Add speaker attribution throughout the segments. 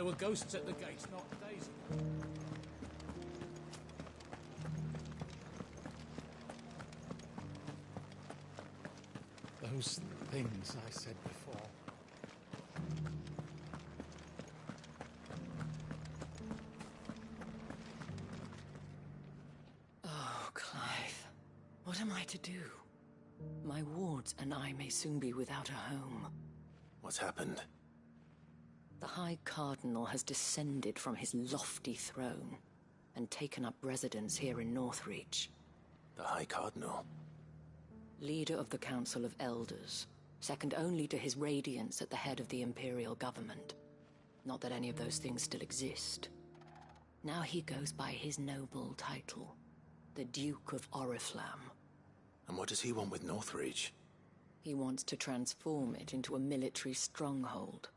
Speaker 1: There were ghosts at the gates not days ago. Those things I said before.
Speaker 2: Oh, Clive. What am I to do? My wards and I may soon be without a home.
Speaker 3: What's happened?
Speaker 2: The High Cardinal has descended from his lofty throne and taken up residence here in Northreach.
Speaker 3: The High Cardinal?
Speaker 2: Leader of the Council of Elders, second only to his Radiance at the head of the Imperial government. Not that any of those things still exist. Now he goes by his noble title, the Duke of Oriflamme.
Speaker 3: And what does he want with Northreach?
Speaker 2: He wants to transform it into a military stronghold,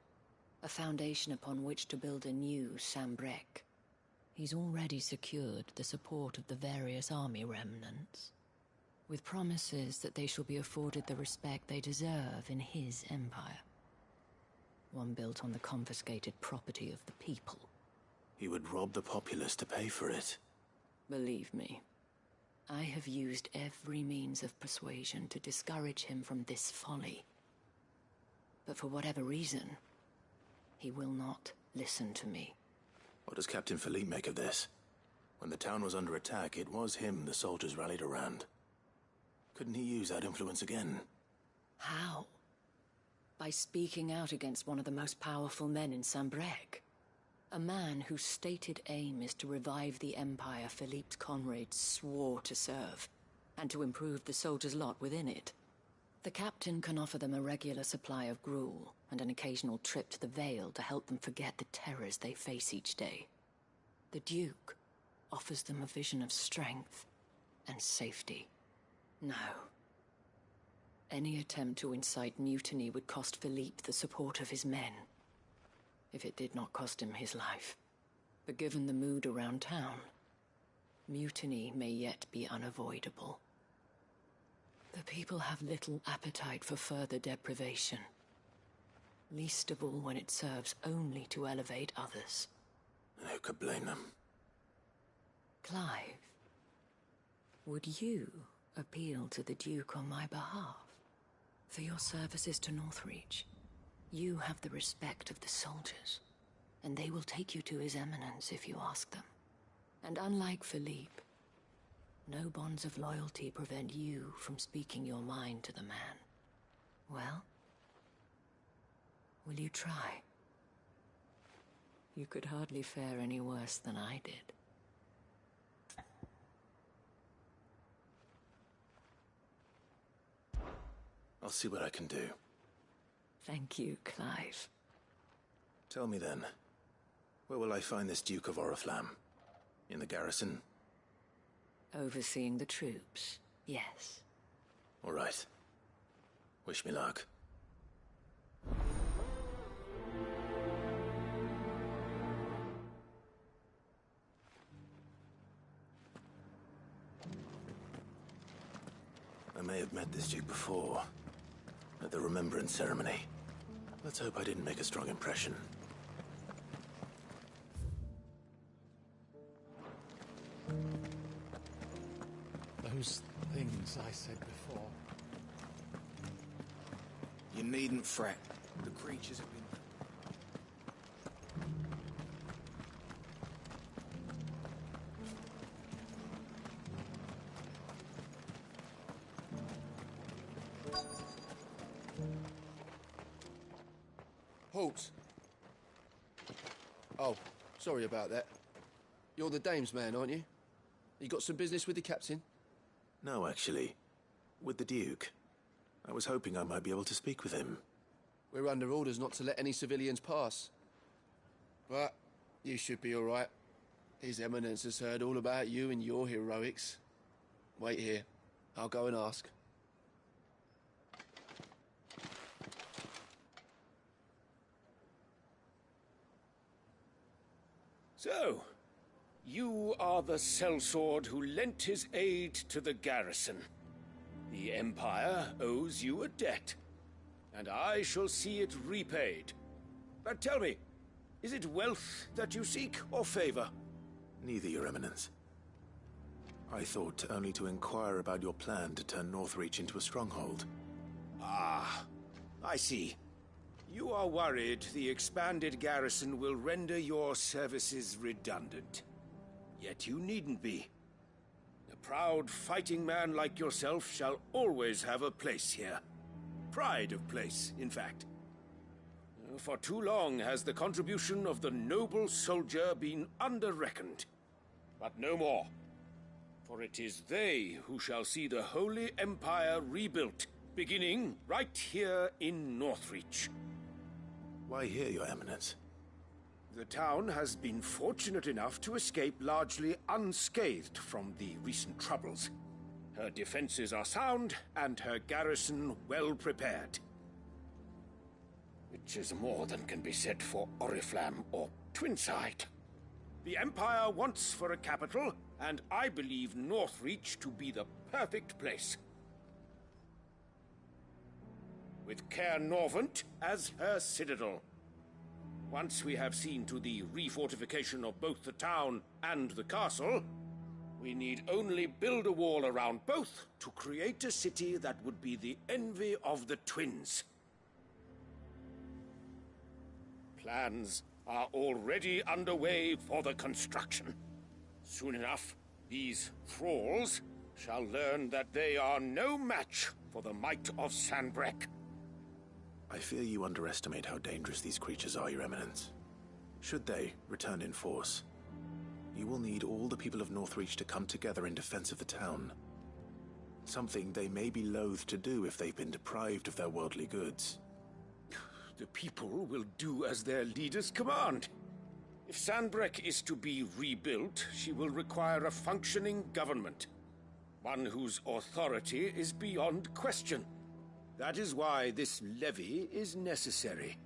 Speaker 2: a foundation upon which to build a new Sambrec. He's already secured the support of the various army remnants, with promises that they shall be afforded the respect they deserve in his empire. One built on the confiscated property of the people.
Speaker 3: He would rob the populace to pay for it.
Speaker 2: Believe me, I have used every means of persuasion to discourage him from this folly. But for whatever reason, he will not listen to me.
Speaker 3: What does Captain Philippe make of this? When the town was under attack, it was him the soldiers rallied around. Couldn't he use that influence again?
Speaker 2: How? By speaking out against one of the most powerful men in Sambrec. A man whose stated aim is to revive the empire Philippe's comrades swore to serve, and to improve the soldiers' lot within it. The captain can offer them a regular supply of gruel, and an occasional trip to the Vale to help them forget the terrors they face each day. The Duke offers them a vision of strength and safety. No. Any attempt to incite mutiny would cost Philippe the support of his men, if it did not cost him his life. But given the mood around town, mutiny may yet be unavoidable. The people have little appetite for further deprivation, least of all when it serves only to elevate others.
Speaker 3: And who could blame them?
Speaker 2: Clive, would you appeal to the Duke on my behalf? For your services to Northreach, you have the respect of the soldiers, and they will take you to His Eminence if you ask them. And unlike Philippe, no bonds of loyalty prevent you from speaking your mind to the man. Well, will you try? You could hardly fare any worse than I did.
Speaker 3: I'll see what I can do.
Speaker 2: Thank you, Clive.
Speaker 3: Tell me then, where will I find this Duke of Oriflamme? In the garrison?
Speaker 2: Overseeing the troops, yes.
Speaker 3: All right. Wish me luck. I may have met this Duke before, at the Remembrance Ceremony. Let's hope I didn't make a strong impression.
Speaker 1: Those things I said before.
Speaker 4: You needn't fret. The creatures have been...
Speaker 5: Halt! Oh, sorry about that. You're the dame's man, aren't you? You got some business with the captain?
Speaker 3: No, actually. With the Duke. I was hoping I might be able to speak with him.
Speaker 5: We're under orders not to let any civilians pass. But you should be all right. His Eminence has heard all about you and your heroics. Wait here. I'll go and ask.
Speaker 6: So, you are the sellsword who lent his aid to the garrison. The Empire owes you a debt, and I shall see it repaid. But tell me, Is it wealth that you seek, or favor?
Speaker 3: Neither, Your Eminence. I thought only to inquire about your plan to turn Northreach into a stronghold.
Speaker 6: Ah, I see. You are worried the expanded garrison will render your services redundant. Yet you needn't be. A proud fighting man like yourself shall always have a place here. Pride of place, in fact. For too long has the contribution of the noble soldier been under-reckoned. But no more. For it is they who shall see the Holy Empire rebuilt, beginning right here in Northreach.
Speaker 3: Why here, Your Eminence?
Speaker 6: The town has been fortunate enough to escape largely unscathed from the recent troubles. Her defenses are sound, and her garrison well prepared. Which is more than can be said for Oriflamme or Twinside. The Empire wants for a capital, and I believe Northreach to be the perfect place. With Caer Norvent as her citadel. Once we have seen to the refortification of both the town and the castle, we need only build a wall around both to create a city that would be the envy of the twins. Plans are already underway for the construction. Soon enough, these thralls shall learn that they are no match for the might of Sanbreque.
Speaker 3: I fear you underestimate how dangerous these creatures are, Your Eminence. Should they return in force, you will need all the people of Northreach to come together in defense of the town. Something they may be loath to do if they've been deprived of their worldly goods.
Speaker 6: The people will do as their leaders command. If Sanbreque is to be rebuilt, she will require a functioning government. One whose authority is beyond question. That is why this levy is necessary.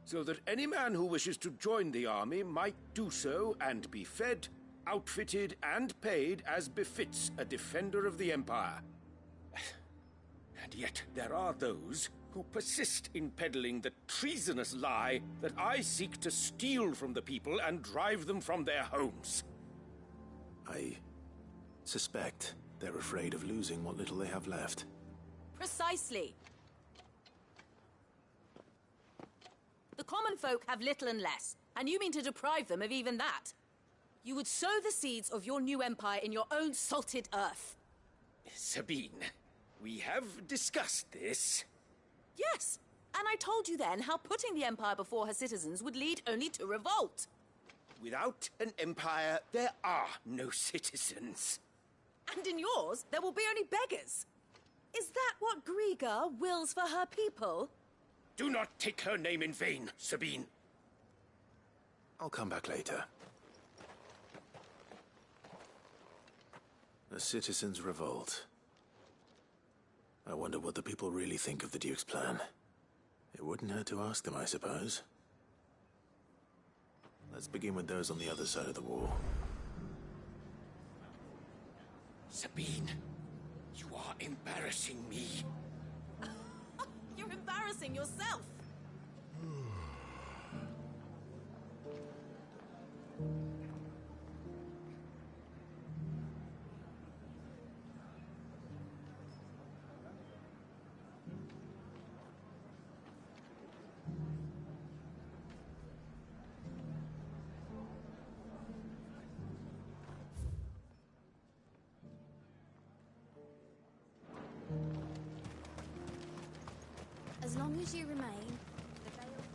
Speaker 6: So that any man who wishes to join the army might do so and be fed, outfitted, and paid as befits a defender of the Empire. And yet there are those who persist in peddling the treasonous lie that I seek to steal from the people and drive them from their homes.
Speaker 3: I suspect they're afraid of losing what little they have left.
Speaker 7: Precisely. The common folk have little and less, and you mean to deprive them of even that. You would sow the seeds of your new empire in your own salted earth.
Speaker 6: Sabine, we have discussed this.
Speaker 7: Yes, and I told you then how putting the empire before her citizens would lead only to revolt.
Speaker 6: Without an empire, there are no citizens.
Speaker 7: And in yours, there will be only beggars. Is that what Griga wills for her people?
Speaker 6: Do not take her name in vain, Sabine.
Speaker 3: I'll come back later. A citizens' revolt. I wonder what the people really think of the Duke's plan. It wouldn't hurt to ask them, I suppose. Let's begin with those on the other side of the wall.
Speaker 6: Sabine, you are embarrassing me.
Speaker 7: You're embarrassing yourself.
Speaker 8: As long as you remain, the veil is...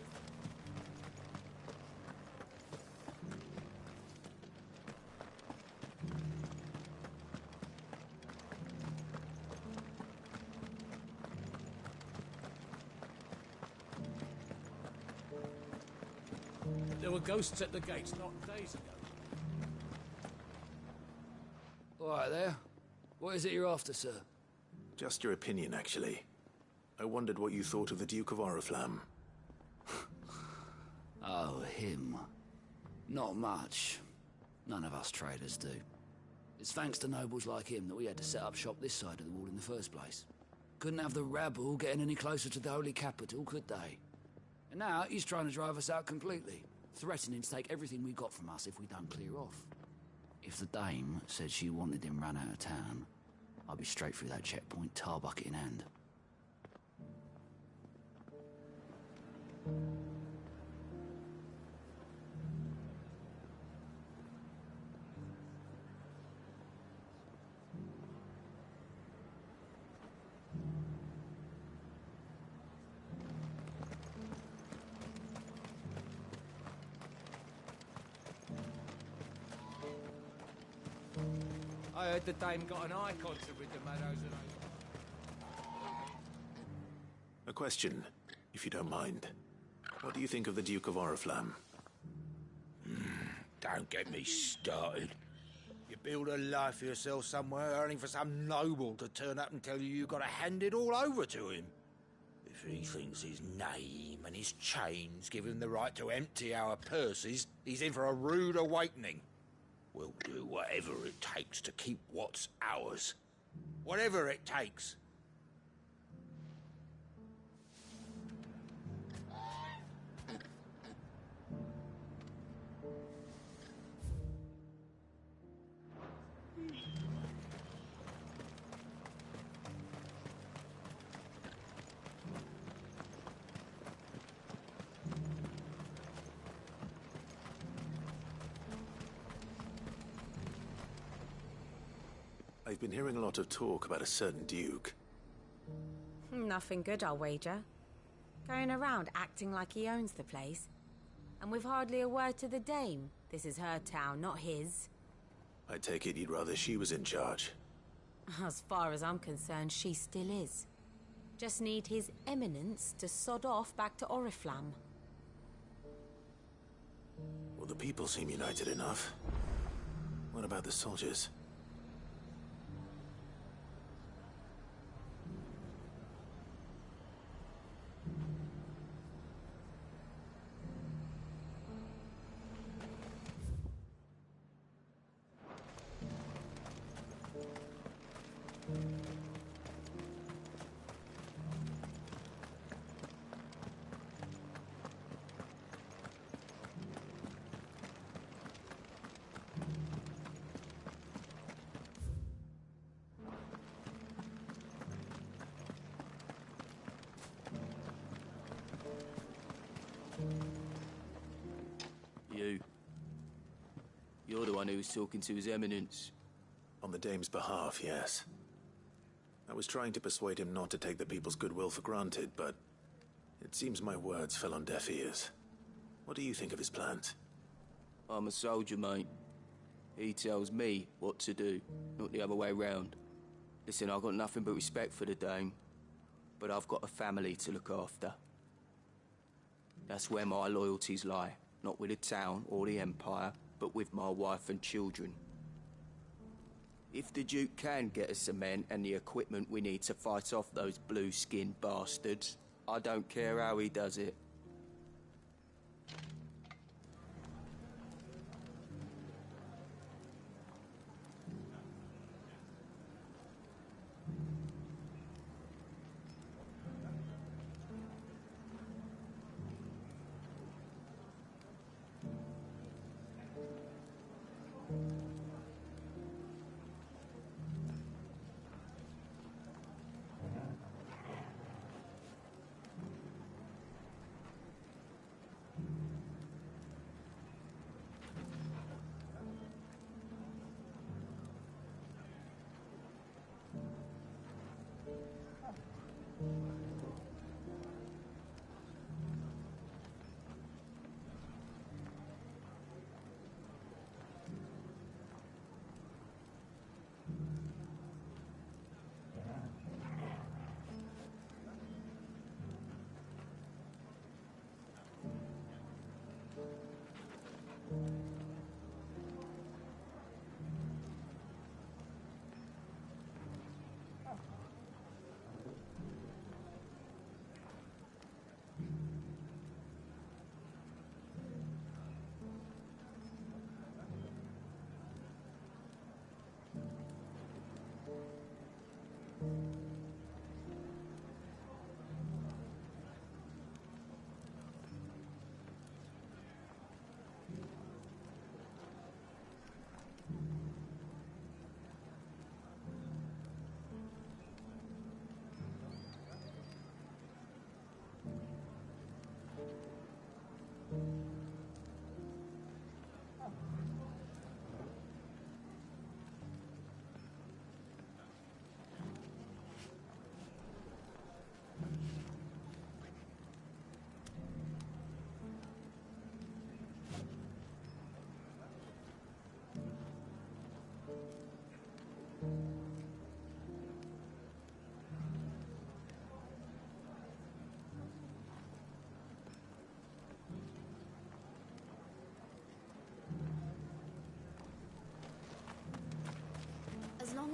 Speaker 1: There were ghosts at the gates not days ago.
Speaker 9: All right there. What is it you're after, sir?
Speaker 3: Just your opinion, actually. I wondered what you thought of the Duke of Oriflamme.
Speaker 9: Oh, him. Not much. None of us traders do. It's thanks to nobles like him that we had to set up shop this side of the wall in the first place. Couldn't have the rabble getting any closer to the holy capital, could they? And now he's trying to drive us out completely. threatening to take everything we got from us if we don't clear off. If the dame said she wanted him run out of town, I'd be straight through that checkpoint, tar bucket in hand.
Speaker 10: I heard the dame got an eye concert with the Meadows and
Speaker 3: A question, if you don't mind. What do you think of the Duke of Oriflamme?
Speaker 4: Don't get me started. You build a life for yourself somewhere, earning for some noble to turn up and tell you got to hand it all over to him. If he thinks his name and his chains give him the right to empty our purses, he's in for a rude awakening. We'll do whatever it takes to keep what's ours. Whatever it takes.
Speaker 3: I've been hearing a lot of talk about a certain duke.
Speaker 11: Nothing good, I'll wager. Going around acting like he owns the place. And with hardly a word to the dame. This is her town, not his.
Speaker 3: I take it you'd rather she was in charge.
Speaker 11: As far as I'm concerned, she still is. Just need his eminence to sod off back to Oriflamme.
Speaker 3: Well, the people seem united enough. What about the soldiers?
Speaker 5: You're the one who was talking to His Eminence.
Speaker 3: On the dame's behalf, yes. I was trying to persuade him not to take the people's goodwill for granted, but it seems my words fell on deaf ears. What do you think of his plans?
Speaker 5: I'm a soldier, mate. He tells me what to do, not the other way round. Listen, I've got nothing but respect for the dame, but I've got a family to look after. That's where my loyalties lie, not with the town or the Empire, but with my wife and children. If the Duke can get us the men and the equipment we need to fight off those blue-skinned bastards, I don't care how he does it.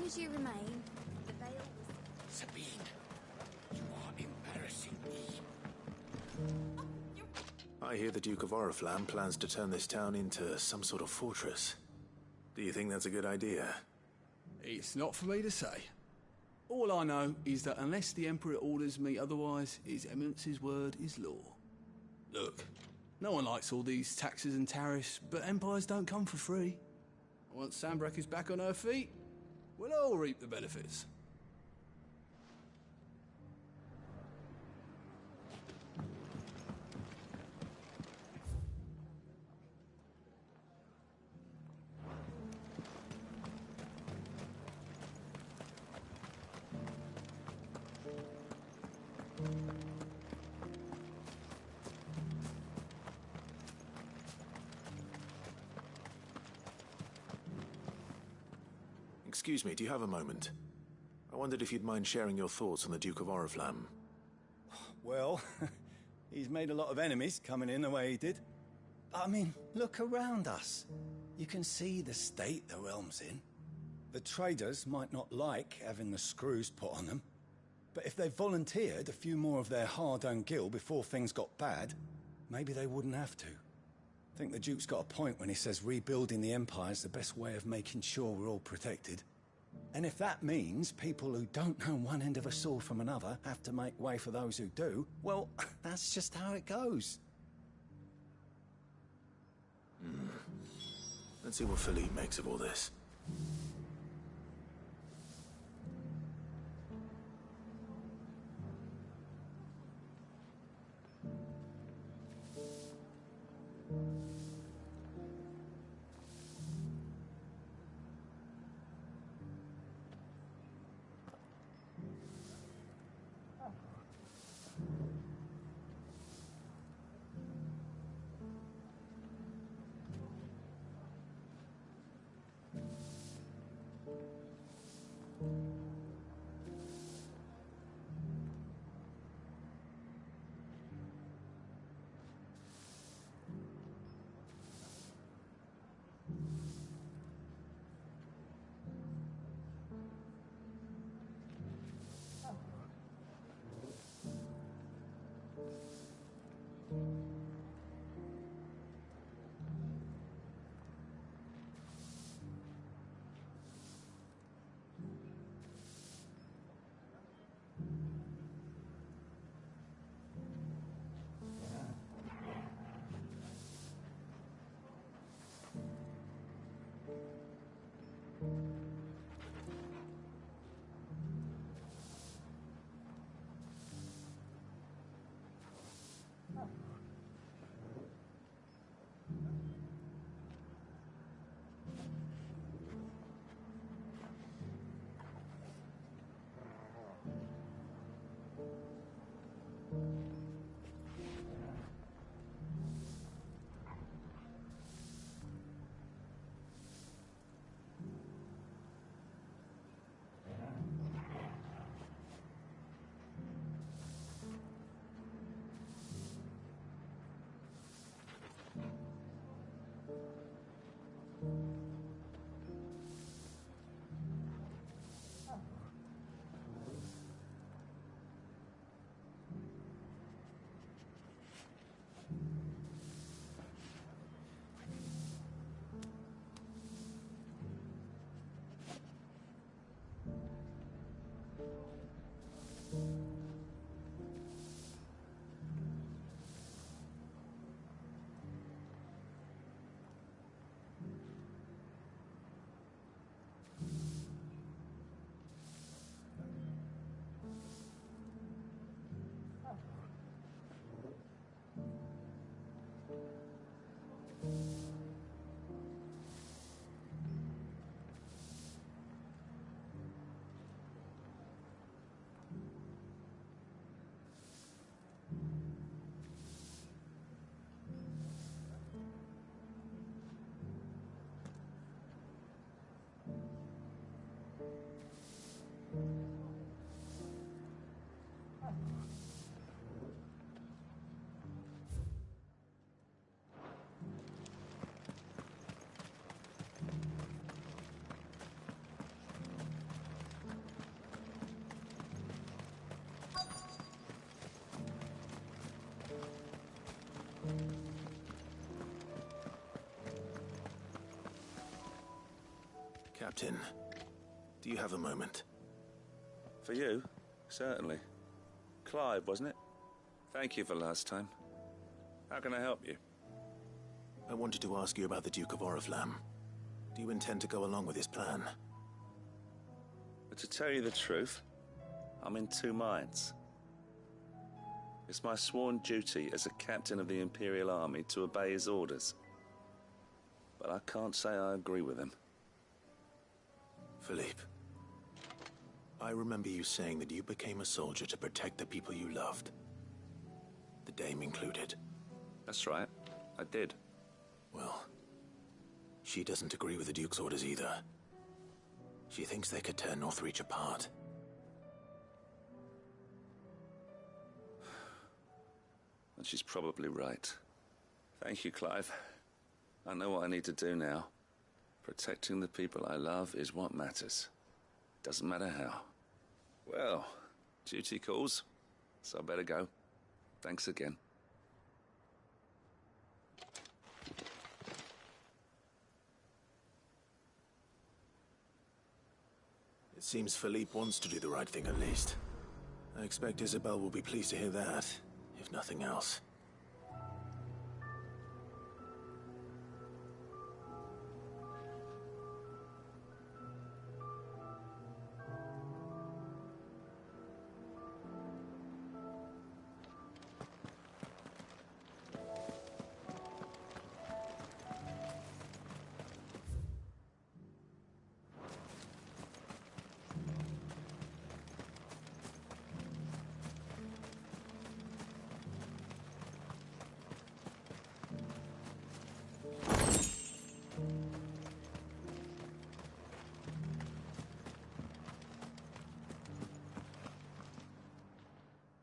Speaker 8: as you remain, the veil will...
Speaker 6: Sabine, you are embarrassing me.
Speaker 3: I hear the Duke of Oriflamme plans to turn this town into some sort of fortress. Do you think that's a good idea?
Speaker 12: It's not for me to say. All I know is that unless the Emperor orders me otherwise, His Eminence's word is law. Look, no one likes all these taxes and tariffs, but empires don't come for free. Once Sanbreque is back on her feet, we'll all reap the benefits.
Speaker 3: Excuse me, do you have a moment? I wondered if you'd mind sharing your thoughts on the Duke of Oriflamme.
Speaker 13: Well, he's made a lot of enemies coming in the way he did. I mean, look around us. You can see the state the realm's in. The traders might not like having the screws put on them, but if they volunteered a few more of their hard-earned gil before things got bad, maybe they wouldn't have to. I think the Duke's got a point when he says rebuilding the Empire's the best way of making sure we're all protected. And if that means people who don't know one end of a sword from another have to make way for those who do, well, that's just how it goes.
Speaker 3: Let's see what Philippe makes of all this. Captain, do you have a moment?
Speaker 14: For you? Certainly. Clive, wasn't it? Thank you for last time. How can I help you?
Speaker 3: I wanted to ask you about the Duke of Oriflamme. Do you intend to go along with his plan?
Speaker 14: But to tell you the truth, I'm in two minds. It's my sworn duty as a captain of the Imperial Army to obey his orders. But I can't say I agree with him.
Speaker 3: Philippe, I remember you saying that you became a soldier to protect the people you loved. The Dame included.
Speaker 14: That's right, I did.
Speaker 3: Well, she doesn't agree with the Duke's orders either. She thinks they could tear Northreach apart.
Speaker 14: And she's probably right. Thank you, Clive. I know what I need to do now. Protecting the people I love is what matters. Doesn't matter how. Well, duty calls, so I better go. Thanks again.
Speaker 3: It seems Philippe wants to do the right thing at least. I expect Isabel will be pleased to hear that, if nothing else.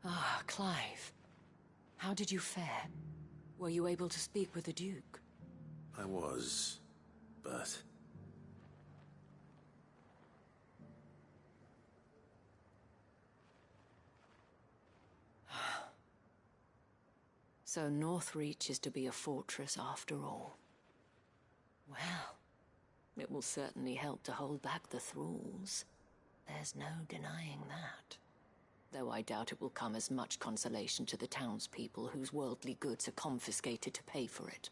Speaker 2: Ah, Clive. How did you fare? Were you able to speak with the Duke?
Speaker 3: I was, but...
Speaker 2: So Northreach is to be a fortress after all. Well, it will certainly help to hold back the thralls. There's no denying that. Though I doubt it will come as much consolation to the townspeople whose worldly goods are confiscated to pay for it.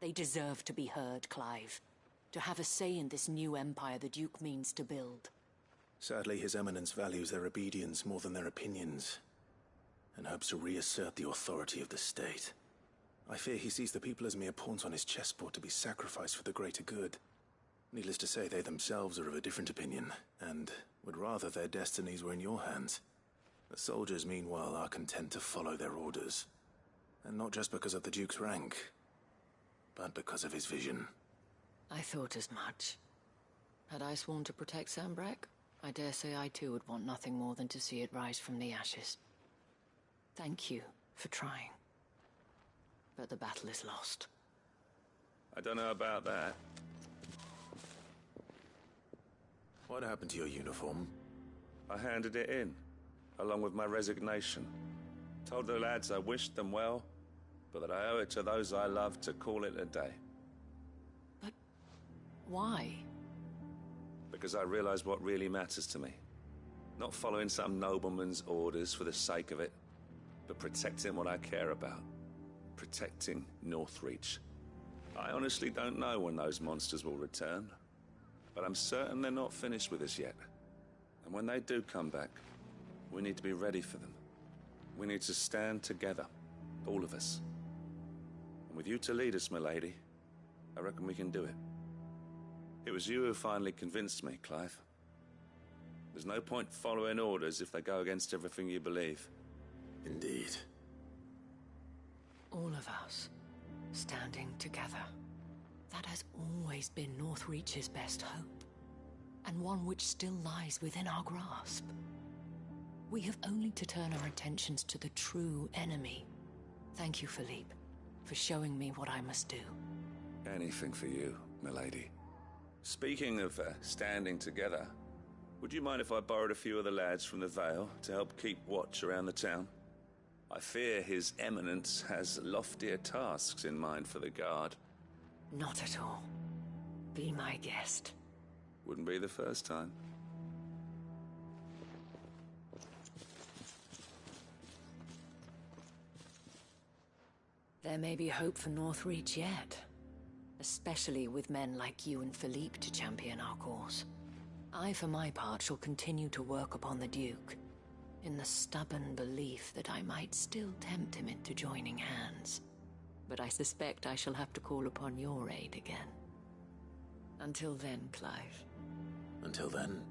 Speaker 2: They deserve to be heard, Clive. To have a say in this new empire the Duke means to build.
Speaker 3: Sadly, His Eminence values their obedience more than their opinions, and hopes to reassert the authority of the state. I fear he sees the people as mere pawns on his chessboard to be sacrificed for the greater good. Needless to say, they themselves are of a different opinion, and would rather their destinies were in your hands. The soldiers, meanwhile, are content to follow their orders. And not just because of the Duke's rank, but because of his vision.
Speaker 2: I thought as much. Had I sworn to protect Sanbreque, I dare say I too would want nothing more than to see it rise from the ashes. Thank you for trying. But the battle is lost.
Speaker 14: I don't know about that.
Speaker 3: What happened to your uniform?
Speaker 14: I handed it in, along with my resignation. Told the lads I wished them well, but that I owe it to those I love to call it a day.
Speaker 2: But why?
Speaker 14: Because I realized what really matters to me. Not following some nobleman's orders for the sake of it, but protecting what I care about. Protecting Northreach. I honestly don't know when those monsters will return, but I'm certain they're not finished with us yet. And when they do come back, we need to be ready for them. We need to stand together, all of us. And with you to lead us, milady, I reckon we can do it. It was you who finally convinced me, Clive. There's no point following orders if they go against everything you believe.
Speaker 3: Indeed.
Speaker 2: All of us, standing together. That has always been Northreach's best hope, and one which still lies within our grasp. We have only to turn our attentions to the true enemy. Thank you, Philippe, for showing me what I must do.
Speaker 14: Anything for you, milady. Speaking of standing together, would you mind if I borrowed a few of the lads from the Vale to help keep watch around the town? I fear His Eminence has loftier tasks in mind for the guard.
Speaker 2: Not at all. Be my guest.
Speaker 14: Wouldn't be the first time.
Speaker 2: There may be hope for Northreach yet. Especially with men like you and Philippe to champion our cause. I, for my part, shall continue to work upon the Duke, in the stubborn belief that I might still tempt him into joining hands. But I suspect I shall have to call upon your aid again. Until then, Clive.
Speaker 3: Until then.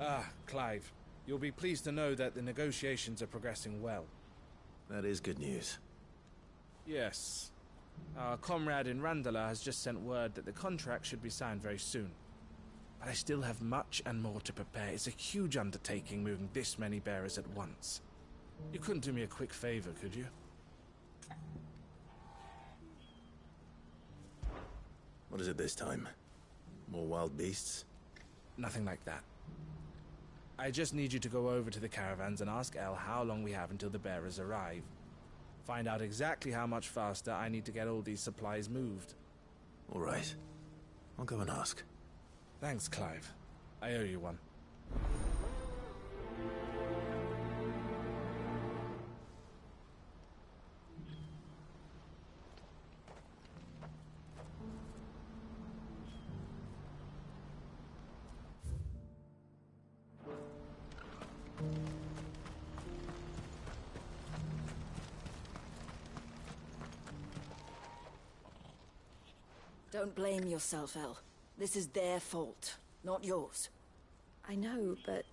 Speaker 10: Ah, Clive. You'll be pleased to know that the negotiations are progressing well.
Speaker 3: That is good news.
Speaker 10: Yes. Our comrade in Randala has just sent word that the contract should be signed very soon. But I still have much and more to prepare. It's a huge undertaking moving this many bearers at once. You couldn't do me a quick favor, could you?
Speaker 3: What is it this time? More wild beasts?
Speaker 10: Nothing like that. I just need you to go over to the caravans and ask El how long we have until the bearers arrive. Find out exactly how much faster I need to get all these supplies moved.
Speaker 3: All right. I'll go and ask.
Speaker 10: Thanks, Clive. I owe you one.
Speaker 2: Don't blame yourself, El. This is their fault, not yours.
Speaker 8: I know, but...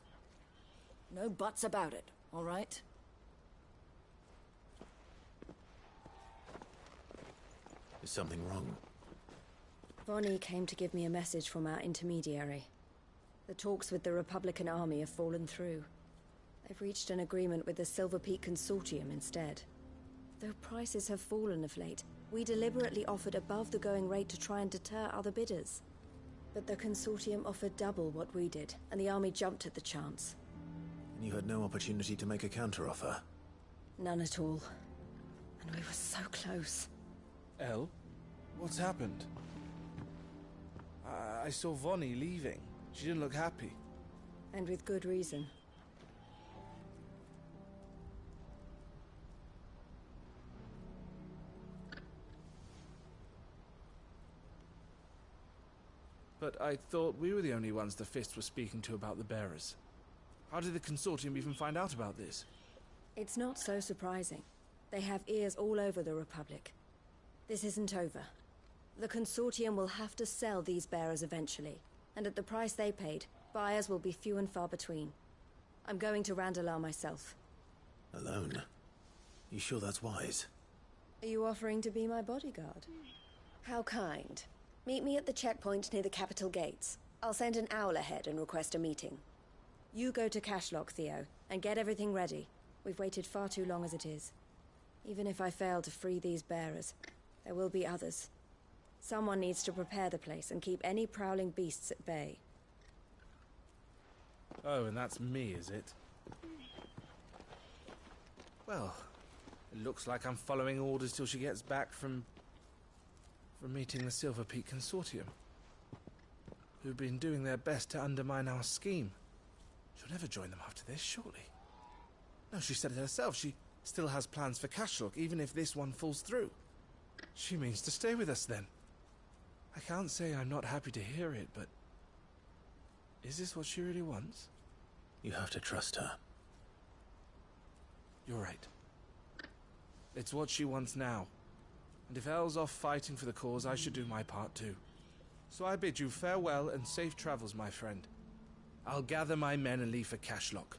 Speaker 2: No buts about it, all right?
Speaker 3: Is something wrong?
Speaker 8: Vonnie came to give me a message from our intermediary. The talks with the Republican army have fallen through. They've reached an agreement with the Silver Peak Consortium instead. Though prices have fallen of late, we deliberately offered above the going rate to try and deter other bidders. But the Consortium offered double what we did, and the army jumped at the chance.
Speaker 3: And you had no opportunity to make a counteroffer?
Speaker 8: None at all. And we were so close.
Speaker 10: El, what's happened? I saw Vonnie leaving. She didn't look happy.
Speaker 8: And with good reason.
Speaker 10: But I thought we were the only ones the Fist was speaking to about the bearers. How did the Consortium even find out about this?
Speaker 8: It's not so surprising. They have ears all over the Republic. This isn't over. The Consortium will have to sell these bearers eventually, and at the price they paid, buyers will be few and far between. I'm going to Randalar myself.
Speaker 3: Alone? You sure that's wise?
Speaker 8: Are you offering to be my bodyguard? How kind. Meet me at the checkpoint near the capital gates. I'll send an owl ahead and request a meeting. You go to Cashlock, Theo, and get everything ready. We've waited far too long as it is. Even if I fail to free these bearers, there will be others. Someone needs to prepare the place and keep any prowling beasts at bay.
Speaker 10: Oh, and that's me, is it? Well, it looks like I'm following orders till she gets back from meeting the Silver Peak Consortium, who've been doing their best to undermine our scheme. She'll never join them after this, surely. No, she said it herself. She still has plans for Cashlock, even if this one falls through. She means to stay with us, then. I can't say I'm not happy to hear it, but... is this what she really wants?
Speaker 3: You have to trust her.
Speaker 10: You're right. It's what she wants now. And if Elle's off fighting for the cause, I should do my part too. So I bid you farewell and safe travels, my friend. I'll gather my men and leave for Cashlock.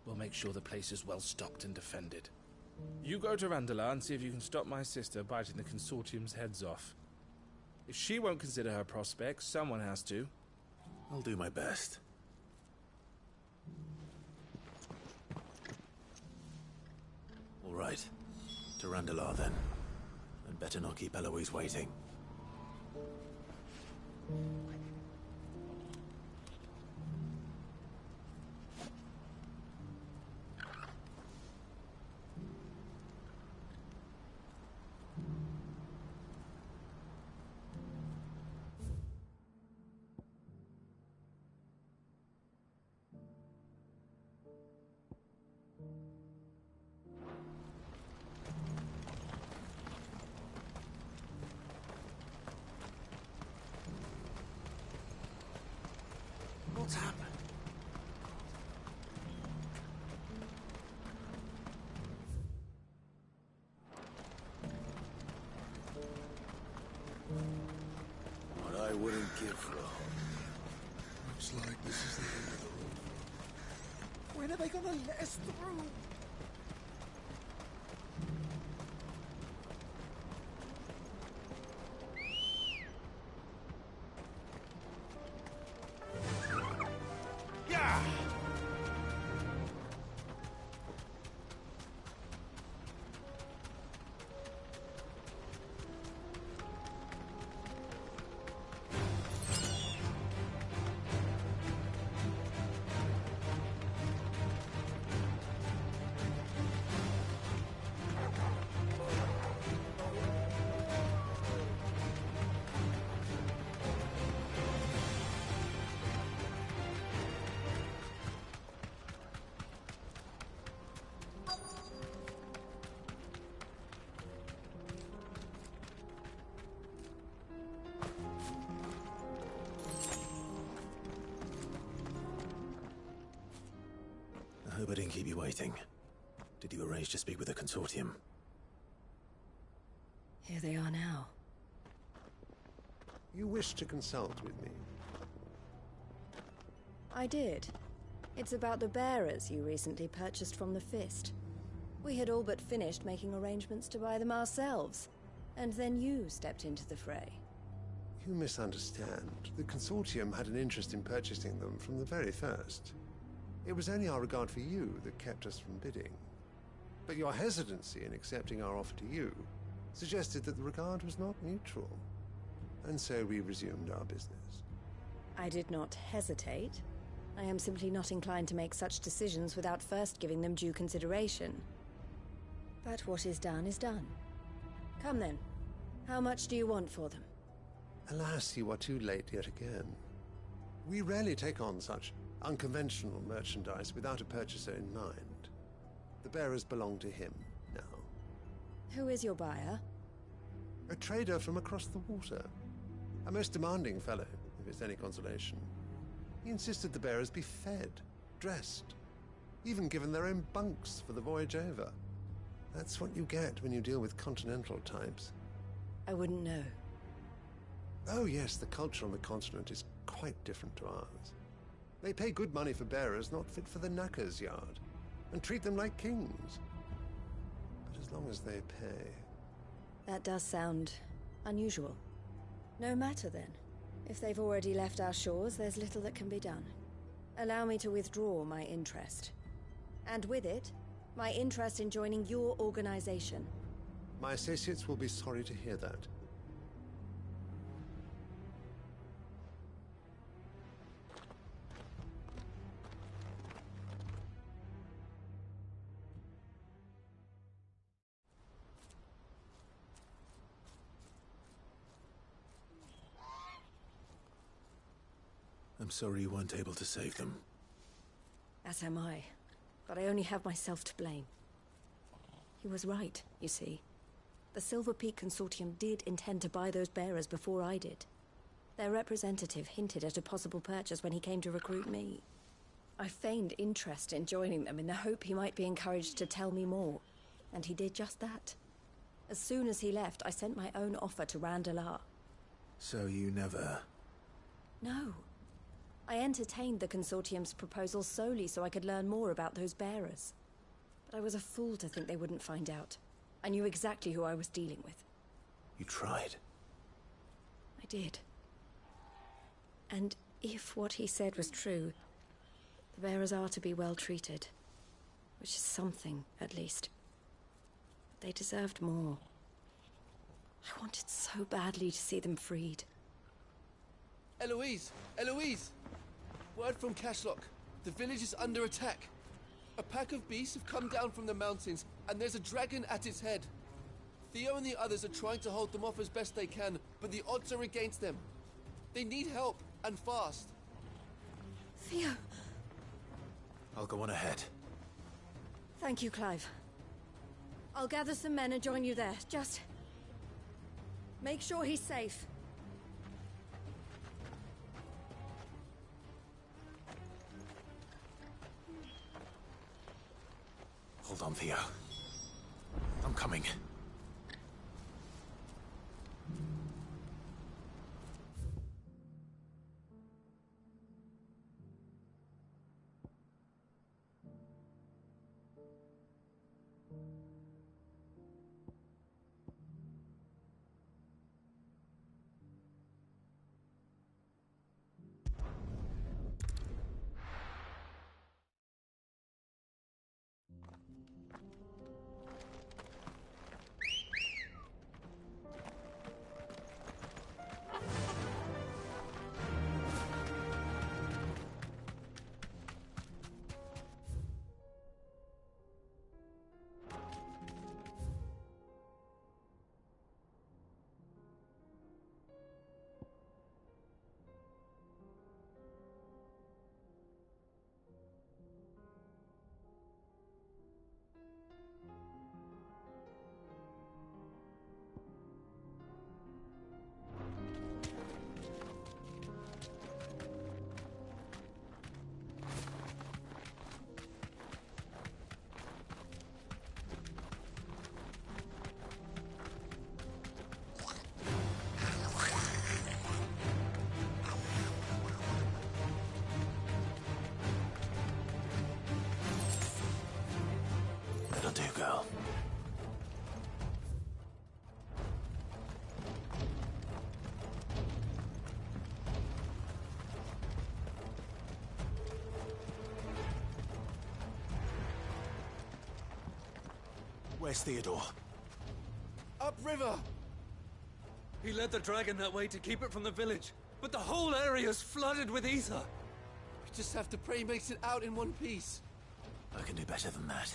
Speaker 10: We'll make sure the place is well stocked and defended. You go to Randalar and see if you can stop my sister biting the Consortium's heads off. If she won't consider her prospects, someone has to.
Speaker 3: I'll do my best. All right. To Randalar, then. And better not keep Eloise waiting.
Speaker 10: What's happened?
Speaker 3: What I wouldn't give for a...
Speaker 15: Looks like this is the end of the road.
Speaker 1: When are they gonna let us through?
Speaker 3: I hope I didn't keep you waiting. Did you arrange to speak with the Consortium?
Speaker 8: Here they are now.
Speaker 15: You wish to consult with me?
Speaker 8: I did. It's about the bearers you recently purchased from the Fist. We had all but finished making arrangements to buy them ourselves, and then you stepped into the fray.
Speaker 15: You misunderstand. The Consortium had an interest in purchasing them from the very first. It was only our regard for you that kept us from bidding. But your hesitancy in accepting our offer to you suggested that the regard was not mutual. And so we resumed our business.
Speaker 8: I did not hesitate. I am simply not inclined to make such decisions without first giving them due consideration. But what is done is done. Come then. How much do you want for them?
Speaker 15: Alas, you are too late yet again. We rarely take on such unconventional merchandise without a purchaser in mind. The bearers belong to him now.
Speaker 8: Who is your buyer?
Speaker 15: A trader from across the water. A most demanding fellow, if it's any consolation. He insisted the bearers be fed, dressed, even given their own bunks for the voyage over. That's what you get when you deal with continental types.
Speaker 8: I wouldn't know.
Speaker 15: Oh yes, the culture on the continent is quite different to ours. They pay good money for bearers not fit for the knacker's yard, and treat them like kings. But as long as they pay...
Speaker 8: That does sound unusual. No matter then. If they've already left our shores, there's little that can be done. Allow me to withdraw my interest. And with it, my interest in joining your organization.
Speaker 15: My associates will be sorry to hear that.
Speaker 3: I'm sorry you weren't able to save them.
Speaker 8: As am I. But I only have myself to blame. He was right, you see. The Silver Peak Consortium did intend to buy those bearers before I did. Their representative hinted at a possible purchase when he came to recruit me. I feigned interest in joining them in the hope he might be encouraged to tell me more, and he did just that. As soon as he left, I sent my own offer to Randalar.
Speaker 3: So you never...
Speaker 8: No. I entertained the Consortium's proposal solely so I could learn more about those bearers. But I was a fool to think they wouldn't find out. I knew exactly who I was dealing with.
Speaker 3: You tried.
Speaker 8: I did. And if what he said was true, the bearers are to be well treated. Which is something, at least. But they deserved more. I wanted so badly to see them freed.
Speaker 5: Eloise! Eloise! Word from Cashlock. The village is under attack. A pack of beasts have come down from the mountains, and there's a dragon at its head. Theo and the others are trying to hold them off as best they can, but the odds are against them. They need help, and fast.
Speaker 8: Theo!
Speaker 3: I'll go on ahead.
Speaker 8: Thank you, Clive. I'll gather some men and join you there. Just... make sure he's safe.
Speaker 3: Hold on, Theo. I'm coming. That'll do, girl. Where's Theodore?
Speaker 5: Upriver!
Speaker 16: He led the dragon that way to keep it from the village, but the whole area's flooded with ether.
Speaker 5: We just have to pray he makes it out in one piece.
Speaker 3: I can do better than that.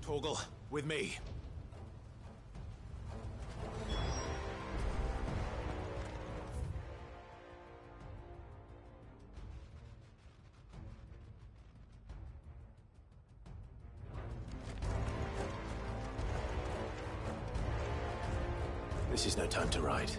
Speaker 3: Torgal, with me. This is no time to ride.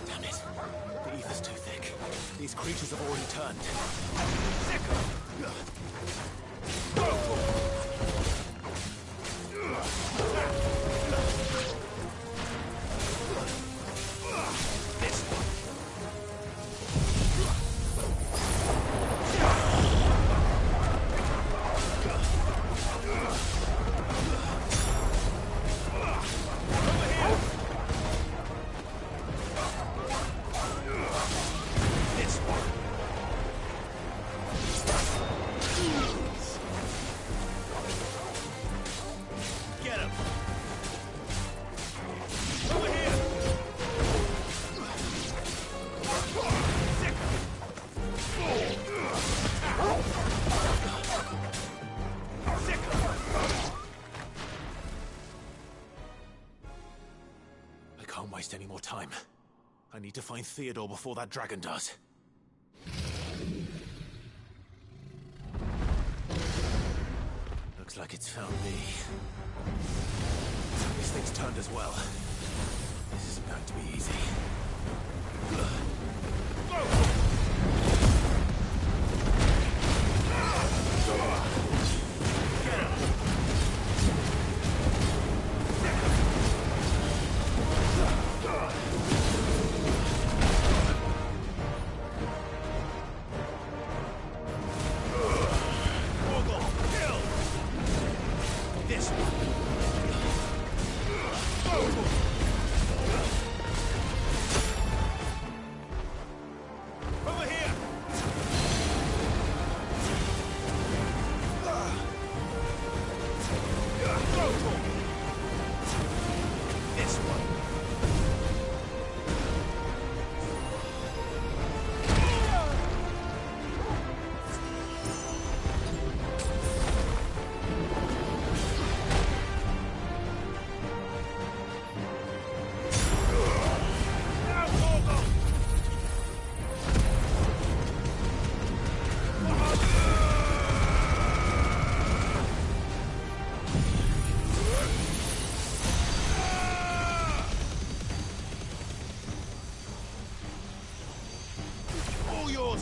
Speaker 3: Damn it. The ether's too thick. These creatures have already turned. Can't waste any more time. I need to find Theodore before that dragon does. Looks like it's found me. This thing's turned as well. This isn't going to be easy.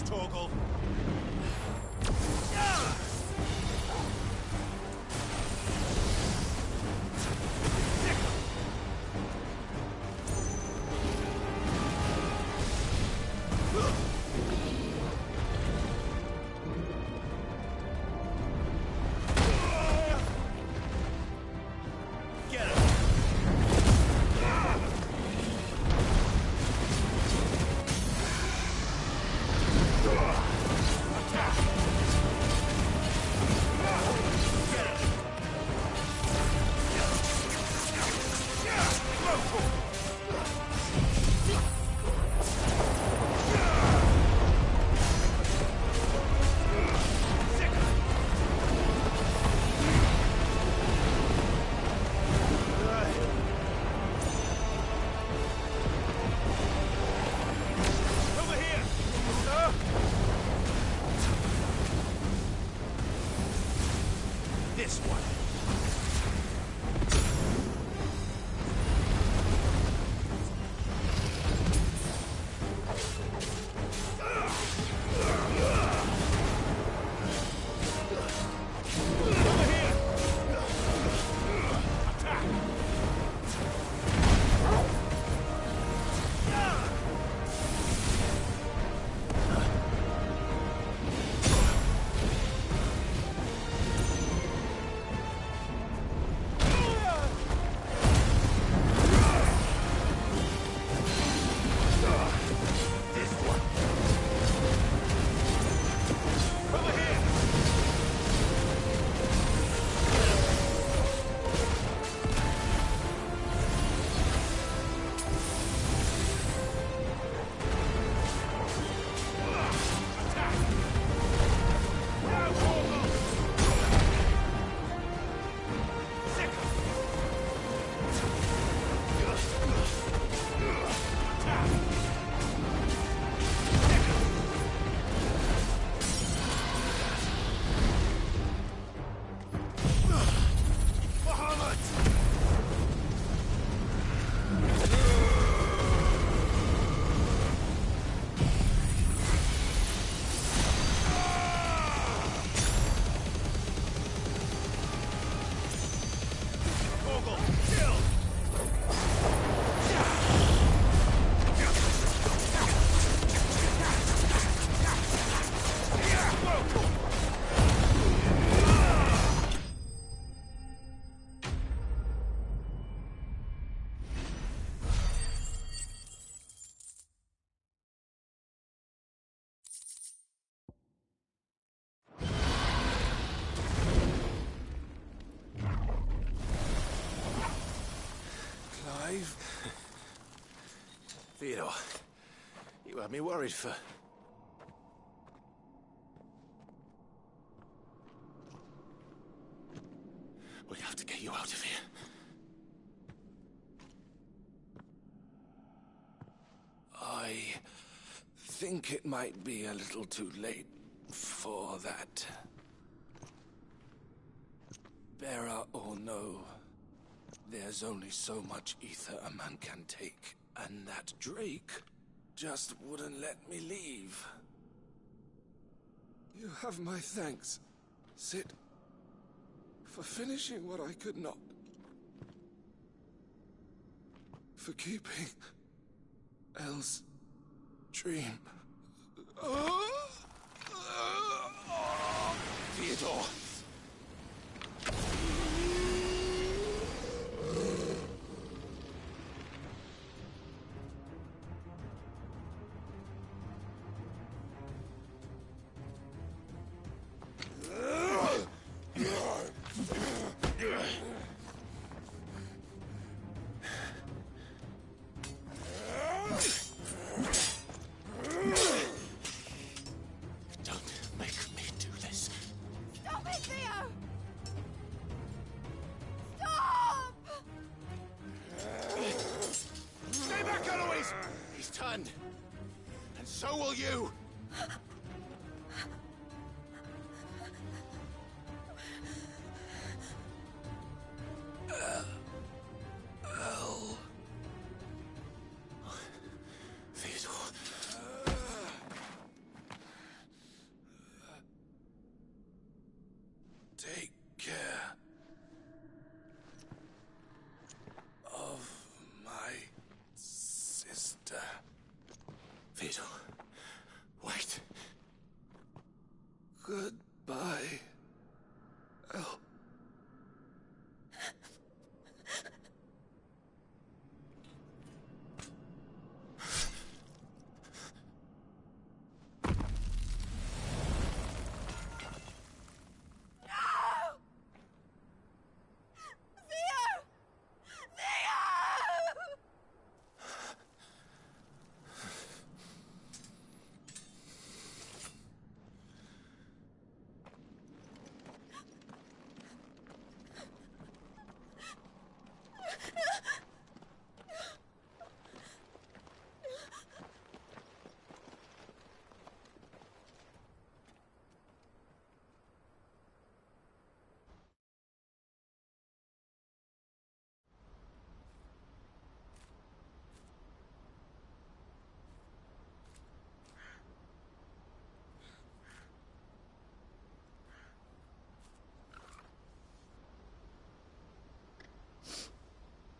Speaker 3: Torgal. Clive? Theodore, you had me worried for... We have to get you out of here.
Speaker 10: I think it might be a little too late for that. Bearer or no, there's only so much ether a man can take, and that Drake just wouldn't let me leave. You have my thanks, Sid, for finishing what I could not. For keeping Elle's dream.
Speaker 3: Theodore! So will you! Theodore.
Speaker 10: Take care of my sister.
Speaker 3: Theodore, wait.
Speaker 10: Goodbye, Elle.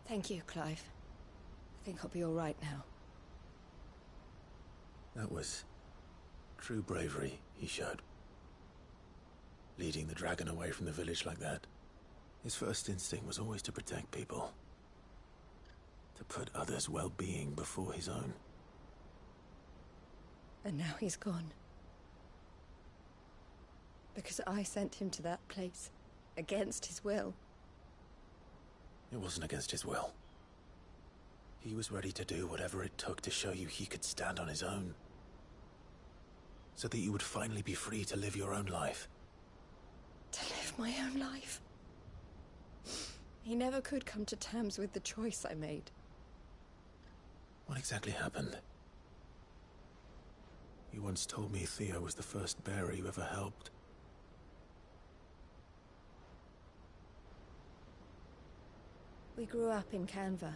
Speaker 8: Thank you, Clive. I think I'll be all right now.
Speaker 3: That was true bravery he showed. Leading the dragon away from the village like that. His first instinct was always to protect people. To put others' well-being before his own.
Speaker 8: And now he's gone. Because I sent him to that place, against his will.
Speaker 3: It wasn't against his will. He was ready to do whatever it took to show you he could stand on his own. So that you would finally be free to live your own life.
Speaker 8: To live my own life? He never could come to terms with the choice I made.
Speaker 3: What exactly happened? You once told me Theo was the first bearer you ever helped.
Speaker 8: We grew up in Canva.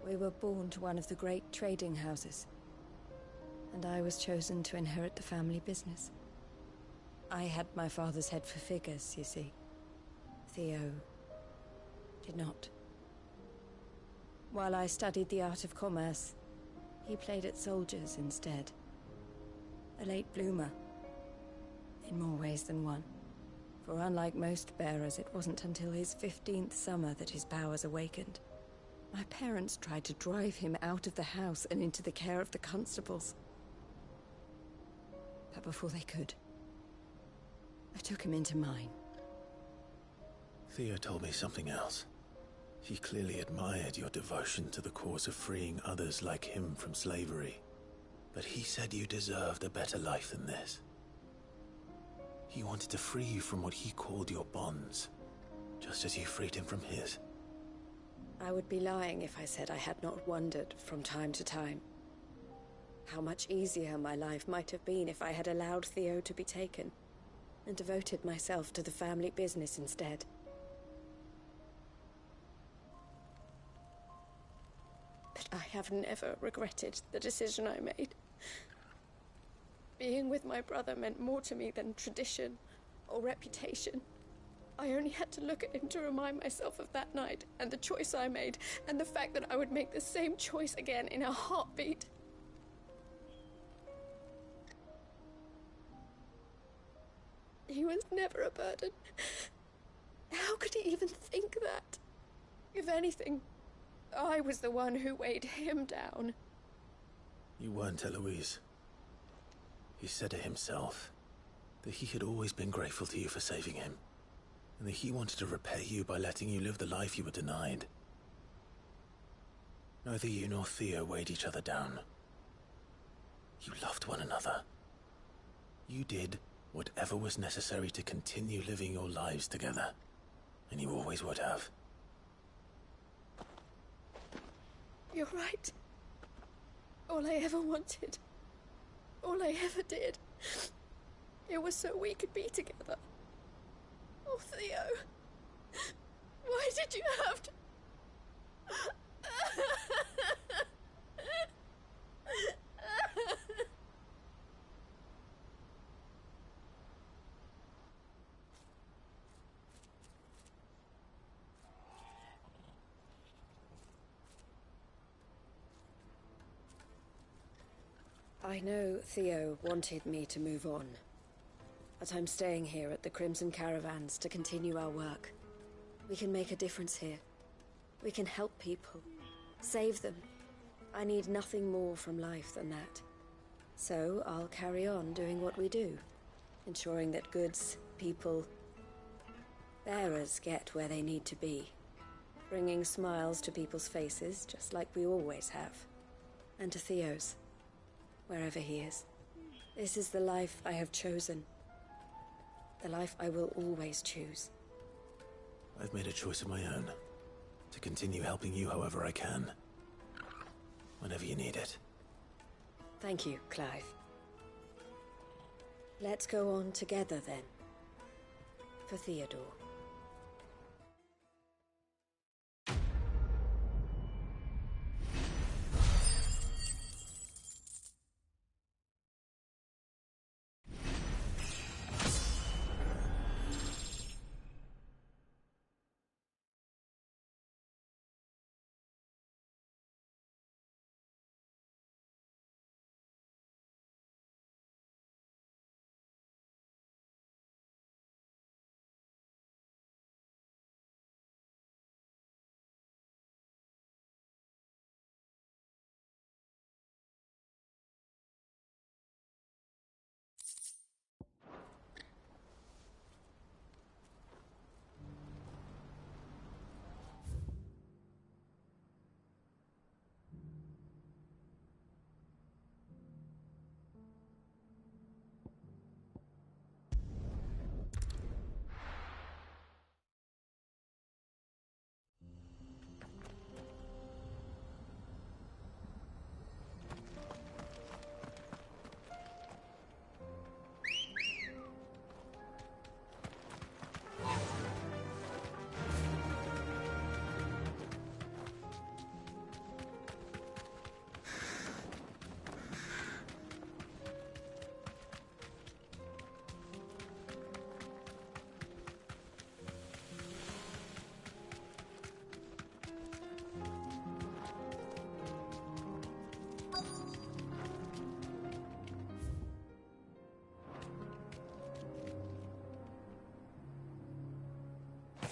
Speaker 8: We were born to one of the great trading houses. And I was chosen to inherit the family business. I had my father's head for figures, you see. Theo did not. While I studied the art of commerce, he played at soldiers instead. A late bloomer. In more ways than one. For unlike most bearers, it wasn't until his 15th summer that his powers awakened. My parents tried to drive him out of the house and into the care of the constables. But before they could, I took him into mine.
Speaker 3: Theo told me something else. He clearly admired your devotion to the cause of freeing others like him from slavery. But he said you deserved a better life than this. He wanted to free you from what he called your bonds, just as you freed him from his.
Speaker 8: I would be lying if I said I had not wondered from time to time how much easier my life might have been if I had allowed Theo to be taken and devoted myself to the family business instead. But I have never regretted the decision I made. Being with my brother meant more to me than tradition or reputation. I only had to look at him to remind myself of that night and the choice I made and the fact that I would make the same choice again in a heartbeat. He was never a burden. How could he even think that? If anything, I was the one who weighed him down.
Speaker 3: You weren't, Eloise. He said it himself, that he had always been grateful to you for saving him, and that he wanted to repay you by letting you live the life you were denied. Neither you nor Theo weighed each other down. You loved one another. You did whatever was necessary to continue living your lives together, and you always would have.
Speaker 8: You're right. All I ever wanted, all I ever did, it was so we could be together. Oh, Theo, why did you have to... I know Theo wanted me to move on, but I'm staying here at the Crimson Caravans to continue our work. We can make a difference here. We can help people, save them. I need nothing more from life than that. So I'll carry on doing what we do, ensuring that goods, people, bearers get where they need to be, bringing smiles to people's faces just like we always have, and to Theo's. Wherever he is. This is the life I have chosen. The life I will always choose.
Speaker 3: I've made a choice of my own, to continue helping you however I can. Whenever you need it.
Speaker 8: Thank you, Clive. Let's go on together then. For Theodore.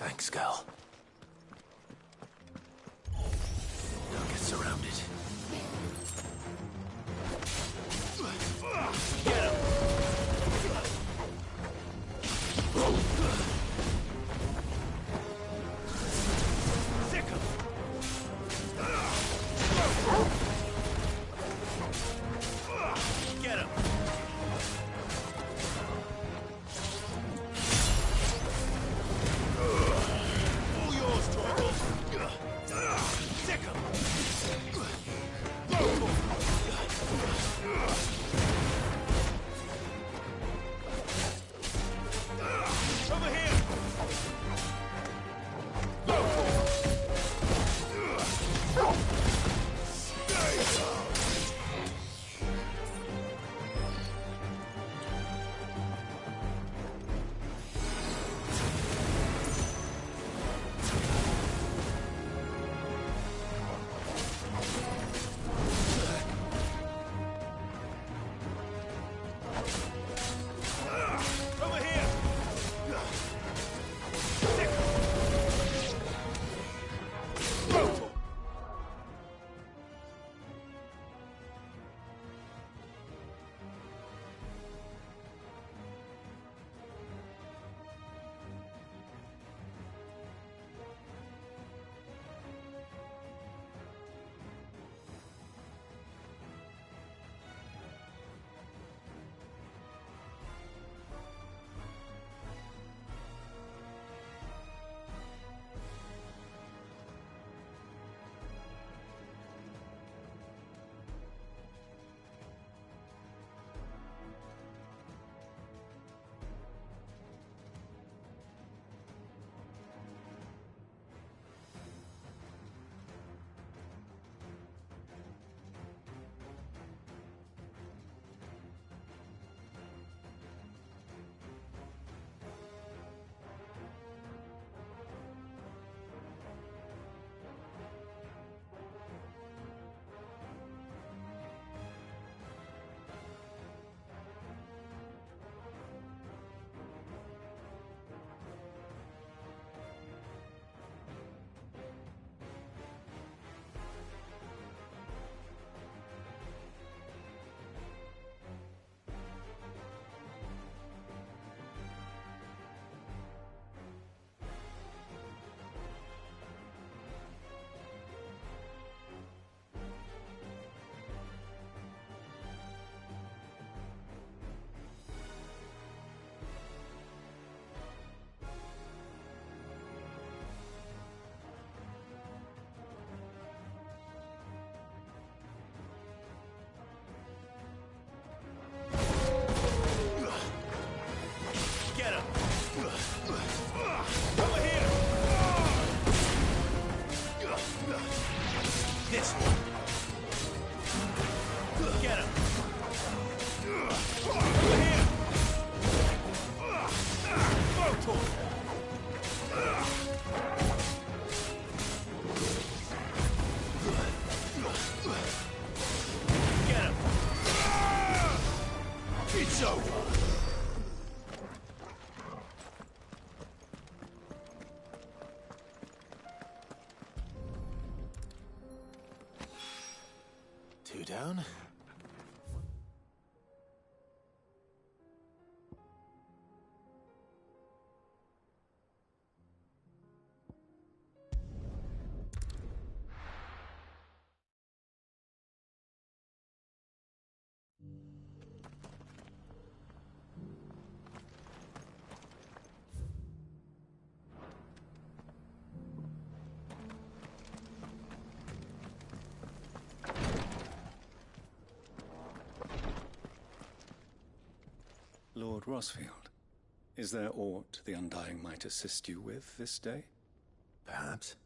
Speaker 3: Thanks, girl. Don't get surrounded. Get him! Sick 'em!
Speaker 4: this one. Get him. Over here. Photon. Get him. It's over.
Speaker 3: Two down.
Speaker 13: Lord Rosfield, is there aught the Undying might assist you with this day?
Speaker 3: Perhaps.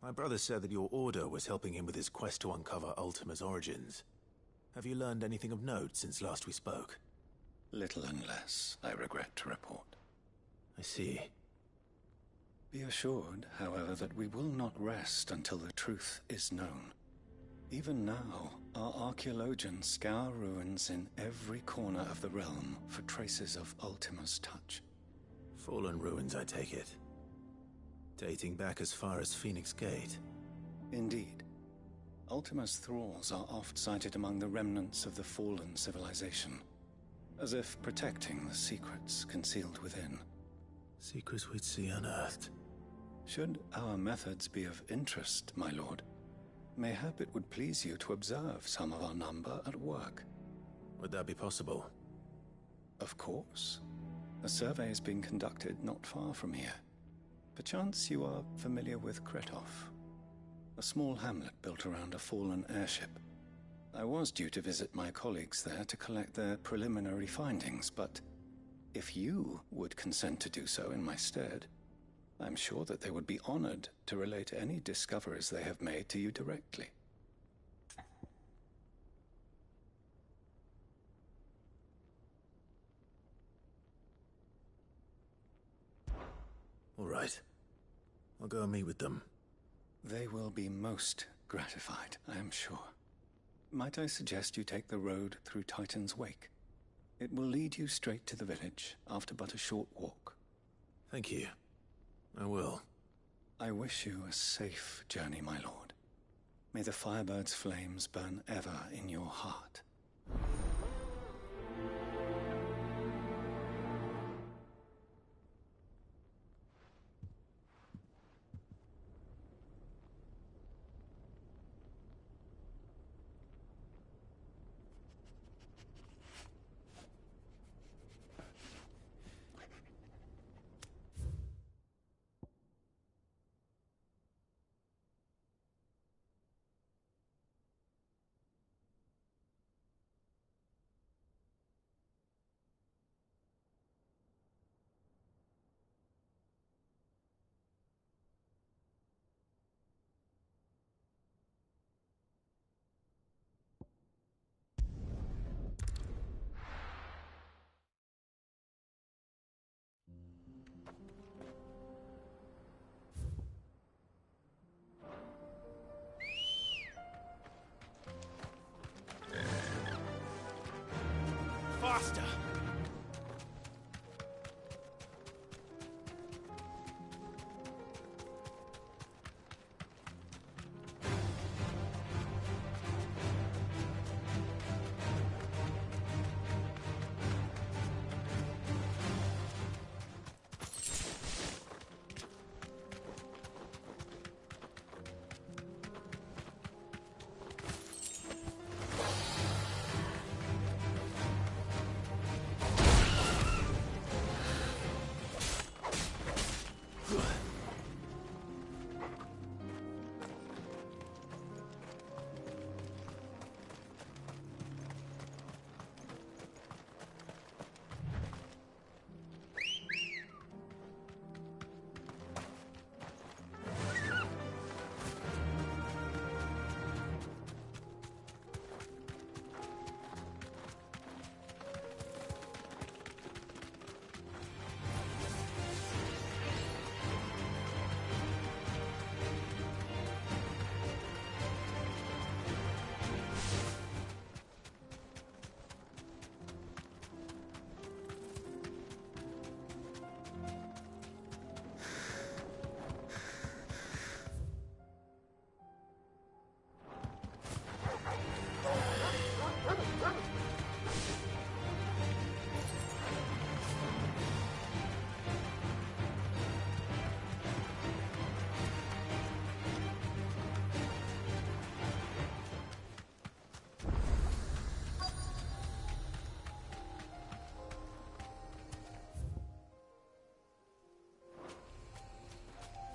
Speaker 3: My brother said that your order was helping him with his quest to uncover Ultima's origins. Have you learned anything of note since last we spoke?
Speaker 13: Little and less, I regret to report.
Speaker 3: I see.
Speaker 13: Be assured, however, that we will not rest until the truth is known. Even now, our archaeologians scour ruins in every corner of the realm for traces of Ultima's touch.
Speaker 3: Fallen ruins, I take it. Dating back as far as Phoenix Gate.
Speaker 13: Indeed. Ultima's thralls are oft sighted among the remnants of the fallen civilization, as if protecting the secrets concealed within.
Speaker 3: Secrets we'd see unearthed.
Speaker 13: Should our methods be of interest, my lord, mayhap it would please you to observe some of our number at work.
Speaker 3: Would that be possible?
Speaker 13: Of course. A survey is being conducted not far from here. Perchance you are familiar with Kretov, a small hamlet built around a fallen airship. I was due to visit my colleagues there to collect their preliminary findings, but if you would consent to do so in my stead, I'm sure that they would be honored to relate any discoveries they have made to you directly.
Speaker 3: All right. I'll go and meet with them.
Speaker 13: They will be most gratified, I am sure. Might I suggest you take the road through Titan's Wake? It will lead you straight to the village after but a short walk.
Speaker 3: Thank you. I will.
Speaker 13: I wish you a safe journey, my lord. May the Firebird's flames burn ever in your heart.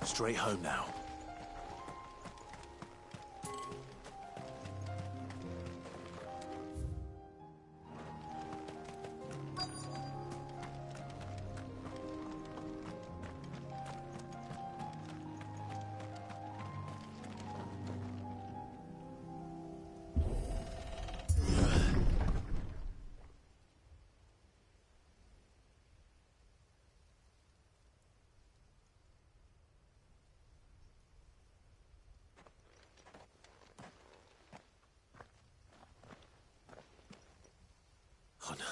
Speaker 3: Straight home now. Oh no.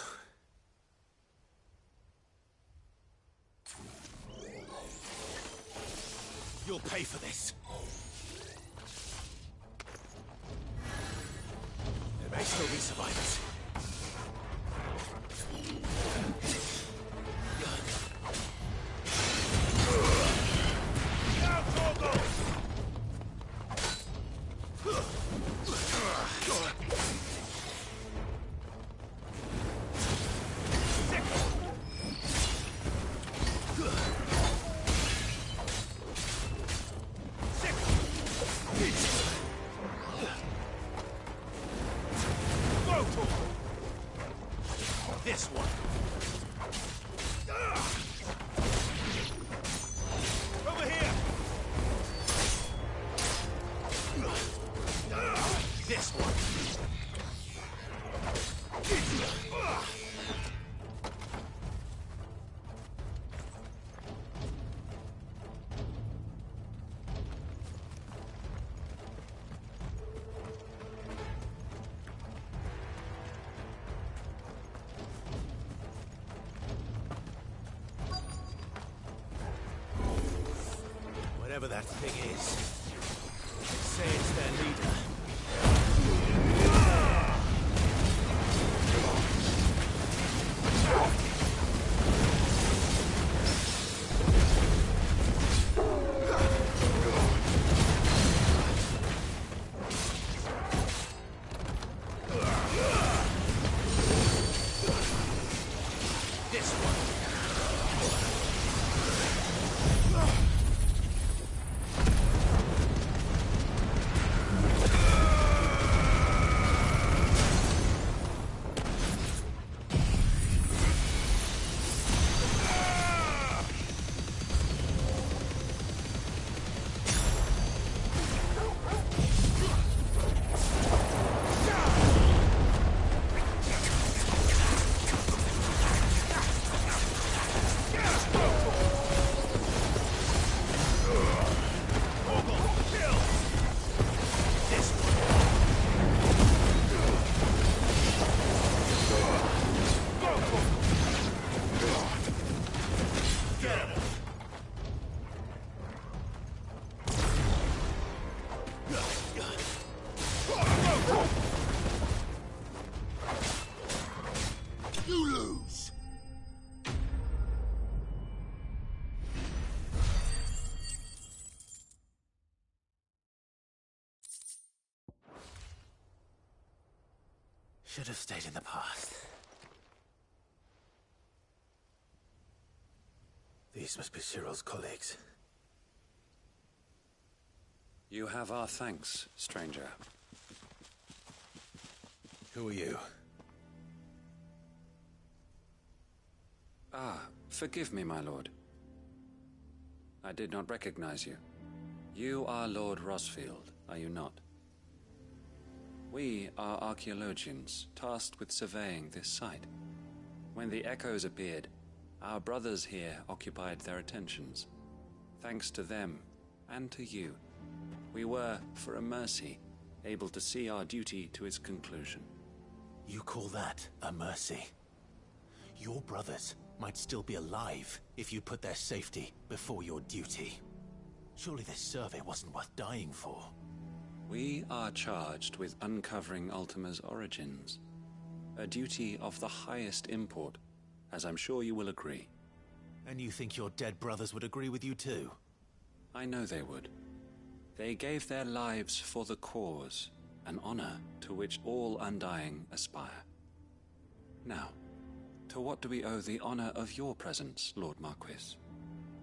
Speaker 3: You'll pay for this. There may still be survivors. This one. Over here. This one. Whatever that thing is, say it's their leader. This one. You lose. Should have stayed in the past. These must be Cyril's colleagues.
Speaker 14: You have our thanks, stranger.
Speaker 3: Who are you?
Speaker 14: Ah, forgive me, my lord. I did not recognize you. You are Lord Rosfield, are you not? We are archaeologians, tasked with surveying this site. When the echoes appeared, our brothers here occupied their attentions. Thanks to them, and to you, we were, for a mercy, able to see our duty to its conclusion.
Speaker 3: You call that a mercy? Your brothers might still be alive if you put their safety before your duty. Surely this survey wasn't worth dying for.
Speaker 14: We are charged with uncovering Ultima's origins. A duty of the highest import, as I'm sure you will agree.
Speaker 3: And you think your dead brothers would agree with you too?
Speaker 14: I know they would. They gave their lives for the cause, an honor to which all Undying aspire. Now, to what do we owe the honor of your presence, Lord Marquis?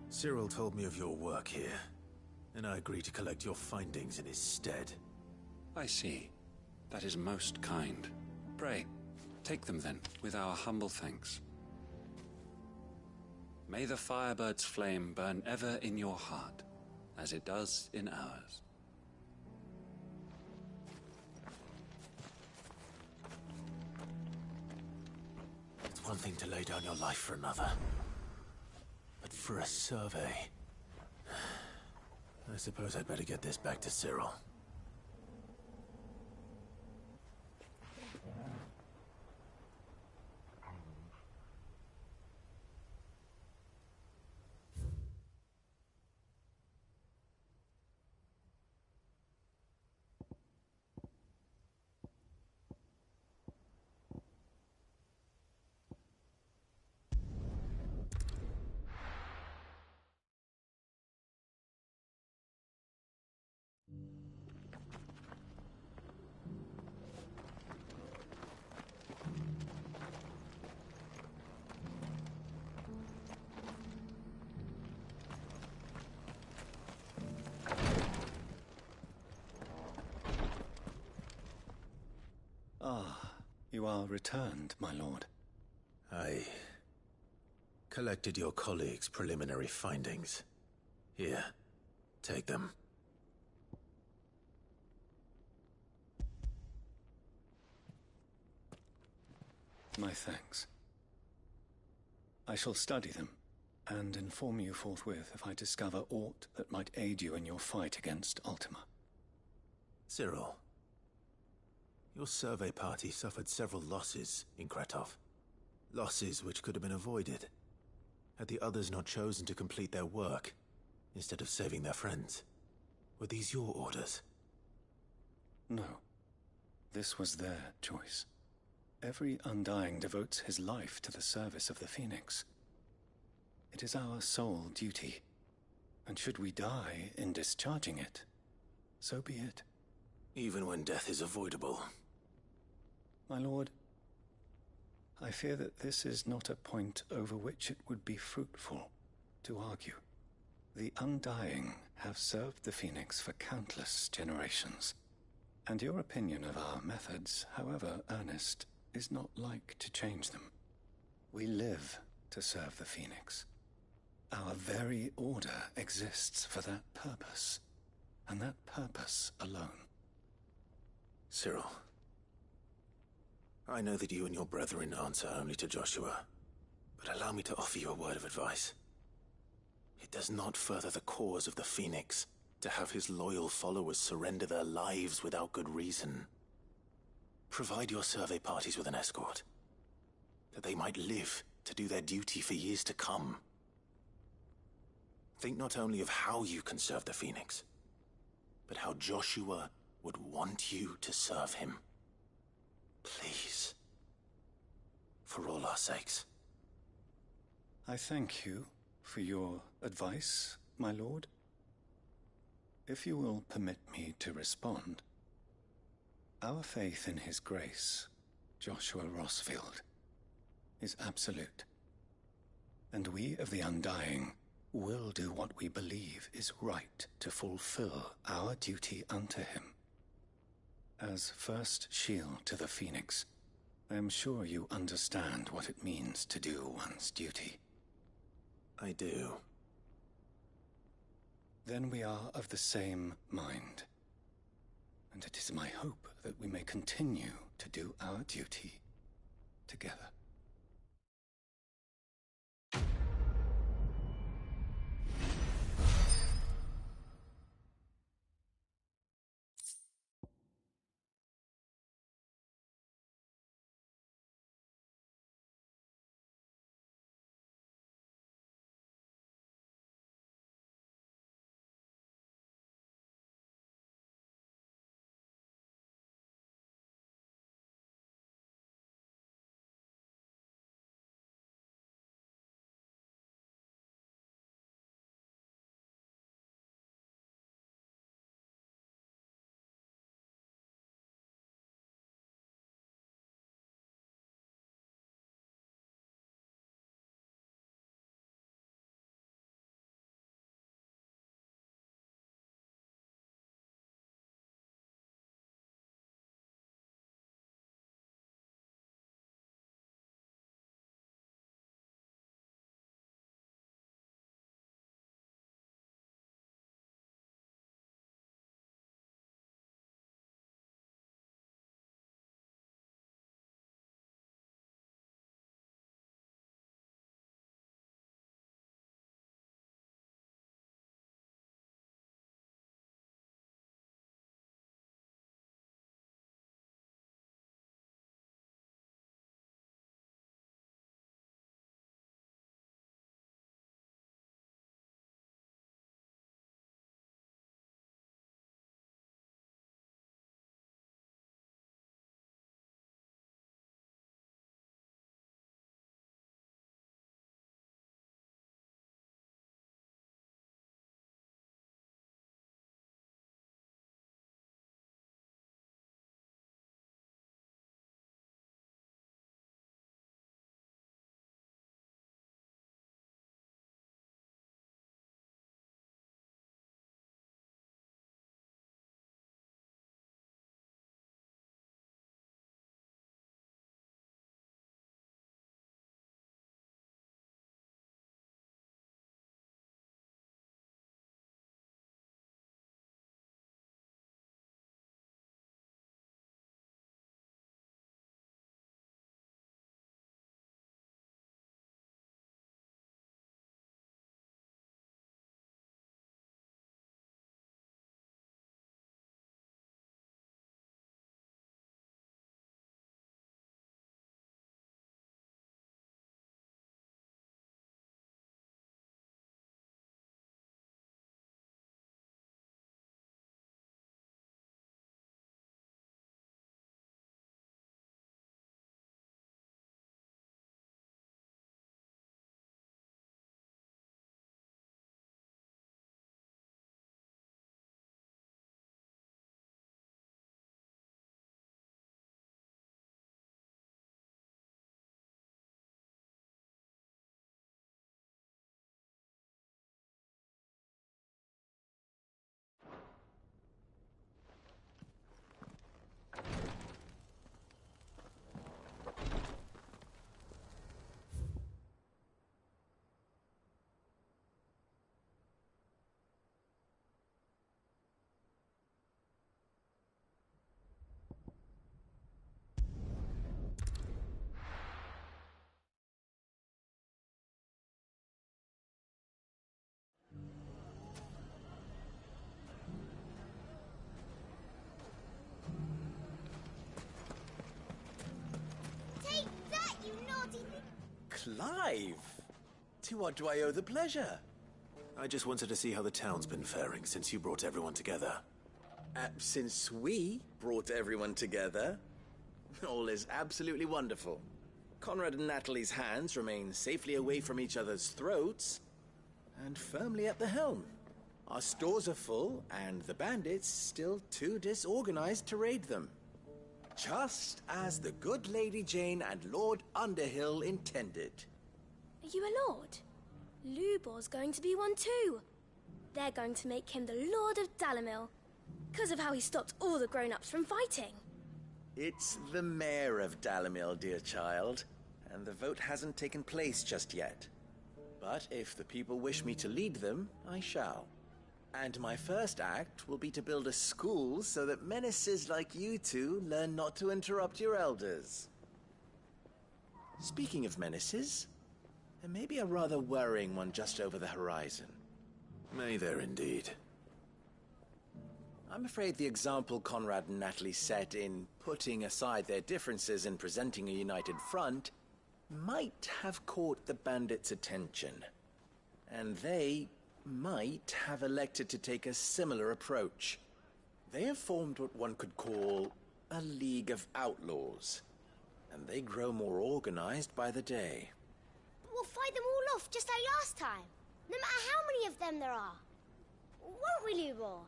Speaker 3: Cyril told me of your work here. and I agree to collect your findings in his stead.
Speaker 17: I see. That is most kind. Pray, take them then, with our humble thanks. May the Firebird's flame burn ever in your heart, as it does in ours.
Speaker 3: It's one thing to lay down your life for another, but for a survey... I suppose I'd better get this back to Cyril.
Speaker 13: Ah, you are returned, my lord.
Speaker 3: I collected your colleagues' preliminary findings. Here, take them.
Speaker 13: My thanks. I shall study them, and inform you forthwith if I discover aught that might aid you in your fight against Ultima.
Speaker 3: Cyril, your survey party suffered several losses in Kratov. Losses which could have been avoided, had the others not chosen to complete their work, instead of saving their friends. Were these your orders?
Speaker 13: No. This was their choice. Every Undying devotes his life to the service of the Phoenix. It is our sole duty, and should we die in discharging it, so be it.
Speaker 3: Even when death is avoidable.
Speaker 13: My lord, I fear that this is not a point over which it would be fruitful to argue. The Undying have served the Phoenix for countless generations, and your opinion of our methods, however earnest, is not like to change them. We live to serve the Phoenix. Our very order exists for that purpose, and that purpose alone.
Speaker 3: Cyril, I know that you and your brethren answer only to Joshua, but allow me to offer you a word of advice. It does not further the cause of the Phoenix to have his loyal followers surrender their lives without good reason. Provide your survey parties with an escort, that they might live to do their duty for years to come. Think not only of how you can serve the Phoenix, but how Joshua would want you to serve him. Please. For all our sakes.
Speaker 13: I thank you for your advice, my lord. If you will permit me to respond, our faith in his grace, Joshua Rossfield, is absolute. And we of the Undying will do what we believe is right to fulfill our duty unto him. As first shield to the Phoenix, I am sure you understand what it means to do one's duty.
Speaker 3: I do.
Speaker 13: Then we are of the same mind. And it is my hope that we may continue to do our duty together.
Speaker 18: Clive! To what do I owe the pleasure?
Speaker 3: I just wanted to see how the town's been faring since you brought everyone together.
Speaker 18: Since we brought everyone together, all is absolutely wonderful. Conrad and Natalie's hands remain safely away from each other's throats, and firmly at the helm. Our stores are full, and the bandits still too disorganized to raid them. Just as the good Lady Jane and Lord Underhill intended.
Speaker 19: Are you a lord? Lubor's going to be one too. They're going to make him the Lord of Dalimil, because of how he stopped all the grown-ups from fighting.
Speaker 18: It's the mayor of Dalimil, dear child, and the vote hasn't taken place just yet. But if the people wish me to lead them, I shall. And my first act will be to build a school so that menaces like you two learn not to interrupt your elders. Speaking of menaces, there may be a rather worrying one just over the horizon.
Speaker 3: May there indeed.
Speaker 18: I'm afraid the example Conrad and Natalie set in putting aside their differences and presenting a united front might have caught the bandits' attention. And they might have elected to take a similar approach. They have formed what one could call a League of Outlaws, and they grow more organized by the day.
Speaker 19: But we'll fight them all off just like last time, no matter how many of them there are. Won't we, Lubor?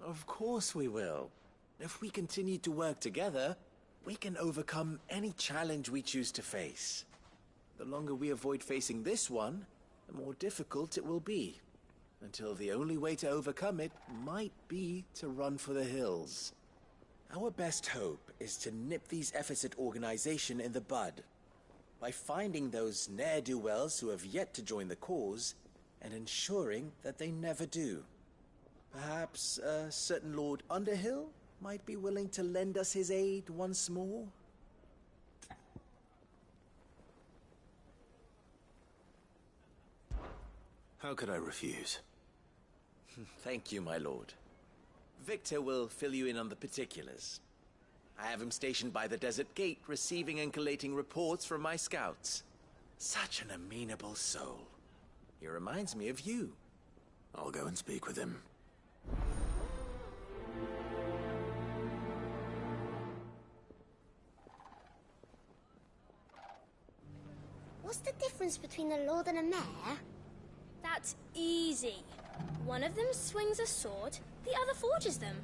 Speaker 18: Of course we will. If we continue to work together, we can overcome any challenge we choose to face. The longer we avoid facing this one, the more difficult it will be, until the only way to overcome it might be to run for the hills. Our best hope is to nip these efforts at organization in the bud, by finding those ne'er-do-wells who have yet to join the cause, and ensuring that they never do. Perhaps a certain Lord Underhill might be willing to lend us his aid once more?
Speaker 3: How could I refuse?
Speaker 18: Thank you, my lord. Victor will fill you in on the particulars. I have him stationed by the desert gate, receiving and collating reports from my scouts. Such an amenable soul. He reminds me of you.
Speaker 3: I'll go and speak with him.
Speaker 19: What's the difference between a lord and a mayor? That's easy. One of them swings a sword, the other forges them.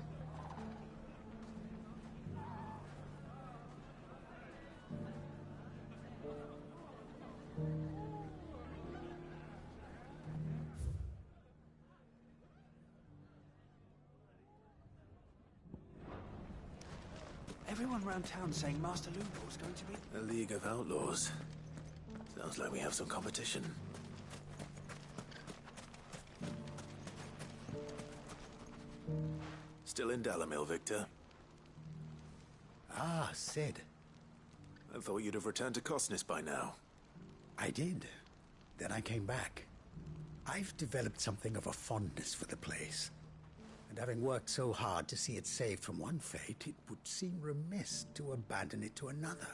Speaker 20: Everyone around town saying Master Lubor's going to be...
Speaker 3: A League of Outlaws. Sounds like we have some competition. Still in Dalimil, Victor?
Speaker 21: Ah, Sid.
Speaker 3: I thought you'd have returned to Cosnis by now.
Speaker 21: I did. Then I came back. I've developed something of a fondness for the place. And having worked so hard to see it saved from one fate, it would seem remiss to abandon it to another.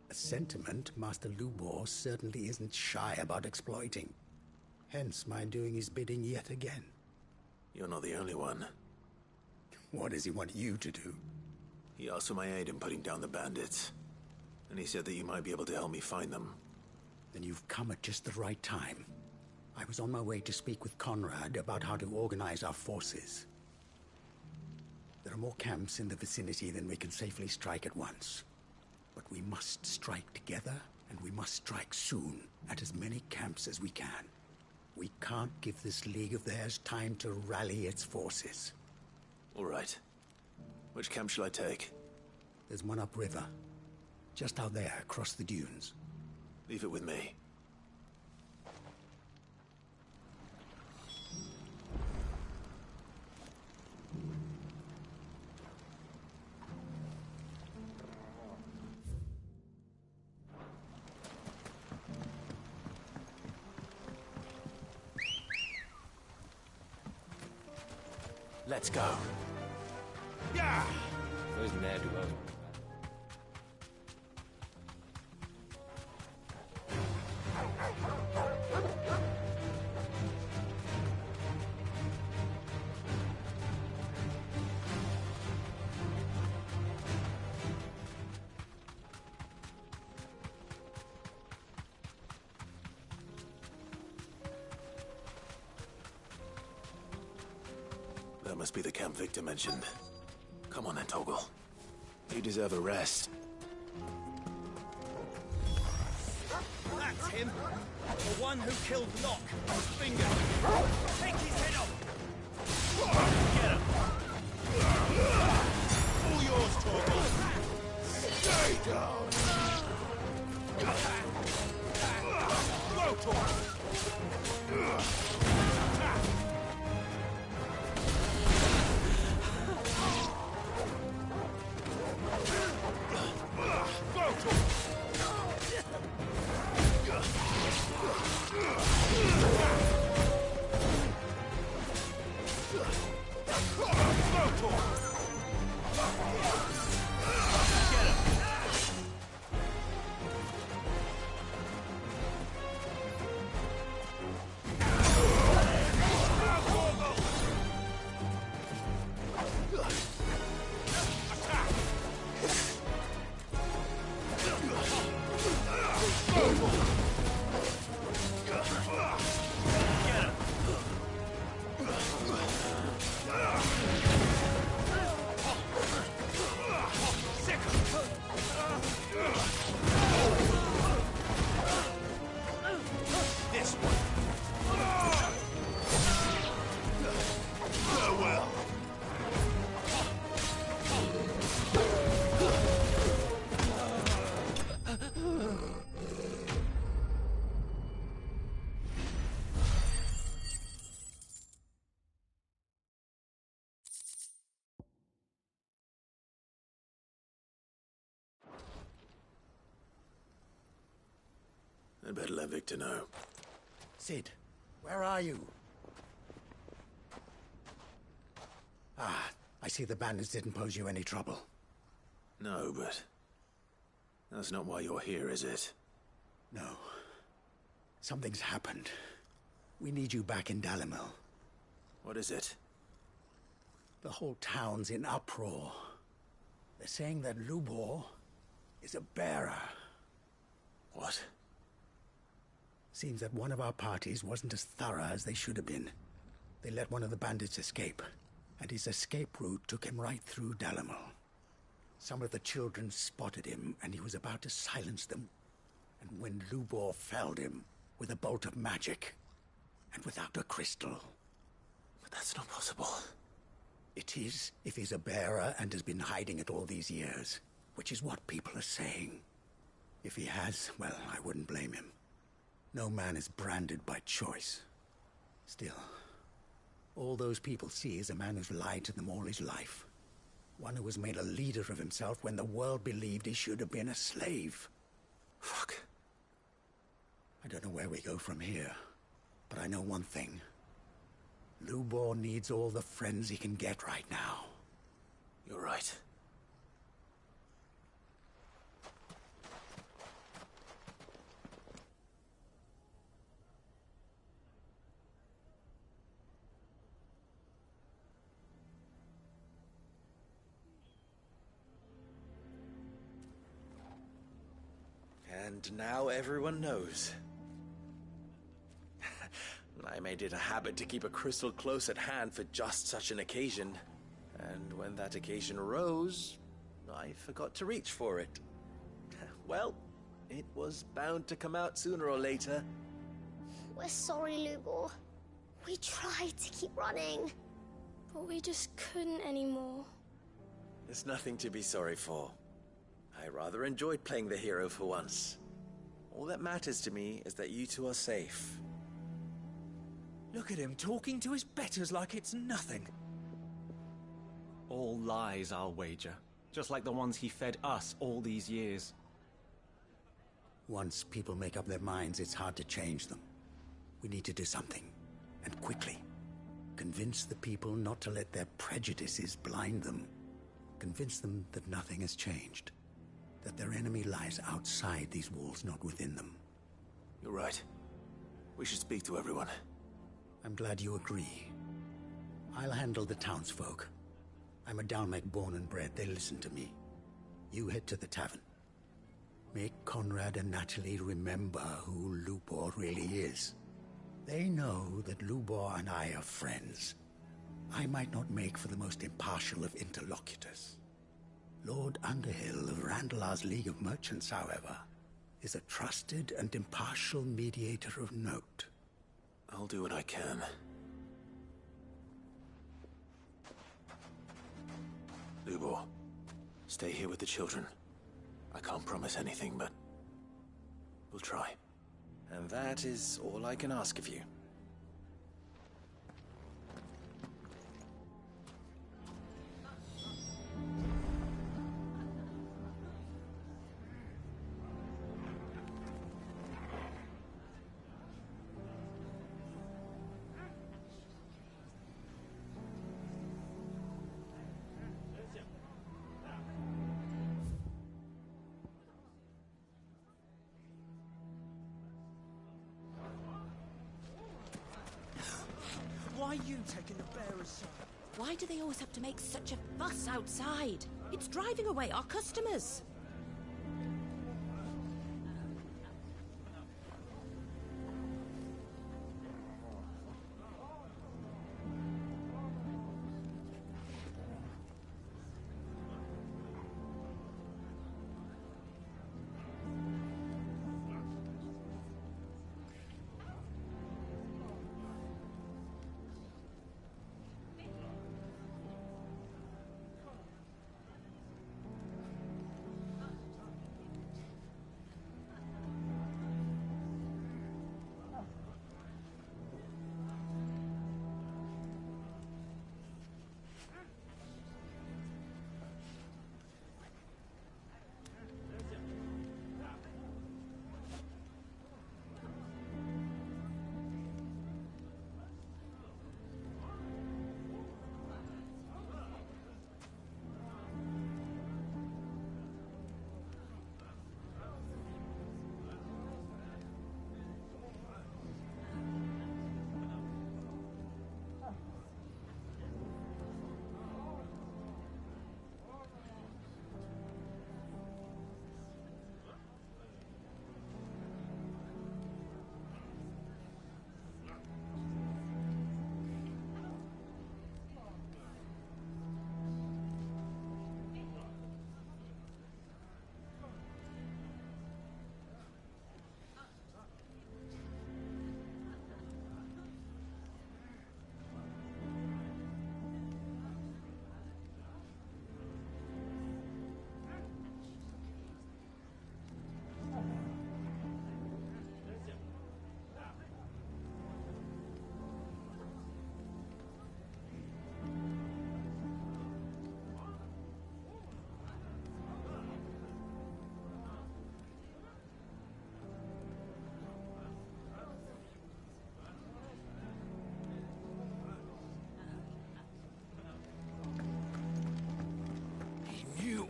Speaker 21: A sentiment Master Lubor certainly isn't shy about exploiting. Hence my doing his bidding yet again.
Speaker 3: You're not the only one.
Speaker 21: What does he want you to do?
Speaker 3: He asked for my aid in putting down the bandits. And he said that you might be able to help me find them.
Speaker 21: Then you've come at just the right time. I was on my way to speak with Conrad about how to organize our forces. There are more camps in the vicinity than we can safely strike at once. But we must strike together, and we must strike soon at as many camps as we can. We can't give this league of theirs time to rally its forces.
Speaker 3: All right. Which camp shall I take?
Speaker 21: There's one upriver. Just out there, across the dunes.
Speaker 3: Leave it with me. Let's go.
Speaker 18: Yeah! Those ne'er-do-wells.
Speaker 3: must be the camp Victor mentioned. Come on then, Toggle. You deserve a rest.
Speaker 13: That's him! The one who killed Locke! Finger! Take his head off! Get him! All yours, Torgal! Stay down! Go, Torgal! Go, Torgal!
Speaker 3: I better let Victor know.
Speaker 21: Sid, where are you? Ah, I see the bandits didn't pose you any trouble.
Speaker 3: No, but that's not why you're here, is it?
Speaker 21: No. Something's happened. We need you back in Dalimil.
Speaker 3: What is it?
Speaker 21: The whole town's in uproar. They're saying that Lubor is a bearer.
Speaker 3: What?
Speaker 21: Seems that one of our parties wasn't as thorough as they should have been. They let one of the bandits escape, and his escape route took him right through Dalimil. Some of the children spotted him, and he was about to silence them. And when Lubor felled him with a bolt of magic, and without a crystal.
Speaker 3: But that's not possible.
Speaker 21: It is, if he's a bearer and has been hiding it all these years, which is what people are saying. If he has, well, I wouldn't blame him. No man is branded by choice. Still, all those people see is a man who's lied to them all his life. One who has made a leader of himself when the world believed he should have been a slave.
Speaker 3: Fuck.
Speaker 21: I don't know where we go from here, but I know one thing. Lubor needs all the friends he can get right now.
Speaker 3: You're right.
Speaker 18: And now everyone knows. I made it a habit to keep a crystal close at hand for just such an occasion. And when that occasion arose, I forgot to reach for it. Well, it was bound to come out sooner or later.
Speaker 19: We're sorry, Lubor. We tried to keep running, but we just couldn't anymore.
Speaker 18: There's nothing to be sorry for. I rather enjoyed playing the hero for once. All that matters to me is that you two are safe.
Speaker 7: Look at him talking to his betters like it's nothing.
Speaker 22: All lies, I'll wager. Just like the ones he fed us all these years.
Speaker 21: Once people make up their minds, it's hard to change them. We need to do something, and quickly. Convince the people not to let their prejudices blind them. Convince them that nothing has changed. That their enemy lies outside these walls, not within them.
Speaker 3: You're right. We should speak to everyone.
Speaker 21: I'm glad you agree. I'll handle the townsfolk. I'm a Dalmec born and bred. They listen to me. You head to the tavern. Make Conrad and Natalie remember who Lubor really is. They know that Lubor and I are friends. I might not make for the most impartial of interlocutors. Lord Underhill of Randalar's League of Merchants, however, is a trusted and impartial mediator of note.
Speaker 3: I'll do what I can. Lubor, stay here with the children. I can't promise anything, but we'll try.
Speaker 18: And that is all I can ask of you.
Speaker 7: Why are you taking the bearer's side?
Speaker 9: Why do they always have to make such a fuss outside? It's driving away our customers.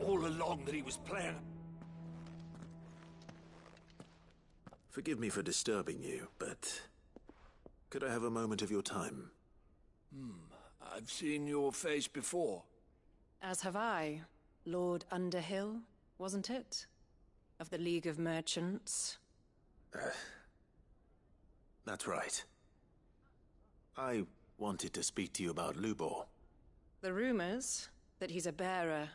Speaker 4: All along that he was playing.
Speaker 3: Forgive me for disturbing you, but could I have a moment of your time?
Speaker 4: I've seen your face before.
Speaker 2: As have I. Lord Underhill, wasn't it? Of the League of Merchants.
Speaker 3: That's right. I wanted to speak to you about Lubor.
Speaker 2: The rumors that he's a bearer.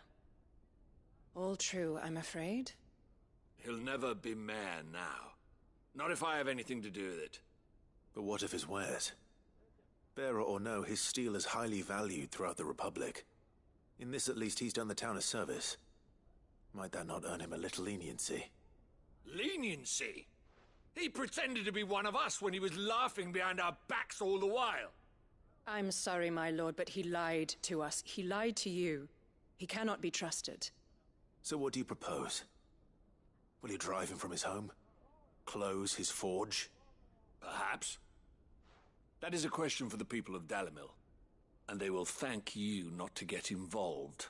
Speaker 2: All true, I'm afraid.
Speaker 4: He'll never be mayor now. Not if I have anything to do with it.
Speaker 3: But what of his wares? Bearer or no, his steel is highly valued throughout the Republic. In this at least, he's done the town a service. Might that not earn him a little leniency?
Speaker 4: Leniency? He pretended to be one of us when he was laughing behind our backs all the while.
Speaker 2: I'm sorry, my lord, but he lied to us. He lied to you. He cannot be trusted.
Speaker 3: So what do you propose? Will you drive him from his home? Close his forge?
Speaker 4: Perhaps. That is a question for the people of Dalimil, and they will thank you not to get involved.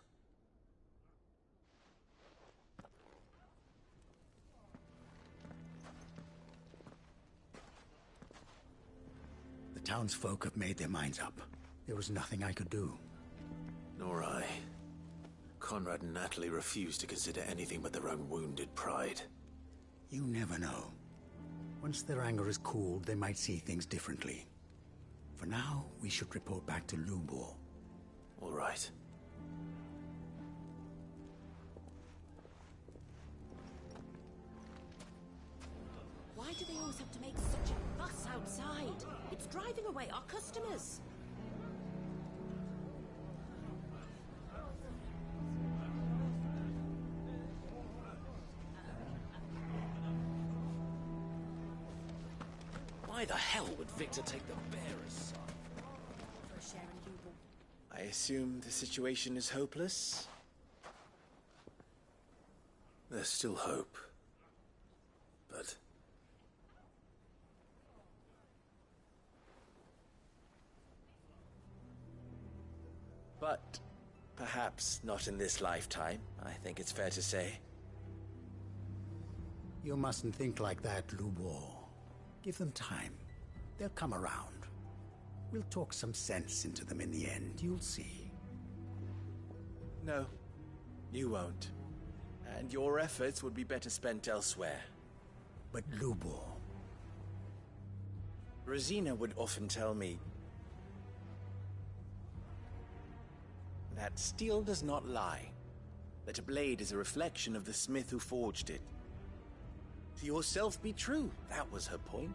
Speaker 21: The townsfolk have made their minds up. There was nothing I could do.
Speaker 3: Nor I. Conrad and Natalie refused to consider anything but their own wounded pride.
Speaker 21: You never know. Once their anger is cooled, they might see things differently. For now, we should report back to Lubor.
Speaker 3: All right.
Speaker 9: Why do they always have to make such a fuss outside? It's driving away our customers.
Speaker 18: Why the hell would Victor take the bearer's side? I assume the situation is hopeless?
Speaker 3: There's still hope. But...
Speaker 18: But perhaps not in this lifetime, I think it's fair to say.
Speaker 21: You mustn't think like that, Lubor. Give them time. They'll come around. We'll talk some sense into them in the end, you'll see.
Speaker 18: No, you won't. And your efforts would be better spent elsewhere.
Speaker 21: But Lubor...
Speaker 18: Rosina would often tell me that steel does not lie, that a blade is a reflection of the smith who forged it. To yourself be true, that was her point.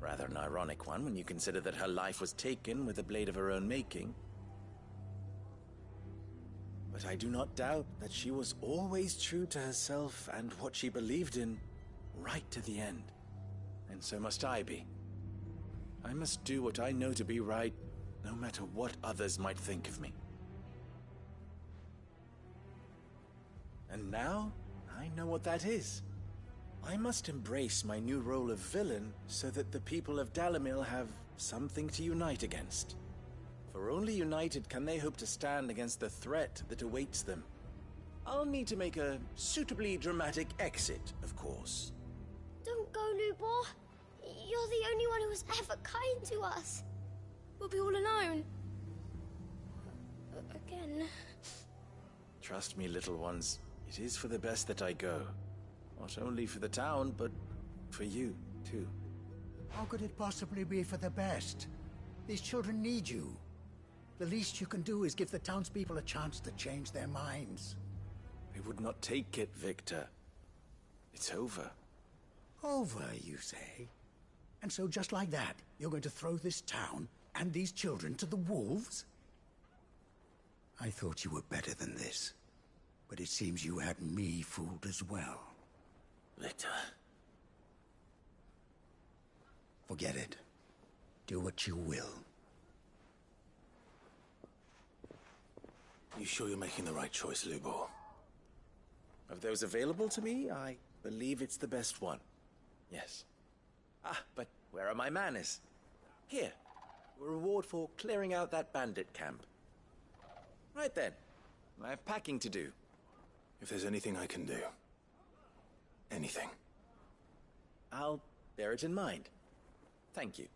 Speaker 18: Rather an ironic one when you consider that her life was taken with a blade of her own making. But I do not doubt that she was always true to herself and what she believed in, right to the end. And so must I be. I must do what I know to be right, no matter what others might think of me. And now, I know what that is. I must embrace my new role of villain so that the people of Dalimil have something to unite against. For only united can they hope to stand against the threat that awaits them. I'll need to make a suitably dramatic exit, of course.
Speaker 19: Don't go, Lubor. You're the only one who was ever kind to us. We'll be all alone. Again.
Speaker 18: Trust me, little ones. It is for the best that I go. Not only for the town, but for you, too.
Speaker 21: How could it possibly be for the best? These children need you. The least you can do is give the townspeople a chance to change their minds.
Speaker 18: I would not take it, Victor. It's over.
Speaker 21: Over, you say? And so just like that, you're going to throw this town and these children to the wolves? I thought you were better than this. But it seems you had me fooled as well.
Speaker 3: Victor.
Speaker 21: Forget it. Do what you will.
Speaker 3: You sure you're making the right choice, Lubor?
Speaker 18: Of those available to me, I believe it's the best one. Yes. Ah, but where are my manners? Here. A reward for clearing out that bandit camp. Right then. I have packing to do.
Speaker 3: If there's anything I can do. Anything.
Speaker 18: I'll bear it in mind. Thank you.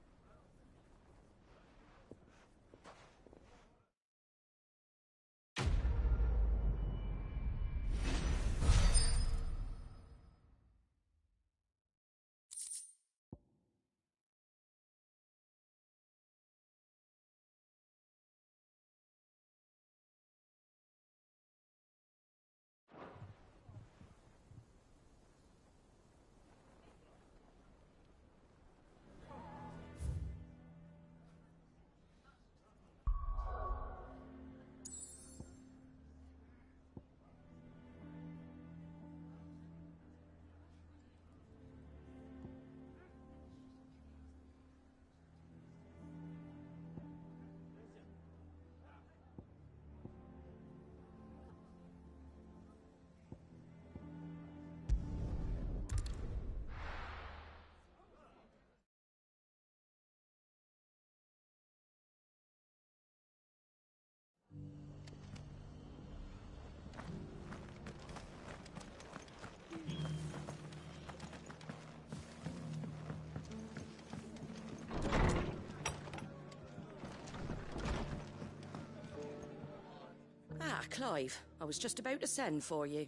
Speaker 2: Clive, I was just about to send for you.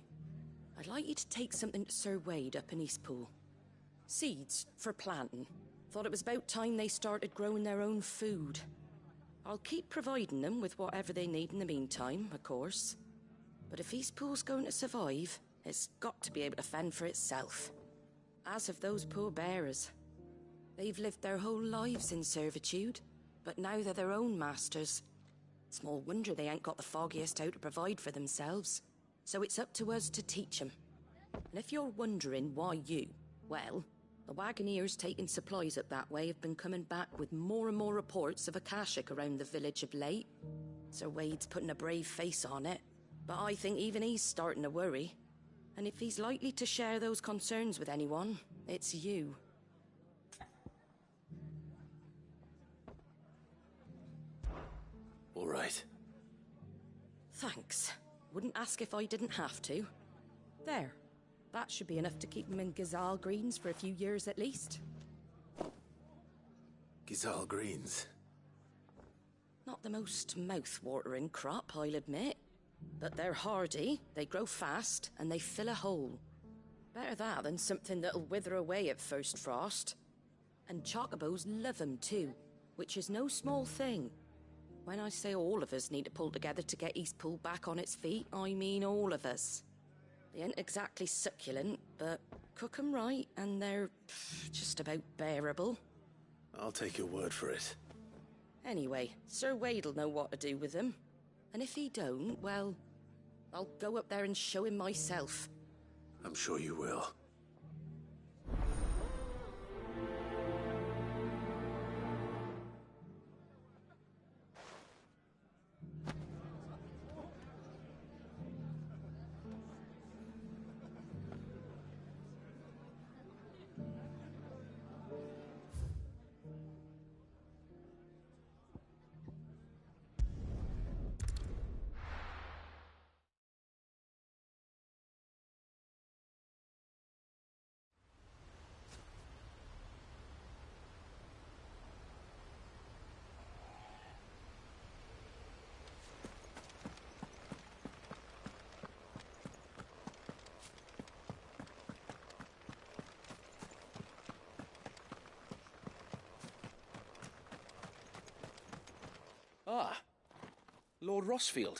Speaker 2: I'd like you to take something to Sir Wade up in Eastpool. Seeds for planting. Thought it was about time they started growing their own food.
Speaker 6: I'll keep providing them with whatever they need in the meantime, of course. But if Eastpool's going to survive, it's got to be able to fend for itself. As of those poor bearers. They've lived their whole lives in servitude, but now they're their own masters. Small wonder they ain't got the foggiest how to provide for themselves. So it's up to us to teach them. And if you're wondering why you, well, the Wagoneers taking supplies up that way have been coming back with more and more reports of Akashic around the village of late. Sir Wade's putting a brave face on it, but I think even he's starting to worry. And if he's likely to share those concerns with anyone, it's you.
Speaker 3: All right.
Speaker 6: Thanks. Wouldn't ask if I didn't have to. There. That should be enough to keep them in Gazal Greens for a few years at least.
Speaker 3: Gazal Greens?
Speaker 6: Not the most mouth-watering crop, I'll admit. But they're hardy, they grow fast, and they fill a hole. Better that than something that'll wither away at first frost. And chocobos love 'em too, which is no small thing. When I say all of us need to pull together to get Eastpool back on its feet, I mean all of us. They ain't exactly succulent, but cook 'em right, and they're just about bearable.
Speaker 3: I'll take your word for it.
Speaker 6: Anyway, Sir Wade'll know what to do with them. And if he don't, well, I'll go up there and show him myself.
Speaker 3: I'm sure you will.
Speaker 17: Ah, Lord Rossfield.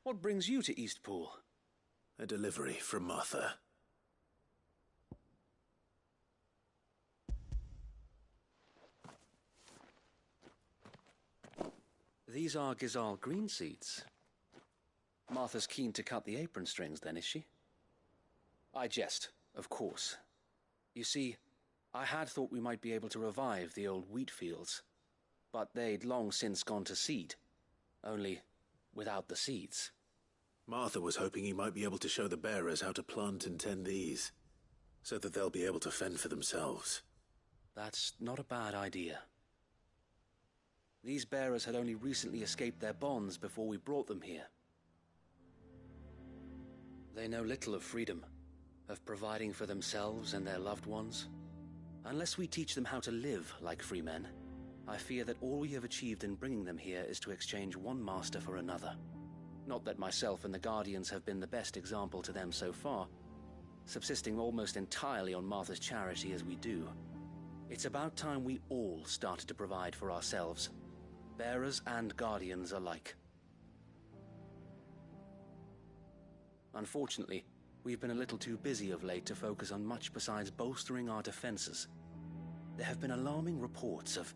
Speaker 17: What brings you to Eastpool?
Speaker 3: A delivery from Martha.
Speaker 17: These are Gazal green seeds. Martha's keen to cut the apron strings, then, is she? I jest, of course. You see, I had thought we might be able to revive the old wheat fields, but they'd long since gone to seed, only without the seeds.
Speaker 3: Martha was hoping he might be able to show the bearers how to plant and tend these, so that they'll be able to fend for themselves.
Speaker 17: That's not a bad idea. These bearers had only recently escaped their bonds before we brought them here. They know little of freedom, of providing for themselves and their loved ones. Unless we teach them how to live like free men, I fear that all we have achieved in bringing them here is to exchange one master for another. Not that myself and the Guardians have been the best example to them so far, subsisting almost entirely on Martha's charity as we do. It's about time we all started to provide for ourselves, bearers and Guardians alike. Unfortunately, we've been a little too busy of late to focus on much besides bolstering our defenses. There have been alarming reports of...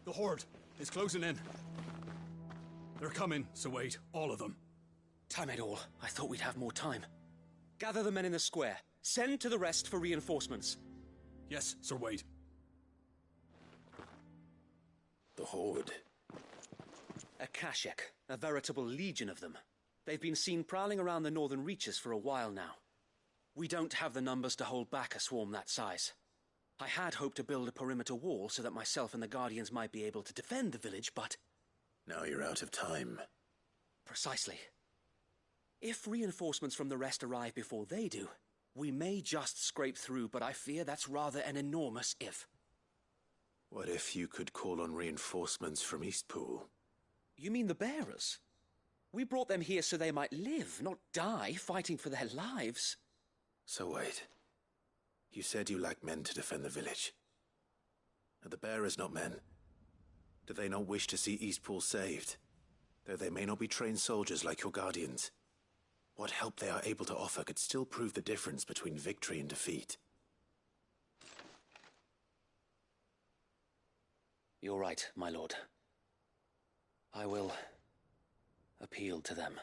Speaker 12: The Horde is closing in. They're coming, Sir Wade, all of them.
Speaker 17: Time it all. I thought we'd have more time. Gather the men in the square. Send to the rest for reinforcements.
Speaker 12: Yes, Sir Wade.
Speaker 3: The Horde.
Speaker 17: Akashic, a veritable legion of them. They've been seen prowling around the northern reaches for a while now. We don't have the numbers to hold back a swarm that size. I had hoped to build a perimeter wall so that myself and the Guardians might be able to defend the village, but...
Speaker 3: Now you're out of time.
Speaker 17: Precisely. If reinforcements from the rest arrive before they do, we may just scrape through, but I fear that's rather an enormous if.
Speaker 3: What if you could call on reinforcements from Eastpool?
Speaker 17: You mean the bearers? We brought them here so they might live, not die, fighting for their lives.
Speaker 3: So wait. You said you lack men to defend the village. Are the bearers not men? Do they not wish to see Eastpool saved? Though they may not be trained soldiers like your guardians, what help they are able to offer could still prove the difference between victory and defeat.
Speaker 17: You're right, my lord. I will appeal to them.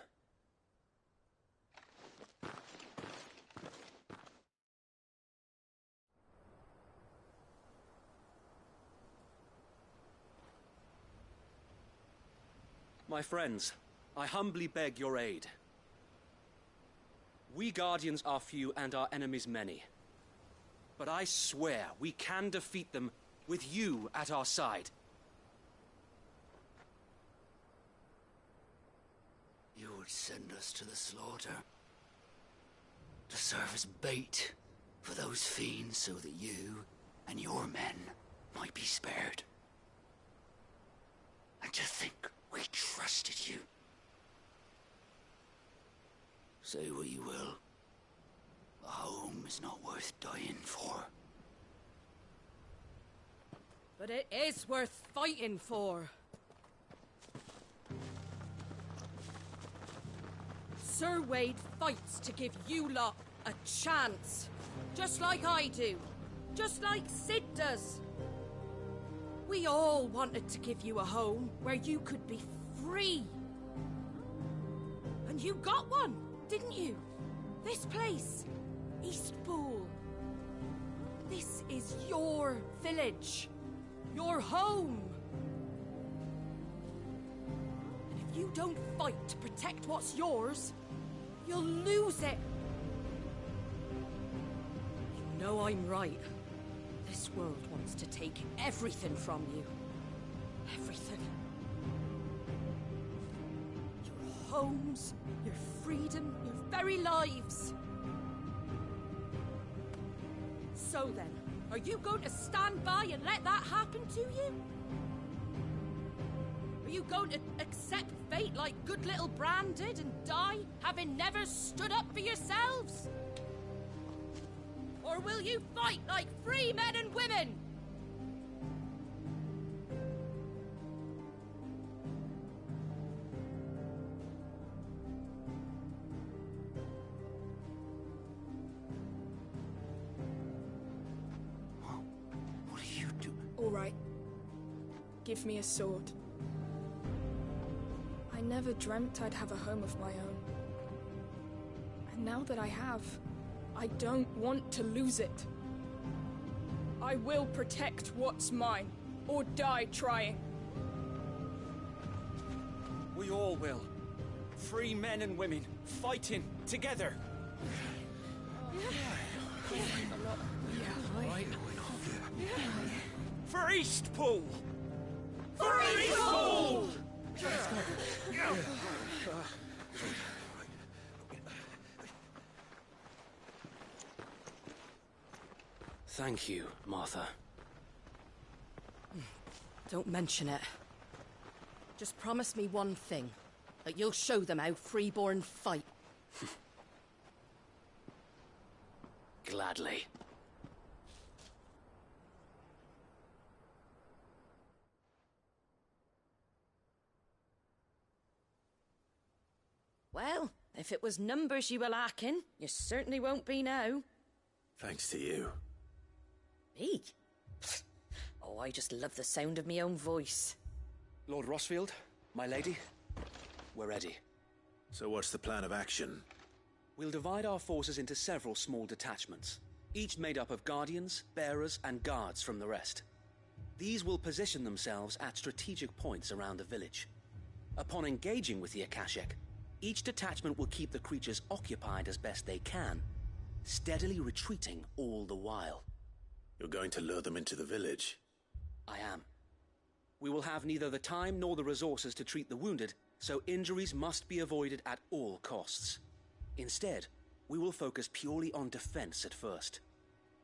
Speaker 17: My friends, I humbly beg your aid. We Guardians are few and our enemies many. But I swear we can defeat them with you at our side.
Speaker 1: You would send us to the slaughter, to serve as bait for those fiends so that you and your men might be spared. And to think we trusted you. Say what you will, a home is not worth dying for.
Speaker 6: But it is worth fighting for. Sir Wade fights to give you lot a chance. Just like I do. Just like Sid does. We all wanted to give you a home where you could be free. And you got one, didn't you? This place, Eastpool. This is your village. Your home. And if you don't fight to protect what's yours, you'll lose it. You know I'm right. This world wants to take everything from you. Everything. Your homes, your freedom, your very lives. So then, are you going to stand by and let that happen to you? Are you going to accept fate like good little Bran did and die, having never stood up for yourselves? Or will you fight like free men and women?
Speaker 1: What do you do?
Speaker 11: All right. Give me a sword. I never dreamt I'd have a home of my own. And now that I have, I don't want to lose it. I will protect what's mine, or die trying.
Speaker 22: We all will. Free men and women, fighting together. For Eastpool!
Speaker 1: For Eastpool!
Speaker 17: Thank you, Martha.
Speaker 6: Don't mention it. Just promise me one thing. That you'll show them how freeborn fight.
Speaker 17: Gladly.
Speaker 6: Well, if it was numbers you were lacking, you certainly won't be now.
Speaker 3: Thanks to you.
Speaker 6: Me? Oh, I just love the sound of my own voice.
Speaker 17: Lord Rossfield, my lady, we're ready.
Speaker 3: So what's the plan of action?
Speaker 17: We'll divide our forces into several small detachments, each made up of guardians, bearers, and guards from the rest. These will position themselves at strategic points around the village. Upon engaging with the Akashic, each detachment will keep the creatures occupied as best they can, steadily retreating all the while.
Speaker 3: You're going to lure them into the village?
Speaker 17: I am. We will have neither the time nor the resources to treat the wounded, so injuries must be avoided at all costs. Instead, we will focus purely on defense at first.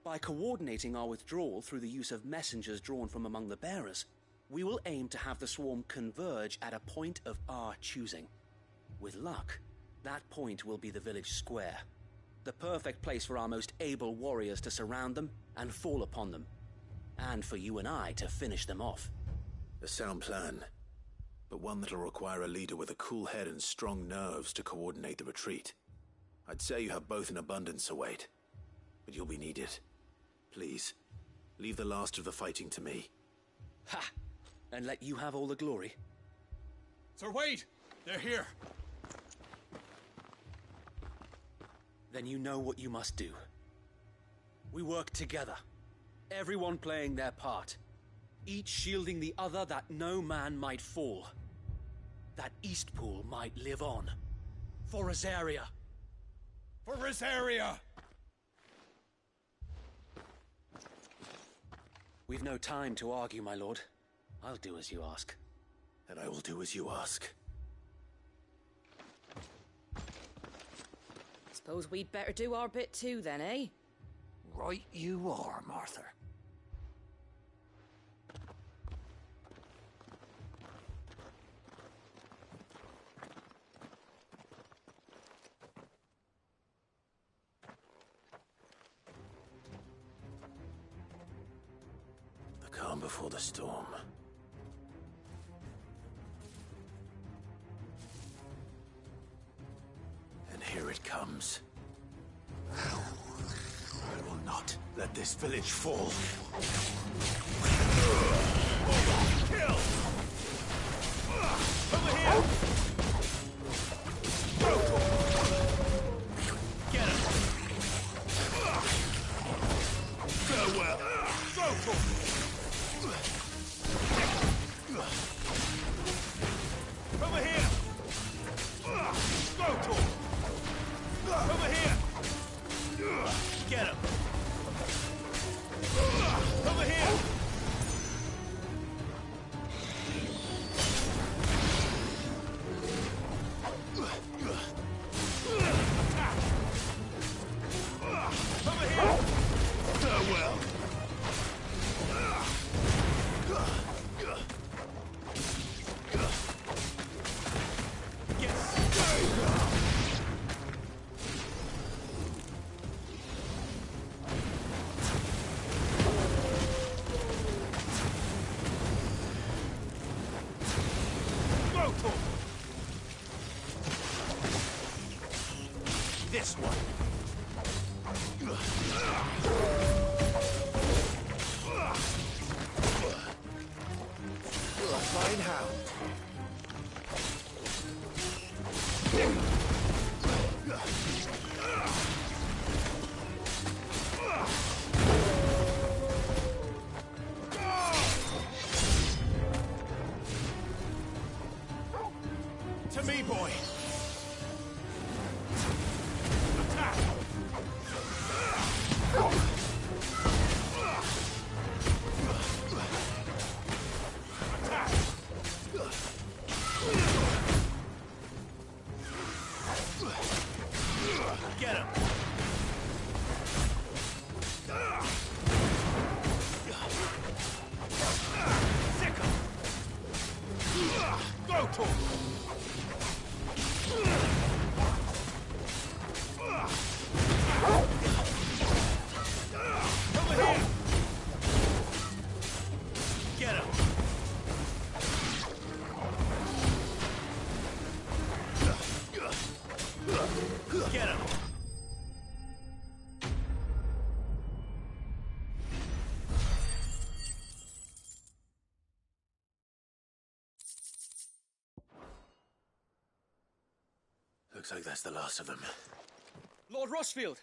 Speaker 17: By coordinating our withdrawal through the use of messengers drawn from among the bearers, we will aim to have the swarm converge at a point of our choosing. With luck, that point will be the village square, the perfect place for our most able warriors to surround them and fall upon them, and for you and I to finish them off.
Speaker 3: A sound plan, but one that'll require a leader with a cool head and strong nerves to coordinate the retreat. I'd say you have both in abundance, Sir Wade, but you'll be needed. Please, leave the last of the fighting to me.
Speaker 17: Ha! And let you have all the glory?
Speaker 12: Sir Wade! They're here!
Speaker 17: Then you know what you must do. We work together, everyone playing their part, each shielding the other that no man might fall, that Eastpool might live on. For Rosaria!
Speaker 12: For Rosaria!
Speaker 17: We've no time to argue, my lord. I'll do as you ask.
Speaker 3: And I will do as you ask.
Speaker 6: Suppose we'd better do our bit too, then, eh?
Speaker 4: Right you are, Martha.
Speaker 3: The calm before the storm. And here it comes. I will not let this village fall.
Speaker 12: Kill! Over here! Get him! Farewell! Go for it! Over here! Go to him! Over here! Get him! Over here! Attack! Over here! Farewell! This one.
Speaker 3: Fine how.
Speaker 12: To me, boy. Get him! Sick him! Go to him! Over here! Get him! Get him!
Speaker 3: Looks like that's the last of them.
Speaker 17: Lord Rossfield!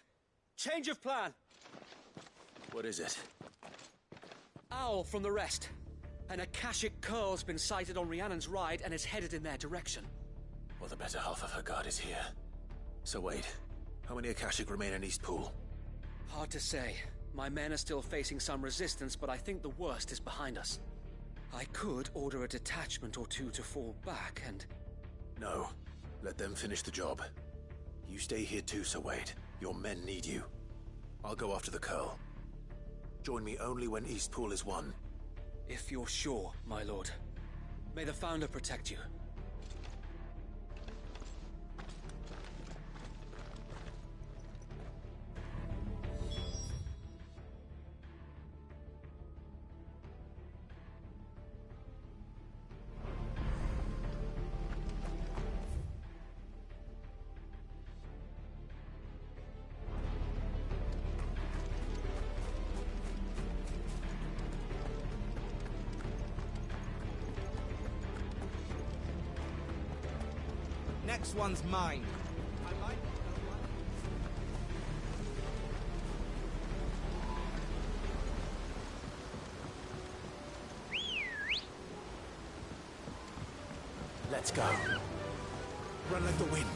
Speaker 17: Change of plan!
Speaker 3: What is it?
Speaker 17: Owl from the rest. An Akashic Curl's been sighted on Rhiannon's ride and is headed in their direction.
Speaker 3: Well, the better half of her guard is here. So wait, how many Akashic remain in Eastpool?
Speaker 17: Hard to say. My men are still facing some resistance, but I think the worst is behind us. I could order a detachment or two to fall back and...
Speaker 3: No. Let them finish the job. You stay here too, Sir Wade. Your men need you. I'll go after the Curl. Join me only when Eastpool is won.
Speaker 17: If you're sure, my lord. May the Founder protect you.
Speaker 10: Next one's mine.
Speaker 3: Let's go. Run like the wind.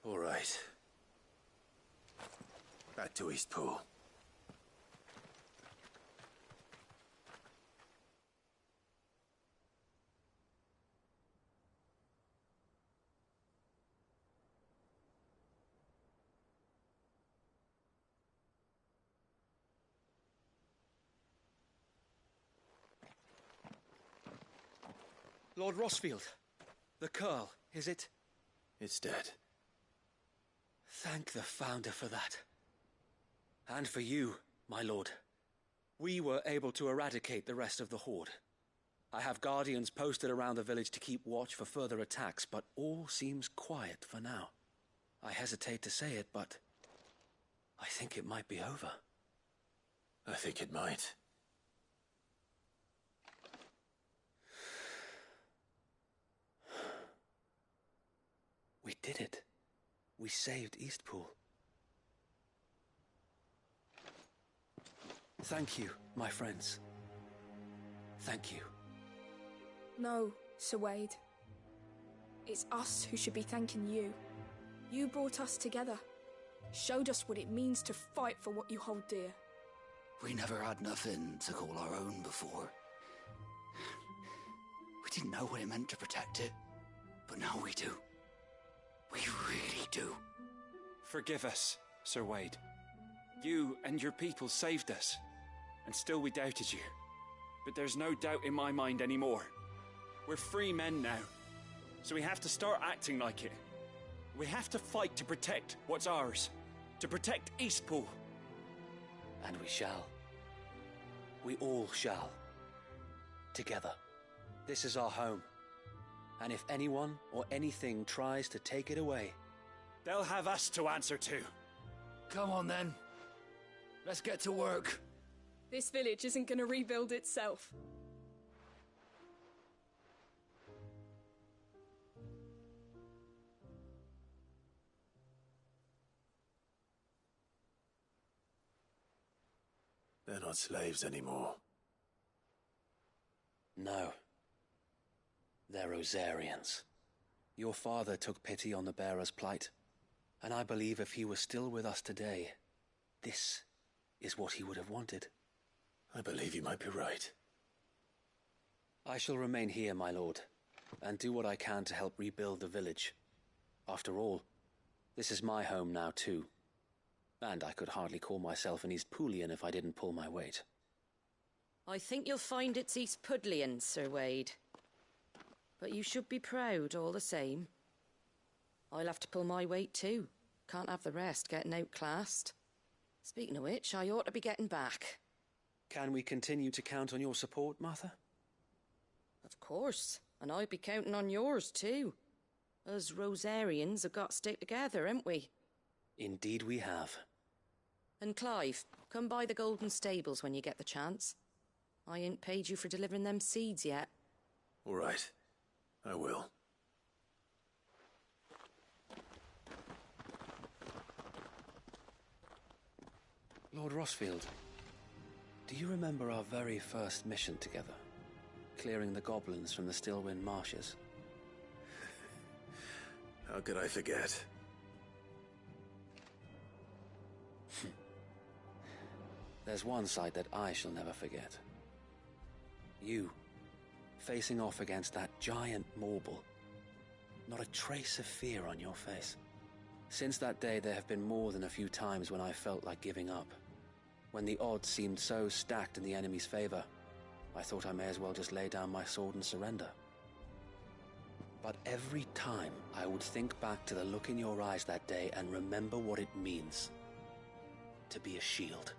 Speaker 3: All right. Back to Eastpool.
Speaker 17: Lord Rossfield, the Curl, is it?
Speaker 3: It's dead.
Speaker 17: Thank the Founder for that. And for you, my lord. We were able to eradicate the rest of the Horde. I have guardians posted around the village to keep watch for further attacks, but all seems quiet for now. I hesitate to say it, but I think it might be over.
Speaker 3: I think it might.
Speaker 17: We did it. We saved Eastpool. Thank you, my friends. Thank you.
Speaker 11: No, Sir Wade. It's us who should be thanking you. You brought us together. Showed us what it means to fight for what you hold dear.
Speaker 1: We never had nothing to call our own before. We didn't know what it meant to protect it, but now we do. We really do.
Speaker 15: Forgive us, Sir Wade. You and your people saved us, and still we doubted you. But there's no doubt in my mind anymore. We're free men now, so we have to start acting like it. We have to fight to protect what's ours, to protect Eastpool.
Speaker 17: And we shall. We all shall. Together. This is our home. And if anyone or anything tries to take it away,
Speaker 15: they'll have us to answer to.
Speaker 1: Come on then. Let's get to work.
Speaker 11: This village isn't going to rebuild itself.
Speaker 3: They're not slaves anymore.
Speaker 17: No. They're Rosarians. Your father took pity on the bearer's plight, and I believe if he was still with us today, this is what he would have wanted.
Speaker 3: I believe you might be right.
Speaker 17: I shall remain here, my lord, and do what I can to help rebuild the village. After all, this is my home now too, and I could hardly call myself an Eastpoolian if I didn't pull my weight.
Speaker 6: I think you'll find it's Eastpudlian, Sir Wade. But you should be proud all the same. I'll have to pull my weight too. Can't have the rest getting outclassed. Speaking of which, I ought to be getting back.
Speaker 17: Can we continue to count on your support, Martha?
Speaker 6: Of course, and I'd be counting on yours too. Us Rosarians have got to stick together, haven't we?
Speaker 17: Indeed we have.
Speaker 6: And Clive, come by the Golden Stables when you get the chance. I ain't paid you for delivering them seeds yet.
Speaker 3: All right, I will.
Speaker 17: Lord Rossfield, do you remember our very first mission together? Clearing the goblins from the Stillwind Marshes?
Speaker 3: How could I forget?
Speaker 17: There's one sight that I shall never forget. You, facing off against that giant Morble. Not a trace of fear on your face. Since that day, there have been more than a few times when I felt like giving up. When the odds seemed so stacked in the enemy's favor, I thought I may as well just lay down my sword and surrender. But every time, I would think back to the look in your eyes that day and remember what it means to be a shield.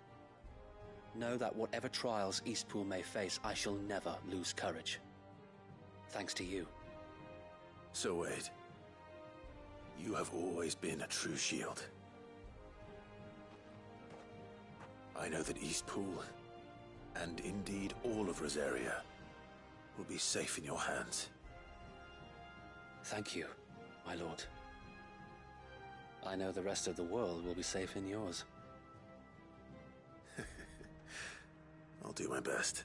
Speaker 17: Know that whatever trials Eastpool may face, I shall never lose courage. Thanks to you.
Speaker 3: So Wade, you have always been a true shield. I know that Eastpool, and indeed all of Rosaria, will be safe in your hands.
Speaker 17: Thank you, my lord. I know the rest of the world will be safe in yours.
Speaker 3: I'll do my best.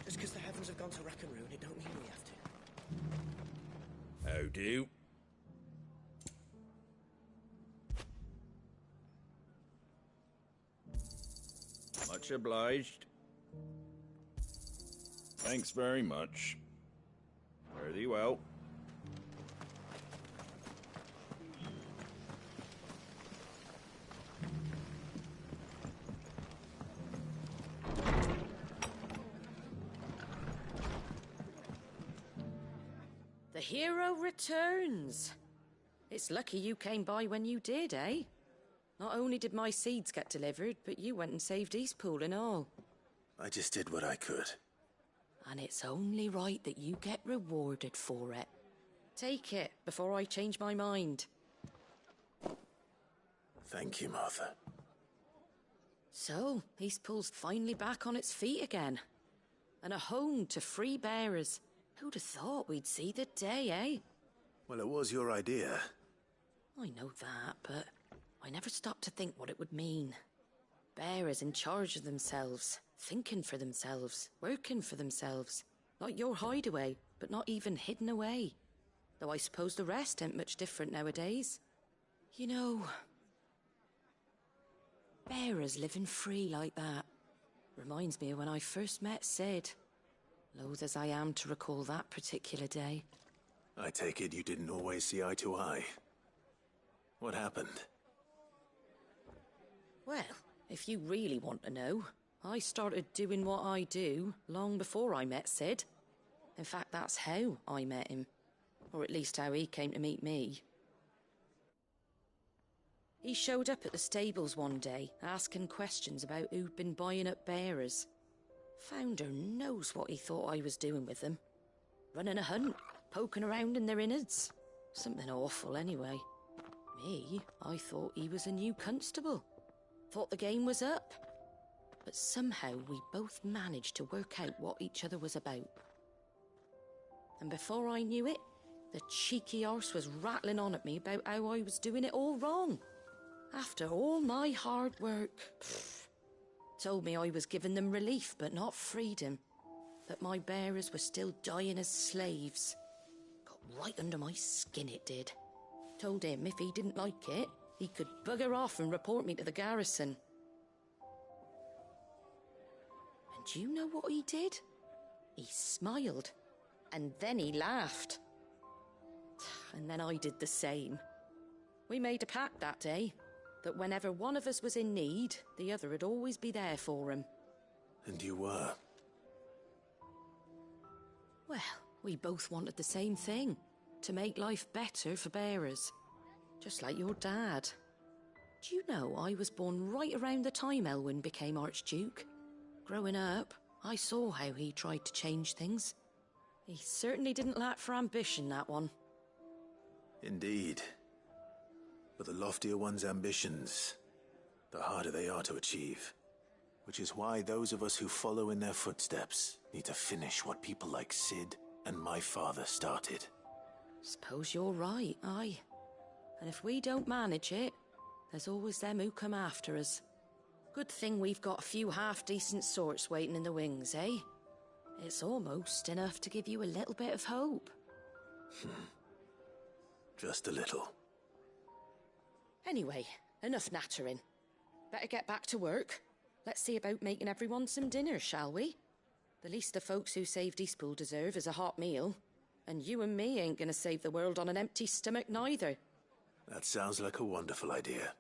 Speaker 20: Just because the heavens have gone to rack and ruin, it don't mean we have to.
Speaker 4: How do? Much obliged. Thanks very much. Fare thee well.
Speaker 6: The hero returns. It's lucky you came by when you did, eh? Not only did my seeds get delivered, but you went and saved Eastpool and all.
Speaker 3: I just did what I could.
Speaker 6: And it's only right that you get rewarded for it. Take it before I change my mind.
Speaker 3: Thank you, Martha.
Speaker 6: So, Eastpool's finally back on its feet again. And a home to free bearers. Who'd have thought we'd see the day, eh?
Speaker 3: Well, it was your idea.
Speaker 6: I know that, but I never stopped to think what it would mean. Bearers in charge of themselves, thinking for themselves, working for themselves. Like your hideaway, but not even hidden away. Though I suppose the rest ain't much different nowadays. You know, bearers living free like that reminds me of when I first met Sid. Loath as I am to recall that particular day.
Speaker 3: I take it you didn't always see eye to eye. What happened?
Speaker 6: Well, if you really want to know, I started doing what I do long before I met Sid. In fact, that's how I met him. Or at least how he came to meet me. He showed up at the stables one day, asking questions about who'd been buying up bearers. Founder knows what he thought I was doing with them. Running a hunt, poking around in their innards. Something awful anyway. Me, I thought he was a new constable. Thought the game was up. But somehow we both managed to work out what each other was about. And before I knew it, the cheeky arse was rattling on at me about how I was doing it all wrong. After all my hard work. Told me I was giving them relief, but not freedom. That my bearers were still dying as slaves. Got right under my skin, it did. Told him if he didn't like it, he could bugger off and report me to the garrison. And do you know what he did? He smiled. And then he laughed. And then I did the same. We made a pact that day. That whenever one of us was in need, the other would always be there for him.
Speaker 3: And you were?
Speaker 6: Well, we both wanted the same thing. To make life better for bearers. Just like your dad. Do you know I was born right around the time Elwyn became Archduke? Growing up, I saw how he tried to change things. He certainly didn't lack for ambition, that one.
Speaker 3: Indeed. But the loftier one's ambitions, the harder they are to achieve. Which is why those of us who follow in their footsteps need to finish what people like Sid and my father started.
Speaker 6: Suppose you're right, aye. And if we don't manage it, there's always them who come after us. Good thing we've got a few half-decent sorts waiting in the wings, eh? It's almost enough to give you a little bit of hope.
Speaker 3: Just a little.
Speaker 6: Anyway, enough nattering. Better get back to work. Let's see about making everyone some dinner, shall we? The least the folks who saved Eastpool deserve is a hot meal. And you and me ain't gonna save the world on an empty stomach neither.
Speaker 3: That sounds like a wonderful idea.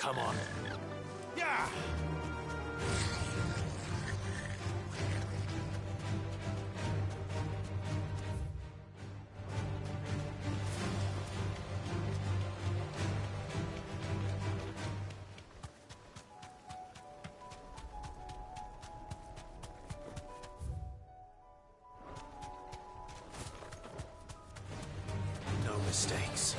Speaker 3: Come on.
Speaker 4: Yeah!
Speaker 3: No mistakes.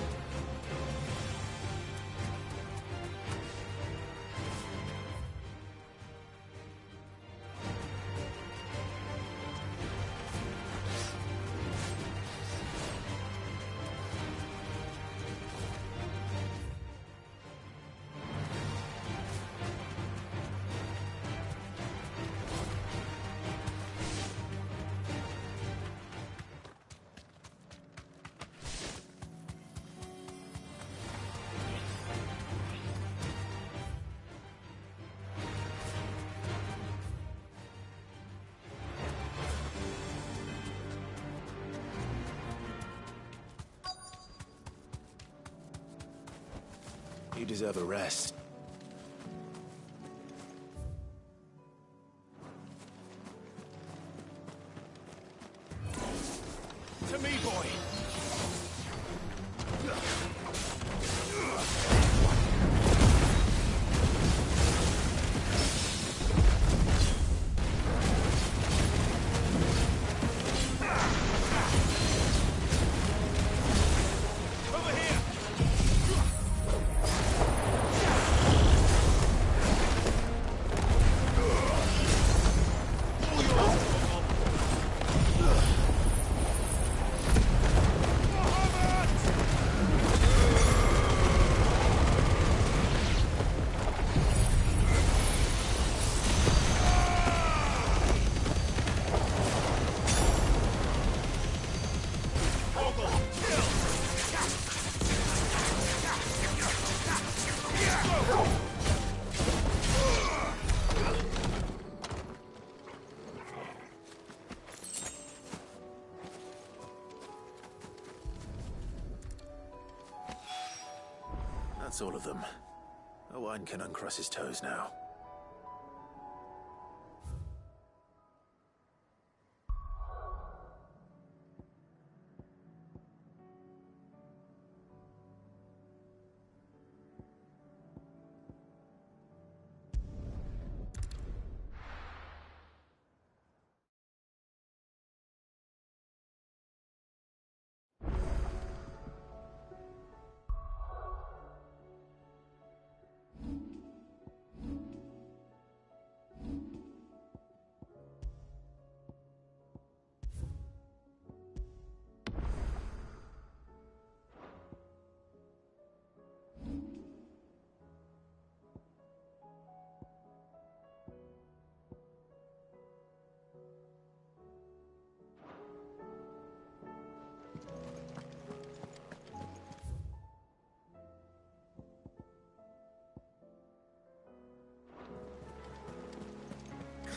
Speaker 3: You deserve a rest.
Speaker 4: To me, boy! Over here!
Speaker 3: That's all of them. Owain can uncross his toes now.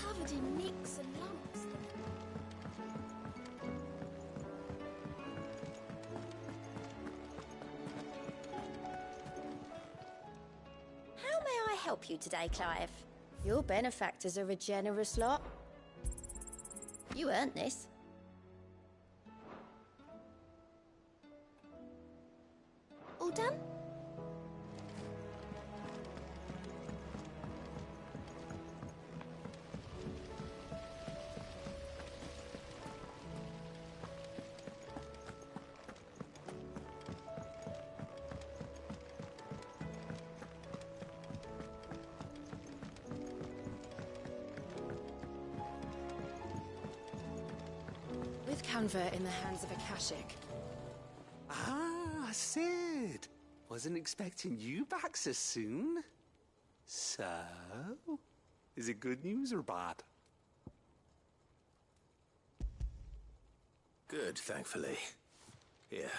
Speaker 19: Covered in nicks and lumps.
Speaker 5: How may I help you today, Clive?
Speaker 8: Your benefactors are a generous lot.
Speaker 5: You earned this.
Speaker 19: All done?
Speaker 2: With Canver in the hands of Akashic,
Speaker 17: Ah, Sid. Wasn't expecting you back so soon. So, is it good news or bad?
Speaker 3: Good, thankfully. Here.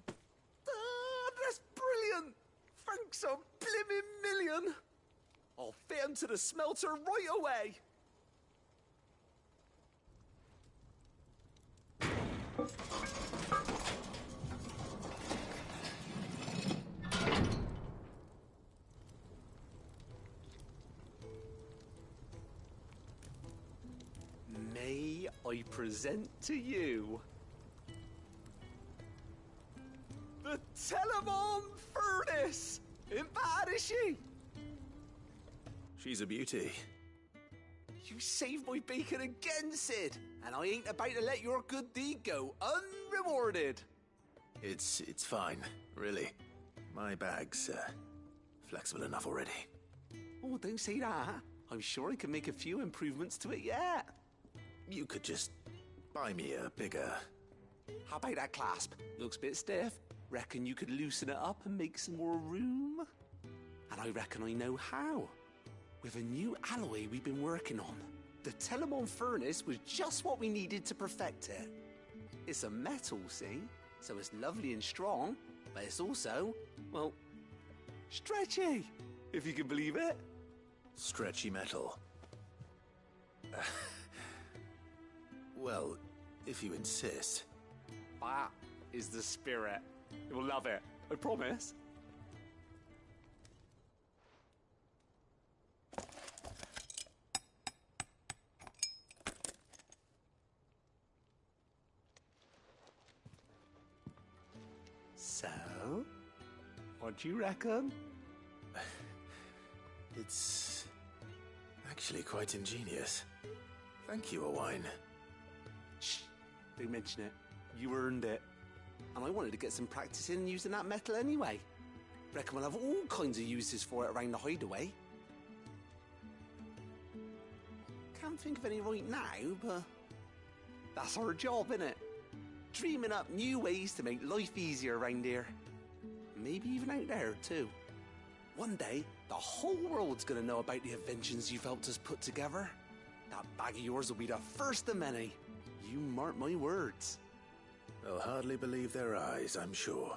Speaker 17: Ah, that's brilliant! Thanks a blimmin' million! I'll fit 'em to the smelter right away! Today, I present to you the Telemon Furnace! Ain't bad, is she?
Speaker 3: She's a beauty.
Speaker 17: You saved my bacon again, Sid, and I ain't about to let your good deed go unrewarded.
Speaker 3: It's fine, really. My bag's flexible enough already.
Speaker 17: Oh, don't say that. I'm sure I can make a few improvements to it yet.
Speaker 3: You could just buy me a bigger...
Speaker 17: How about that clasp? Looks a bit stiff. Reckon you could loosen it up and make some more room? And I reckon I know how. With a new alloy we've been working on. The Telemon Furnace was just what we needed to perfect it. It's a metal, see? So it's lovely and strong, but it's also, well, stretchy, if you can believe it.
Speaker 3: Stretchy metal. Well, if you insist.
Speaker 17: That is the spirit. You'll love it, I promise. So, what do you reckon?
Speaker 3: It's actually quite ingenious. Thank you, Owain.
Speaker 17: Shh, don't mention it. You earned it. And I wanted to get some practice in using that metal anyway. Reckon we'll have all kinds of uses for it around the hideaway. Can't think of any right now, but that's our job, innit? Dreaming up new ways to make life easier around here. Maybe even out there, too. One day, the whole world's gonna know about the inventions you've helped us put together. That bag of yours will be the first of many. You mark my words.
Speaker 3: They'll hardly believe their eyes, I'm sure.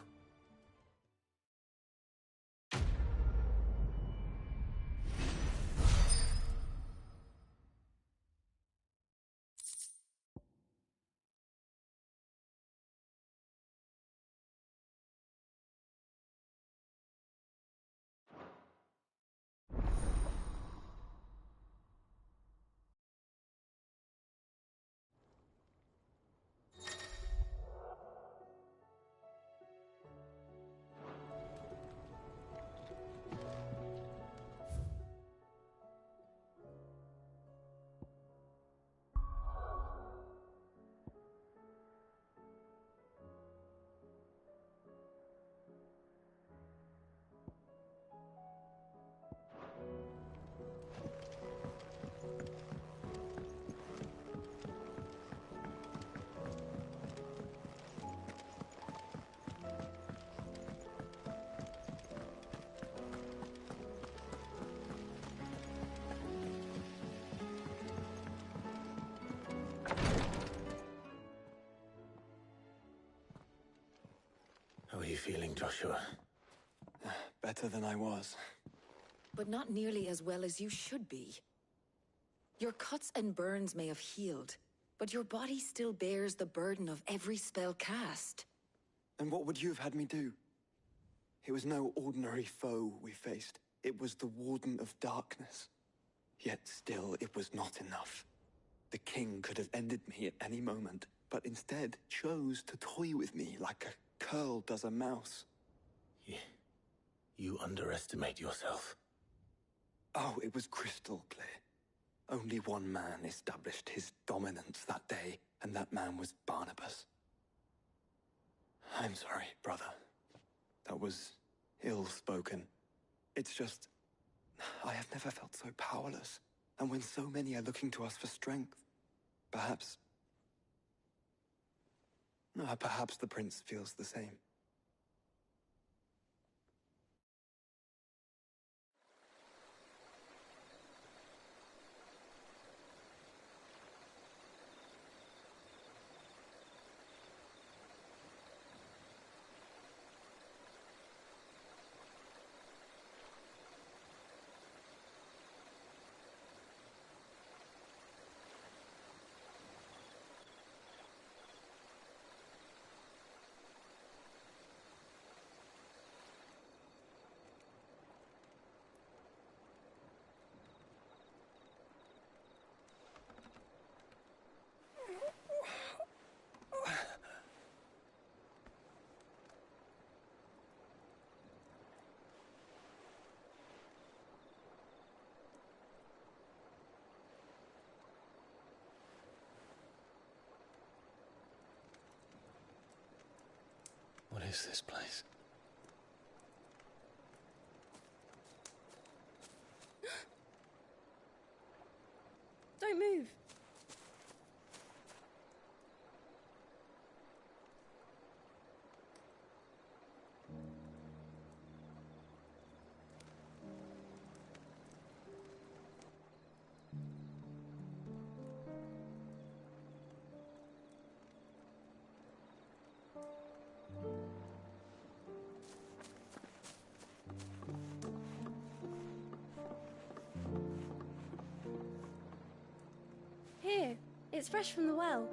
Speaker 3: How are you feeling, Joshua?
Speaker 14: Better than I was.
Speaker 2: But not nearly as well as you should be. Your cuts and burns may have healed, but your body still bears the burden of every spell cast.
Speaker 14: And what would you have had me do? It was no ordinary foe we faced. It was the Warden of Darkness. Yet still, it was not enough. The king could have ended me at any moment, but instead chose to toy with me like a curl does a mouse.
Speaker 3: You underestimate yourself.
Speaker 14: Oh, it was crystal clear. Only one man established his dominance that day, and that man was Barnabas. I'm sorry, brother. That was ill-spoken. It's just, I have never felt so powerless. And when so many are looking to us for strength, perhaps the prince feels the same.
Speaker 15: is this place?
Speaker 19: Don't move. Here, it's fresh from the well.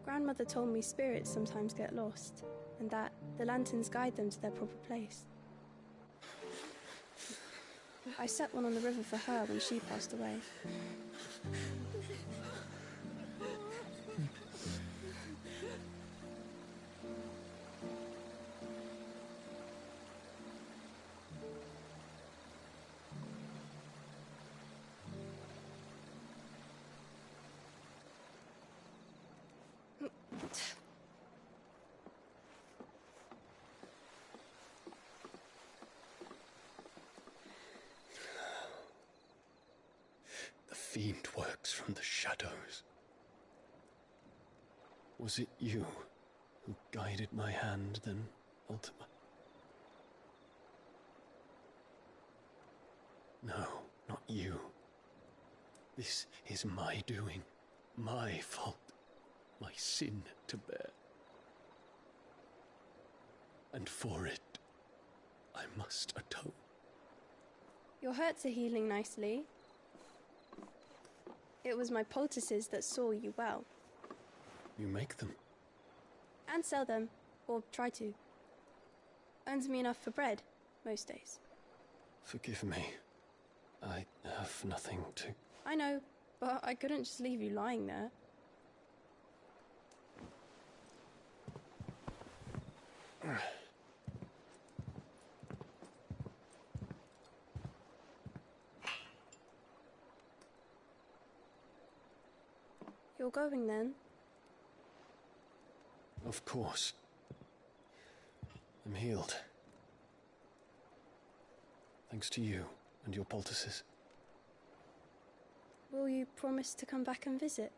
Speaker 19: Grandmother told me spirits sometimes get lost, and that the lanterns guide them to their proper place. I set one on the river for her when she passed away.
Speaker 15: The fiend works from the shadows. Was it you who guided my hand then, Ultima? No, not you. This is my doing, my fault, my sin to bear. And for it, I must atone.
Speaker 19: Your hurts are healing nicely. It was my poultices that saw you well.
Speaker 15: You make them?
Speaker 19: And sell them, or try to. Earns me enough for bread, most days.
Speaker 15: Forgive me. I have nothing to...
Speaker 19: I know, but I couldn't just leave you lying there. You're going then?
Speaker 15: Of course. I'm healed. Thanks to you and your poultices.
Speaker 19: Will you promise to come back and visit?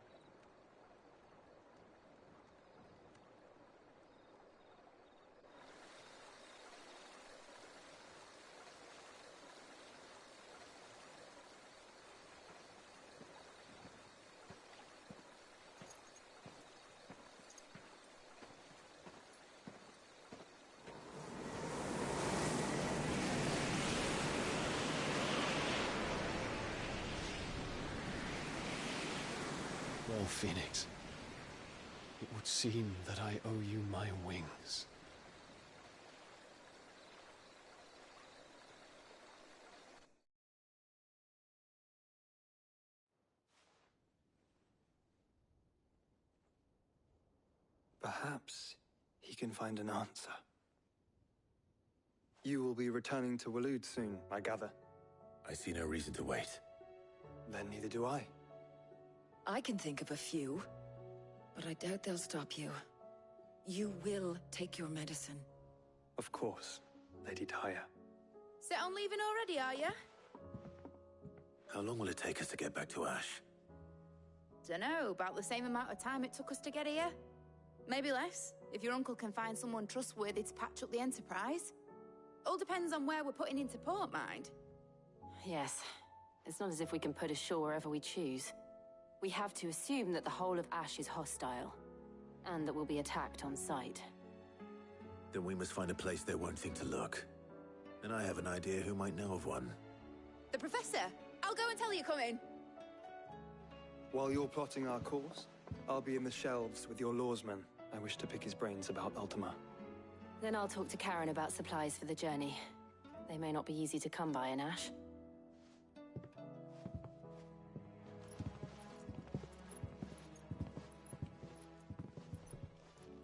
Speaker 15: Well, Phoenix, it would seem that I owe you my wings.
Speaker 14: Perhaps he can find an answer. You will be returning to Waloed soon, I gather.
Speaker 3: I see no reason to wait.
Speaker 14: Then neither do I.
Speaker 2: I can think of a few, but I doubt they'll stop you. You will take your medicine.
Speaker 14: Of course, Lady Daya.
Speaker 13: Set on leaving already, are you?
Speaker 3: How long will it take us to get back to Ash?
Speaker 13: Dunno, about the same amount of time it took us to get here. Maybe less, if your uncle can find someone trustworthy to patch up the Enterprise. All depends on where we're putting into port, mind.
Speaker 16: Yes. It's not as if we can put ashore wherever we choose. We have to assume that the whole of Ash is hostile, and that we'll be attacked on sight.
Speaker 3: Then we must find a place they won't think to look. And I have an idea who might know of one.
Speaker 13: The Professor! I'll go and tell you coming!
Speaker 14: While you're plotting our course, I'll be in the shelves with your lawsmen, I wish to pick his brains about Ultima.
Speaker 16: Then I'll talk to Karen about supplies for the journey. They may not be easy to come by in Ash.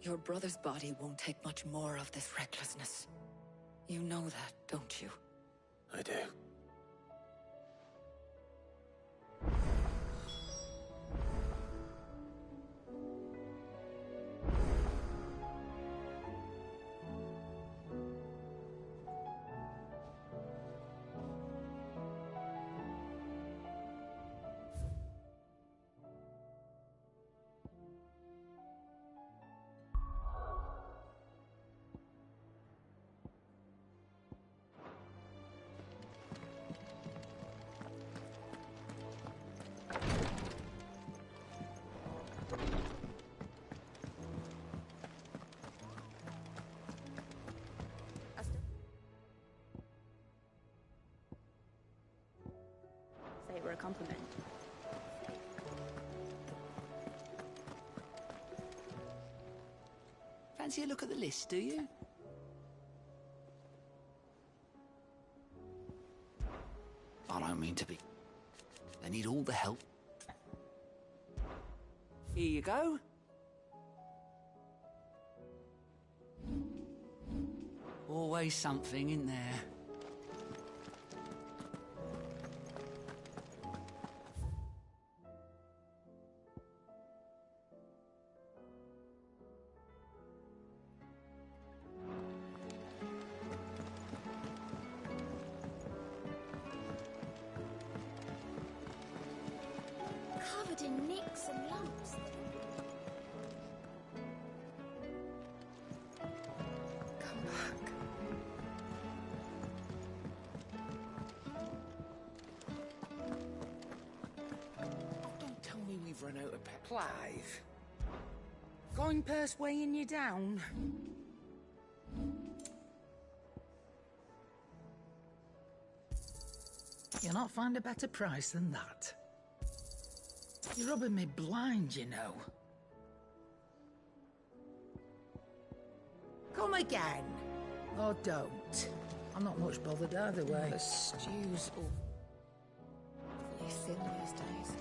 Speaker 2: Your brother's body won't take much more of this recklessness. You know that, don't you?
Speaker 3: I do.
Speaker 13: Say it were a compliment.
Speaker 1: Fancy a look at the list, do you? I don't mean to be. They need all the help. Here you go. Always something in there.
Speaker 19: Covered in nicks and lumps.
Speaker 2: Come back.
Speaker 4: Don't tell me we've run out of pep. Clive. Going purse weighing you down.
Speaker 7: You'll not find a better price than that. You're rubbing me blind, you know. Come again. Or don't. I'm not much bothered either way.
Speaker 2: The stew's awfully thin these days.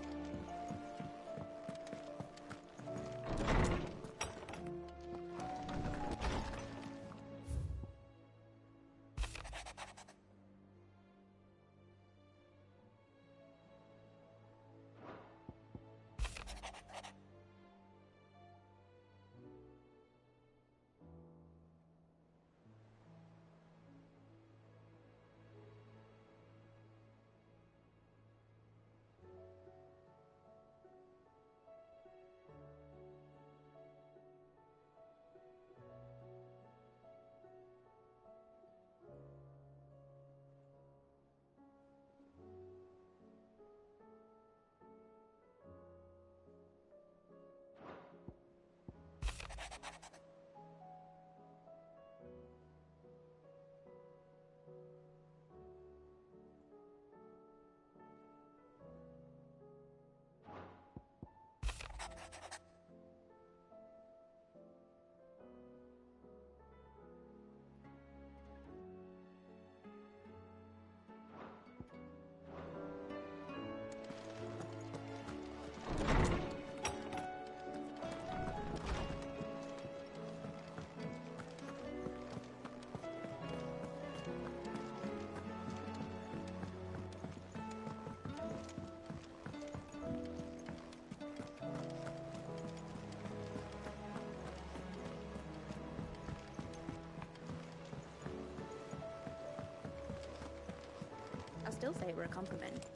Speaker 13: I'll still say it were a compliment.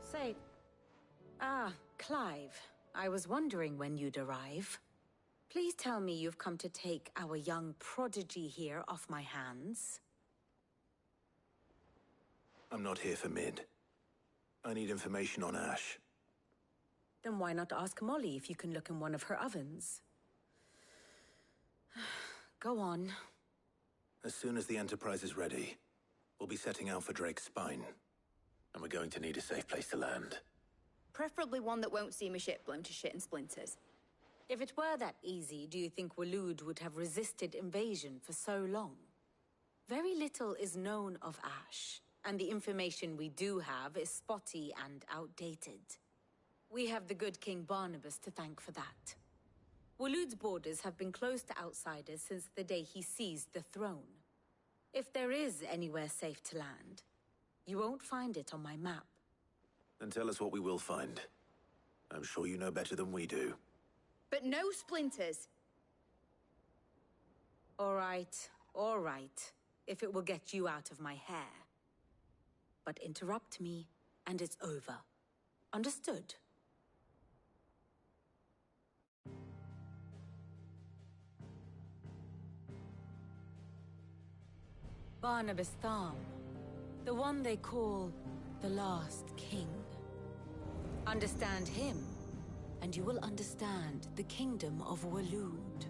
Speaker 16: Say... Ah, Clive. I was wondering when you'd arrive. Please tell me you've come to take our young prodigy here off my hands.
Speaker 3: I'm not here for Mid. I need information on Ash.
Speaker 16: Then why not ask Molly if you can look in one of her ovens? Go on.
Speaker 3: As soon as the Enterprise is ready, we'll be setting out for Drake's Spine. And we're going to need a safe place to land.
Speaker 13: Preferably one that won't see my ship blown to shit and splinters.
Speaker 16: If it were that easy, do you think Waloed would have resisted invasion for so long? Very little is known of Ash, and the information we do have is spotty and outdated. We have the good King Barnabas to thank for that. Waloed's borders have been closed to outsiders since the day he seized the throne. If there is anywhere safe to land, you won't find it on my map.
Speaker 3: Then tell us what we will find. I'm sure you know better than we do.
Speaker 13: But no splinters.
Speaker 16: All right, if it will get you out of my hair. But interrupt me, and it's over. Understood? Barnabas Tharm, the one they call the Last King. Understand him, and you will understand the kingdom of Waloed.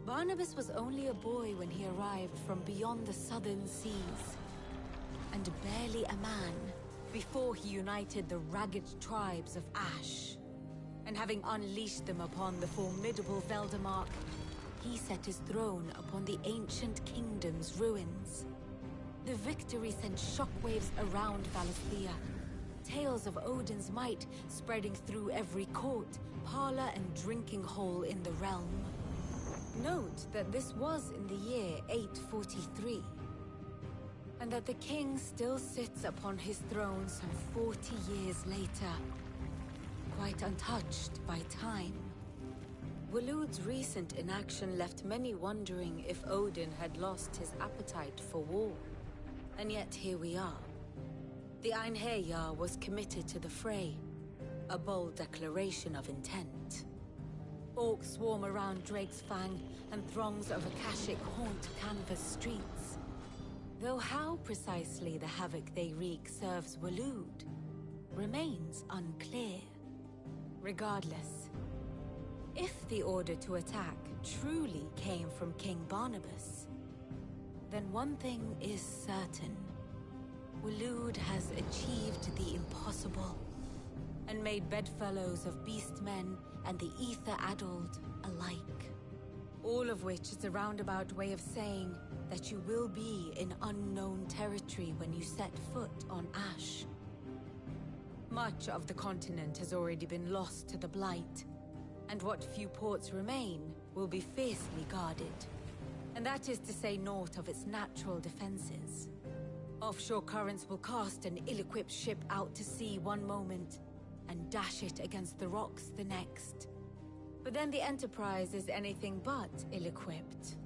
Speaker 16: Barnabas was only a boy when he arrived from beyond the southern seas, and barely a man before he united the ragged tribes of Ash. And having unleashed them upon the formidable Veldamark, he set his throne upon the ancient kingdom's ruins. The victory sent shockwaves around Valisthea, tales of Odin's might spreading through every court, parlor, and drinking hole in the realm. Note that this was in the year 843, and that the king still sits upon his throne some 40 years later, quite untouched by time. Waloed's recent inaction left many wondering if Odin had lost his appetite for war. And yet here we are. The Einherjar was committed to the fray, a bold declaration of intent. Orcs swarm around Drake's Fang, and throngs of Akashic haunt canvas streets. Though how precisely the havoc they wreak serves Waloed remains unclear. Regardless, if the order to attack truly came from King Barnabas, then one thing is certain. Waloed has achieved the impossible, and made bedfellows of beastmen and the ether-addled alike. All of which is a roundabout way of saying that you will be in unknown territory when you set foot on Ash. Much of the continent has already been lost to the Blight, and what few ports remain will be fiercely guarded. And that is to say naught of its natural defenses. Offshore currents will cast an ill-equipped ship out to sea one moment, and dash it against the rocks the next. But then the Enterprise is anything but ill-equipped.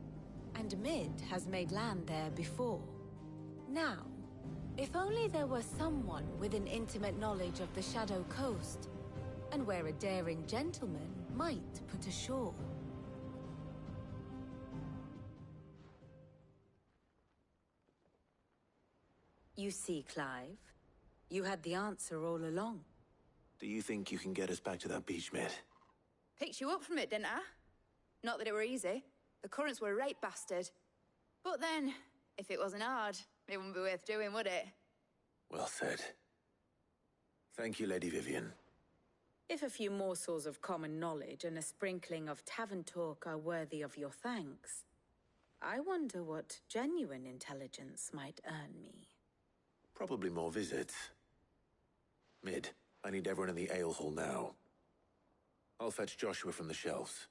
Speaker 16: And Mid has made land there before. Now, if only there were someone with an intimate knowledge of the Shadow Coast, and where a daring gentleman might put ashore. You see, Clive, you had the answer all along.
Speaker 3: Do you think you can get us back to that beach, Mid?
Speaker 13: Picked you up from it, didn't I? Not that it were easy. The currents were a right bastard. But then, if it wasn't hard, it wouldn't be worth doing, would it?
Speaker 3: Well said. Thank you, Lady Vivian.
Speaker 16: If a few morsels of common knowledge and a sprinkling of tavern talk are worthy of your thanks, I wonder what genuine intelligence might earn me.
Speaker 3: Probably more visits. Mid, I need everyone in the ale hall now. I'll fetch Joshua from the shelves.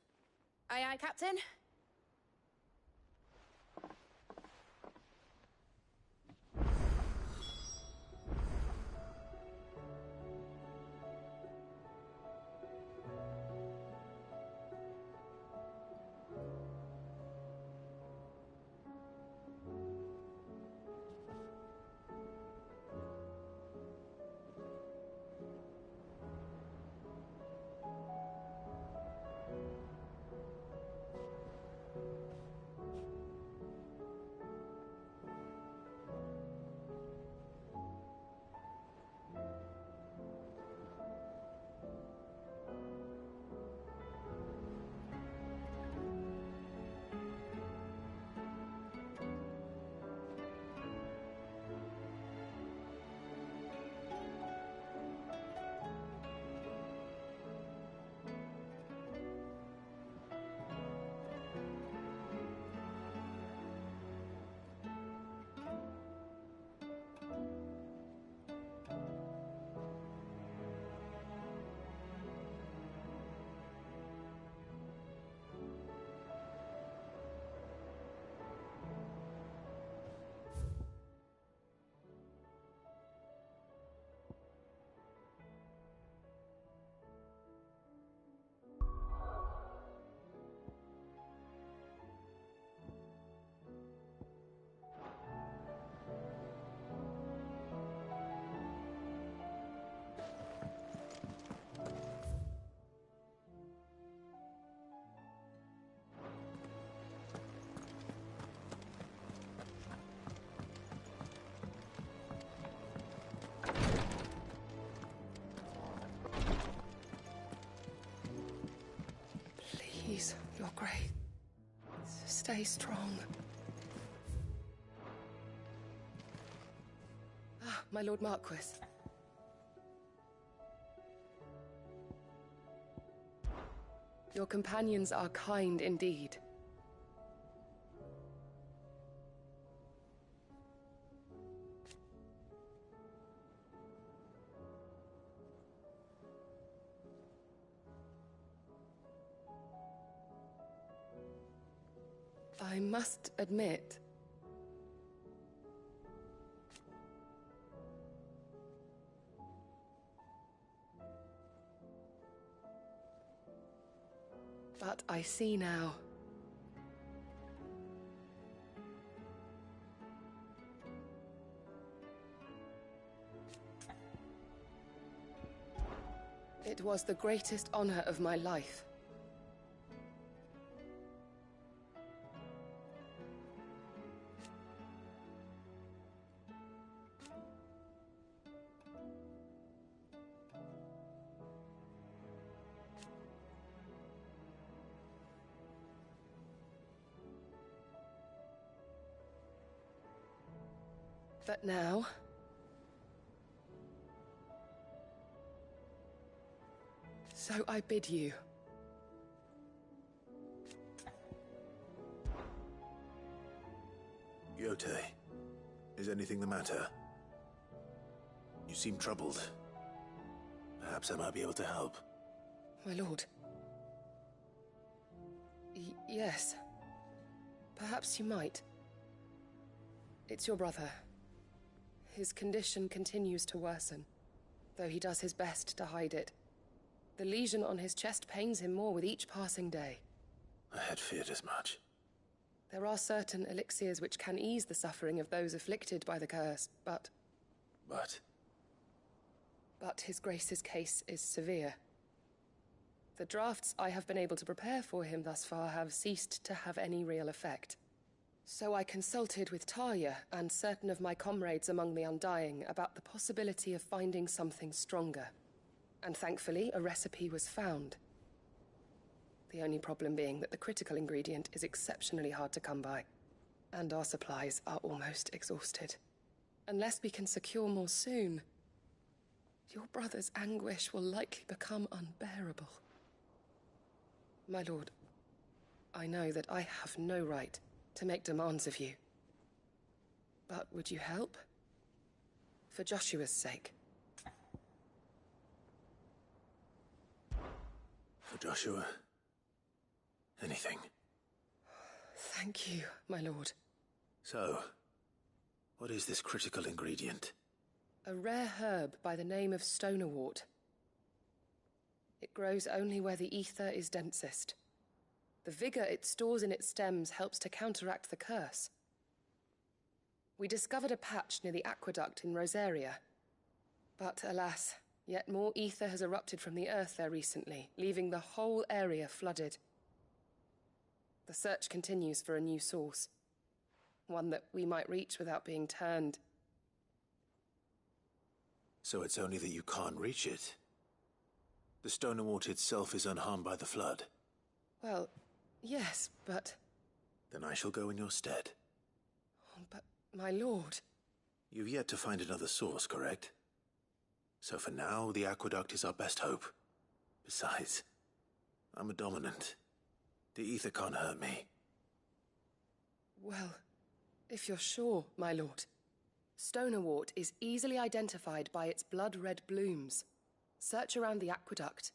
Speaker 13: Aye, aye, Captain.
Speaker 9: Please, Your Grace. Stay strong. Ah, my Lord Marquis. Your companions are kind indeed. I must admit, but I see now. It was the greatest honor of my life. But now... so I bid you.
Speaker 3: Yote, is anything the matter? You seem troubled. Perhaps I might be able to help.
Speaker 9: My lord. Yes. Perhaps you might. It's your brother. His condition continues to worsen, though he does his best to hide it. The lesion on his chest pains him more with each passing day.
Speaker 3: I had feared as much.
Speaker 9: There are certain elixirs which can ease the suffering of those afflicted by the curse, but... But His Grace's case is severe. The drafts I have been able to prepare for him thus far have ceased to have any real effect. So I consulted with Talia and certain of my comrades among the Undying about the possibility of finding something stronger. And thankfully, a recipe was found. The only problem being that the critical ingredient is exceptionally hard to come by, and our supplies are almost exhausted. Unless we can secure more soon, your brother's anguish will likely become unbearable. My lord, I know that I have no right to make demands of you. But would you help? For Joshua's sake.
Speaker 3: For Joshua? Anything.
Speaker 9: Thank you, my lord.
Speaker 3: So, what is this critical ingredient?
Speaker 9: A rare herb by the name of stonerwort. It grows only where the ether is densest. The vigor it stores in its stems helps to counteract the curse. We discovered a patch near the aqueduct in Rosaria. But alas, yet more ether has erupted from the earth there recently, leaving the whole area flooded. The search continues for a new source. One that we might reach without being turned.
Speaker 3: So it's only that you can't reach it. The stonerwort itself is unharmed by the flood.
Speaker 9: Well, yes, but...
Speaker 3: Then I shall go in your stead.
Speaker 9: Oh, but, my lord...
Speaker 3: You've yet to find another source, correct? So for now, the aqueduct is our best hope. Besides, I'm a dominant. The ether can't hurt me.
Speaker 9: Well, if you're sure, my lord. Stonerwort is easily identified by its blood-red blooms. Search around the aqueduct,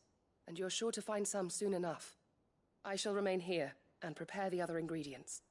Speaker 9: and you're sure to find some soon enough. I shall remain here and prepare the other ingredients.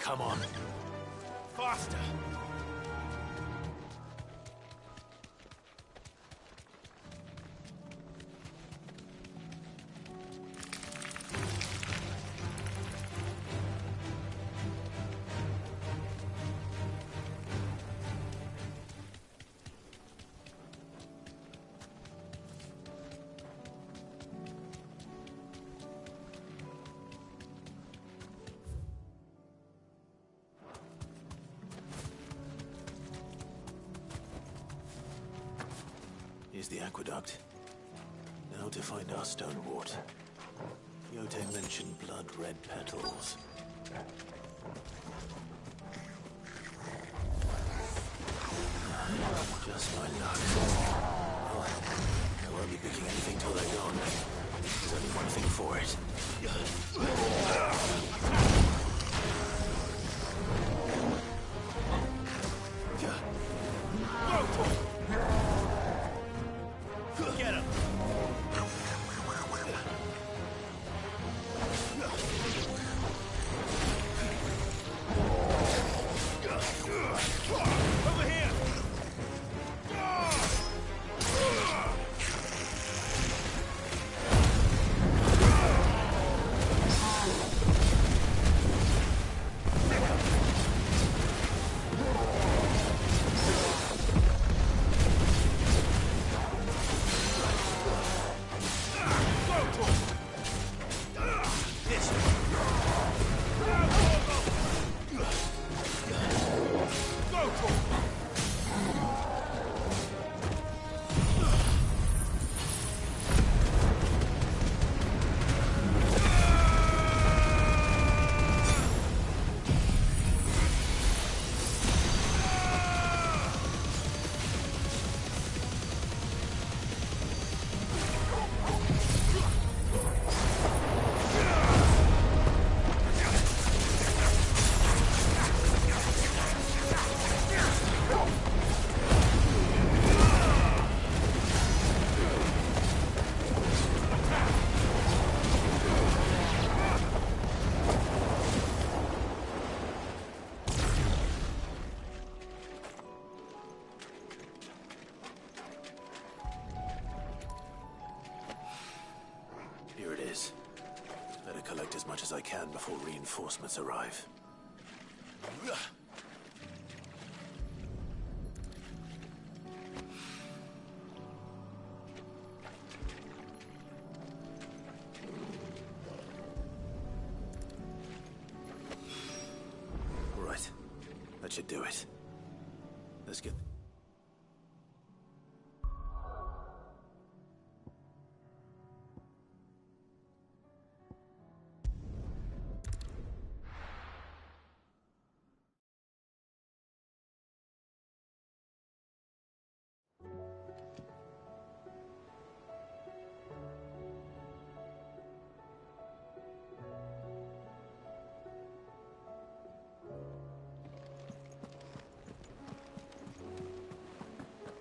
Speaker 3: Come on. Faster! Here's the aqueduct. Now to find our stonewort. Yote mentioned blood-red petals. Just my luck. Well, I won't be picking anything till they're gone. There's only one thing for it. Get him! Over here! Here it is. Better collect as much as I can before reinforcements arrive. Right. That should do it. Let's get...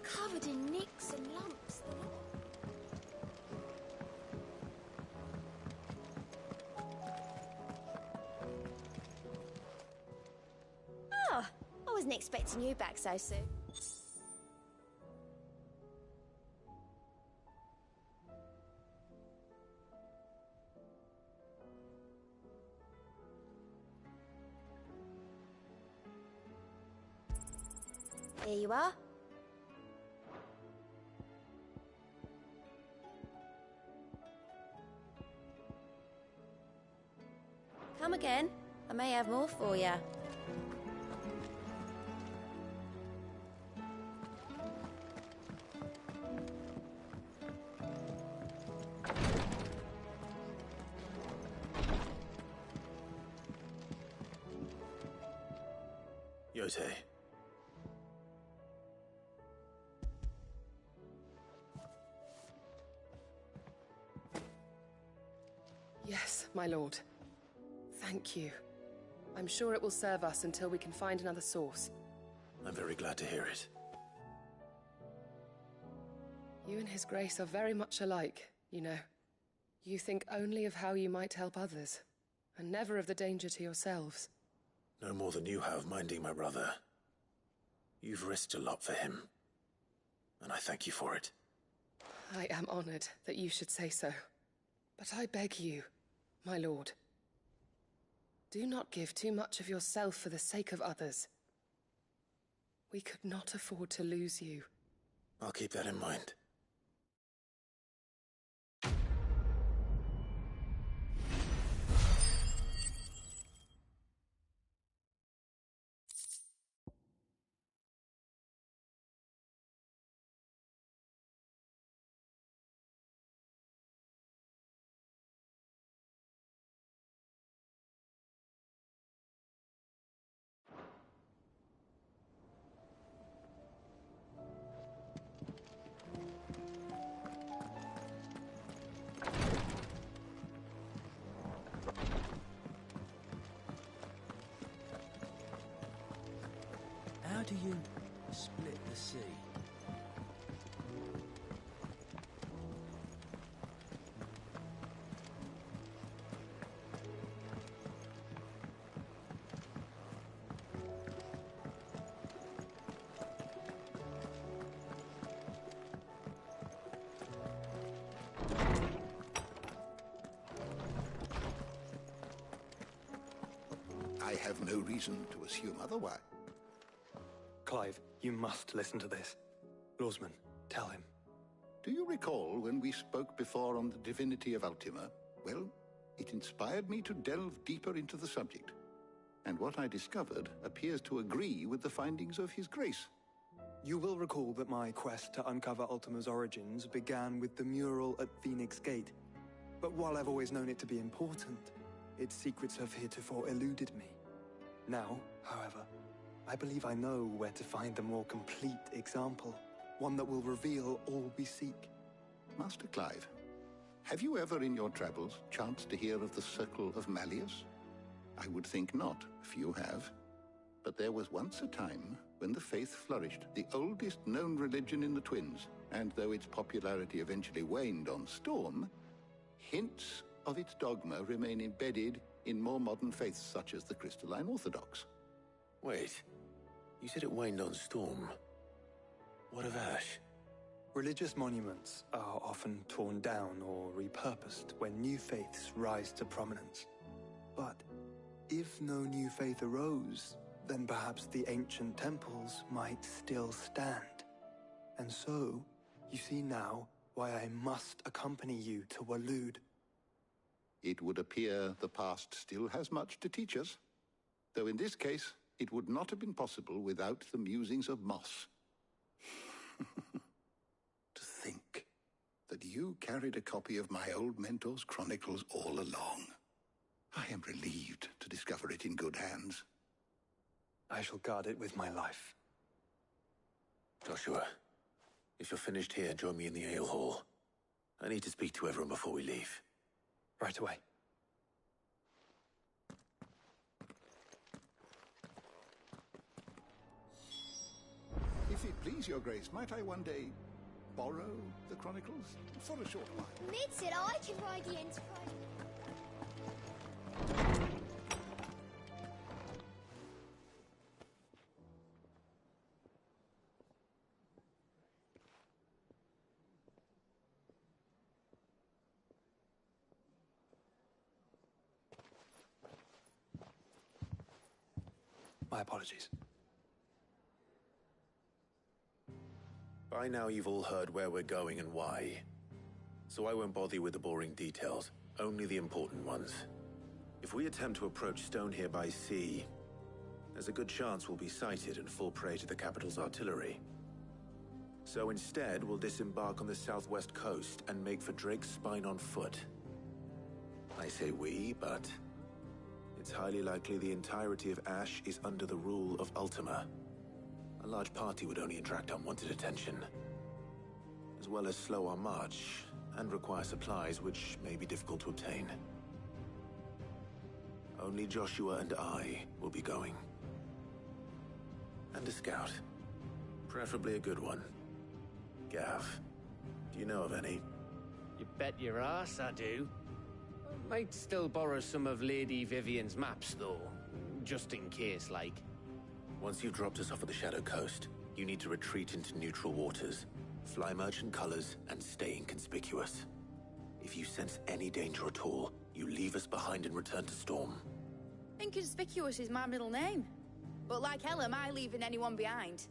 Speaker 19: Covered in nicks and lumps.
Speaker 5: Oh, I wasn't expecting you back so soon. Here you are. Come again. I may have more for you.
Speaker 3: Yote.
Speaker 9: Yes, my lord. Thank you. I'm sure it will serve us until we can find another source.
Speaker 3: I'm very glad to hear it.
Speaker 9: You and His Grace are very much alike, you know. You think only of how you might help others, and never of the danger to yourselves.
Speaker 3: No more than you have minding my brother. You've risked a lot for him, and I thank you for it.
Speaker 9: I am honored that you should say so. But I beg you, my lord, do not give too much of yourself for the sake of others. We could not afford to lose you.
Speaker 3: I'll keep that in mind.
Speaker 18: How do you split the sea?
Speaker 21: I have no reason to assume otherwise.
Speaker 14: Clive, you must listen to this. Lawsman, tell him.
Speaker 21: Do you recall when we spoke before on the divinity of Ultima? Well, it inspired me to delve deeper into the subject. And what I discovered appears to agree with the findings of His Grace.
Speaker 14: You will recall that my quest to uncover Ultima's origins began with the mural at Phoenix Gate. But while I've always known it to be important, its secrets have heretofore eluded me. Now, however, I believe I know where to find the more complete example, one that will reveal all we seek.
Speaker 21: Master Clive, have you ever in your travels chanced to hear of the Circle of Malleus? I would think not, if you have. But there was once a time when the faith flourished, the oldest known religion in the Twins, and though its popularity eventually waned on Storm, hints of its dogma remain embedded in more modern faiths such as the Crystalline Orthodox.
Speaker 3: Wait, you said it waned on Storm. What of Ash?
Speaker 14: Religious monuments are often torn down or repurposed when new faiths rise to prominence. But if no new faith arose, then perhaps the ancient temples might still stand. And so, you see now why I must accompany you to Waloed.
Speaker 21: It would appear the past still has much to teach us, though in this case, it would not have been possible without the musings of Moss. To think that you carried a copy of my old mentor's chronicles all along. I am relieved to discover it in good hands.
Speaker 14: I shall guard it with my life.
Speaker 3: Joshua, if you're finished here, join me in the ale hall. I need to speak to everyone before we leave.
Speaker 14: Right away.
Speaker 21: If it please your grace, might I one day borrow the chronicles for a short while?
Speaker 19: Mid said I can ride the Enterprise.
Speaker 14: My apologies.
Speaker 3: By now you've all heard where we're going and why. So I won't bother you with the boring details, only the important ones. If we attempt to approach Stone here by sea, there's a good chance we'll be sighted and fall prey to the capital's artillery. So instead, we'll disembark on the southwest coast and make for Drake's Spine on foot. I say we, but it's highly likely the entirety of Ash is under the rule of Ultima. A large party would only attract unwanted attention, as well as slow our march and require supplies which may be difficult to obtain. Only Joshua and I will be going. And a scout. Preferably a good one. Gav, do you know of any?
Speaker 23: You bet your ass I do. Might still borrow some of Lady Vivian's maps, though.
Speaker 12: just in case, like.
Speaker 3: Once you've dropped us off at the Shadow Coast, you need to retreat into neutral waters, fly merchant colors, and stay inconspicuous. If you sense any danger at all, you leave us behind and return to Storm.
Speaker 13: Inconspicuous is my middle name. But like hell am I leaving anyone behind.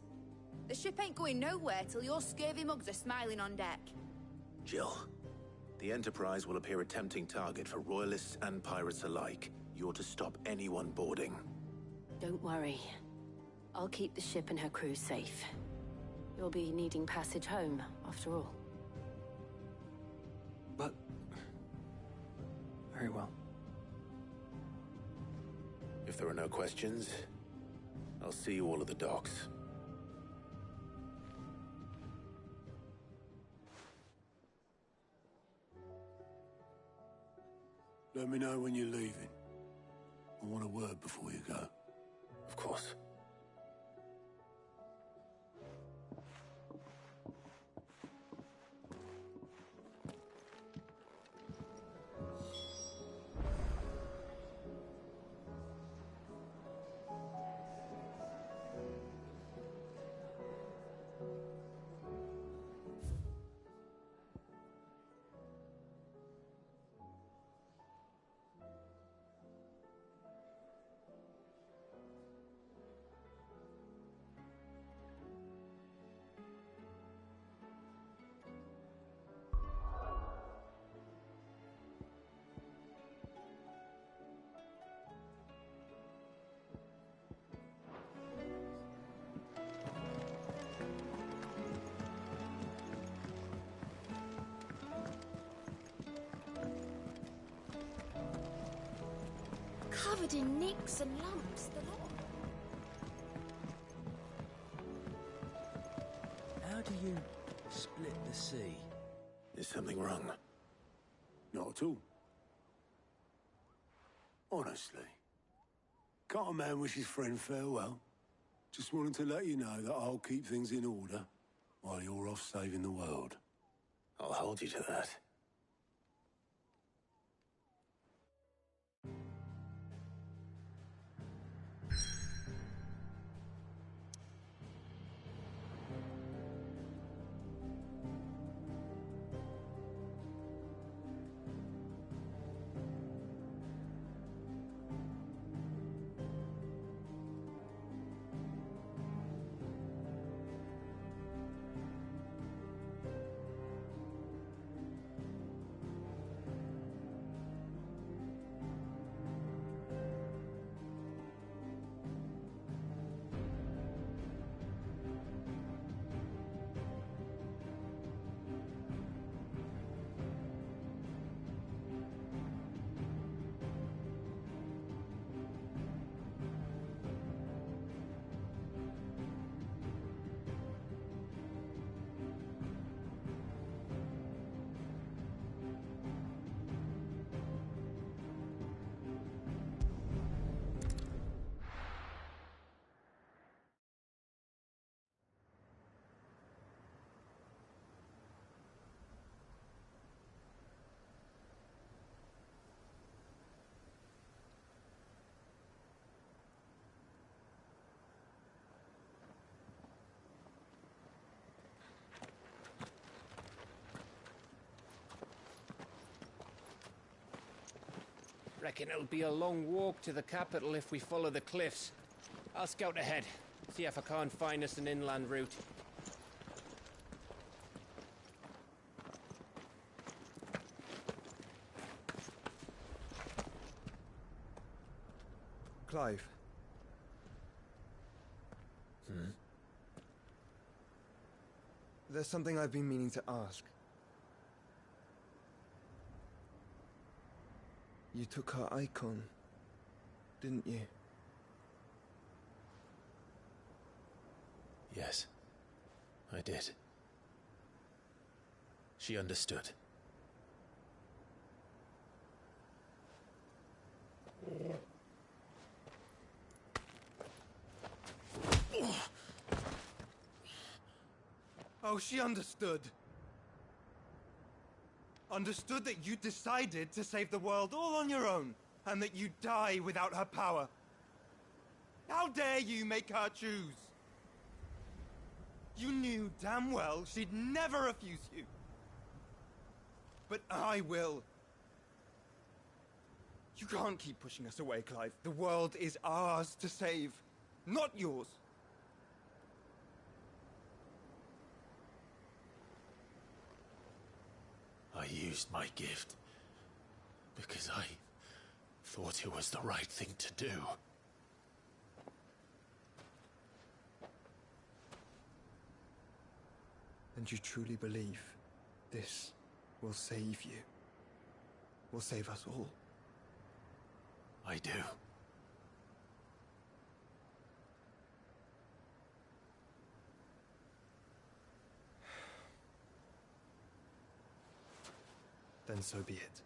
Speaker 13: The ship ain't going nowhere till your scurvy mugs are smiling on deck.
Speaker 3: Jill, the Enterprise will appear a tempting target for royalists and pirates alike. You're to stop anyone boarding.
Speaker 2: Don't worry. I'll keep the ship and her crew safe. You'll be needing passage home, after all.
Speaker 14: But... very well.
Speaker 3: If there are no questions, I'll see you all at the docks.
Speaker 22: Let me know when you're leaving. I want a word before you go.
Speaker 3: Of course.
Speaker 19: Covered in nicks and lumps, the lot.
Speaker 18: How do you split the sea?
Speaker 3: Is something wrong?
Speaker 22: Not at all. Honestly. Can't a man wish his friend farewell? Just wanted to let you know that I'll keep things in order while you're off saving the world.
Speaker 3: I'll hold you to that.
Speaker 12: Reckon it'll be a long walk to the capital if we follow the cliffs. I'll scout ahead, see if I can't find us an inland route.
Speaker 23: Clive. There's something I've been meaning to ask. You took her icon, didn't you?
Speaker 3: Yes, I did. She understood.
Speaker 23: Oh, she understood. Understood that you decided to save the world all on your own, and that you'd die without her power. How dare you make her choose? You knew damn well she'd never refuse you. But I will. You can't keep pushing us away, Clive. The world is ours to save, not yours.
Speaker 3: I used my gift because I thought it was the right thing to do.
Speaker 23: And you truly believe this will save you? Will save us all?
Speaker 3: I do.
Speaker 23: Then so be it.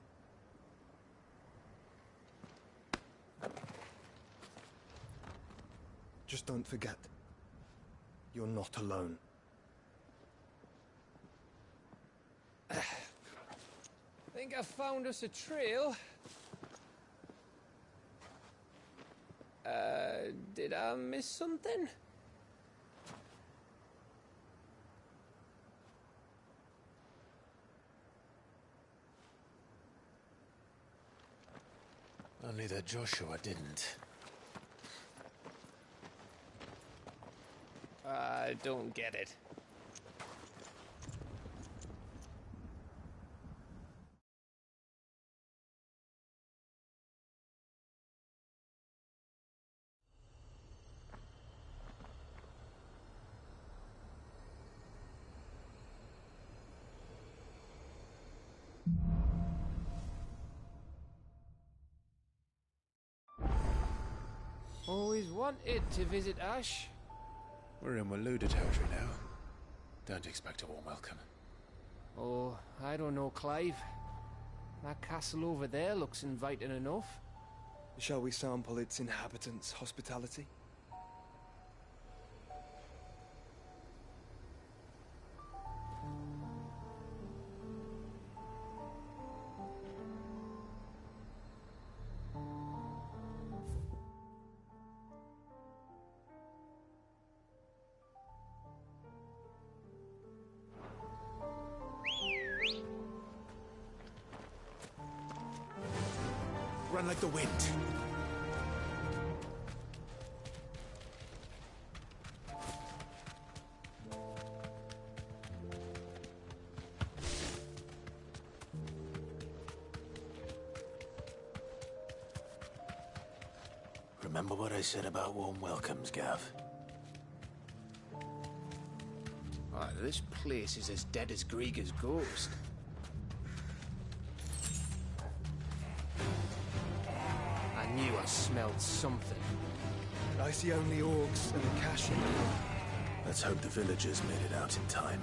Speaker 23: Just don't forget, you're not alone.
Speaker 12: Think I found us a trail. Did I miss something?
Speaker 3: Only that Joshua didn't.
Speaker 12: I don't get it. Always wanted to visit Ash.
Speaker 3: We're in Waluda territory now. Don't expect a warm welcome.
Speaker 12: Oh, I don't know, Clive. That castle over there looks inviting enough.
Speaker 23: Shall we sample its inhabitants' hospitality?
Speaker 3: Run like the wind. Remember what I said about warm welcomes, Gav?
Speaker 12: Oh, this place is as dead as Grieger's ghost. I knew I smelled something.
Speaker 23: I see only orcs and a cache in the room.
Speaker 3: Let's hope the villagers made it out in time.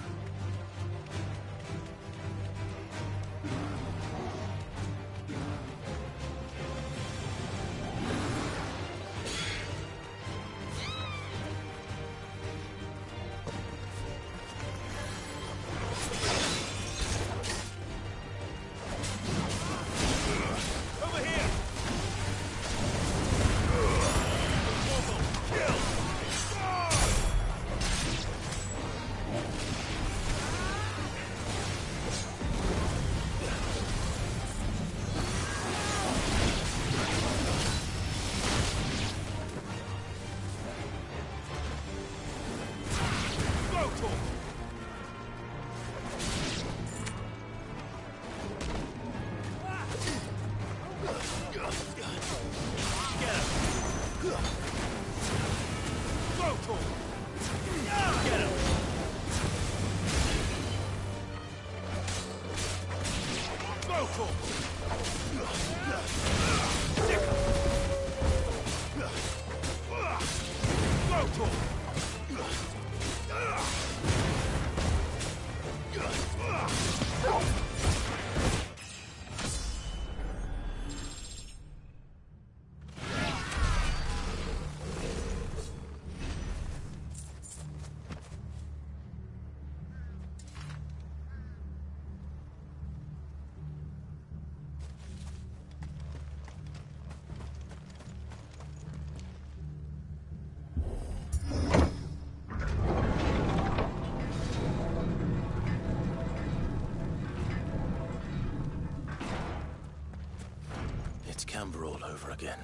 Speaker 3: Amber all over again.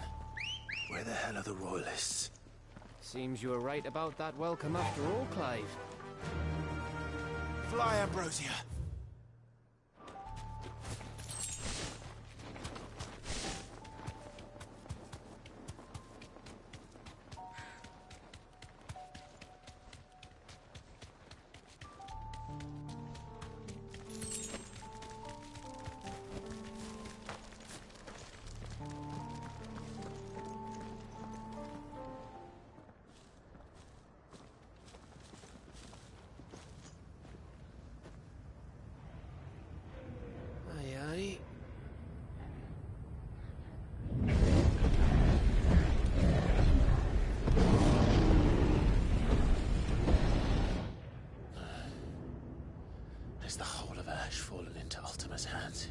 Speaker 3: Where the hell are the royalists?
Speaker 12: Seems you were right about that welcome after all, Clive.
Speaker 4: Fly, Ambrosia!
Speaker 3: Has the whole of Ash fallen into Ultima's hands?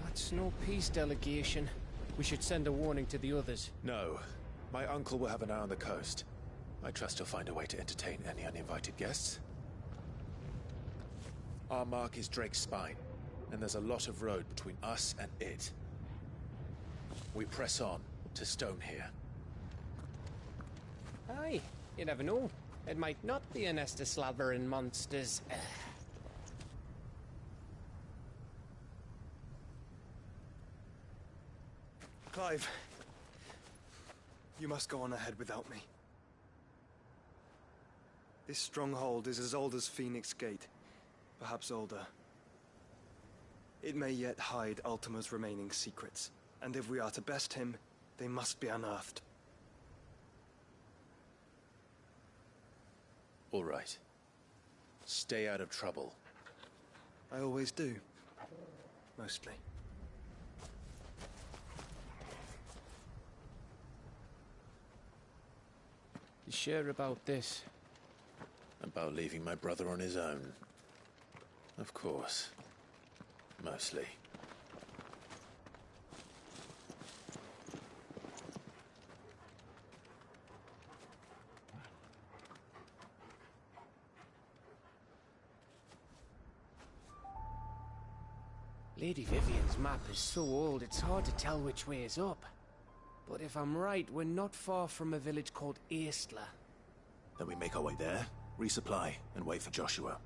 Speaker 12: That's no peace delegation. We should send a warning to the others.
Speaker 3: No. My uncle will have an eye on the coast. I trust he'll find a way to entertain any uninvited guests. Our mark is Drake's Spine, and there's a lot of road between us and it. We press on to Stonehere.
Speaker 12: Aye, you never know. It might not be a nest of slavering monsters.
Speaker 23: Clive, you must go on ahead without me. This stronghold is as old as Phoenix Gate, perhaps older. It may yet hide Ultima's remaining secrets, and if we are to best him, they must be unearthed.
Speaker 3: All right. Stay out of trouble.
Speaker 23: I always do. Mostly.
Speaker 12: You sure about this?
Speaker 3: About leaving my brother on his own. Of course. Mostly.
Speaker 12: Lady Vivian's map is so old it's hard to tell which way is up. But if I'm right, we're not far from a village called Aistla.
Speaker 3: Then we make our way there, resupply, and wait for Joshua.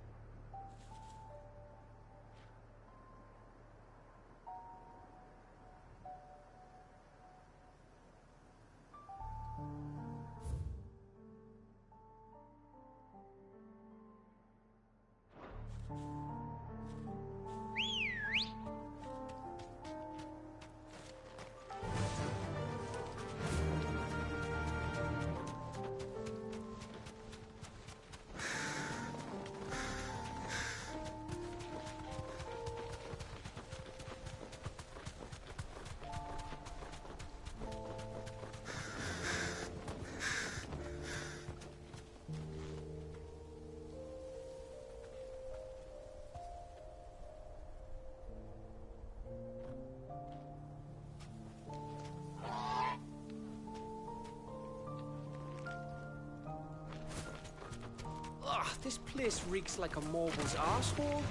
Speaker 12: This place reeks like a moble's arsehole.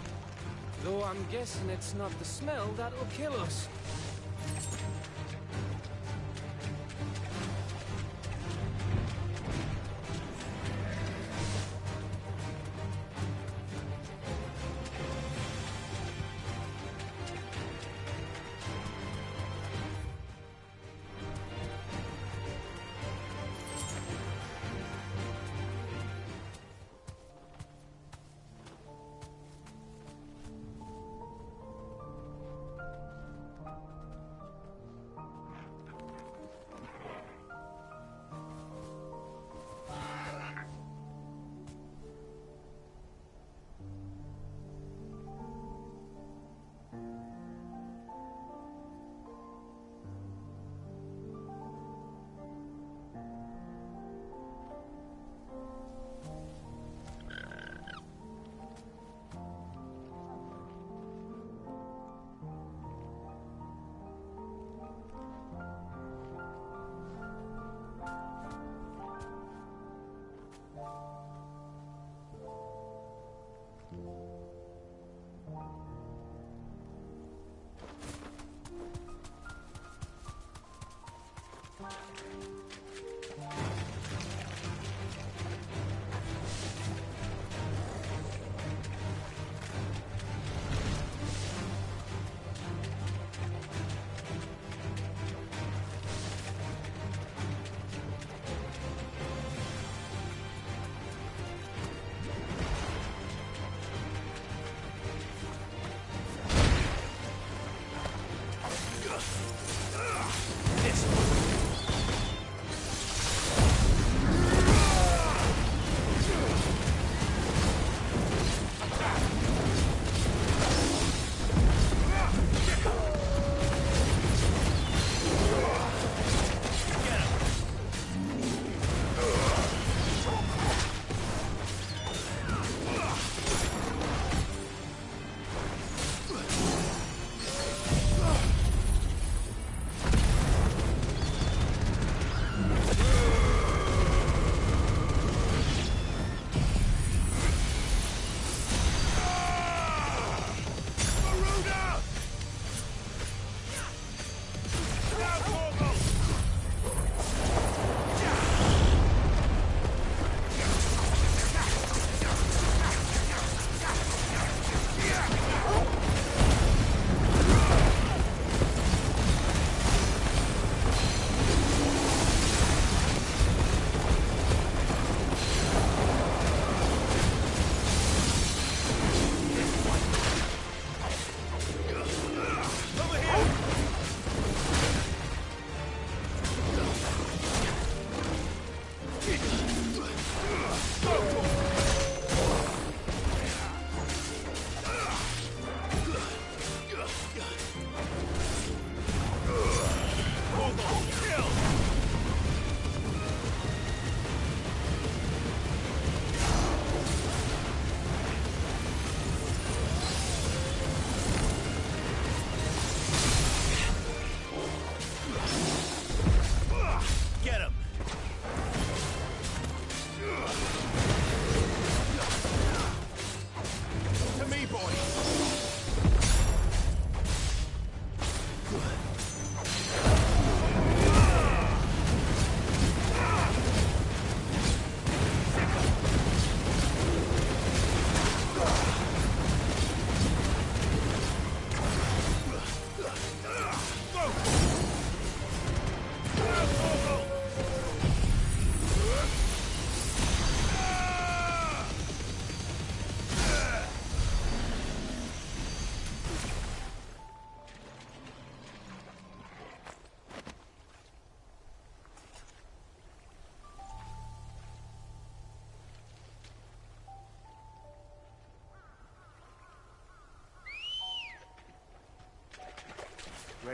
Speaker 12: Though I'm guessing it's not the smell that'll kill us.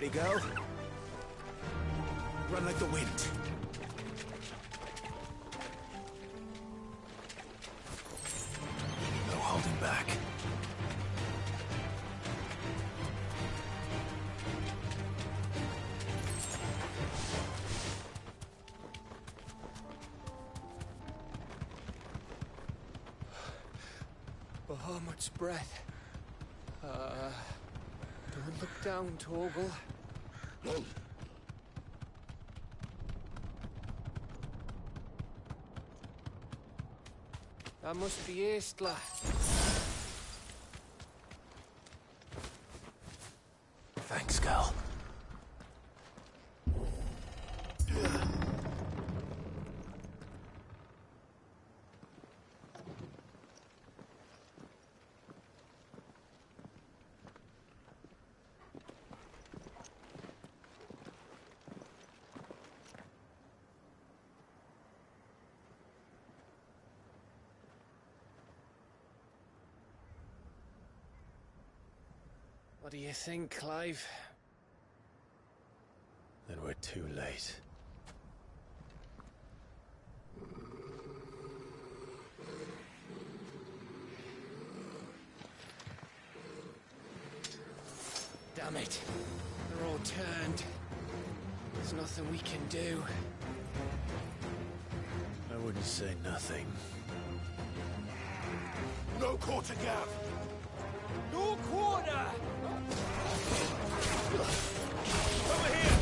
Speaker 3: Ready, girl? Run like the wind. No holding back.
Speaker 12: Bahamut's breath. Don't look down, Torgal. That must be Aistla.
Speaker 3: Thanks, girl.
Speaker 12: What do you think, Clive?
Speaker 3: Then we're too late.
Speaker 12: Damn it. They're all turned. There's nothing we can do.
Speaker 3: I wouldn't say nothing.
Speaker 4: No quarter, Gav! No quarter! Over here!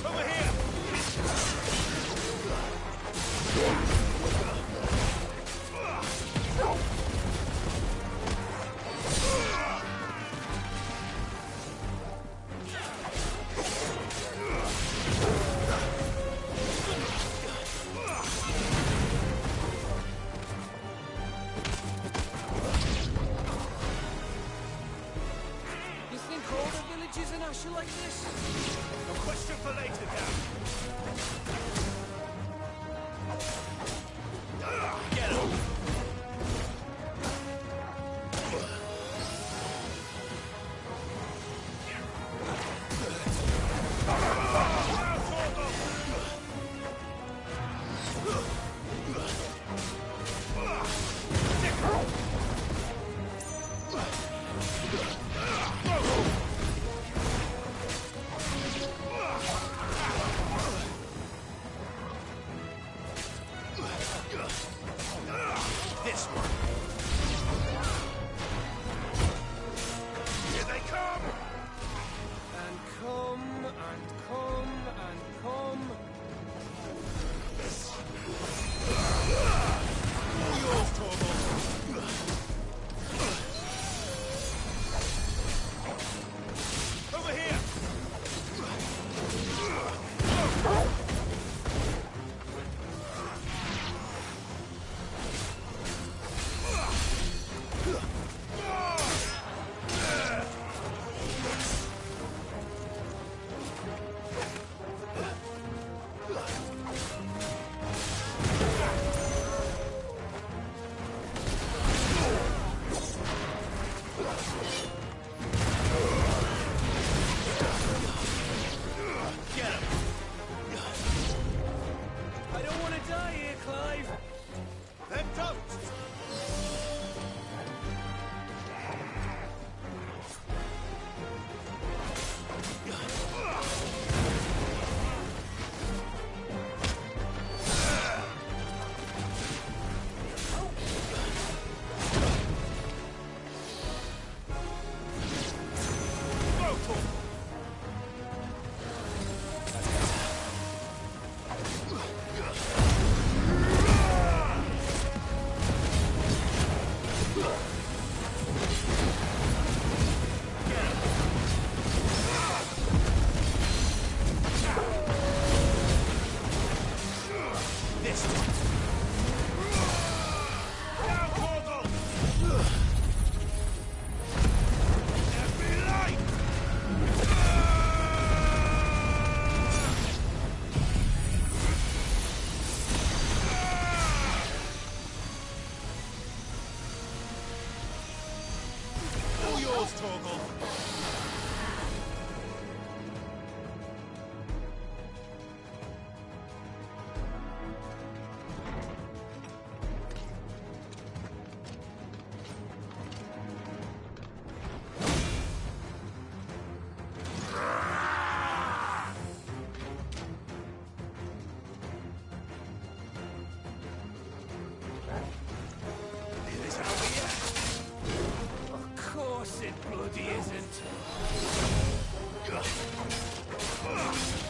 Speaker 4: Over here!
Speaker 12: You think all the villages in Asher like this?
Speaker 4: A question for later, Gav. Get him!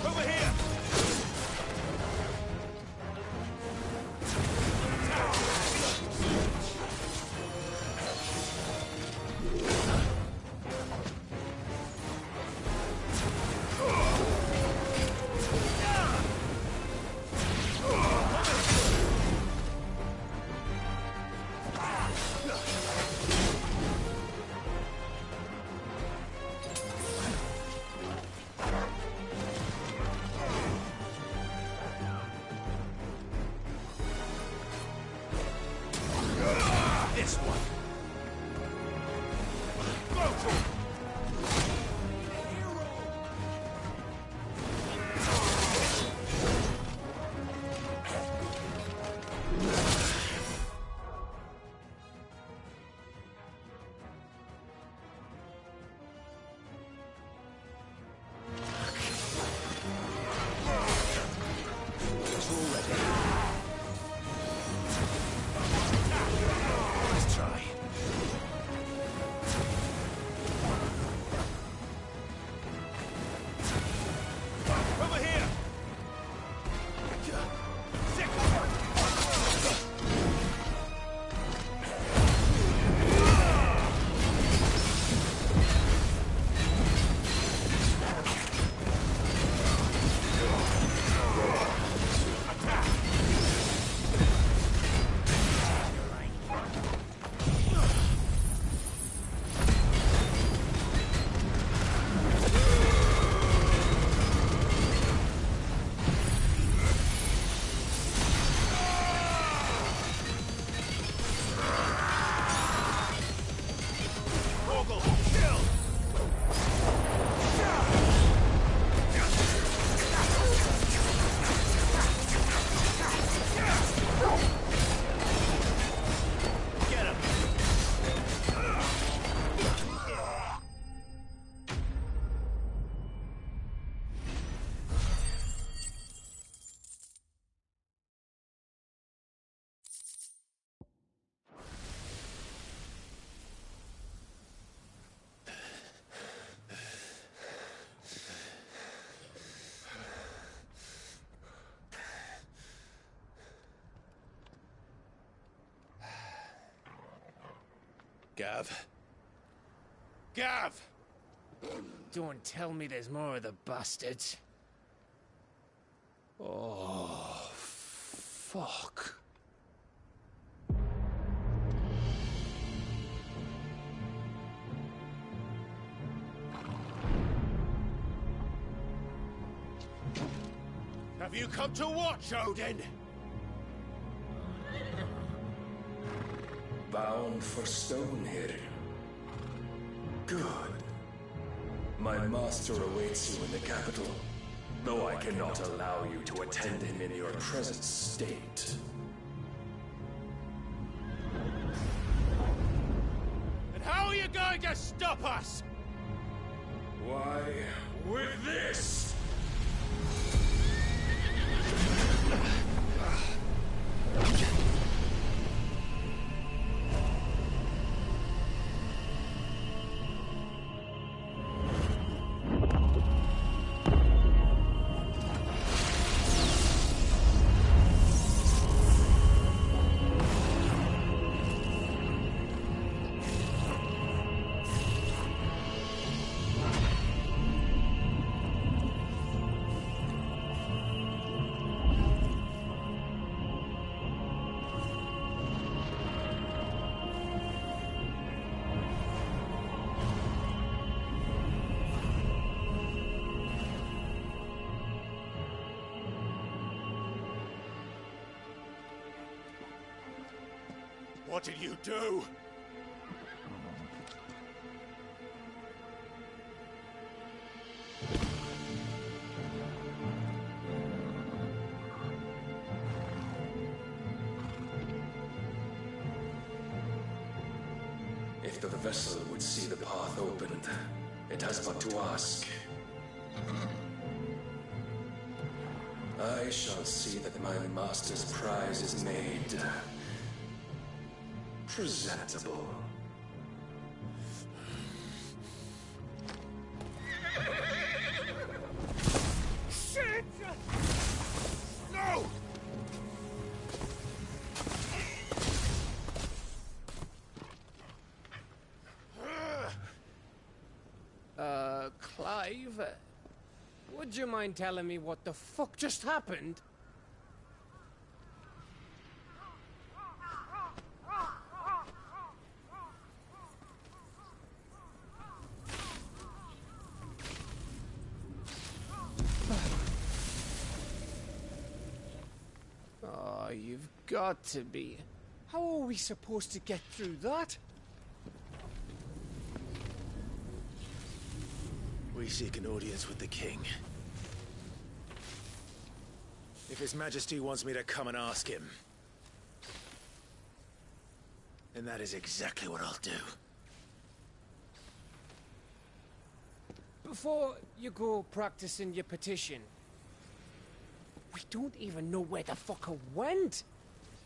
Speaker 4: Over here! This one. Go for it.
Speaker 12: Gav. Gav! Don't tell me there's more of the bastards. Oh, fuck.
Speaker 4: Have you come to watch, Odin?
Speaker 10: Bound for Stonehill. Good. My master awaits you in the capital, though I cannot allow you to attend him in your present state.
Speaker 4: And how are you going to stop us?
Speaker 10: Why, with this!
Speaker 4: What did you do?
Speaker 10: If the vessel would see the path opened, it has but to ask. I shall see that my master's prize is made presentable.
Speaker 12: would you mind telling me what the fuck just happened? Oh, you've got to be. How are we supposed to get through that?
Speaker 3: We seek an audience with the king. If His Majesty wants me to come and ask him, then that is exactly what I'll do.
Speaker 12: Before you go practicing your petition, we don't even know where the fucker went.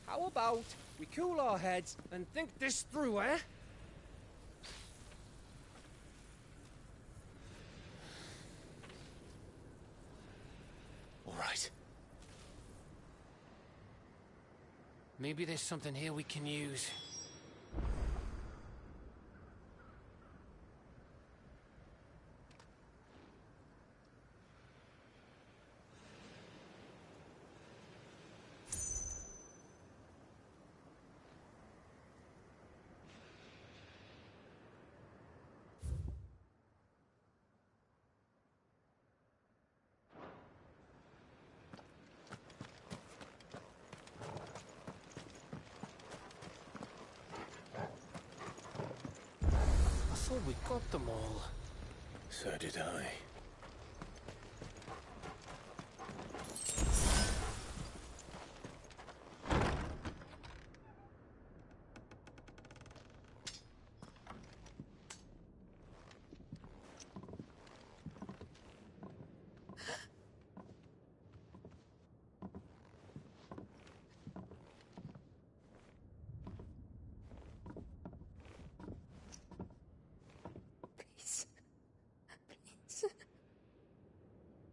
Speaker 12: How about we cool our heads and think this through, eh?
Speaker 3: All right.
Speaker 12: Maybe there's something here we can use. I thought we got them all.
Speaker 3: So did I.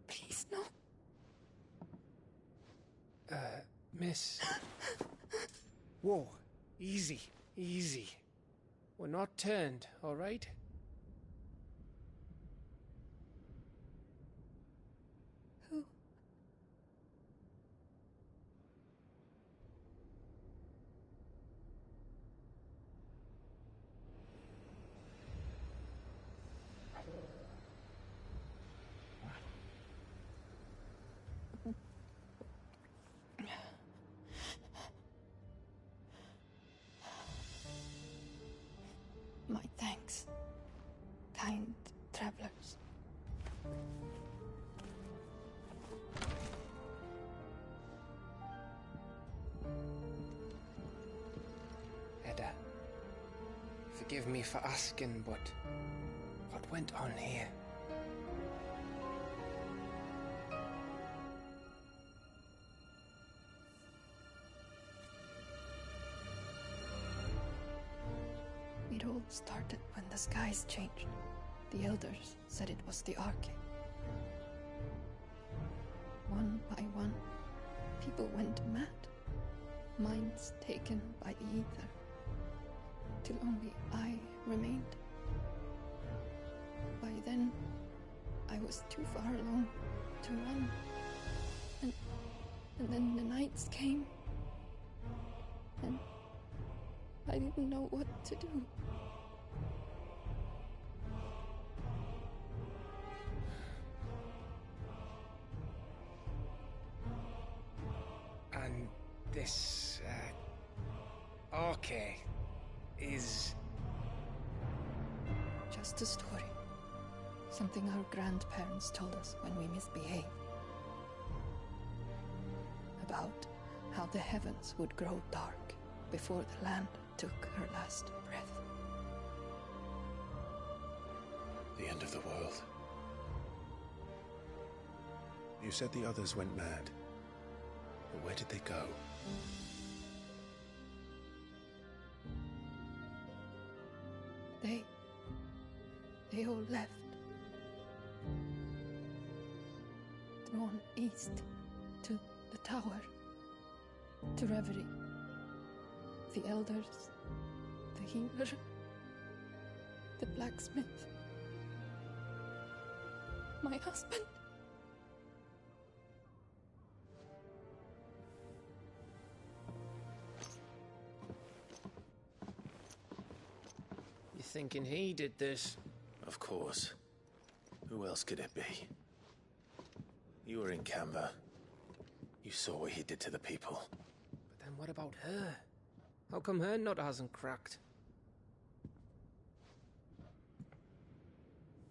Speaker 8: Please, no.
Speaker 12: Miss. Whoa, easy, easy. We're not turned, all right?
Speaker 8: Who? My thanks, kind travelers.
Speaker 12: Edda, forgive me for asking, but what went on here?
Speaker 8: It all started when the skies changed. The elders said it was the Arche. One by one, people went mad. Minds taken by the ether. Till only I remained. By then, I was too far along to run. And then the nights came. And I didn't know what to do.
Speaker 12: And this, Arche is...
Speaker 8: Just a story. Something our grandparents told us when we misbehaved. About how the heavens would grow dark before the land took her last breath.
Speaker 3: The end of the world. You said the others went mad. But where did they go?
Speaker 8: They all left. Drawn east to the tower. To Reverie. The elders. The healer. The blacksmith. My husband.
Speaker 12: thinking he did this.
Speaker 3: Of course. Who else could it be? You were in Canva. You saw what he did to the people.
Speaker 12: But then what about her? How come her nut hasn't cracked?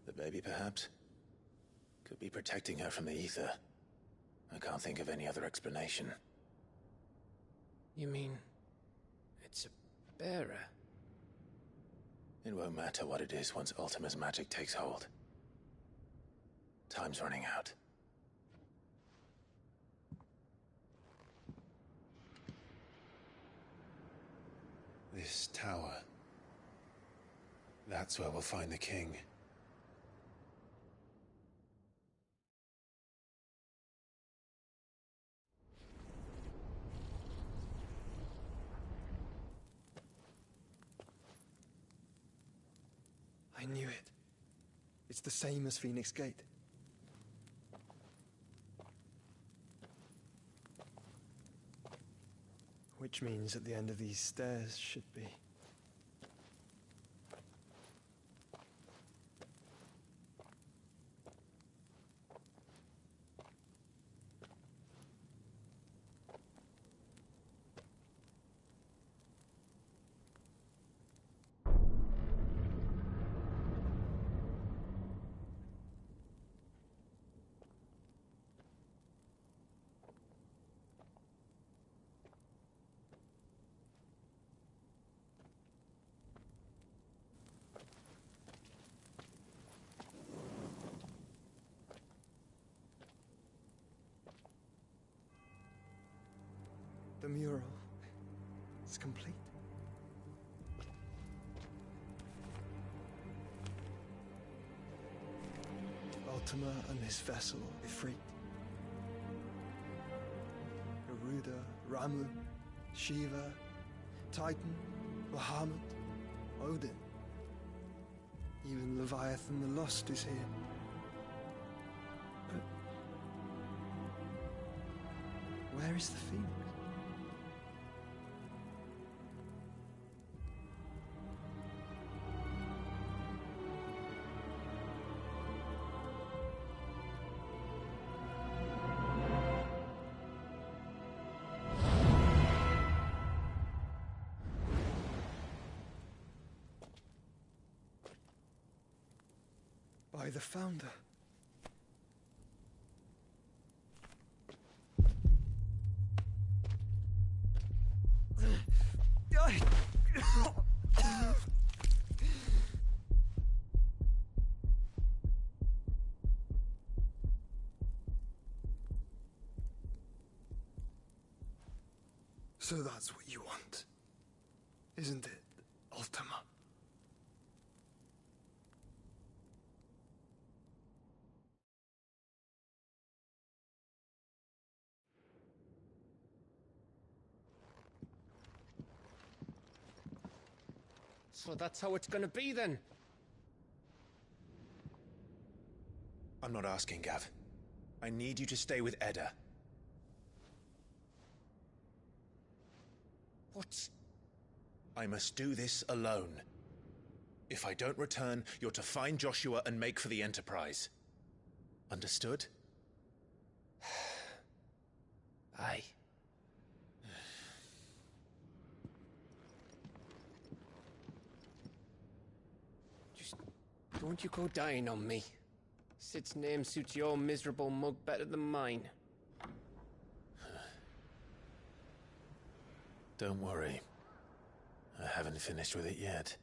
Speaker 3: The baby, perhaps? Could be protecting her from the ether. I can't think of any other explanation.
Speaker 12: You mean... it's a bearer?
Speaker 3: It won't matter what it is once Ultima's magic takes hold. Time's running out. This tower. That's where we'll find the king.
Speaker 23: I knew it. It's the same as Phoenix Gate. Which means at the end of these stairs should be... The mural is complete. Ultima and his vessel, Ifrit. Garuda, Ramu, Shiva, Titan, Bahamut, Odin. Even Leviathan the Lost is here. But where is the Phoenix? By the Founder. So that's what you want, isn't it, Ultima?
Speaker 12: So that's how it's gonna be then?
Speaker 3: I'm not asking, Gav. I need you to stay with Edda.
Speaker 12: What?
Speaker 3: I must do this alone. If I don't return, you're to find Joshua and make for the Enterprise. Understood?
Speaker 12: Aye. Just don't you go dying on me. Sid's name suits your miserable mug better than mine.
Speaker 3: Don't worry. I haven't finished with it yet.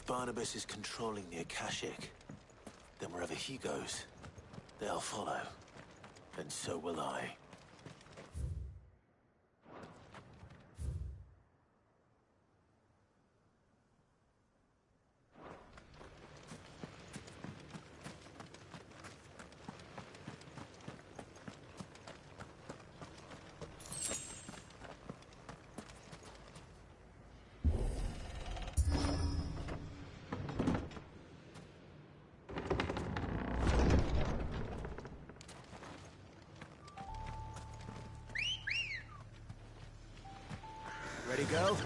Speaker 3: Barnabas is controlling the Akashic, then wherever he goes, they'll follow. And so will I.
Speaker 1: Ready, go?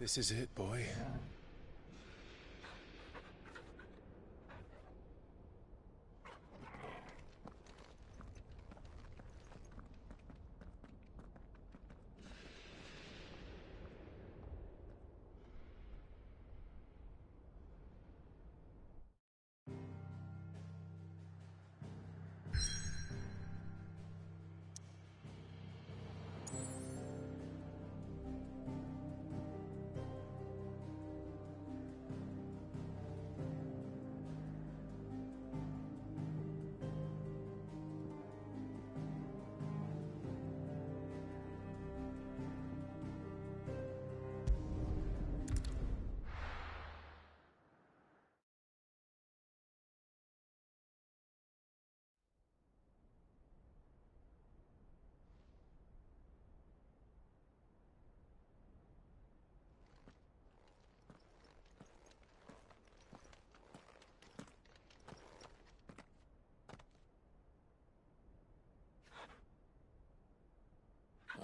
Speaker 3: This is it, boy.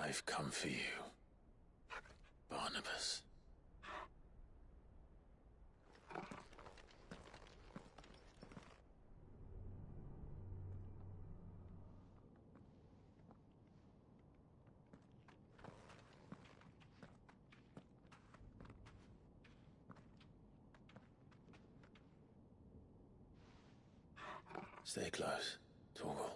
Speaker 3: I've come for you, Barnabas. Stay close, Torgal.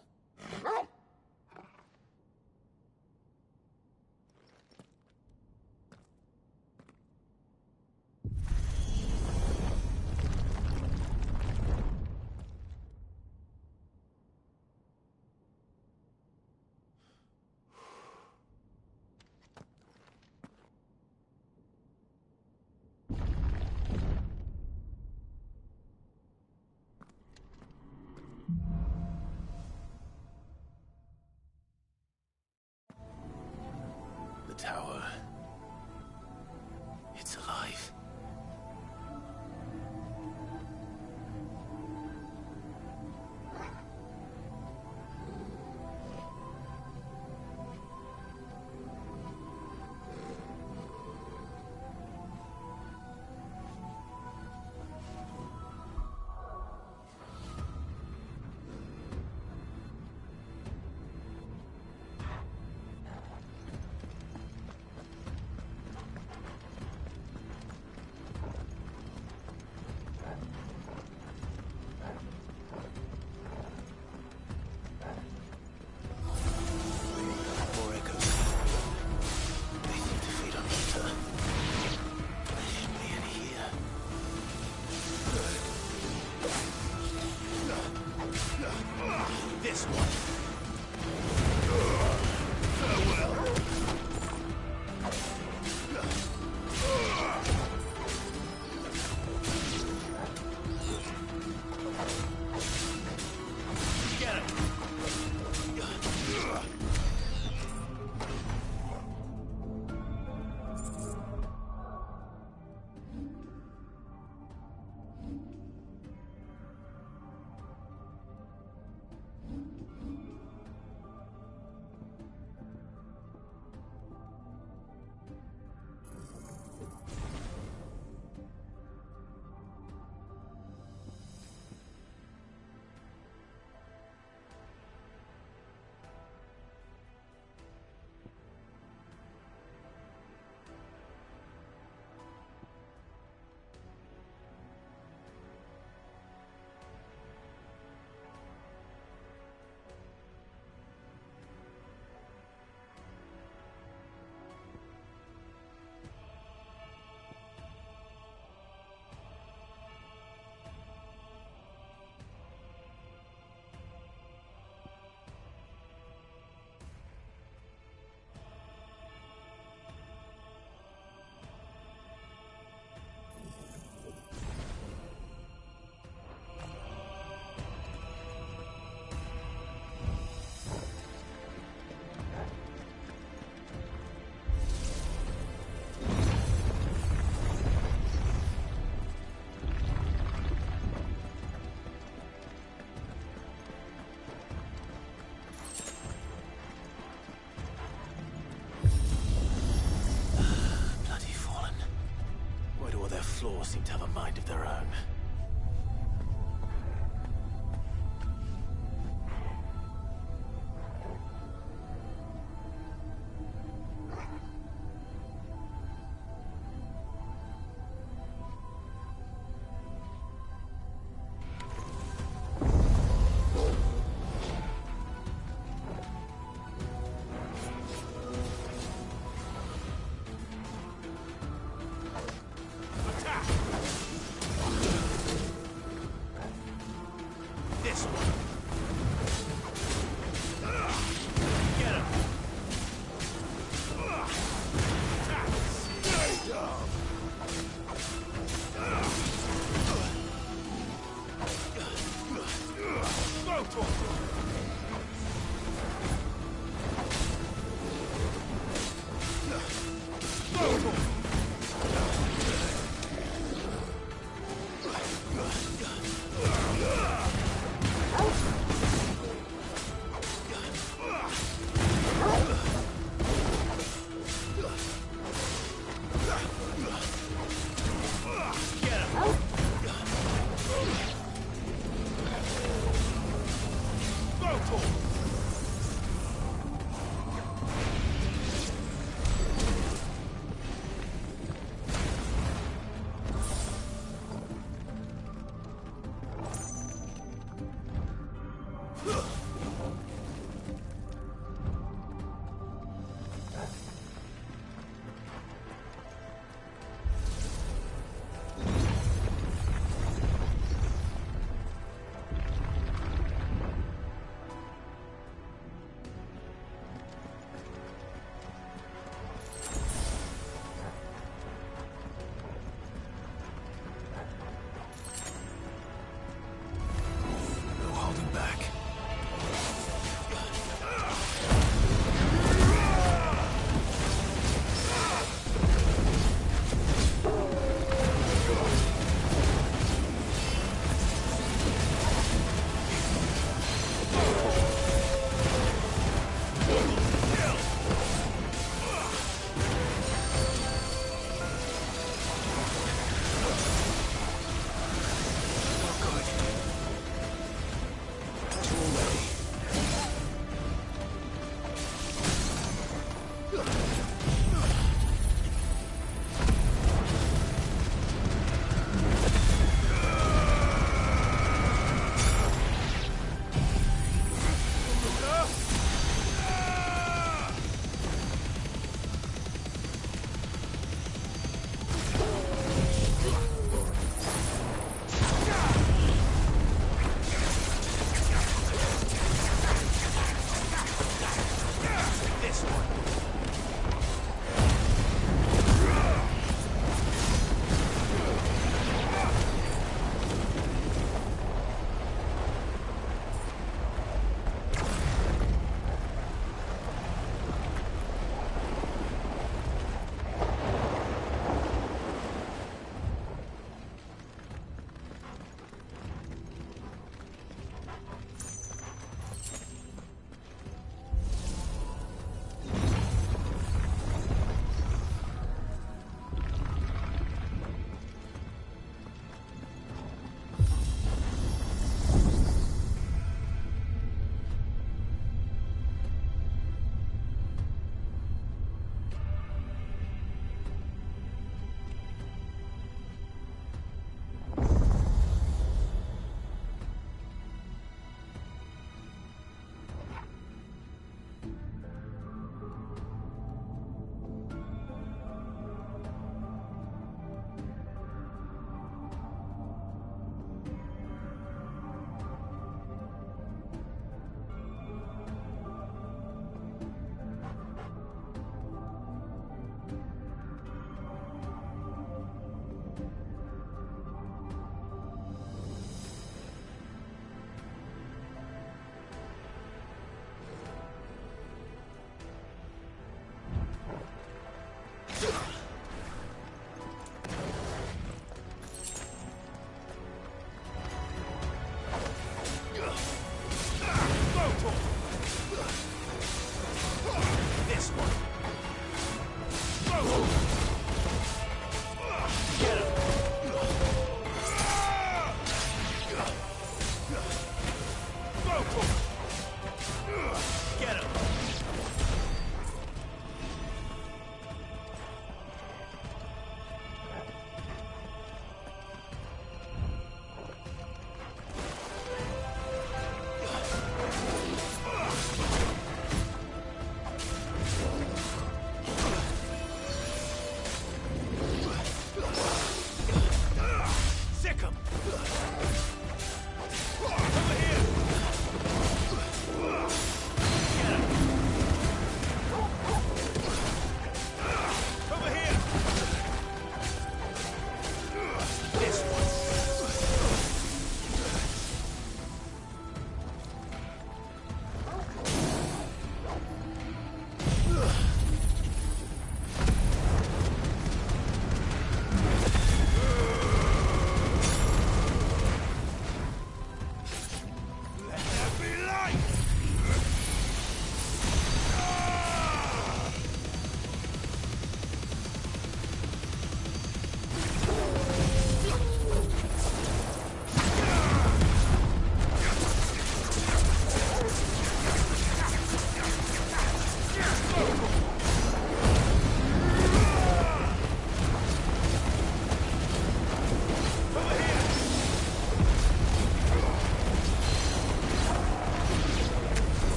Speaker 3: to have a mind of their own.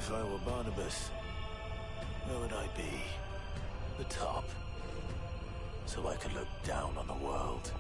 Speaker 3: If I were Barnabas, where would I be? The top. So I could look down on the world.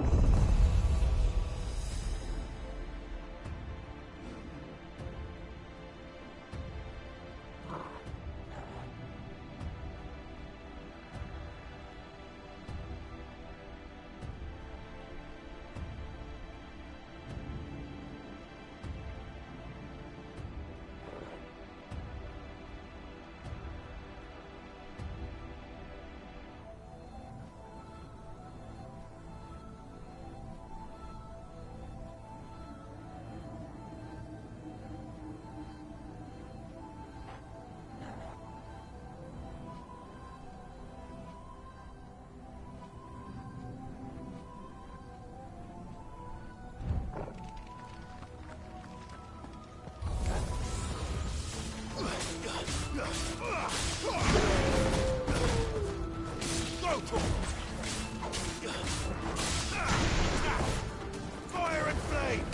Speaker 4: Fire and flame!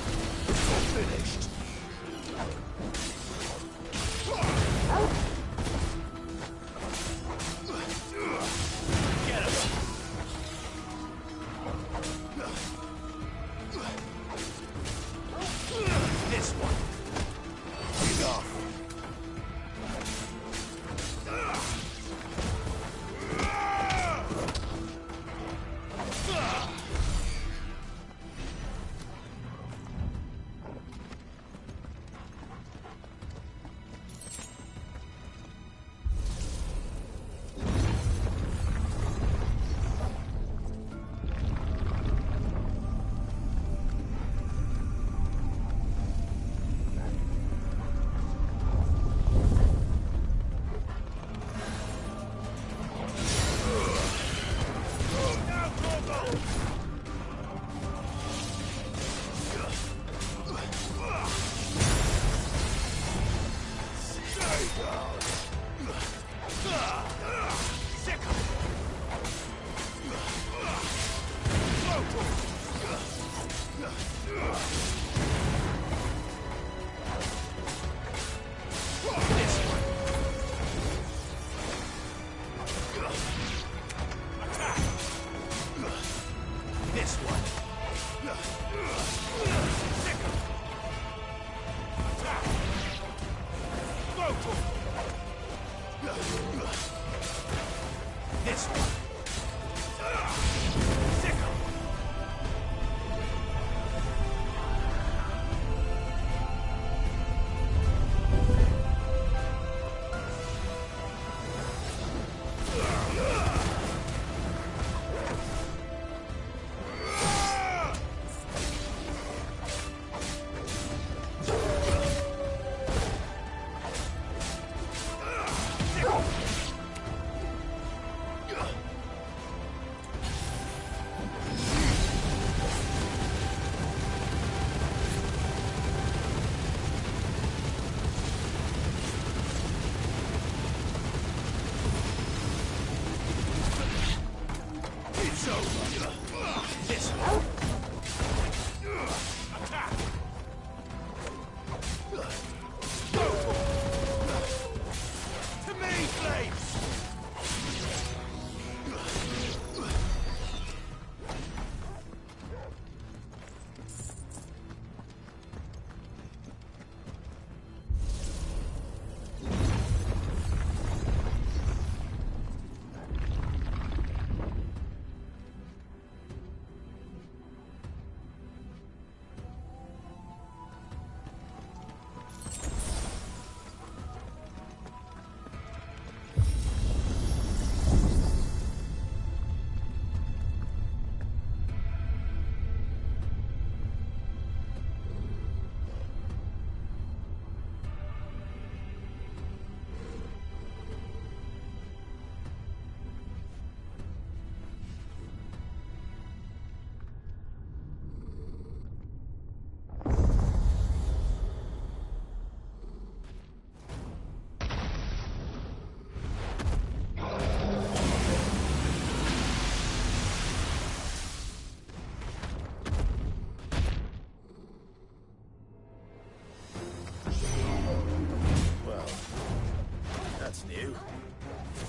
Speaker 4: Finished! Get him! This one! Enough!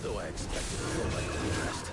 Speaker 3: Though I expected a full like rest.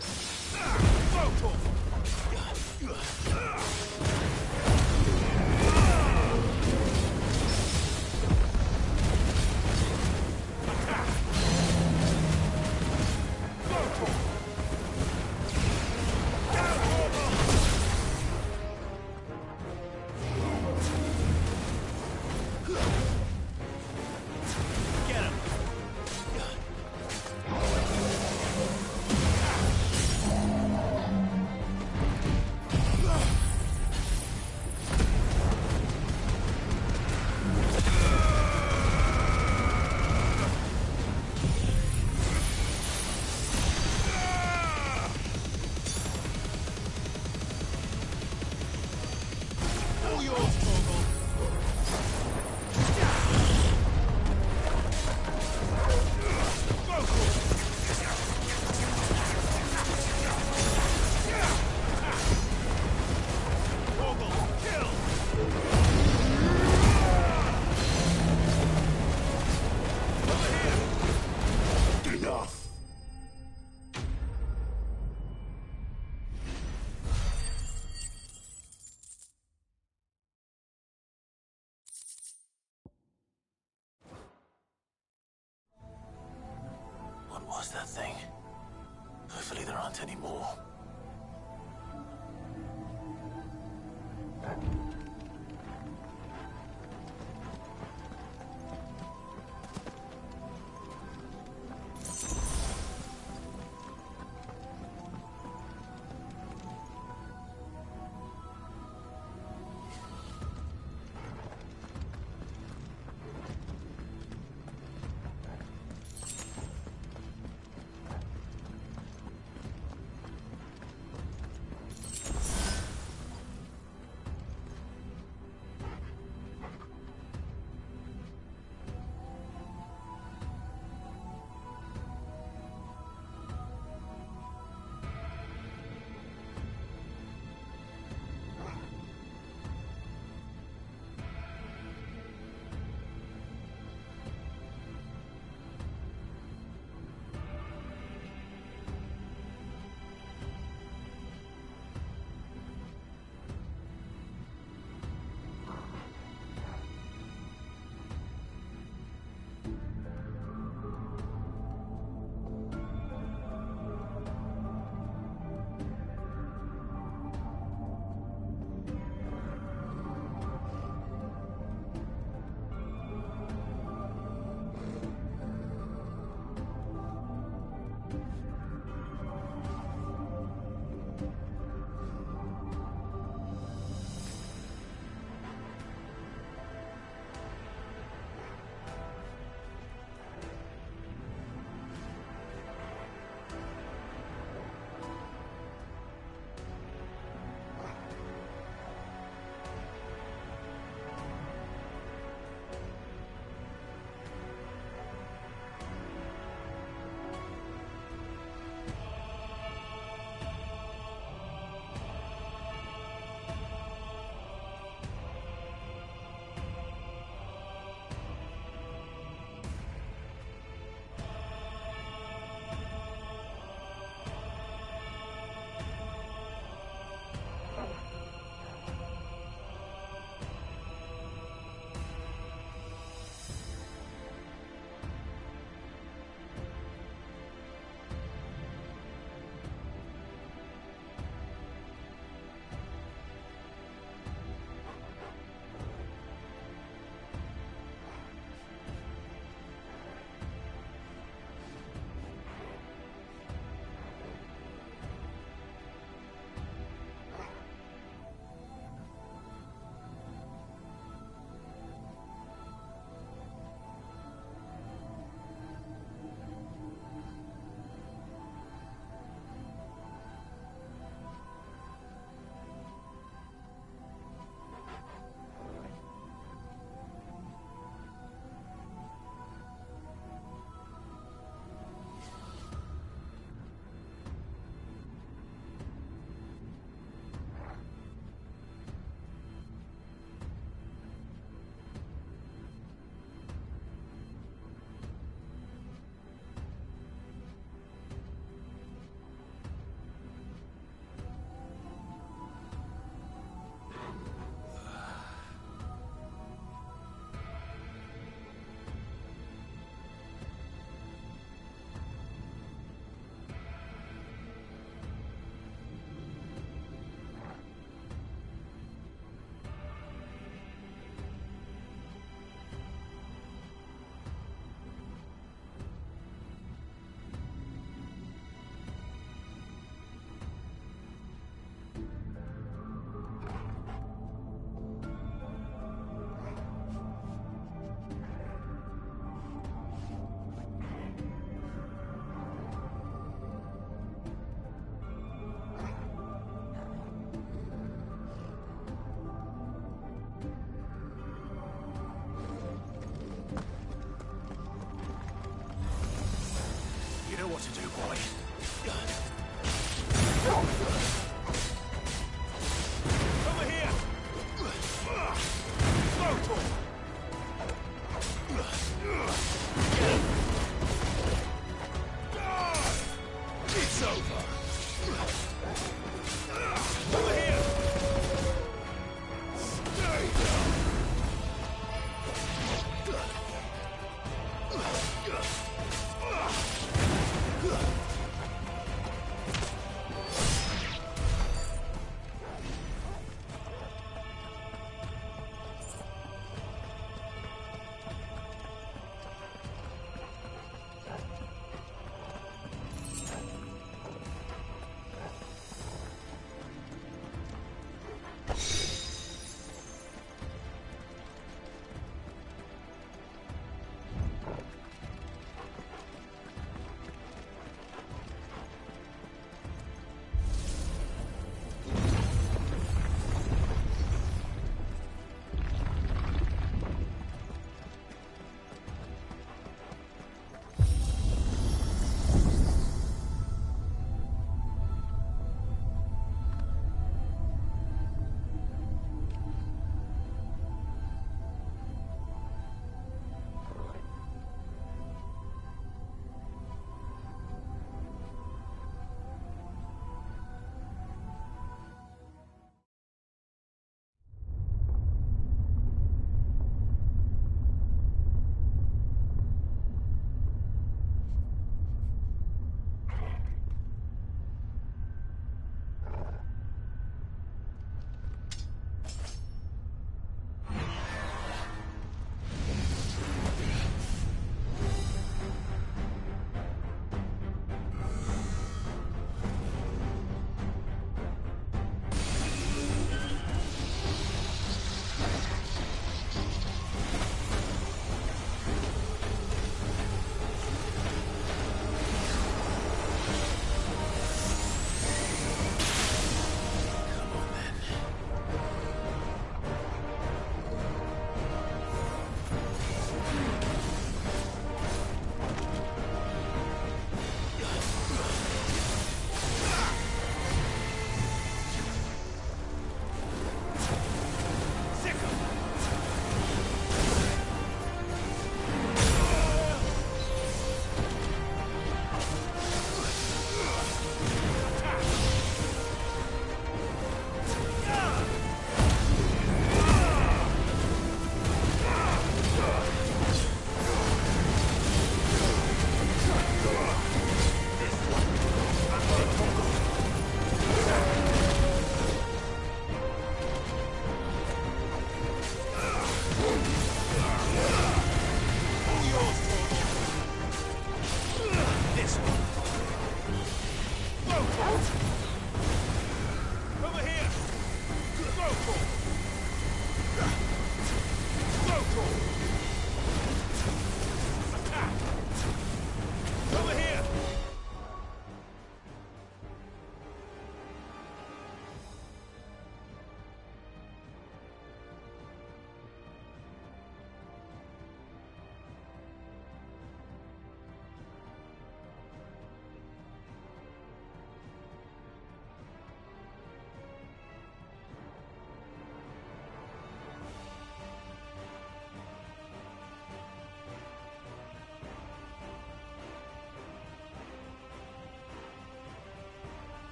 Speaker 3: What was that thing? Hopefully there aren't any more.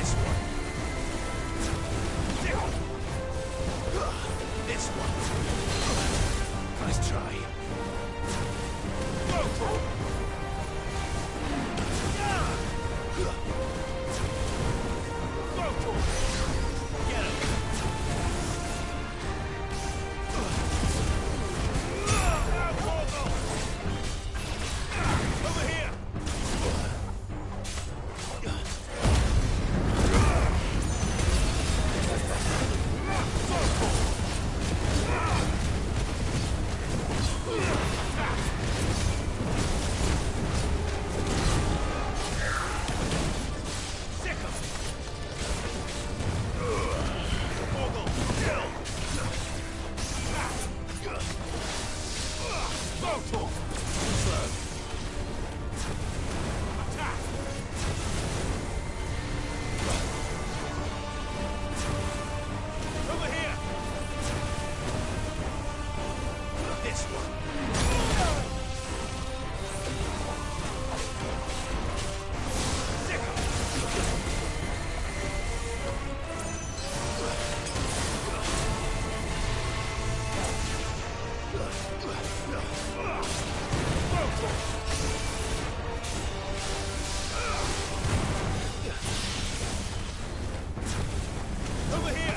Speaker 4: This one. This one. Nice try. Go for it. Go for it. Get him. Over here.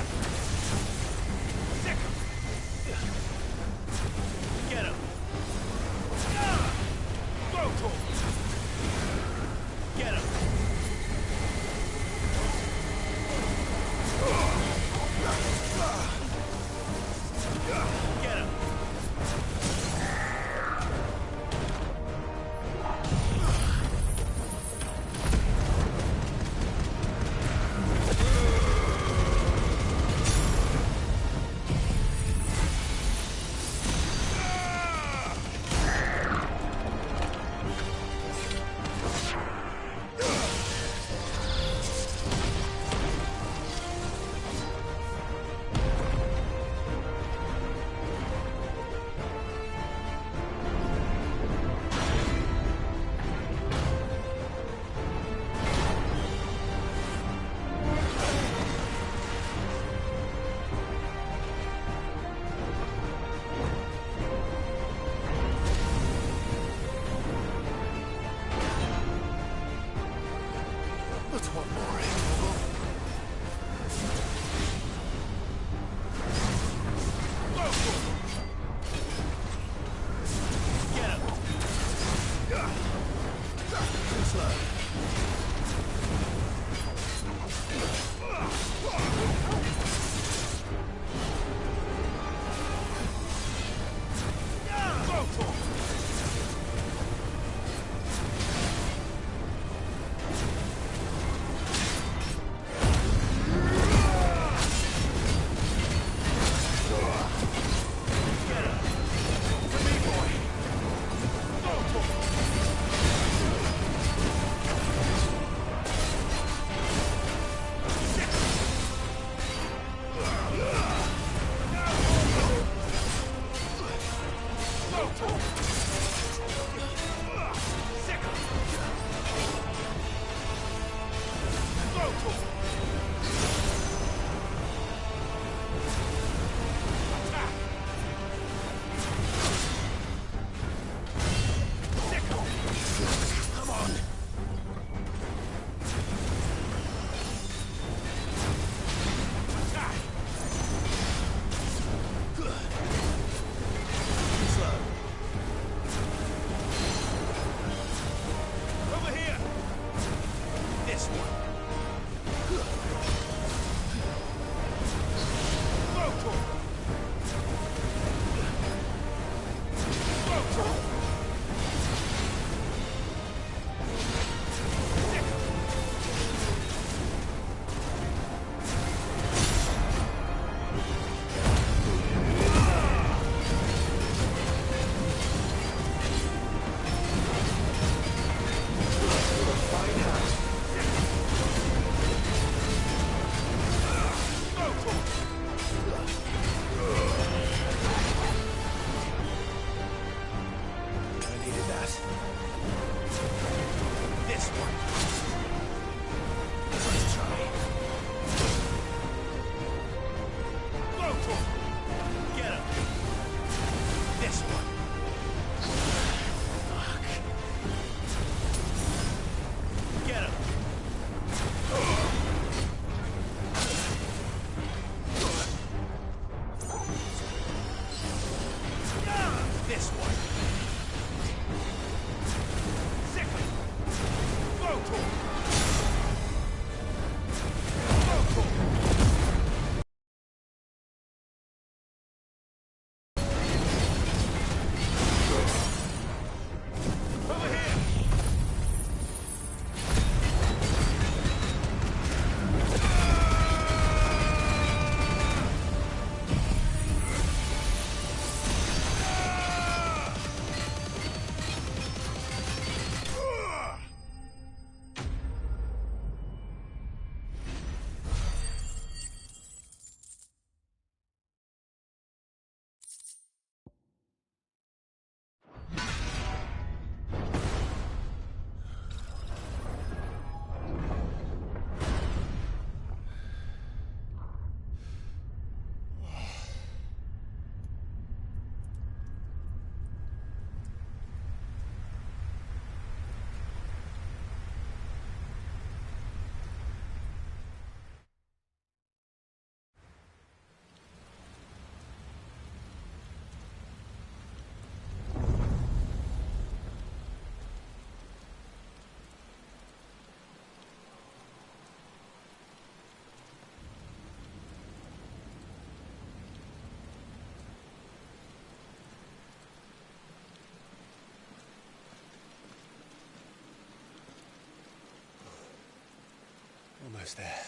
Speaker 3: Almost there.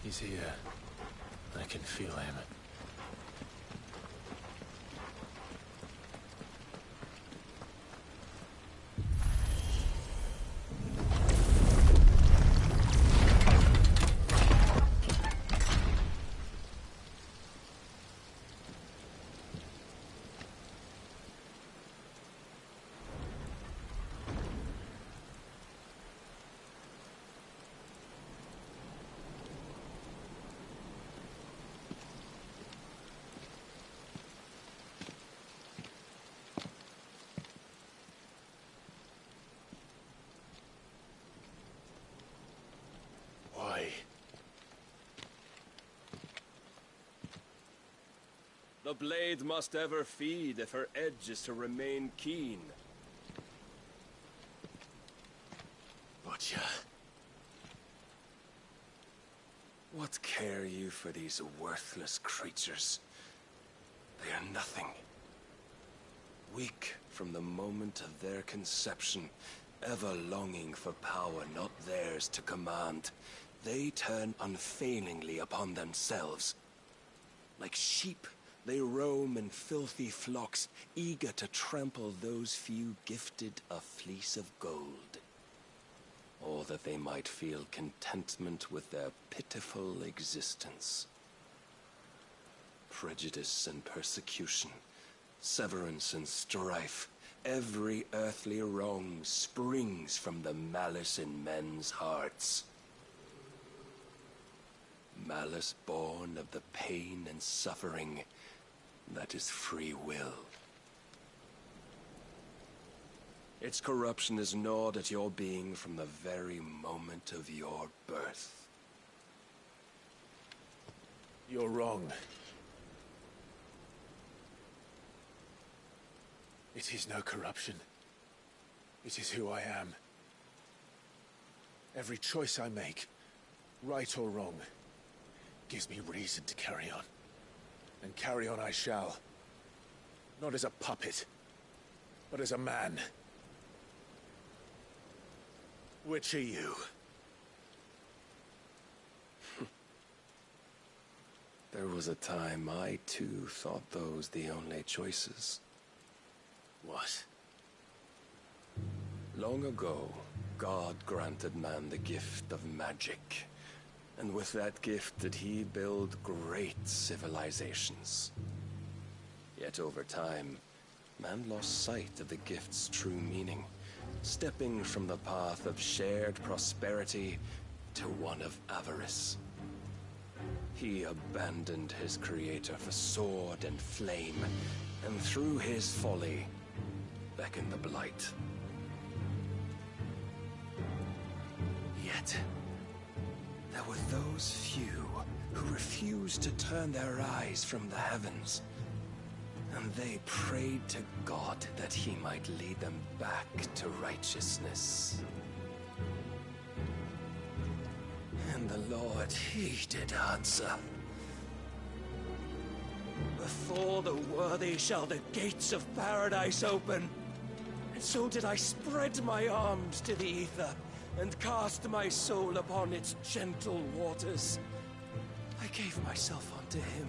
Speaker 3: He's here. I can feel him.
Speaker 10: The blade must ever feed if her edge is to remain keen.
Speaker 3: Butcher.
Speaker 10: What care you for these worthless creatures? They are nothing. Weak from the moment of their conception, ever longing for power not theirs to command, they turn unfailingly upon themselves. Like sheep, they roam in filthy flocks, eager to trample those few gifted a fleece of gold. Or that they might feel contentment with their pitiful existence. Prejudice and persecution, severance and strife, every earthly wrong springs from the malice in men's hearts. Malice born of the pain and suffering that is free will. Its corruption is gnawed at your being from the very moment of your birth.
Speaker 3: You're wrong. It is no corruption. It is who I am. Every choice I make, right or wrong, gives me reason to carry on. And carry on I shall. Not as a puppet, but as a man. Which are you?
Speaker 10: There was a time I too thought those the only choices.
Speaker 3: What?
Speaker 10: Long ago, God granted man the gift of magic. And with that gift did he build great civilizations. Yet over time, Man lost sight of the gift's true meaning, stepping from the path of shared prosperity to one of avarice. He abandoned his creator for sword and flame, and through his folly, beckoned the blight. Yet, there were those few who refused to turn their eyes from the heavens, and they prayed to God that he might lead them back to righteousness. And the Lord, he did answer. Before the worthy shall the gates of paradise open. And so did I spread my arms to the ether, and cast my soul upon its gentle waters. I gave myself unto him.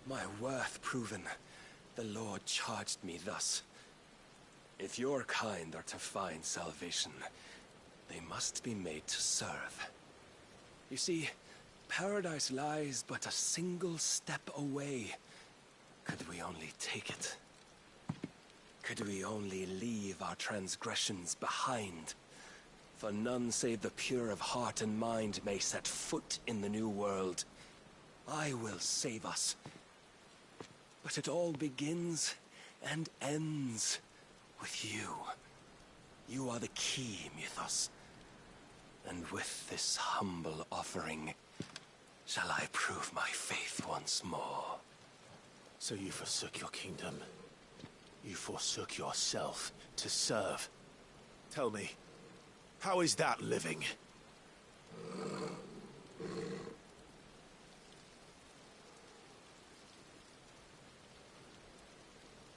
Speaker 10: My worth proven, the Lord charged me thus. If your kind are to find salvation, they must be made to serve. You see, paradise lies but a single step away. Could we only take it? Could we only leave our transgressions behind? For none save the pure of heart and mind may set foot in the new world. I will save us. But it all begins and ends with you. You are the key, Mythos. And with this humble offering, shall I prove my faith once more.
Speaker 3: So you forsook your kingdom. You forsook yourself to serve. Tell me, how is that living?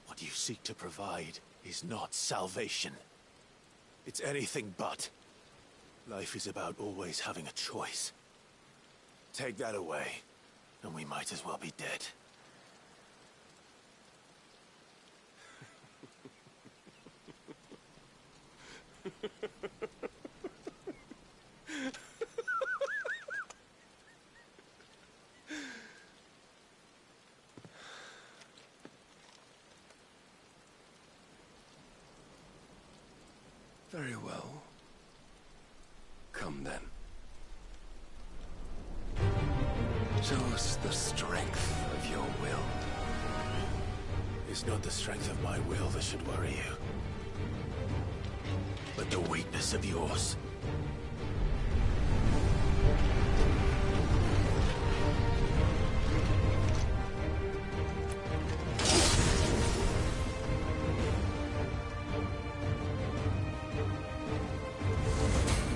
Speaker 3: What you seek to provide is not salvation. It's anything but. Life is about always having a choice. Take that away, and we might as well be dead.
Speaker 10: Very well. Come then. Show us the strength of your will.
Speaker 3: It's not the strength of my will that should worry you, but the weakness of yours.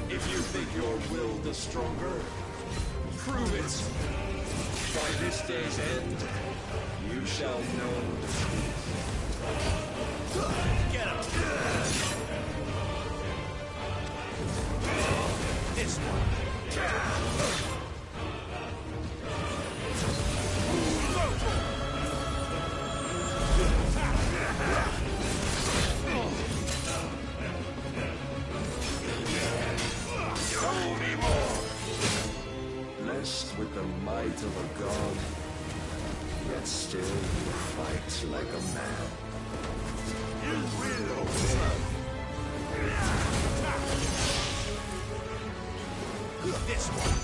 Speaker 10: If you think your will the stronger, prove it. By this day's end, you shall know the truth.
Speaker 3: Get him! This one.
Speaker 10: Show me more! Blessed with the might of a god, yet still you fight like a man. You will obey.
Speaker 3: This one.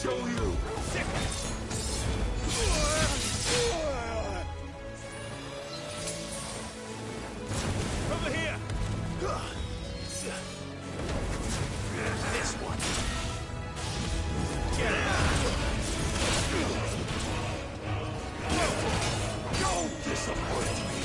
Speaker 10: show you!
Speaker 4: Over here! This one! Get out!
Speaker 10: Don't disappoint me!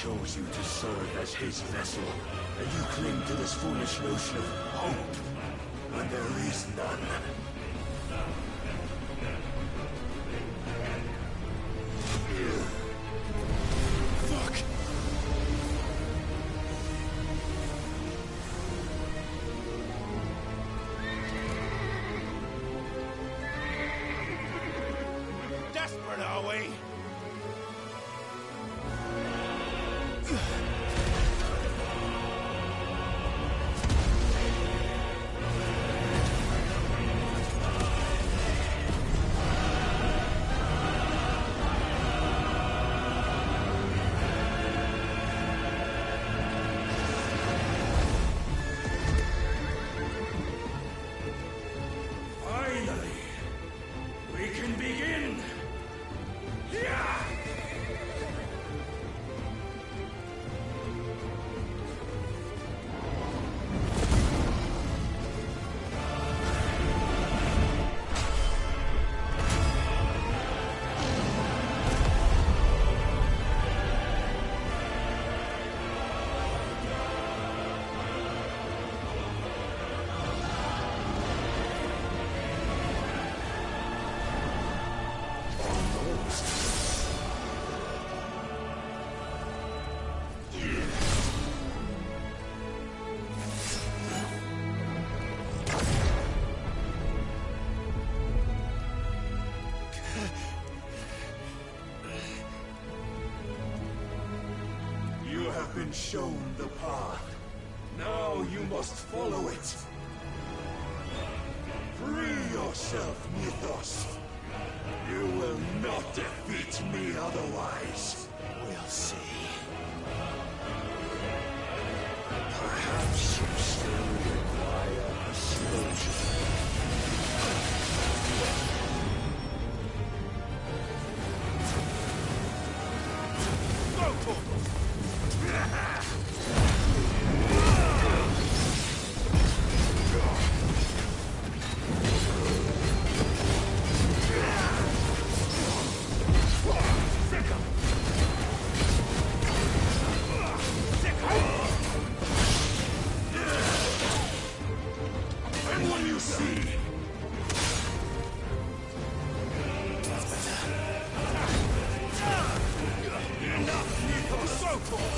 Speaker 10: Chose you to serve as his vessel, and you cling to this foolish notion of hope when there is none.
Speaker 4: Fuck! Desperate, are we?
Speaker 10: Finally, we can begin! Yeah! You have been shown the path. Now you must follow it. Free yourself, Mythos. You will not defeat me otherwise.
Speaker 4: We'll see.
Speaker 10: Perhaps you still require persuasion.
Speaker 4: Go for it!
Speaker 10: And what do you see?
Speaker 4: Enough, Nico! So cool!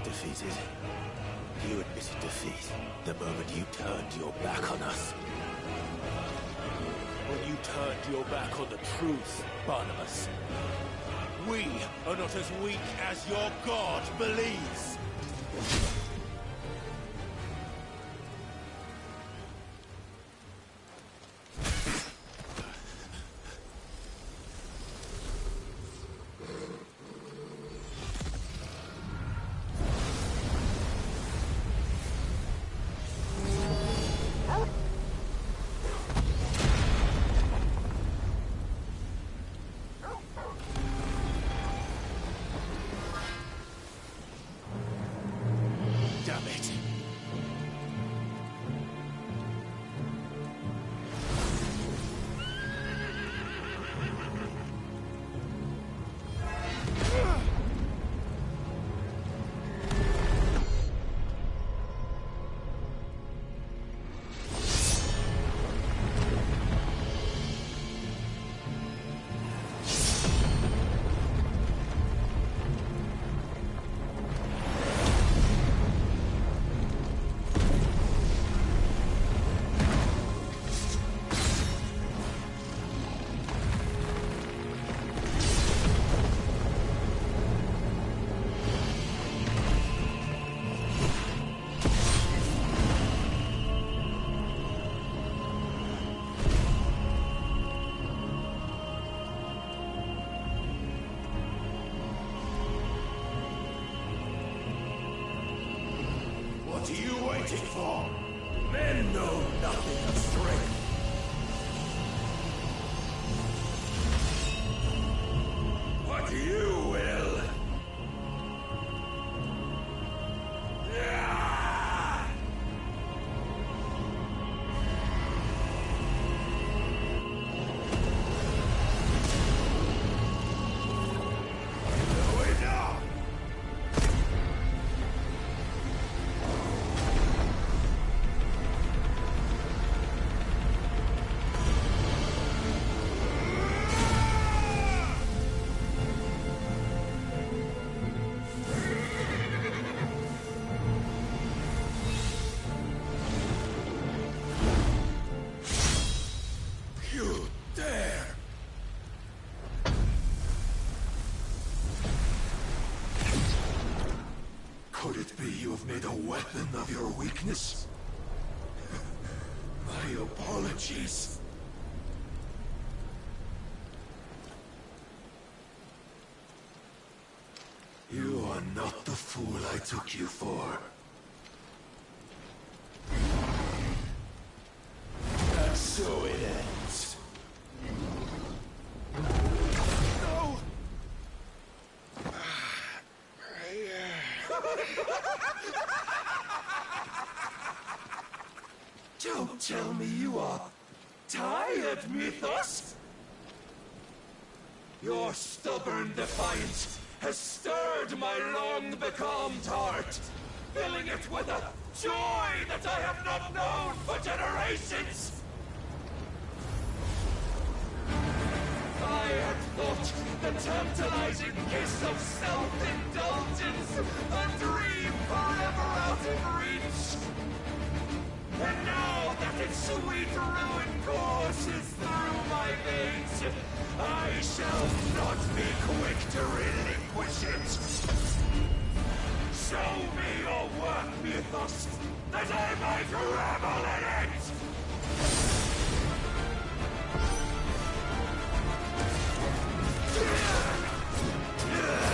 Speaker 3: Defeated. You admitted defeat the moment you turned your back on us. When you turned your back on the truth, Barnabas. We are not as weak as your God believes.
Speaker 10: What are you waiting for? Men know nothing of strength. What you will. Could it be you have made a weapon of your weakness? My apologies. You are not the fool I took you for. And so it ends. No! Don't tell me you are tired, Mythos! Your stubborn defiance has stirred my long-becalmed heart, filling it with a joy that I have not known for generations! I had thought the tantalizing kiss of self-indulgence a dream forever out of reach. And now that its sweet ruin courses through my veins, I shall not be quick to relinquish it. Show me your work, Mythos, that I might revel in it! Yeah!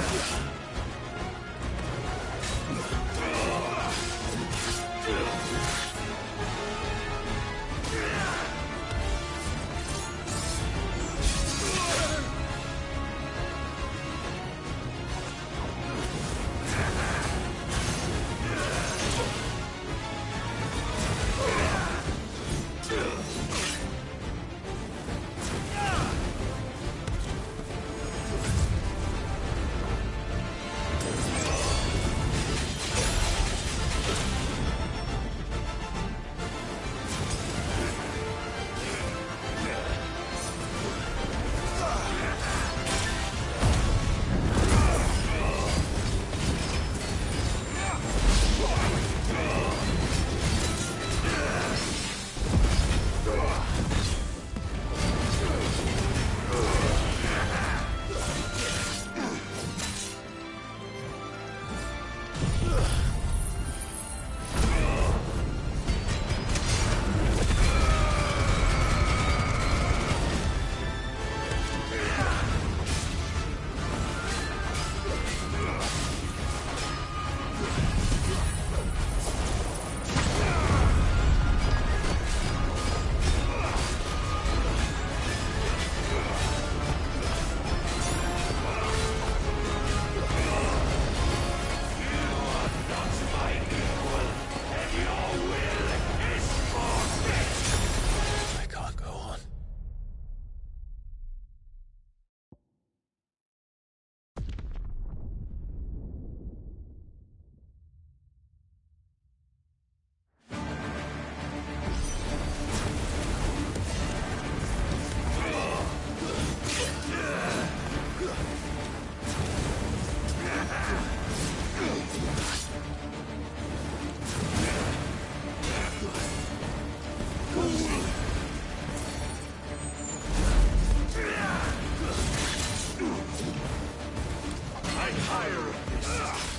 Speaker 10: tire of this.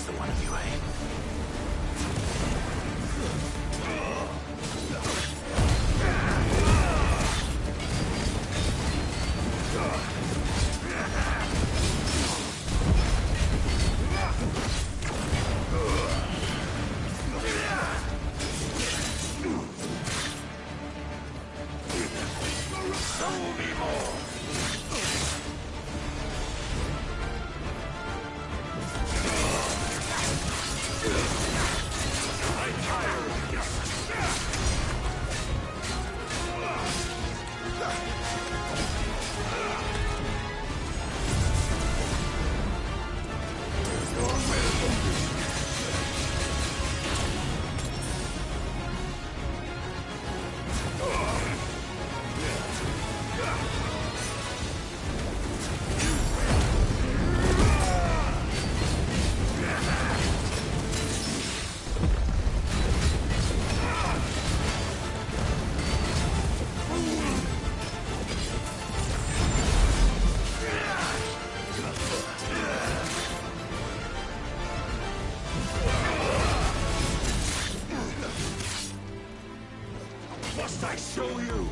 Speaker 3: The one of you, eh?
Speaker 10: Must I show you?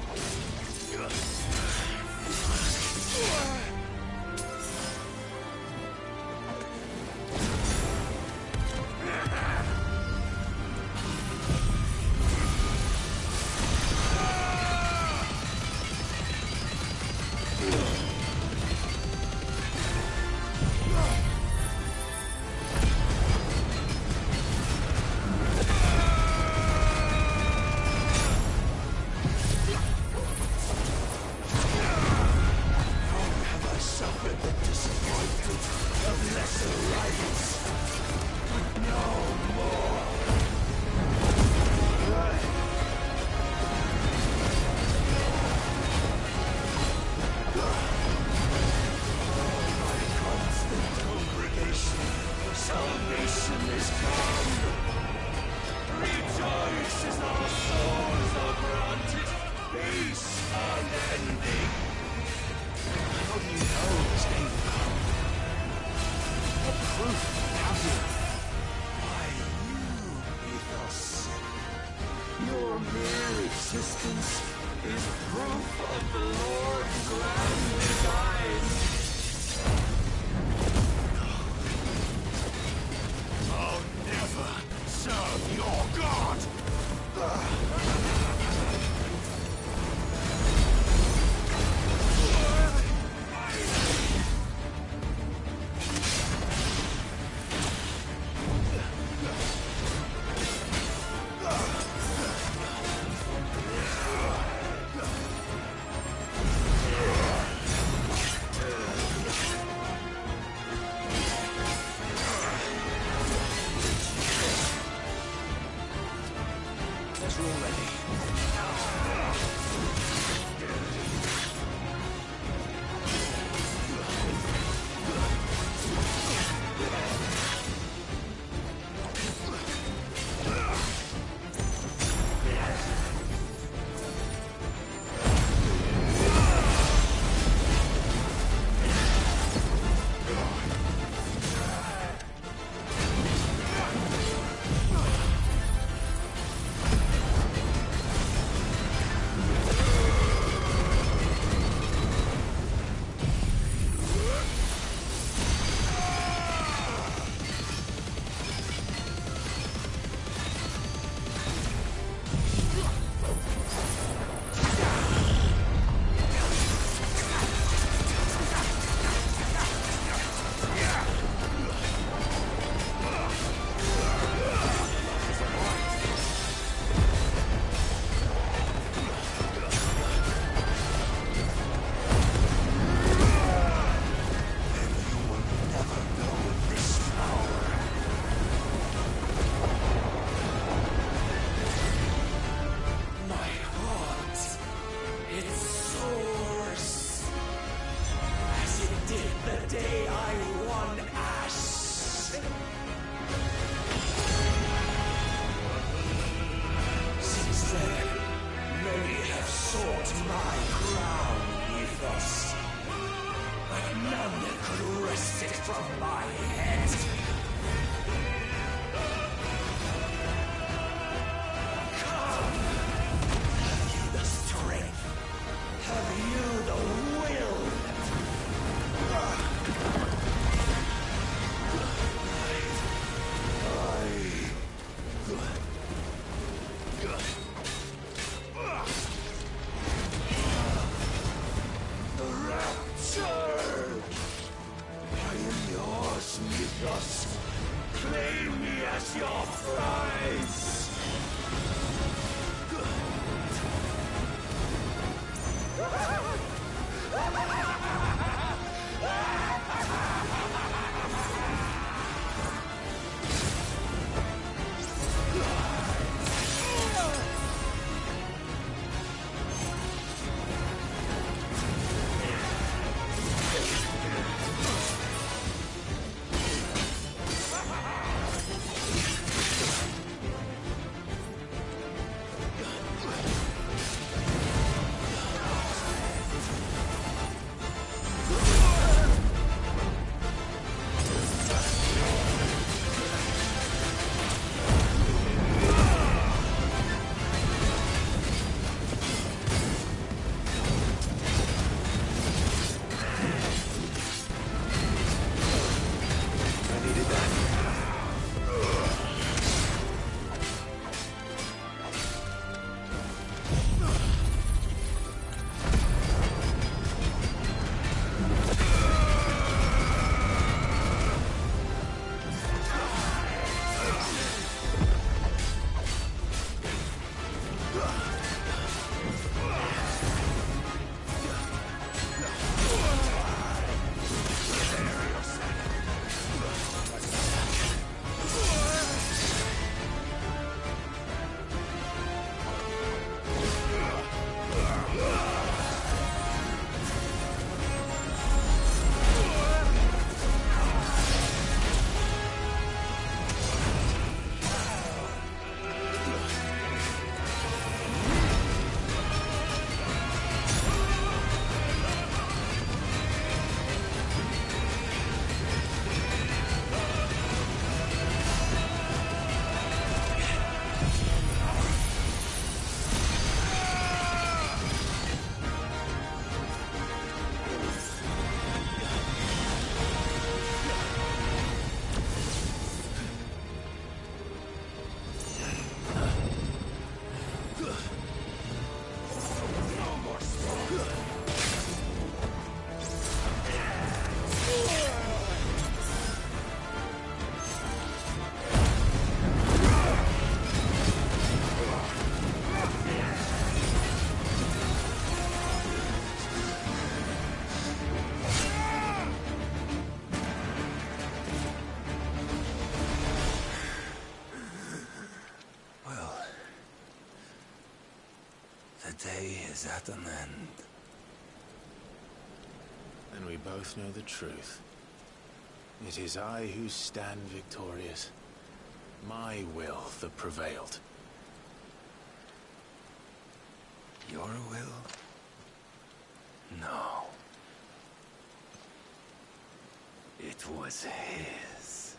Speaker 10: my crown, Ethos. But none could wrest it from my head. Come! Have you the strength? Have you the will? The rapture! I am yours, Mythos. Claim me as your prize! The day is at an end.
Speaker 3: And we both know the truth. It is I who stand victorious. My will that prevailed.
Speaker 10: Your will? No. It was his.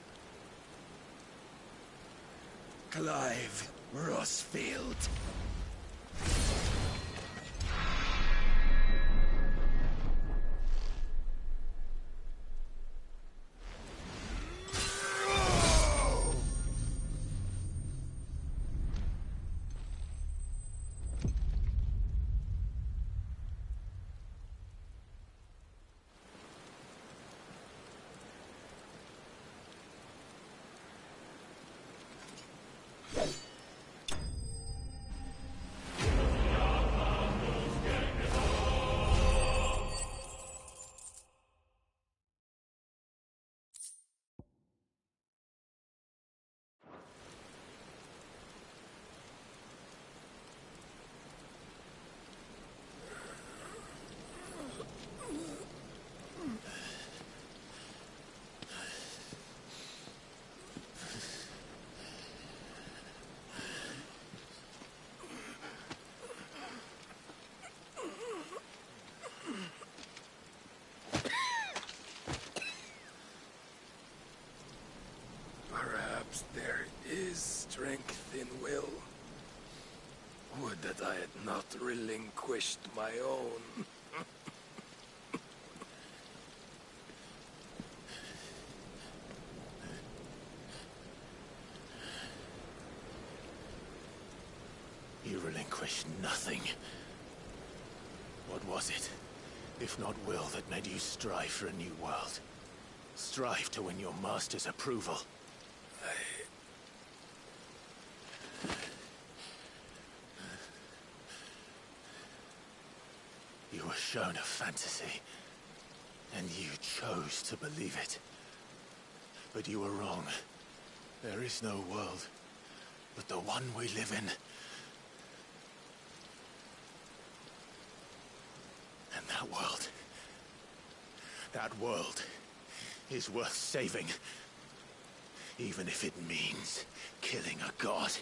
Speaker 10: Clive Rossfield. that I had not relinquished my own.
Speaker 3: You relinquished nothing. What was it, if not will, that made you strive for a new world? Strive to win your master's approval? You were shown a fantasy, and you chose to believe it. But you were wrong. There is no world, but the one we live in. And that world is worth saving, even if it means killing a god.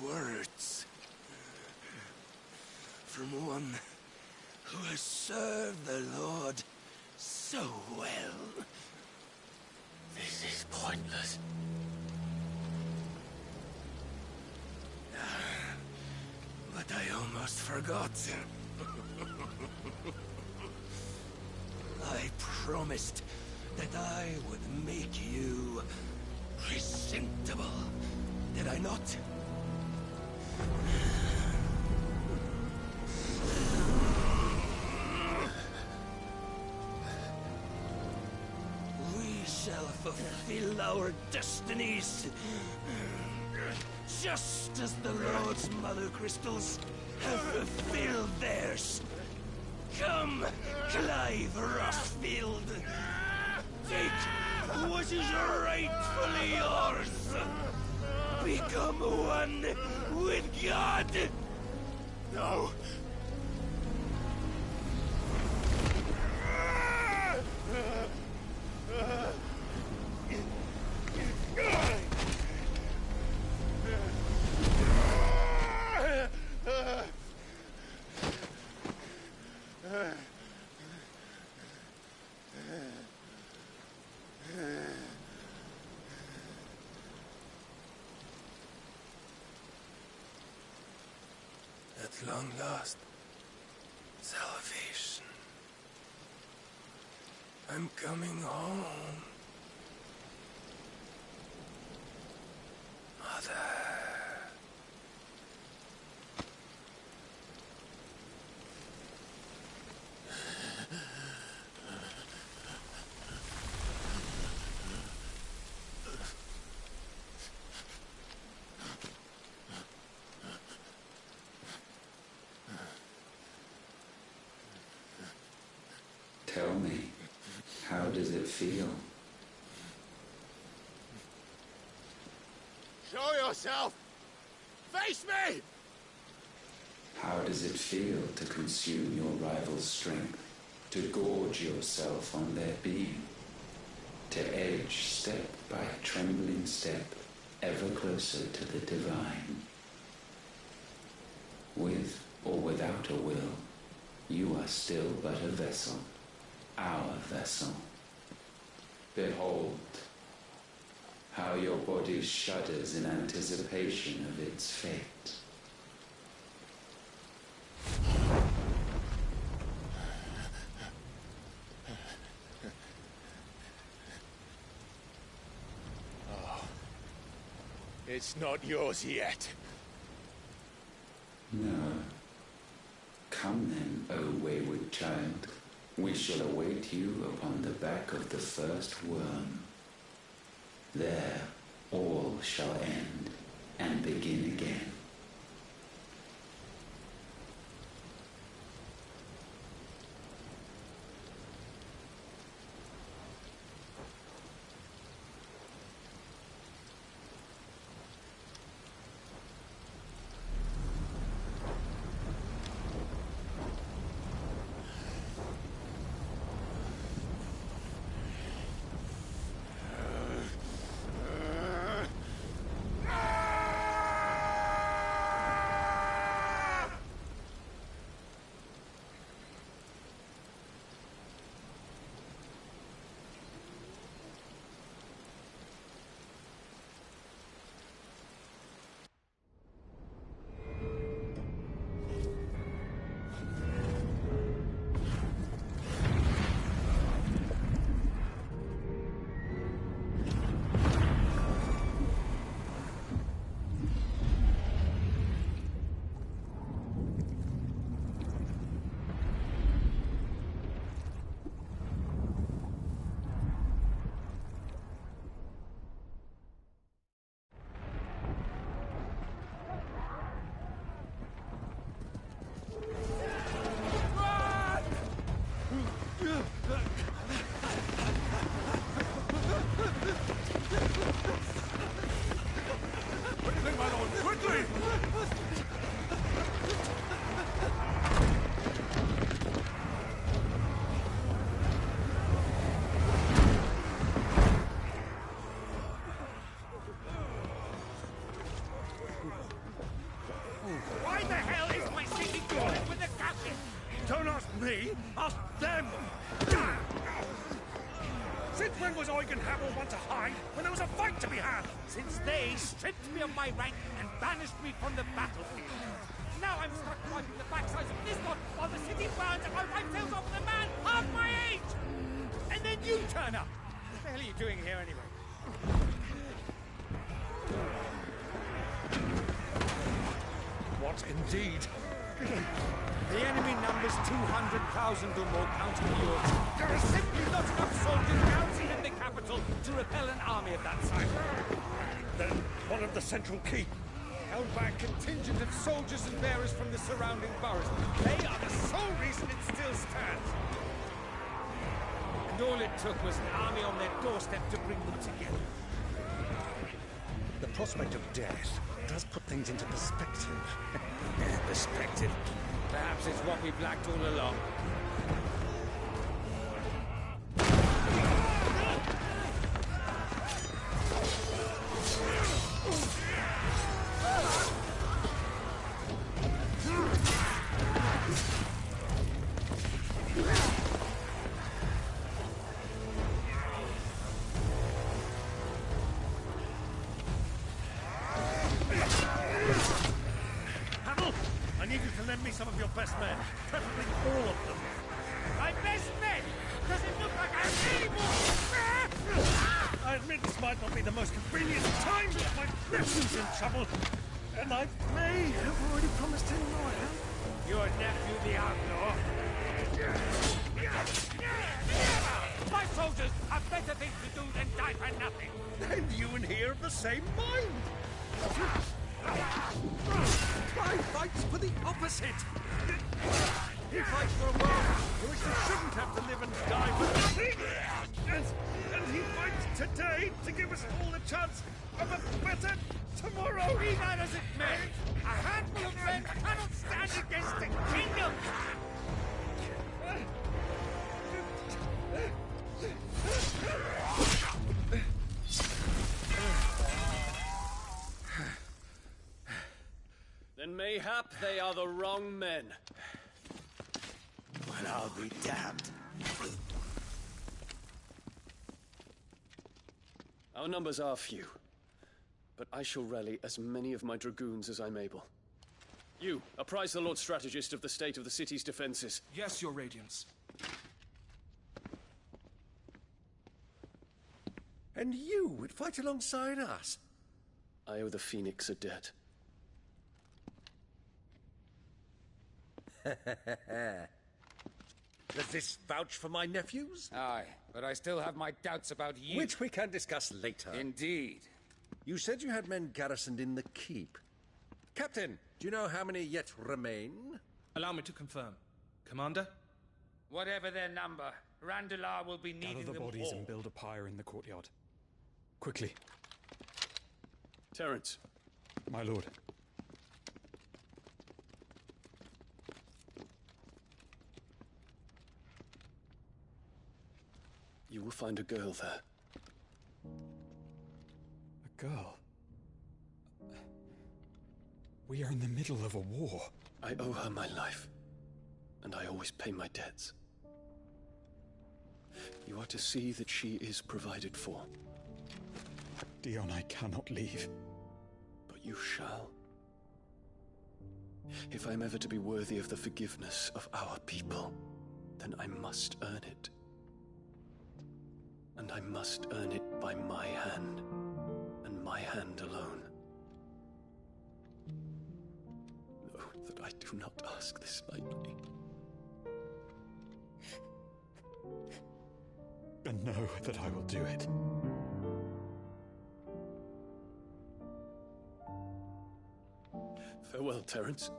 Speaker 10: Words from one who has served the Lord so well.
Speaker 3: This is pointless.
Speaker 10: But I almost forgot. I promised that I would make you presentable. Did I not? We shall fulfill our destinies, just as the Lord's Mother Crystals have fulfilled theirs. Come, Clive Rothfield. Take what is rightfully yours. Become one with God!
Speaker 3: No!
Speaker 10: At long last, salvation. I'm coming home. Mother.
Speaker 6: Tell me, how does it feel?
Speaker 3: Show yourself! Face me!
Speaker 6: How does it feel to consume your rival's strength, to gorge yourself on their being, to edge step by trembling step ever closer to the divine? With or without a will, you are still but a vessel, our vessel. Behold, how your body shudders in anticipation of its fate.
Speaker 3: Oh, it's not yours yet.
Speaker 6: No. Come then, O wayward child. We shall await you upon the back of the first worm. There all shall end and begin again.
Speaker 4: Why the hell is my city crawling with the captain? Don't ask me, ask them! Since when was Eugen Hamel one to hide when there was a fight to be had? Since they stripped me of my rank and banished me from the battlefield. Now I'm stuck wiping the backsides of this lot while the city burns and my wife tails off with a man half my age! And then you turn up! What the hell are you doing here anyway? What indeed? The enemy numbers 200,000 or more counting yours. There are simply not enough soldiers garrisoned in the capital to repel an army of that size. Then what of the central keep? Held by a contingent of soldiers and bearers from the surrounding boroughs. They are the sole reason it still stands. And all it took was an army on their doorstep to bring them together.
Speaker 11: The prospect of death does put things into perspective.
Speaker 4: Perspective? Perhaps it's what we've lacked all along. Some of your best men, preferably all of them. My best men? Does it look like I have any more? I admit this might not be the most convenient time, but my nephew's in trouble, and I may have already promised him loyal. Your nephew, the outlaw? My soldiers have better things to do than die for nothing. And you and he are of the same mind. I fights for the opposite. He fights for a world in which they shouldn't have to live and die for nothing. And he fights today to give us all a chance of a better tomorrow. Be that as it may, a handful of men cannot stand against the kingdom.
Speaker 10: Then mayhap they are the wrong men.
Speaker 1: Well, I'll be damned.
Speaker 10: Our numbers are few, but I shall rally as many of my dragoons as I'm able. You, apprise the Lord Strategist of the state of the city's defenses.
Speaker 17: Yes, Your Radiance.
Speaker 11: And you would fight alongside us?
Speaker 10: I owe the Phoenix a debt.
Speaker 11: Does this vouch for my nephews?
Speaker 4: Aye, but I still have my doubts about you.
Speaker 11: Which we can discuss later.
Speaker 4: Indeed.
Speaker 11: You said you had men garrisoned in the keep. Captain, do you know how many yet remain?
Speaker 17: Allow me to confirm. Commander?
Speaker 4: Whatever their number, Randalar will be needing
Speaker 15: Gather the
Speaker 4: them
Speaker 15: bodies
Speaker 4: all.
Speaker 15: and build a pyre in the courtyard. Quickly.
Speaker 10: Terence.
Speaker 15: My lord.
Speaker 10: You will find a girl there.
Speaker 15: A girl? We are in the middle of a war.
Speaker 10: I owe her my life, and I always pay my debts. You are to see that she is provided for.
Speaker 15: Dion, I cannot leave.
Speaker 10: But you shall. If I am ever to be worthy of the forgiveness of our people, then I must earn it. And I must earn it by my hand, and my hand alone. Know that I do not ask this lightly.
Speaker 15: And know that I will do it.
Speaker 10: Farewell, Terence.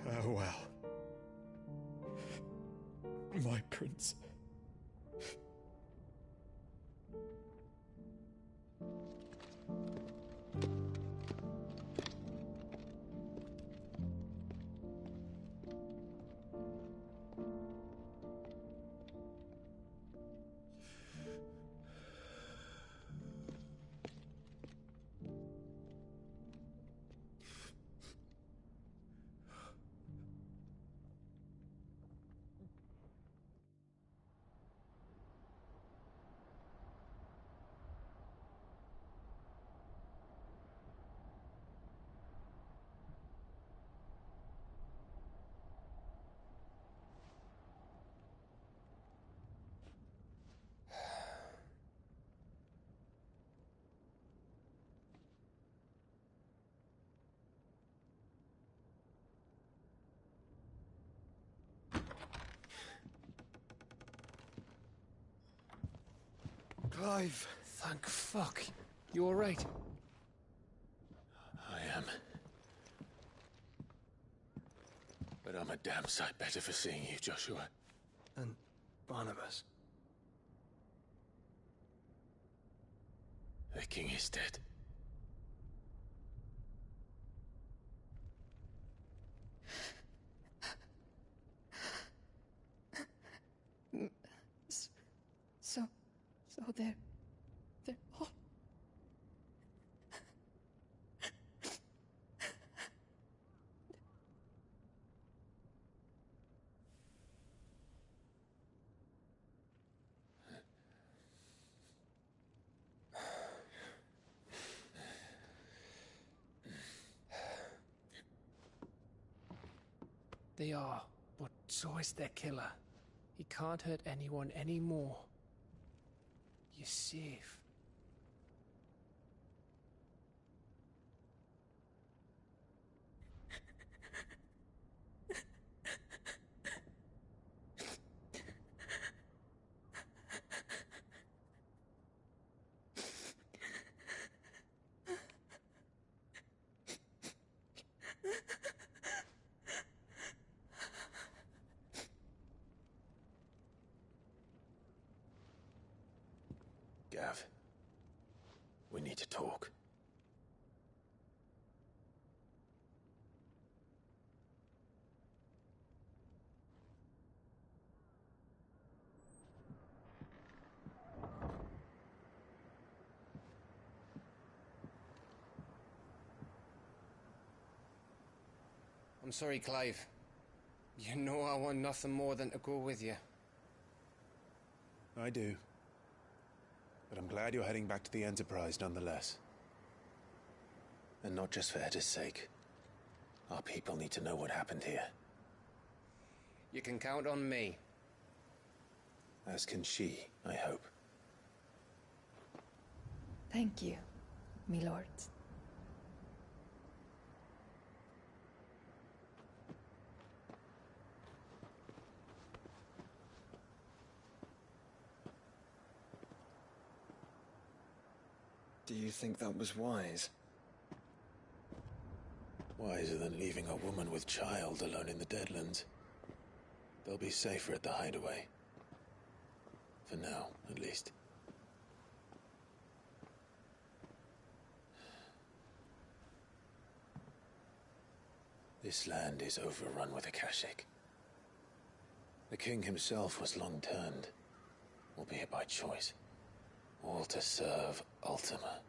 Speaker 15: Farewell, my prince.
Speaker 23: Clive!
Speaker 12: Thank fuck. You alright?
Speaker 3: I am. But I'm a damn sight better for seeing you, Joshua.
Speaker 23: And Barnabas.
Speaker 3: The king is dead.
Speaker 7: So they're all...
Speaker 12: They are, but so is their killer. He can't hurt anyone anymore. You're safe.
Speaker 3: Gav, we need to talk.
Speaker 12: I'm sorry, Clive. You know I want nothing more than to go with you.
Speaker 3: I do. But I'm glad you're heading back to the Enterprise nonetheless. And not just for Etta's sake. Our people need to know what happened here.
Speaker 12: You can count on me.
Speaker 3: As can she, I hope.
Speaker 7: Thank you, my lord.
Speaker 23: Do you think that was wise?
Speaker 3: Wiser than leaving a woman with child alone in the Deadlands. They'll be safer at the hideaway. For now, at least. This land is overrun with Akashic. The king himself was long turned, albeit by choice, all to serve Ultima,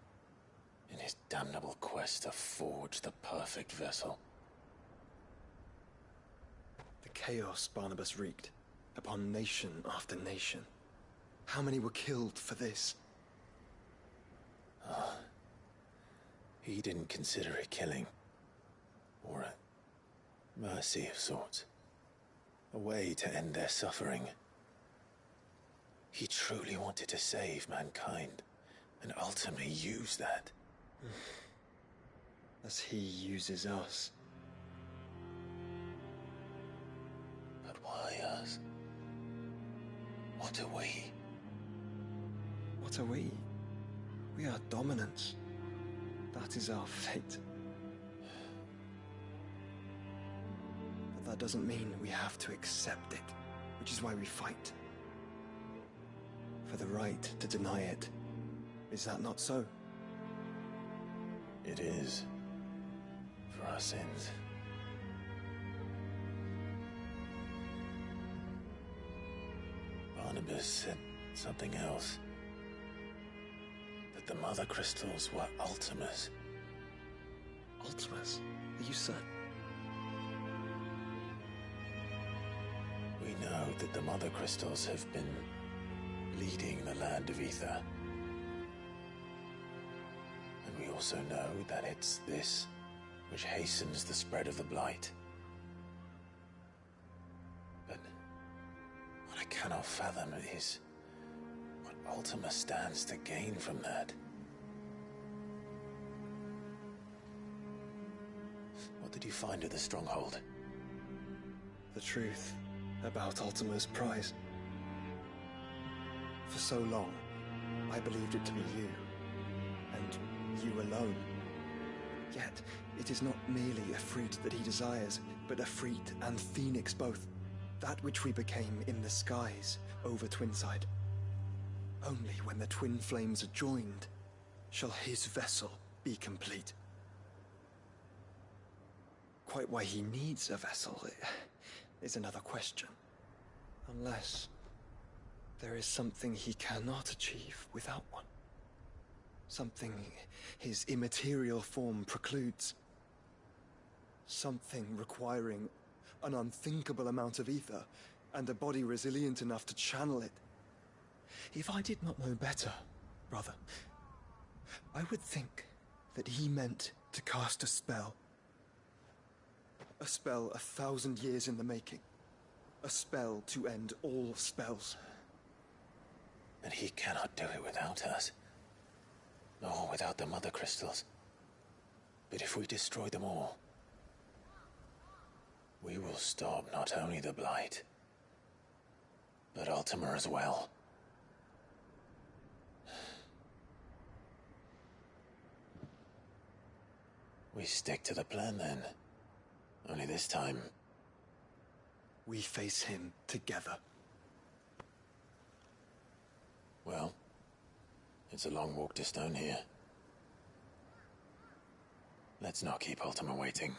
Speaker 3: in his damnable quest to forge the perfect vessel.
Speaker 23: The chaos Barnabas wreaked upon nation after nation. How many were killed for this?
Speaker 3: He didn't consider it killing. Or a mercy of sorts. A way to end their suffering. He truly wanted to save mankind, and ultimately used that.
Speaker 23: As he uses us.
Speaker 3: But why us? What are we?
Speaker 23: What are we? We are dominance. That is our fate. But that doesn't mean we have to accept it, which is why we fight. For the right to deny it. Is that not so?
Speaker 3: It is. For our sins. Barnabas said something else. That the Mother Crystals were Ultimas.
Speaker 23: Ultimas? Are you certain?
Speaker 3: We know that the Mother Crystals have been leading the land of Ether. And we also know that it's this which hastens the spread of the Blight. But what I cannot fathom is what Ultima stands to gain from that. What did you find at the Stronghold?
Speaker 23: The truth about Ultima's prize. For so long, I believed it to be you, and you alone. Yet, it is not merely Ifrit that he desires, but Ifrit and Phoenix both. That which we became in the skies over Twinside. Only when the twin flames are joined shall his vessel be complete. Quite why he needs a vessel is another question. Unless there is something he cannot achieve without one. Something his immaterial form precludes. Something requiring an unthinkable amount of ether, and a body resilient enough to channel it. If I did not know better, brother, I would think that he meant to cast a spell. A spell 1,000 years in the making. A spell to end all spells.
Speaker 3: And he cannot do it without us. Nor without the Mother Crystals. But if we destroy them all, we will stop not only the Blight, but Ultima as well. We stick to the plan then. Only this time,
Speaker 23: we face him together.
Speaker 3: Well, it's a long walk to Stone here. Let's not keep Ultima waiting.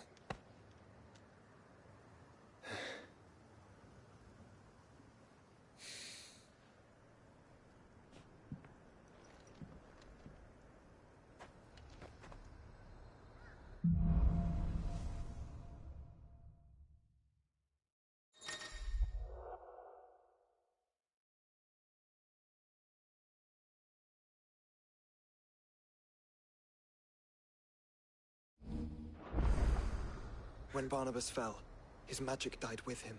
Speaker 23: When Barnabas fell, his magic died with him.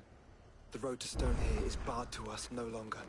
Speaker 23: The road to Stone here is barred to us no longer.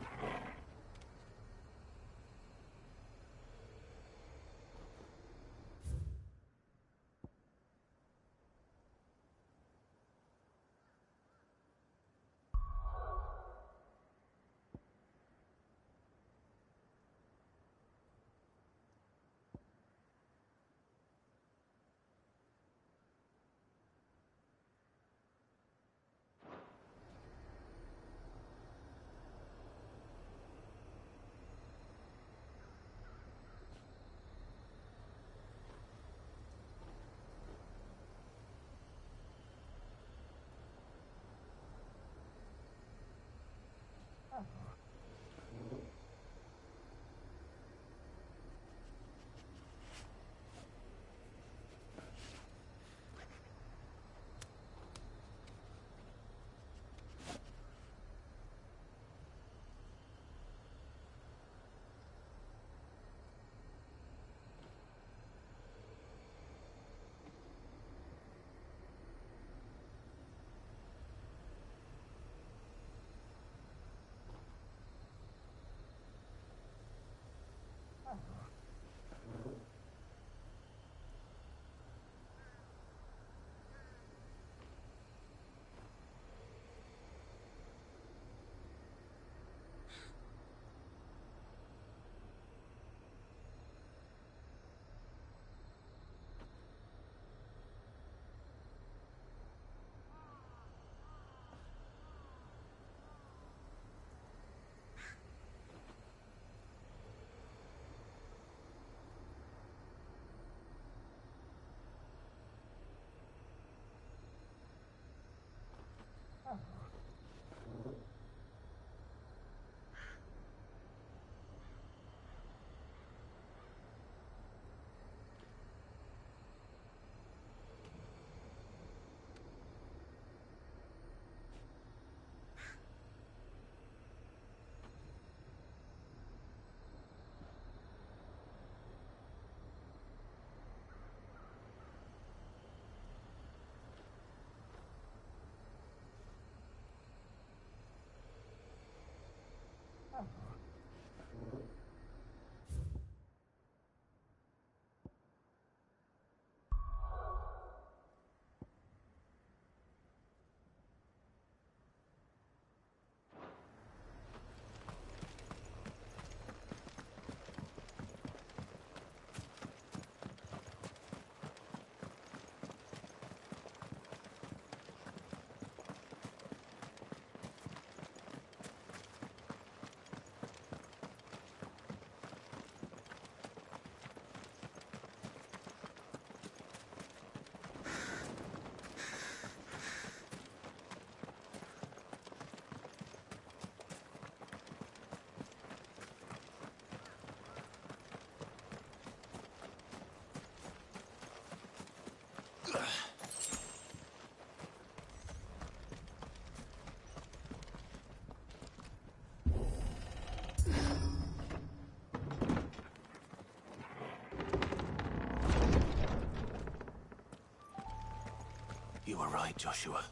Speaker 3: were right, Joshua.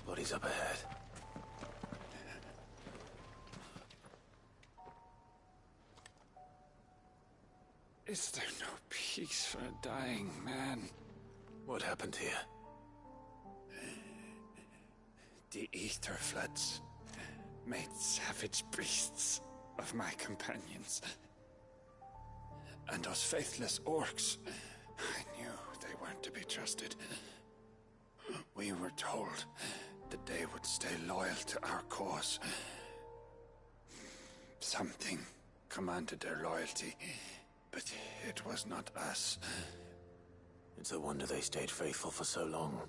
Speaker 3: Bodies up ahead.
Speaker 15: Is there no peace for a dying man?
Speaker 3: What happened here?
Speaker 15: The ether floods made savage beasts of my companions. And those faithless orcs, I knew they weren't to be trusted. We were told that they would stay loyal to our cause. Something commanded their loyalty, but it was not us.
Speaker 3: It's a wonder they stayed faithful for so long.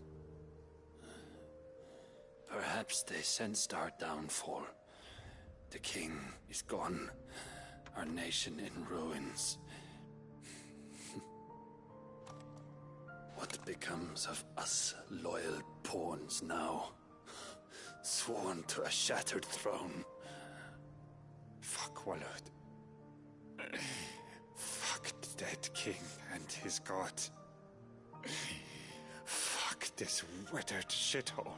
Speaker 15: Perhaps they sensed our downfall. The king is gone, our nation in ruins. What becomes of us loyal pawns now? Sworn to a shattered throne. Fuck Walud. Fuck the dead king and his god. Fuck this withered shithole.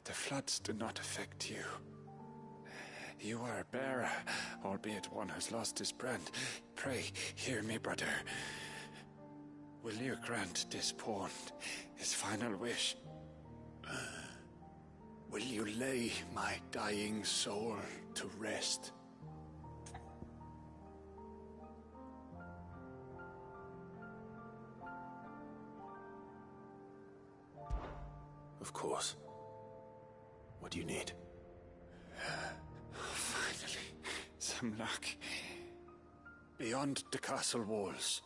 Speaker 15: The floods do not affect you. You are a bearer, albeit one who's lost his brand. Pray, hear me, brother. Will you grant this pawn his final wish? Will you lay my dying soul to rest?
Speaker 3: Of course. What do you need?
Speaker 15: Finally, some luck. Beyond the castle walls,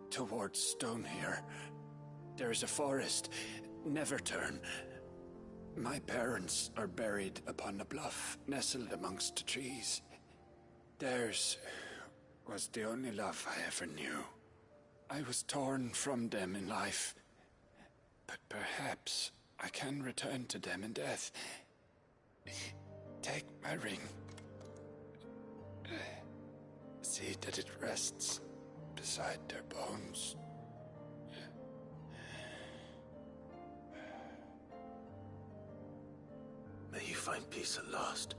Speaker 15: towards Stone here, there is a forest. Never turn. My parents are buried upon a bluff, nestled amongst the trees. Theirs was the only love I ever knew. I was torn from them in life, but perhaps I can return to them in death. Take my ring. See that it rests beside their bones.
Speaker 3: May you find peace at last.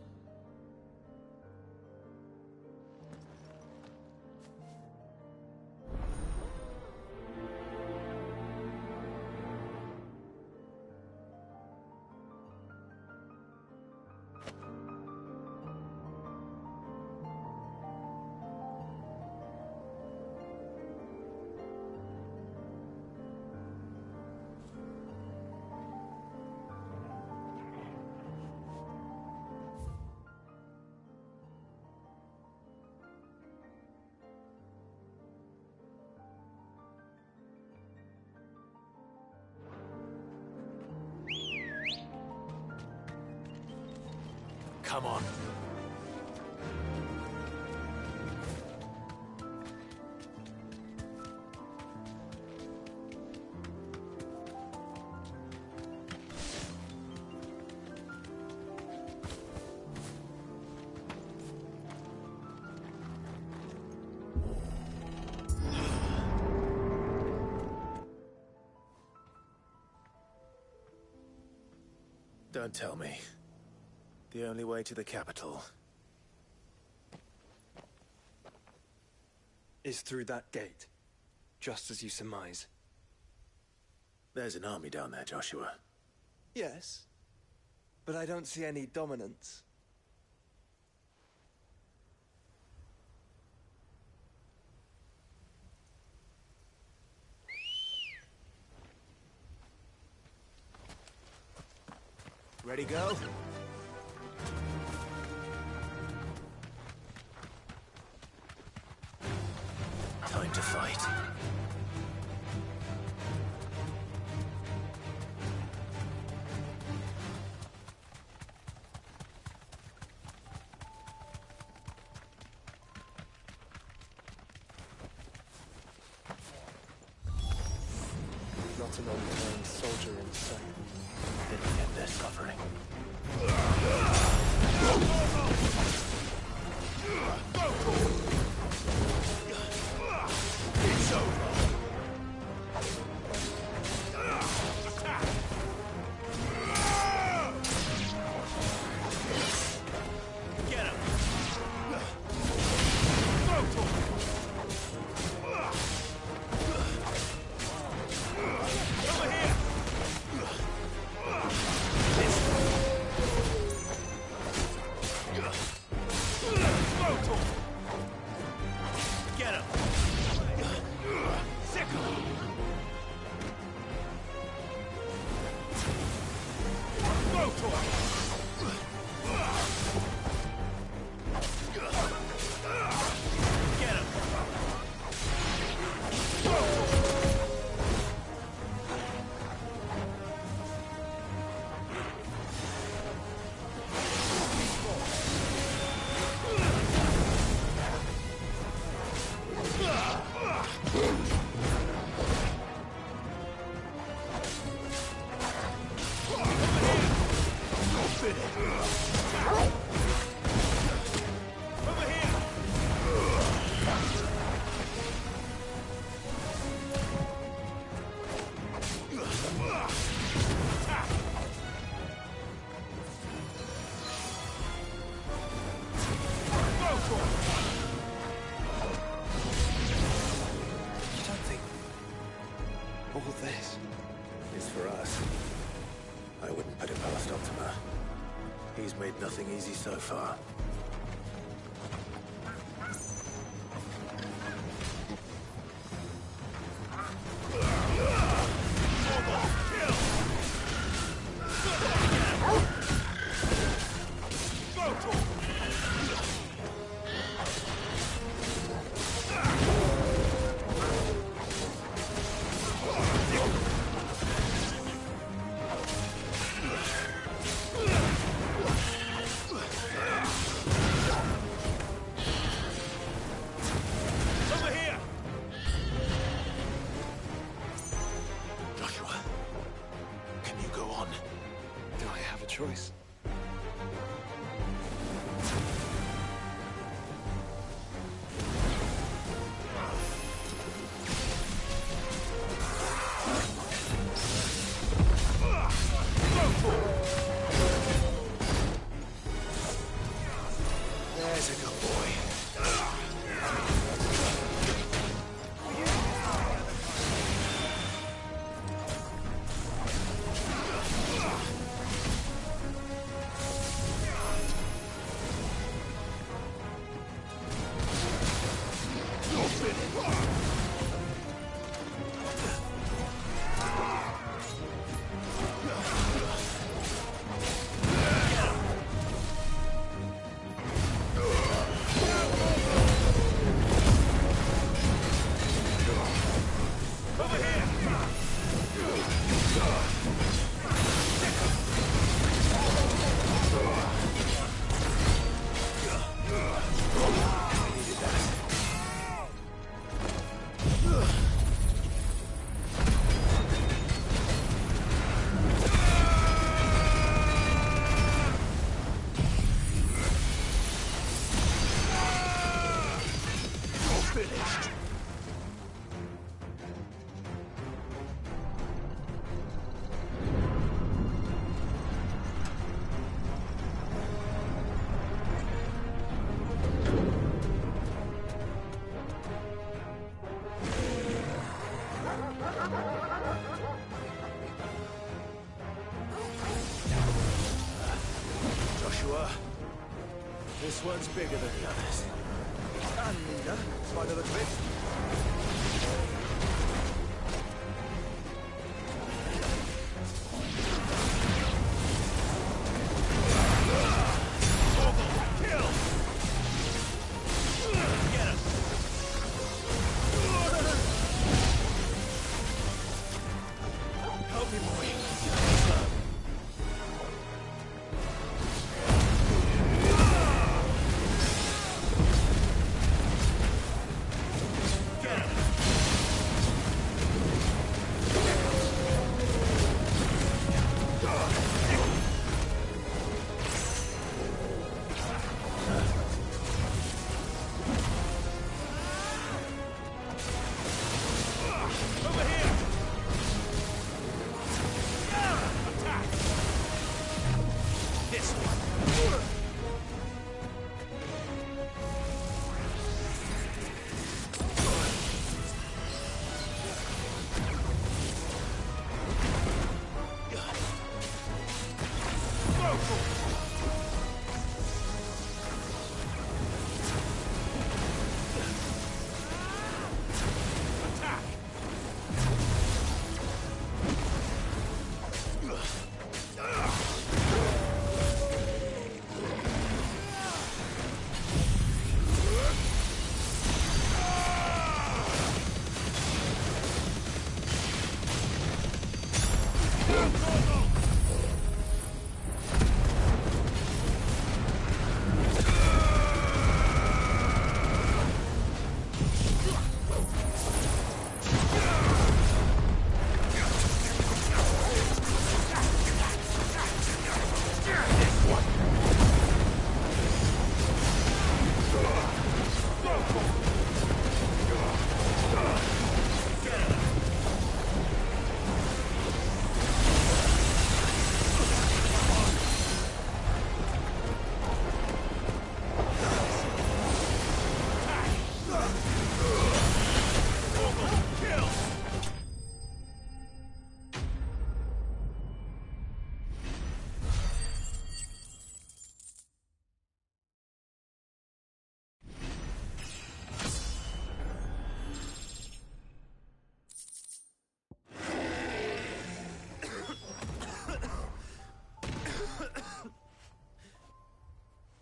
Speaker 3: Come on. Don't tell me. The only way to the capital
Speaker 23: is through that gate, just as you surmise.
Speaker 3: There's an army down there, Joshua.
Speaker 23: Yes, but I don't see any dominance.
Speaker 3: Ready, go? Time to fight.
Speaker 23: Not an untrained soldier in sight.
Speaker 3: Then End their suffering.
Speaker 4: It's over. Get him. Over here. Get him. Sick him. Get him.
Speaker 3: You don't think all this is for us? I wouldn't put it past Optima. He's made nothing easy so far.
Speaker 14: Choice.
Speaker 3: There's a good boy. This one's bigger than the others.
Speaker 23: And leader, by the look of it.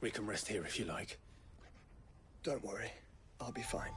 Speaker 3: We can rest here if you like.
Speaker 23: Don't worry. I'll be fine.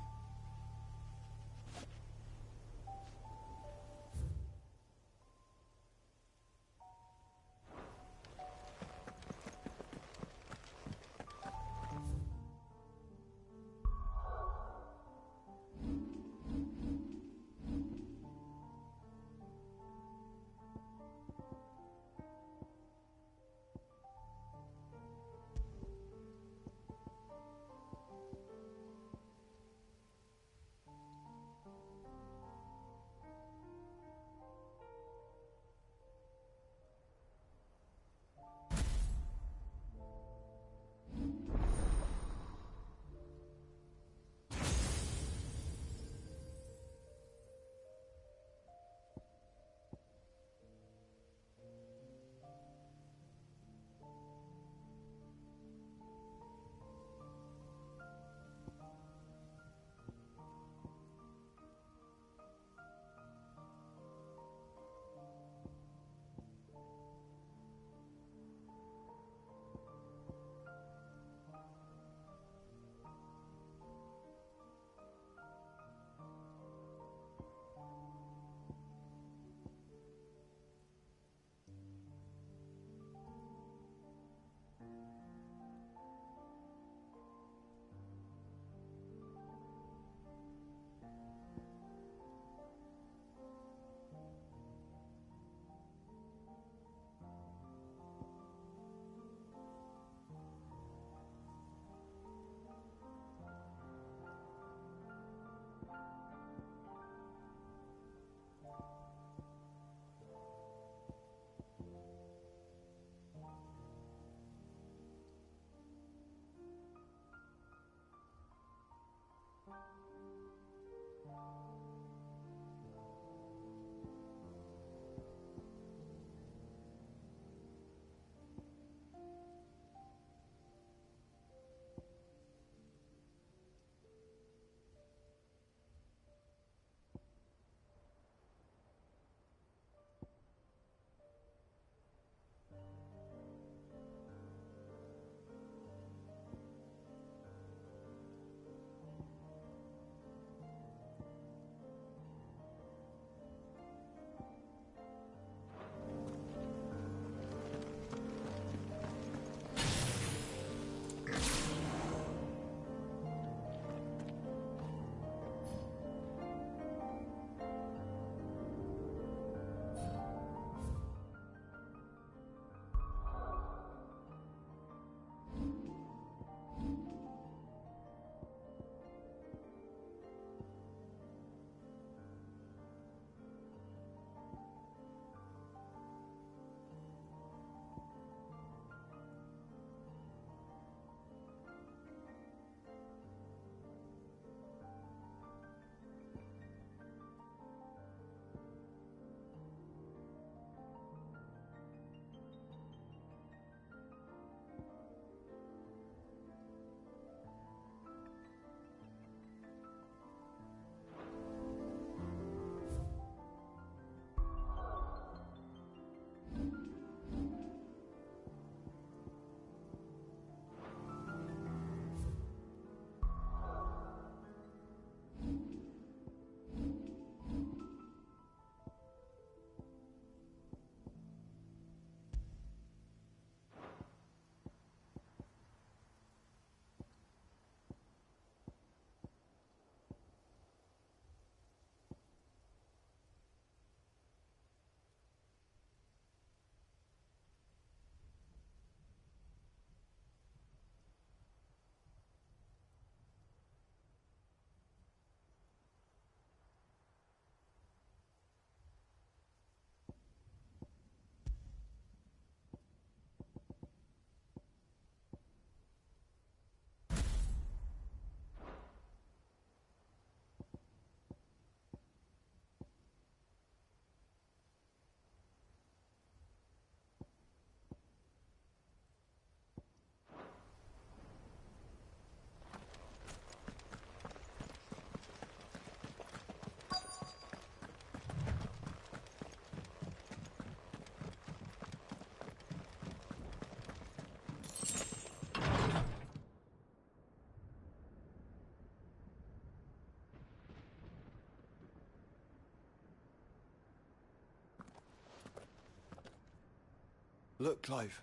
Speaker 14: Look, Clive.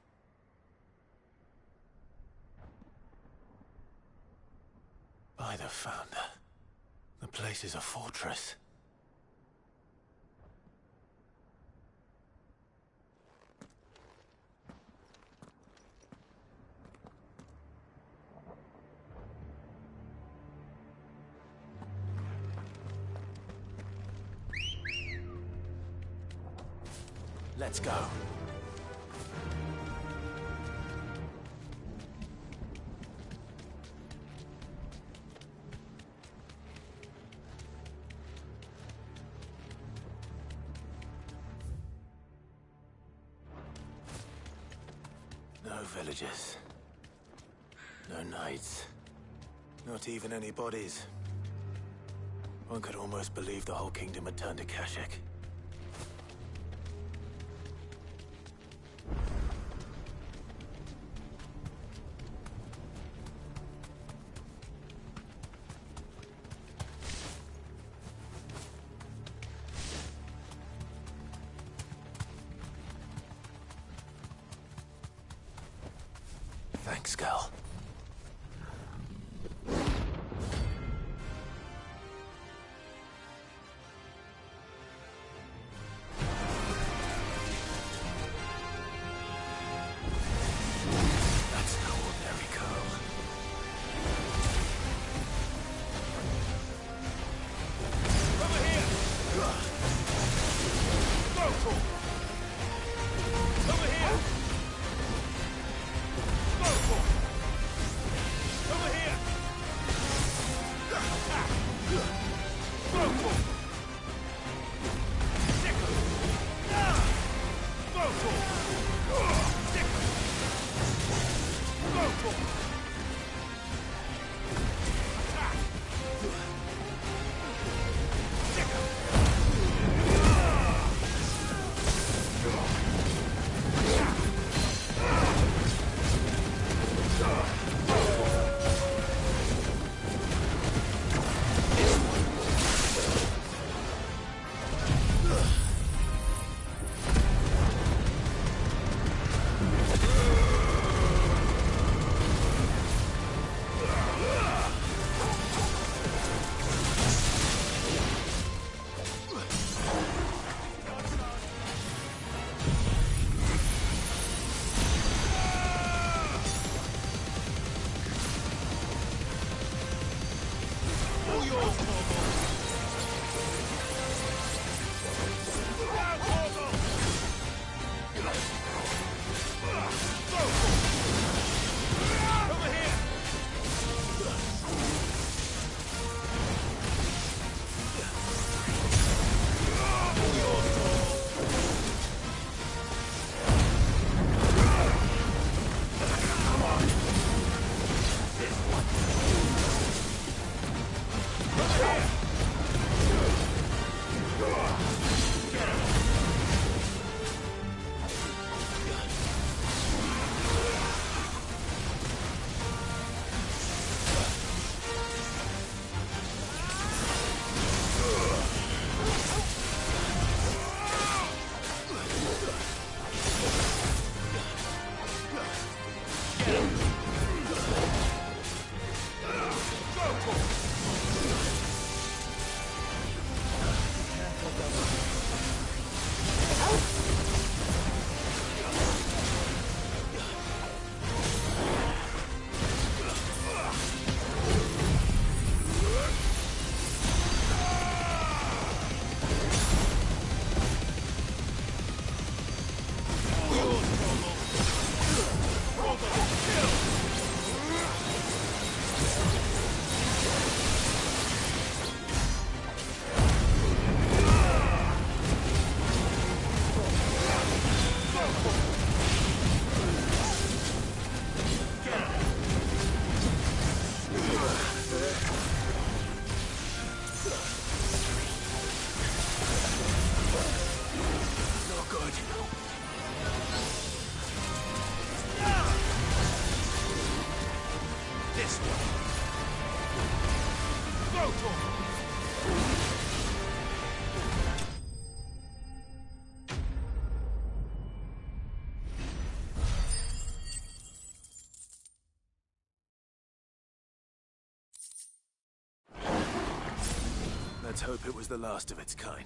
Speaker 3: By the Founder. The place is a fortress. Let's go. No villagers. No knights. Not even any bodies. One could almost believe the whole kingdom had turned to Kashyyyk. Thanks, girl. That's no ordinary girl. Over here! Go for it! Over here! Go for it! Over here! Go for it! Sickle! Go for it! Sickle! Go for it! Attack! Sickle! Let's hope it was the last of its kind.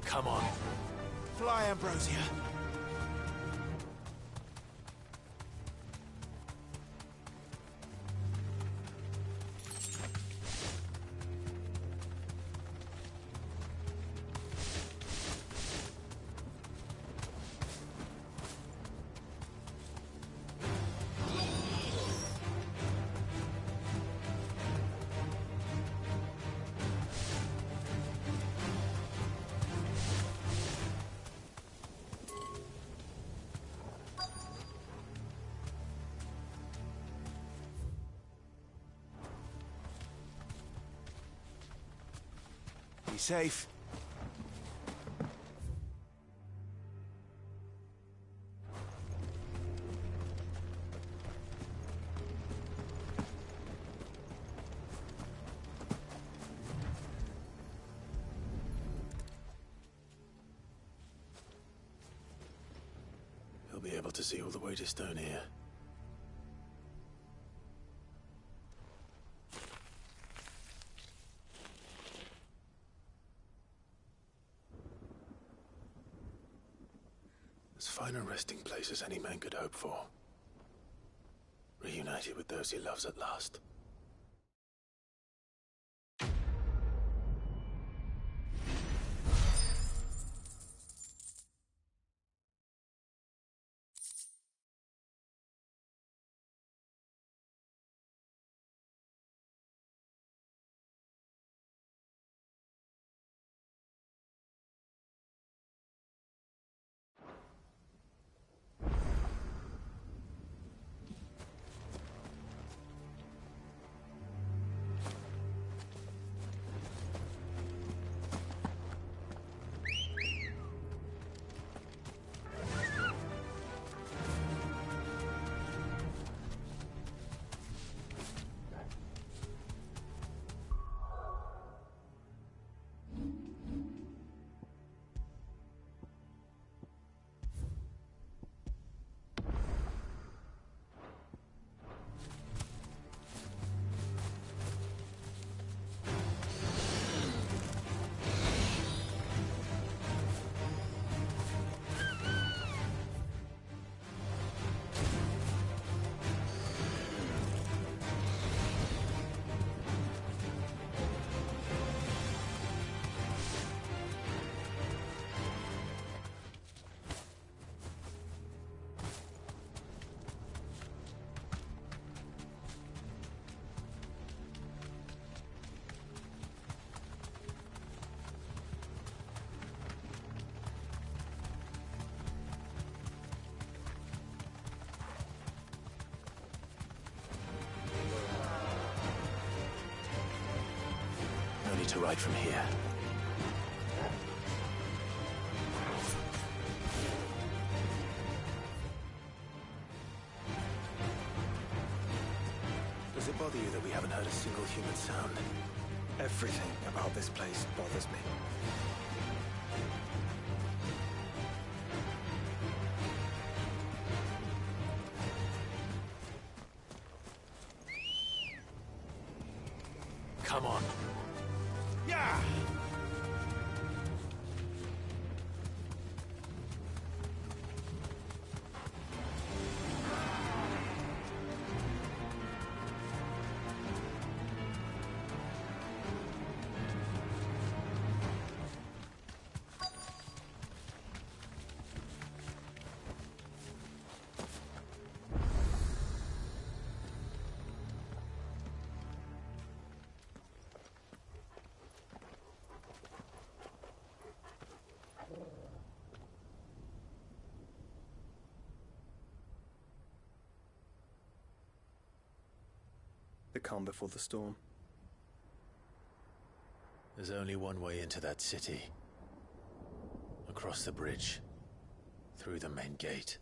Speaker 3: Come on. Fly, Ambrosia. Be safe. He'll be able to see all the way to Stone here. As fine a resting place as any man could hope for. Reunited with those he loves at last. No need to ride from here. Does it bother you that we haven't heard a single human sound?
Speaker 23: Everything about this place bothers me.
Speaker 3: Come on.
Speaker 4: Yeah!
Speaker 23: The calm before the storm.
Speaker 3: There's only one way into that city. Across the bridge. Through the main gate.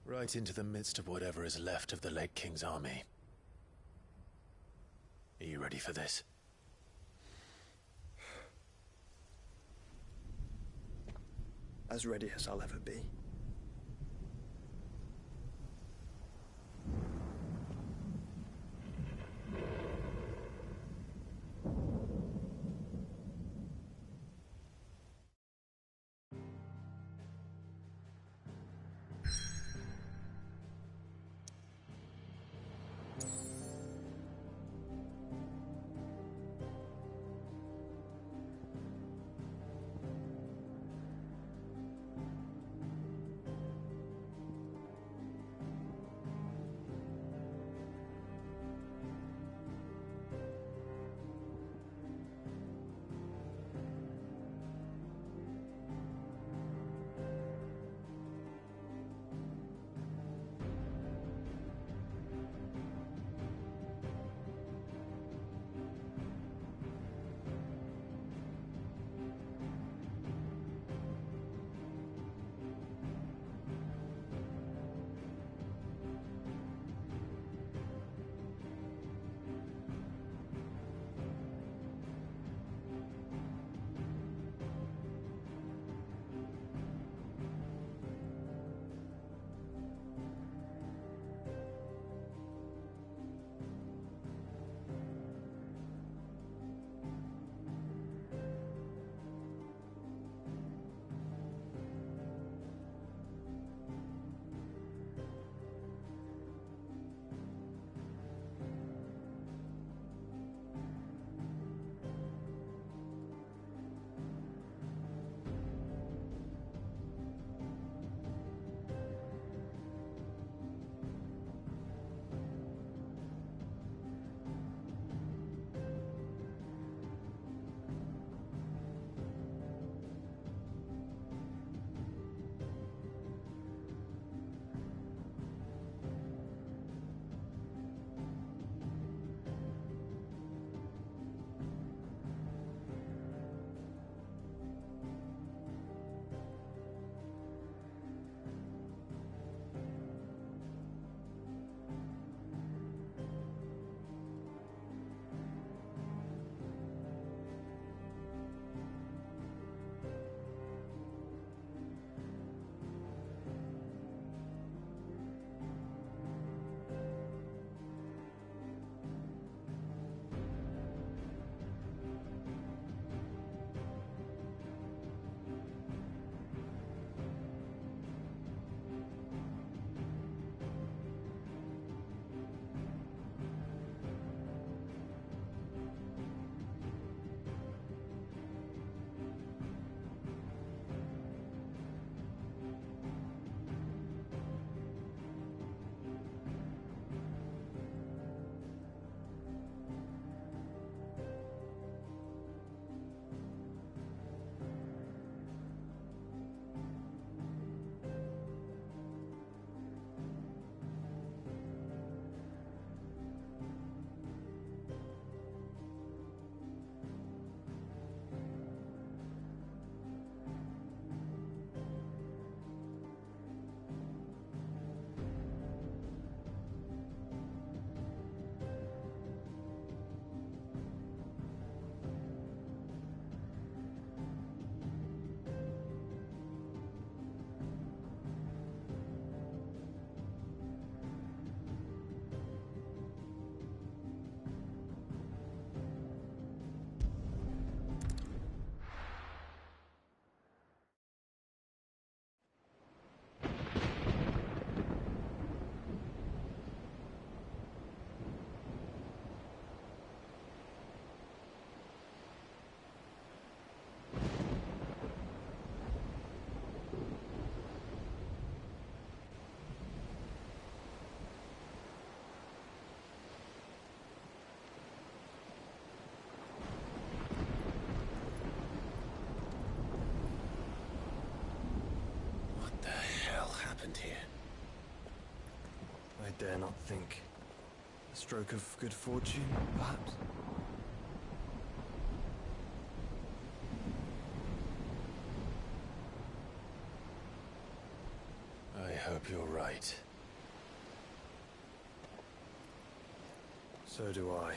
Speaker 3: Right into the midst of whatever is left of the late King's army. Are you ready for this?
Speaker 23: As ready as I'll ever be. dare not think. A stroke of good fortune, perhaps?
Speaker 11: I hope you're right.
Speaker 23: So do I.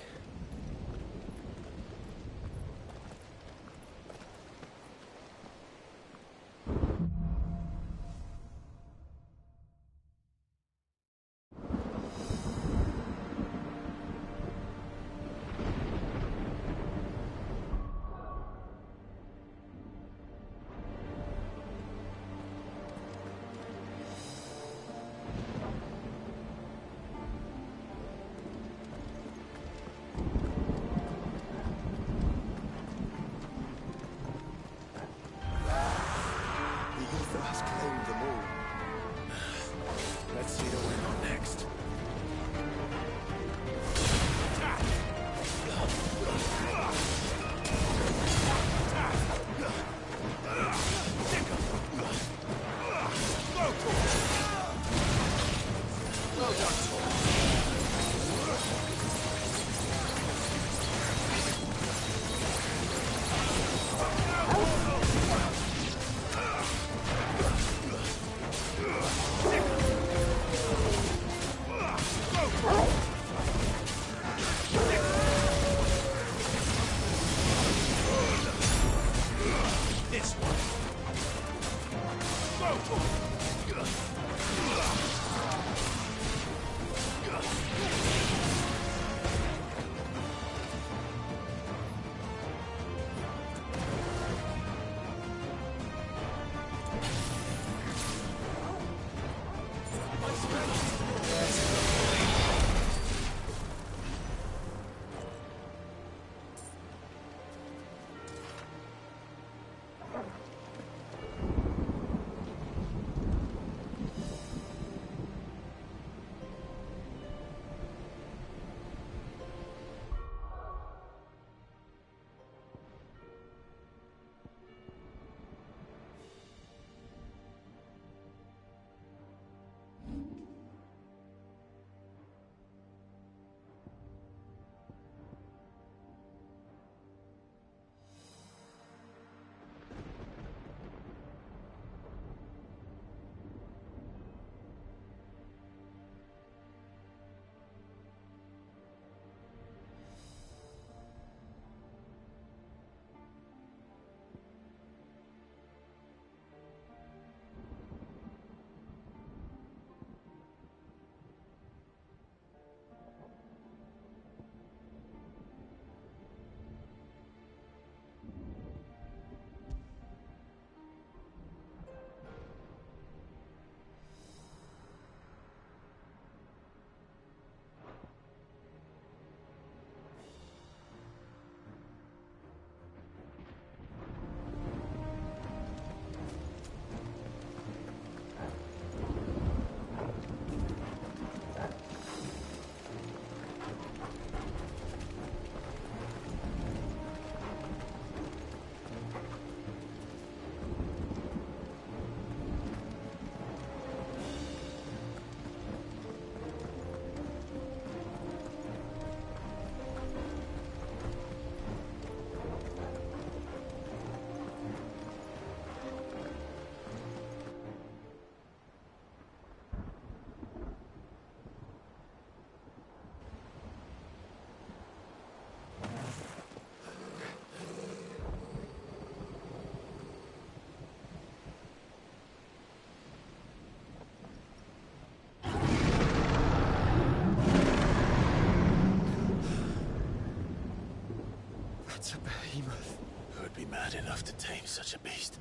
Speaker 23: That's a behemoth.
Speaker 3: Who would be mad enough to tame such a beast?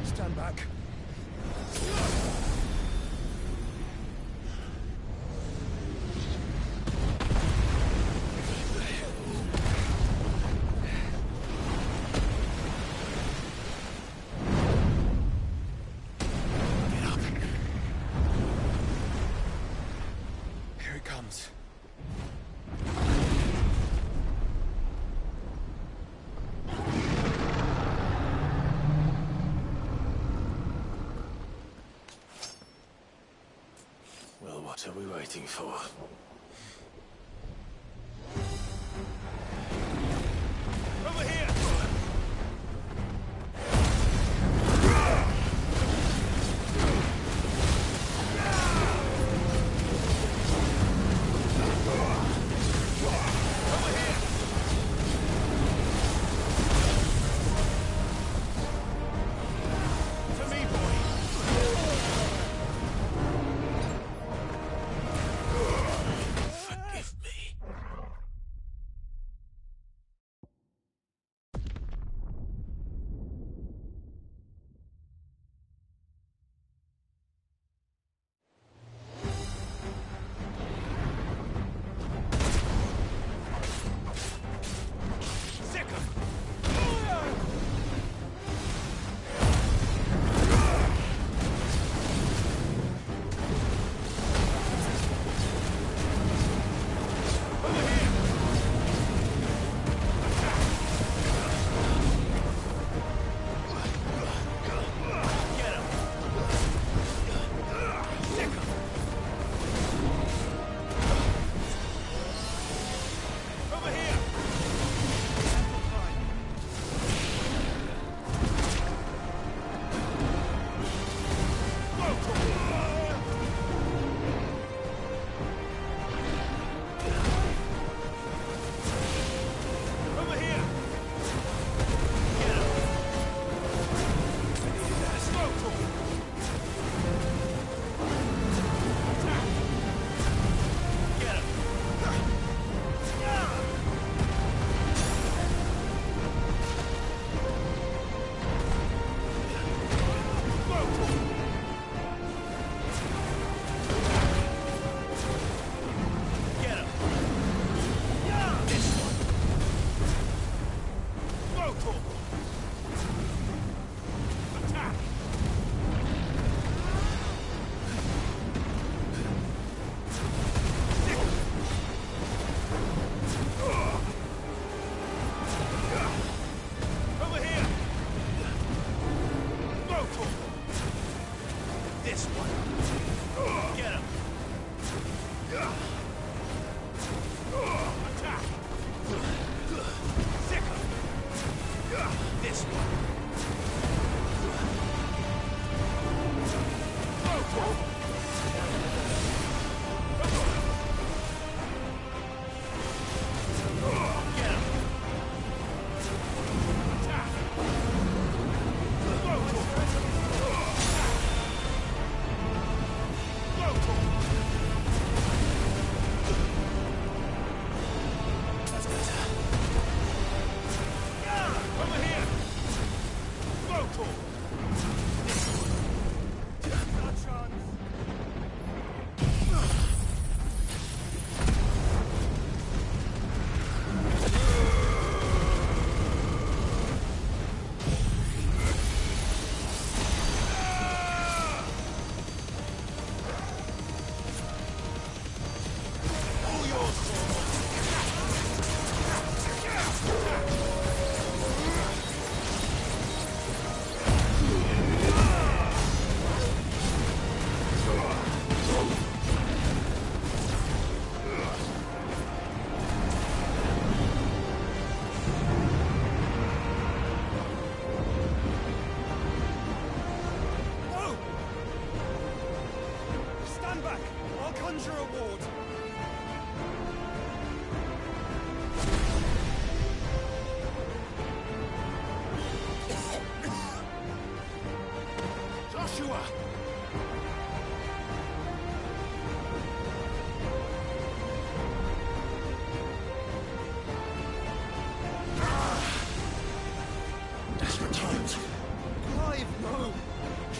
Speaker 23: Stand back.
Speaker 3: What are we waiting for?
Speaker 4: Over here!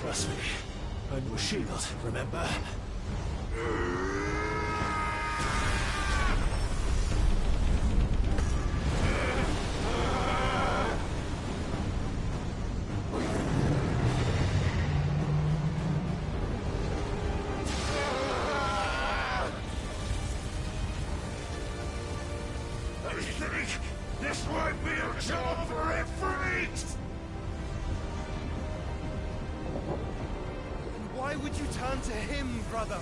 Speaker 3: Trust me. I'm your shield, remember?
Speaker 4: I think this might be a job for Ifrit!
Speaker 23: Why would you turn to him, brother?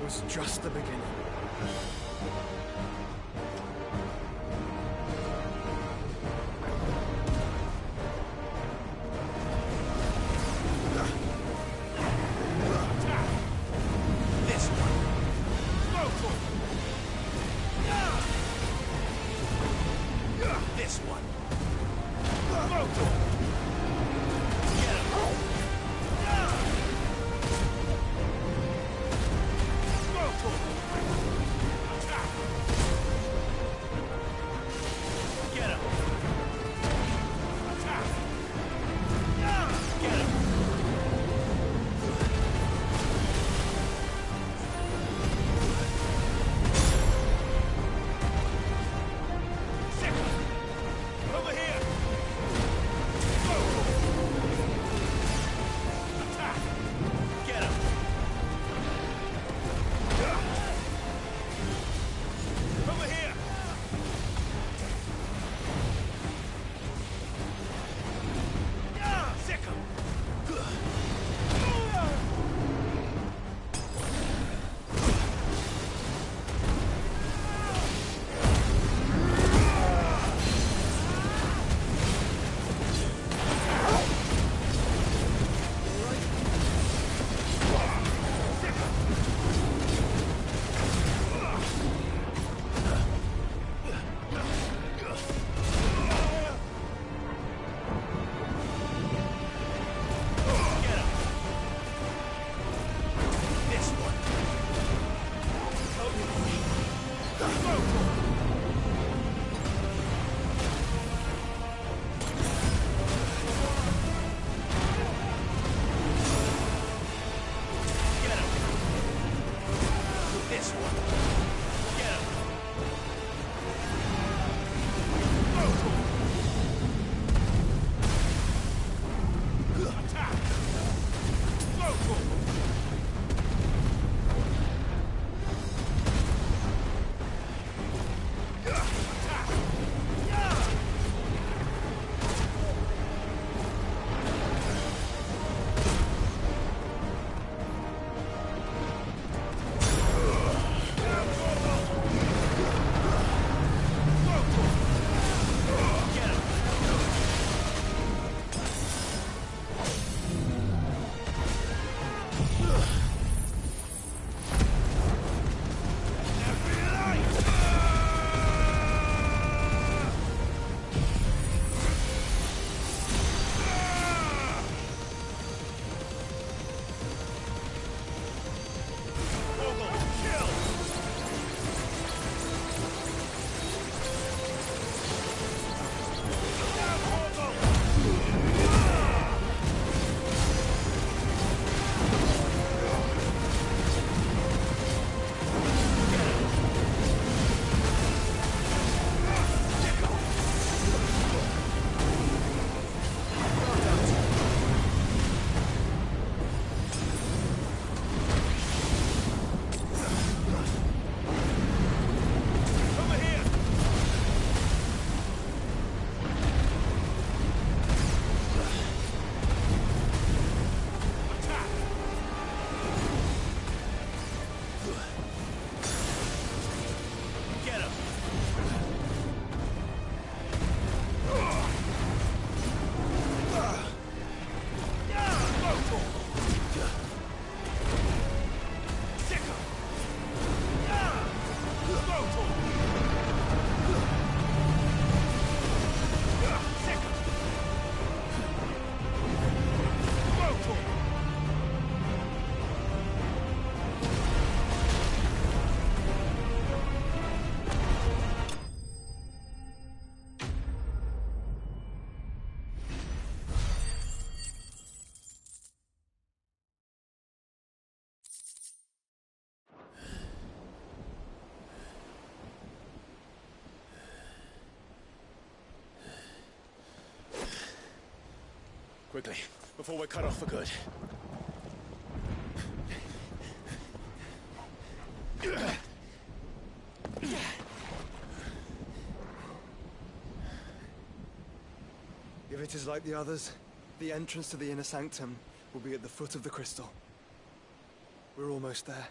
Speaker 23: was just the beginning.
Speaker 4: This one. Go for it. This one. Go for it. Get him. Go for it. Attack. Get him. Attack. Get him. Over here! Go! Attack! Get him! Over here! Sick him! This one. Get him. This one. Get him. Attack. Go for it.
Speaker 3: Quickly, before we're cut off for good.
Speaker 23: If it is like the others, the entrance to the inner sanctum will be at the foot of the crystal. We're almost there.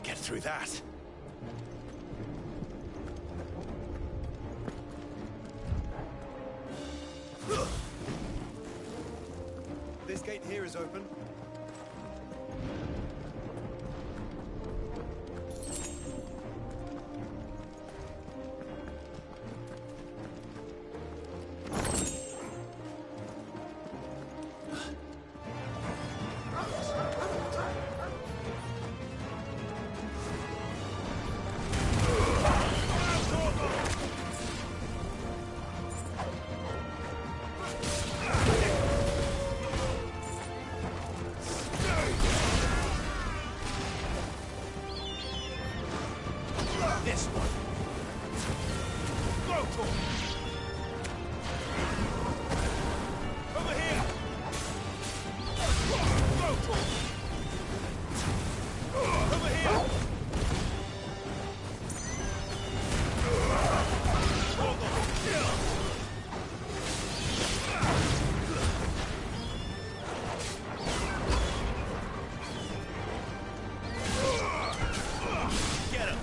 Speaker 3: get through that.
Speaker 23: This gate here is open.
Speaker 4: This one. Go for it. Over here. Go for it. Over here. Get him.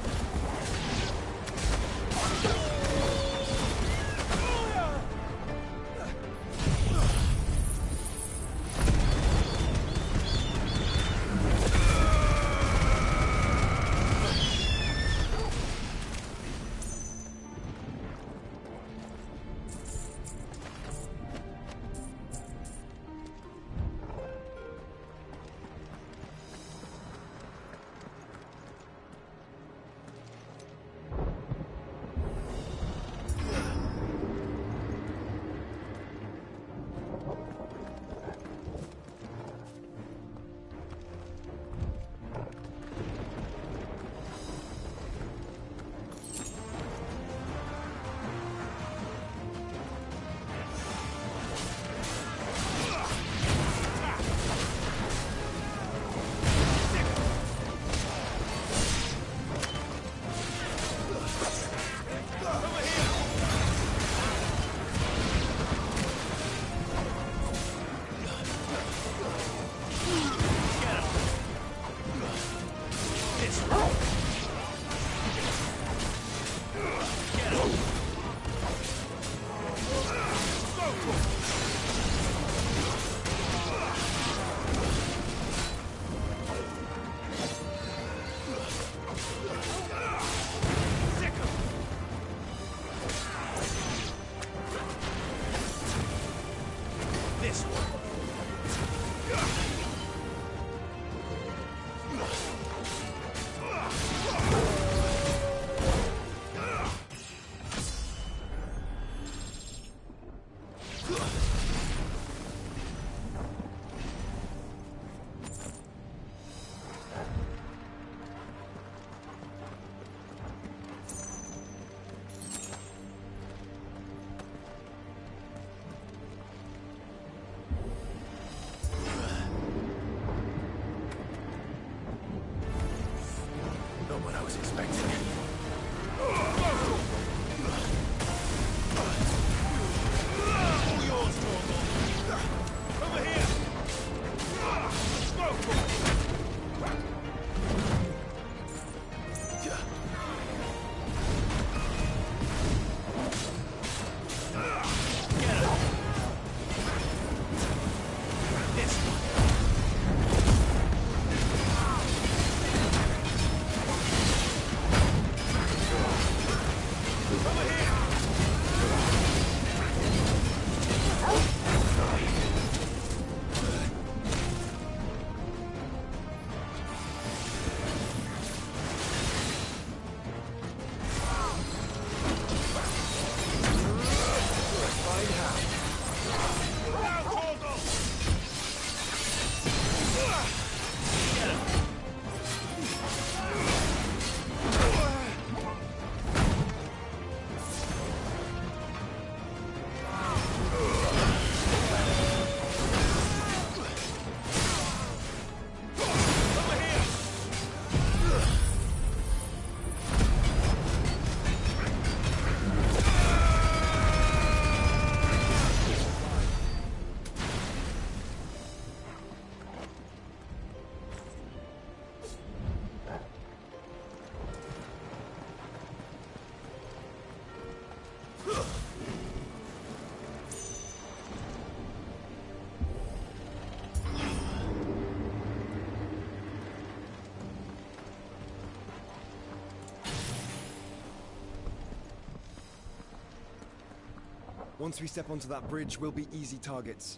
Speaker 23: Once we step onto that bridge, we'll be easy targets.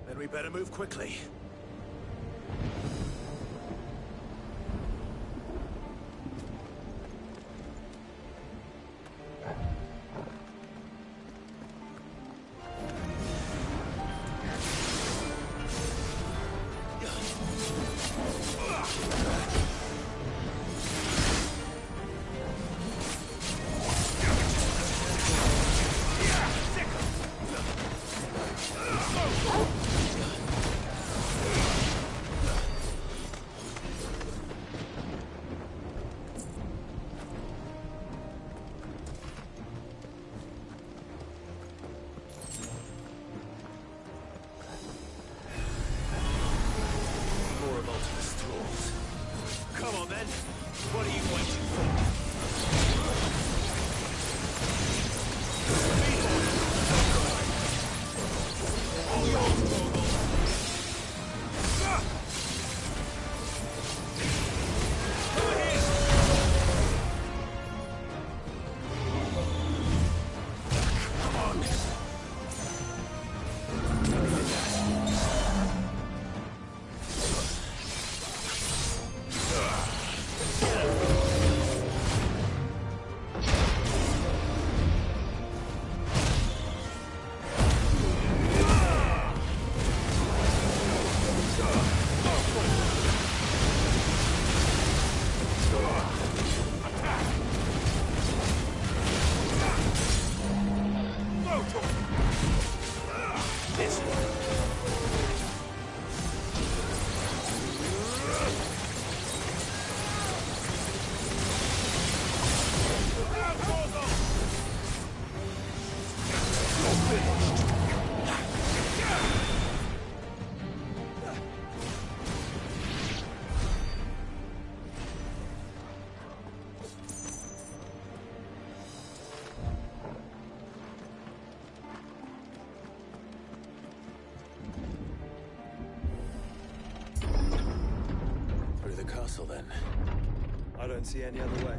Speaker 3: Then we better move quickly. Then.
Speaker 23: I don't see any other way.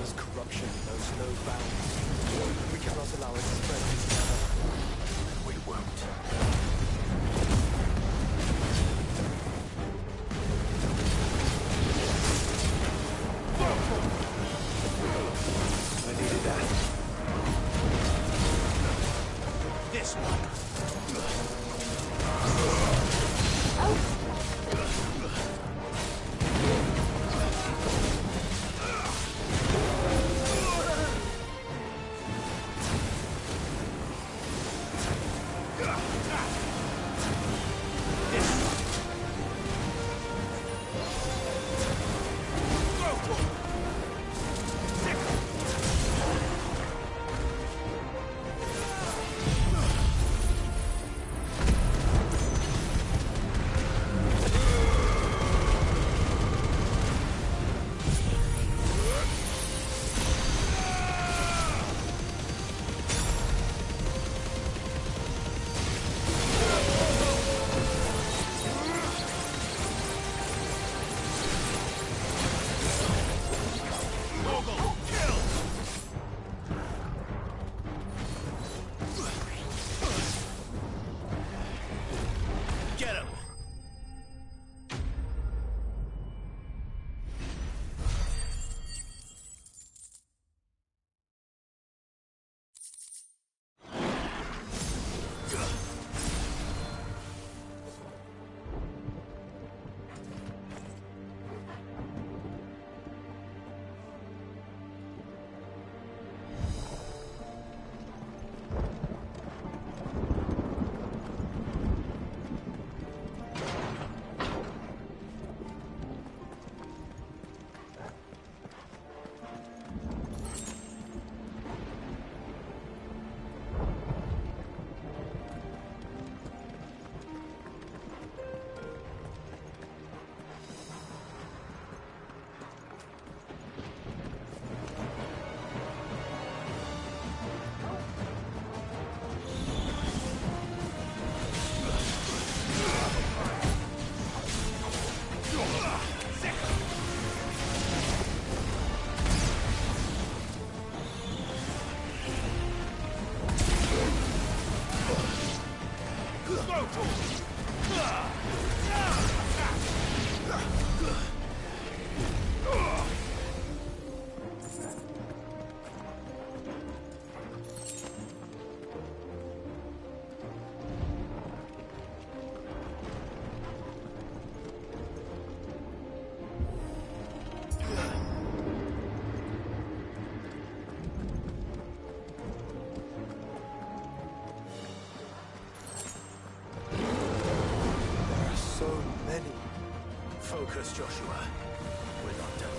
Speaker 23: Alder's corruption knows no bounds. We cannot allow it to spread any further.
Speaker 3: We won't. I needed that. This one. Focus, Joshua. We're not done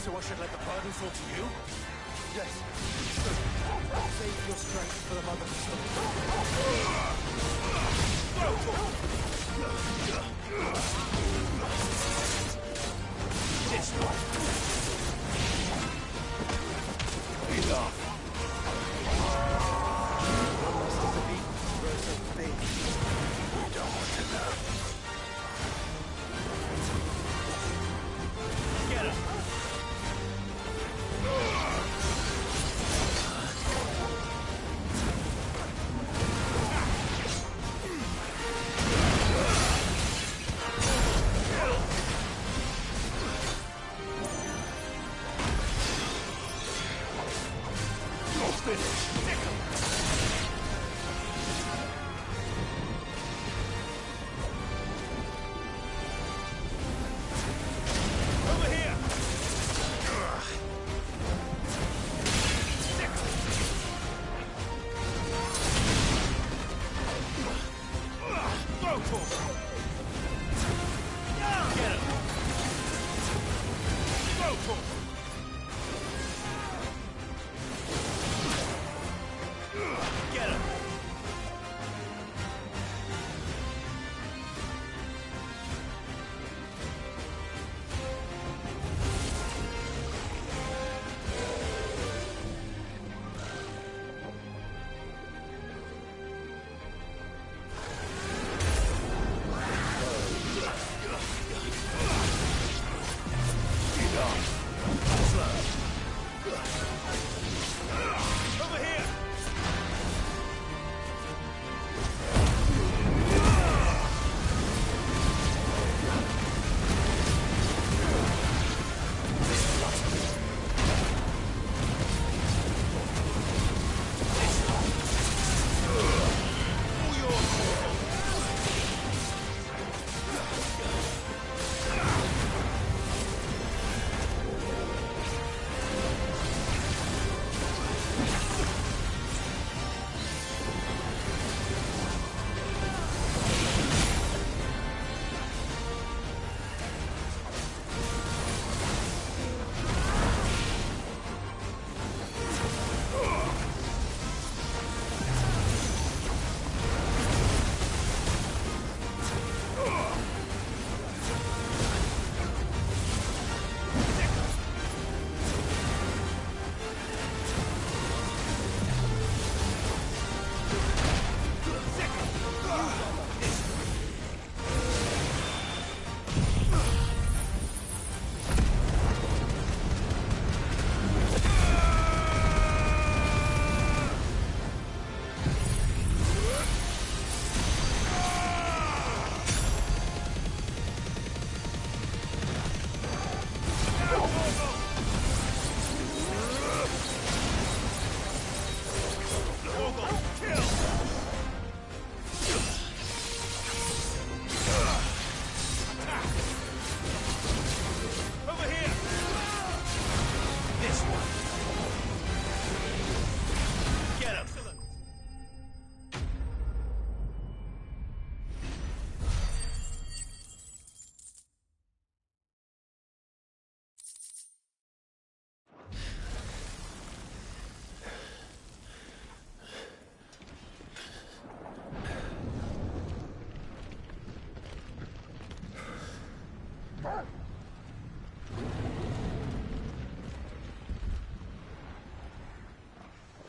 Speaker 11: So I should let the burden fall to you?
Speaker 12: Yes. Save your strength for the mother.
Speaker 11: This one. Enough. We don't want to know. Get him.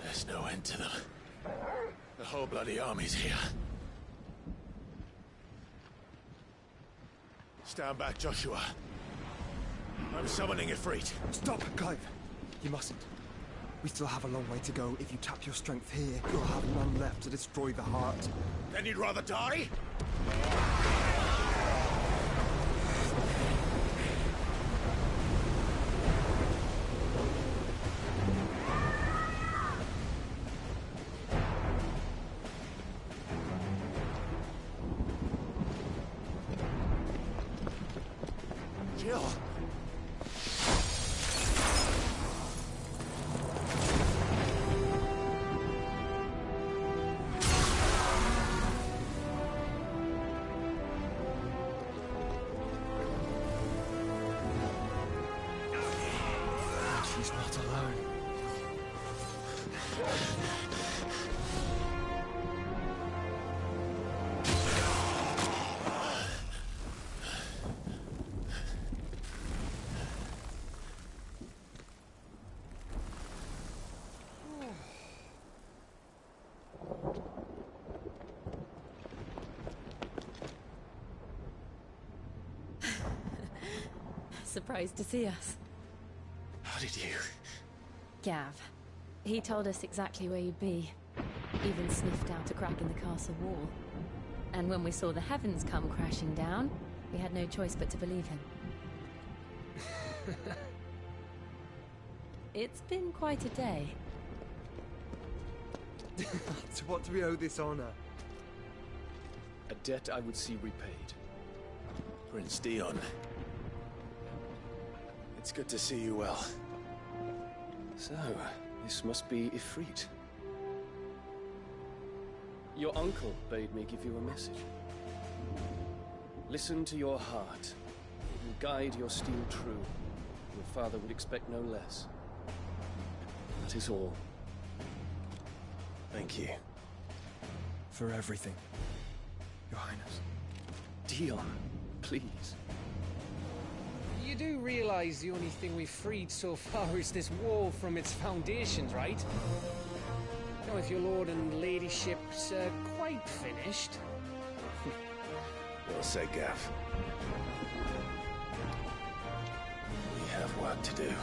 Speaker 3: There's no end to them. The whole bloody army's here. Stand back, Joshua. I'm summoning Ifrit.
Speaker 23: Stop, Clive. You mustn't. We still have a long way to go. If you tap your strength here, you'll have none left to destroy the heart.
Speaker 3: Then you'd rather die? Jill!
Speaker 12: She's not alone.
Speaker 5: Surprised to see us.
Speaker 3: How did you?
Speaker 5: Gav. He told us exactly where you'd be. Even sniffed out a crack in the castle wall. And when we saw the heavens come crashing down, we had no choice but to believe him. It's been quite a day.
Speaker 23: To what do we owe this honor?
Speaker 16: A debt I would see repaid.
Speaker 3: Prince Dion. It's good to see you well.
Speaker 16: So, this must be Ifrit. Your uncle bade me give you a message. Listen to your heart. It will guide your steel true. Your father would expect no less. That is all.
Speaker 3: Thank you.
Speaker 23: For everything, Your Highness.
Speaker 16: Dion, please.
Speaker 12: You do realize the only thing we've freed so far is this wall from its foundations, right? Now, if your lord and ladyship's quite finished.
Speaker 3: Well said, Gav. We have work to do.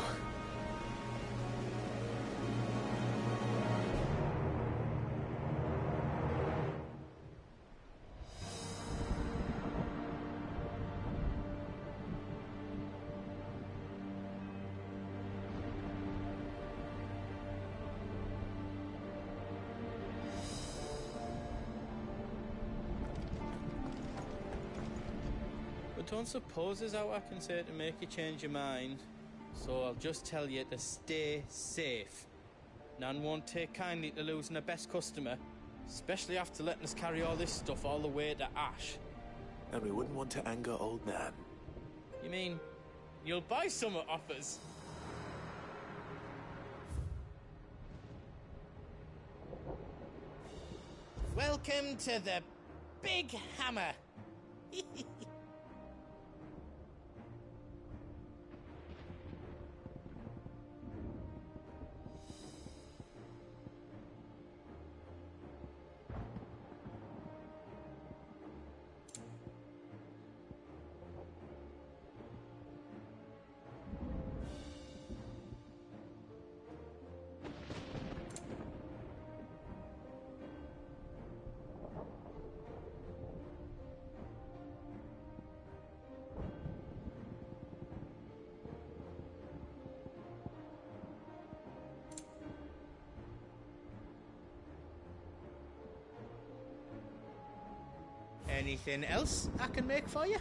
Speaker 20: Don't suppose there's out I can say to make you change your mind. So I'll just tell you to stay safe. Nan won't take kindly to losing her best customer, especially after letting us carry all this stuff all the way to Ash.
Speaker 3: And we wouldn't want to anger old Nan.
Speaker 20: You mean you'll buy some off us? Welcome to the Big Hammer. Anything else I can make for you?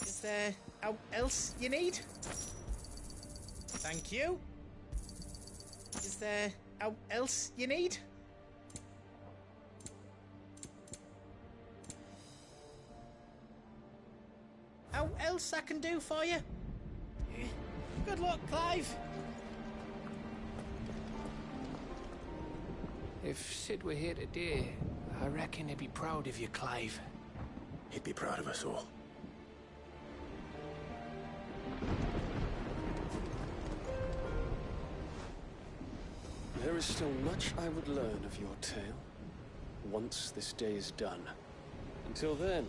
Speaker 20: Is there out else you need? Thank you. Is there out else you need? Out else I can do for you? Good luck, Clive.
Speaker 12: If Sid were here today, I reckon he'd be proud of you, Clive.
Speaker 3: He'd be proud of us all.
Speaker 16: There is still much I would learn of your tale, once this day is done. Until then,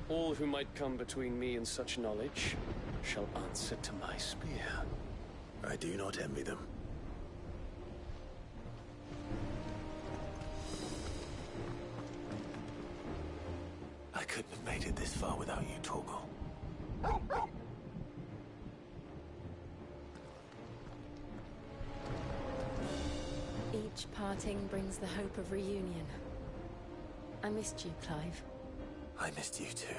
Speaker 16: all who might come between me and such knowledge shall answer to my spear.
Speaker 3: I do not envy them. I couldn't have made it this far without you, Torgal.
Speaker 5: Parting brings the hope of reunion. I missed you, Clive.
Speaker 3: I missed you too.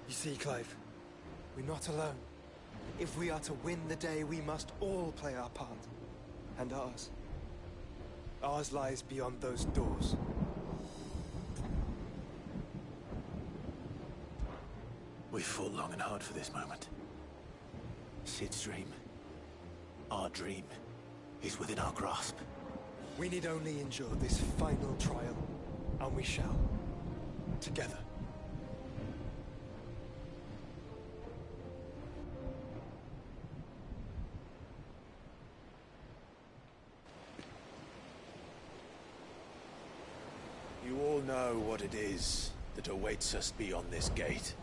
Speaker 23: You see, Clive, we're not alone. If we are to win the day, we must all play our part. And ours. Ours lies beyond those doors.
Speaker 3: We've fought long and hard for this moment. Sid's dream, our dream, is within our grasp.
Speaker 23: We need only endure this final trial, and we shall. Together.
Speaker 3: You all know what it is that awaits us beyond this gate.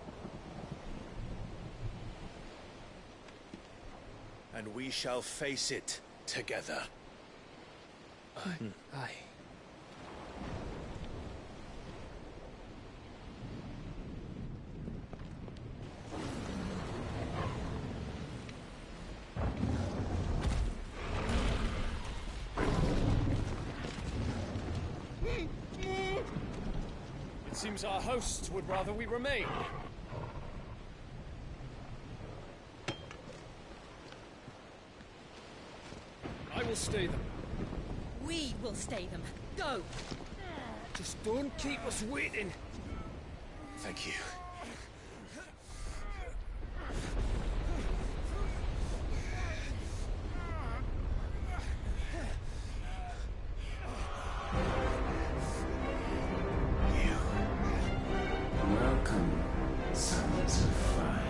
Speaker 3: And we shall face it together.
Speaker 12: Aye.
Speaker 16: Seems our hosts would rather we remain. I will stay them.
Speaker 9: We will stay them. Go!
Speaker 16: Just don't keep us waiting.
Speaker 3: Thank you.
Speaker 6: Welcome, sons of fire.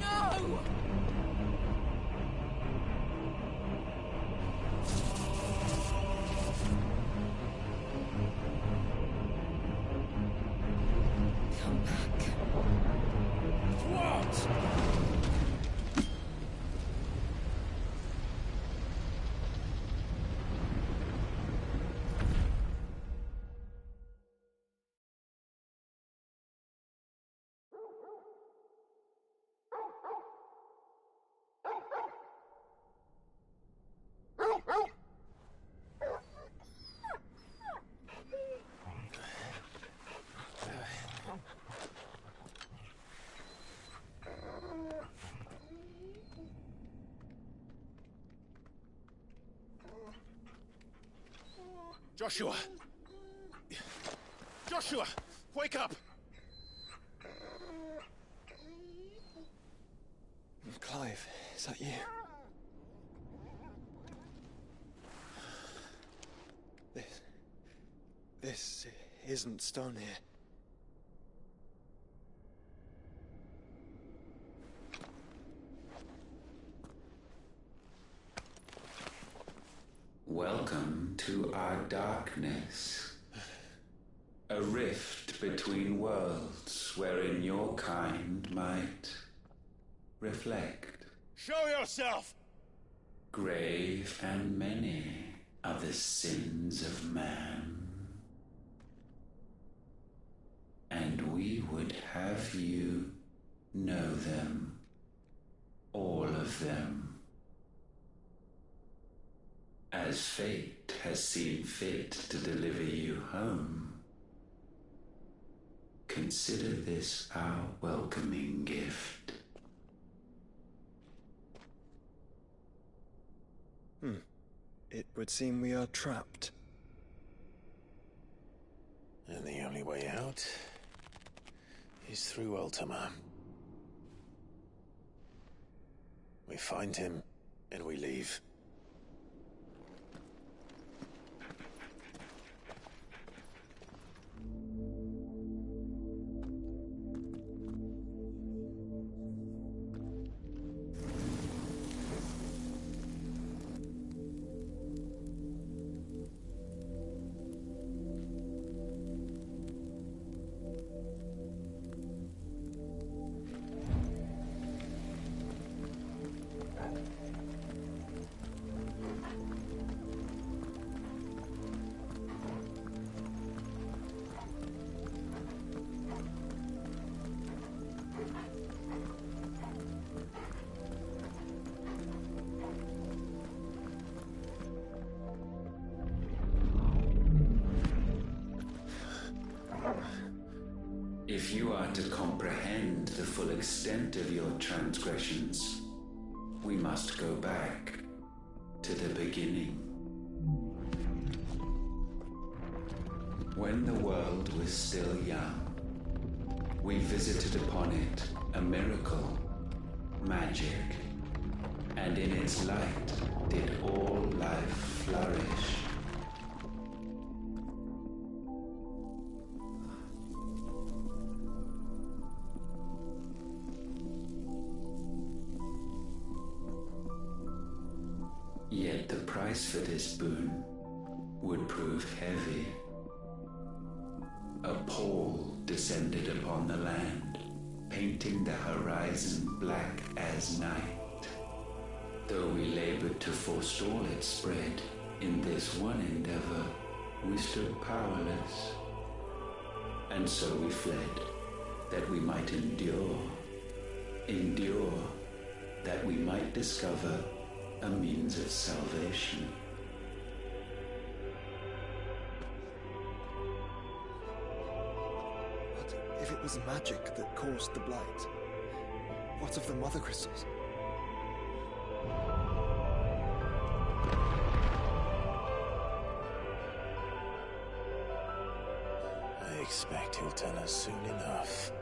Speaker 9: No!
Speaker 16: Come back. What?
Speaker 3: Joshua! Joshua! Wake up!
Speaker 23: Clive, is that you? This isn't stone here.
Speaker 6: Welcome to our darkness. A rift between worlds wherein your kind might reflect.
Speaker 4: Show yourself!
Speaker 6: Grave and many are the sins of man. And we would have you know them. All of them. As fate has seen fit to deliver you home, consider this our welcoming gift.
Speaker 23: It would seem we are trapped.
Speaker 3: And the only way out is through Ultima. We find him, and we leave.
Speaker 6: If you are to comprehend the full extent of your transgressions, we must go back to the beginning. When the world was still young, we visited upon it a miracle, magic, and in its light did all life flourish. Yet the price for this boon would prove heavy. A pall descended upon the land, painting the horizon black as night. Though we labored to forestall its spread, in this one endeavor we stood powerless. And so we fled, that we might endure that we might discover a means of salvation.
Speaker 14: But if it was magic that caused the blight, what of the mother crystals?
Speaker 3: I expect he'll tell us soon enough.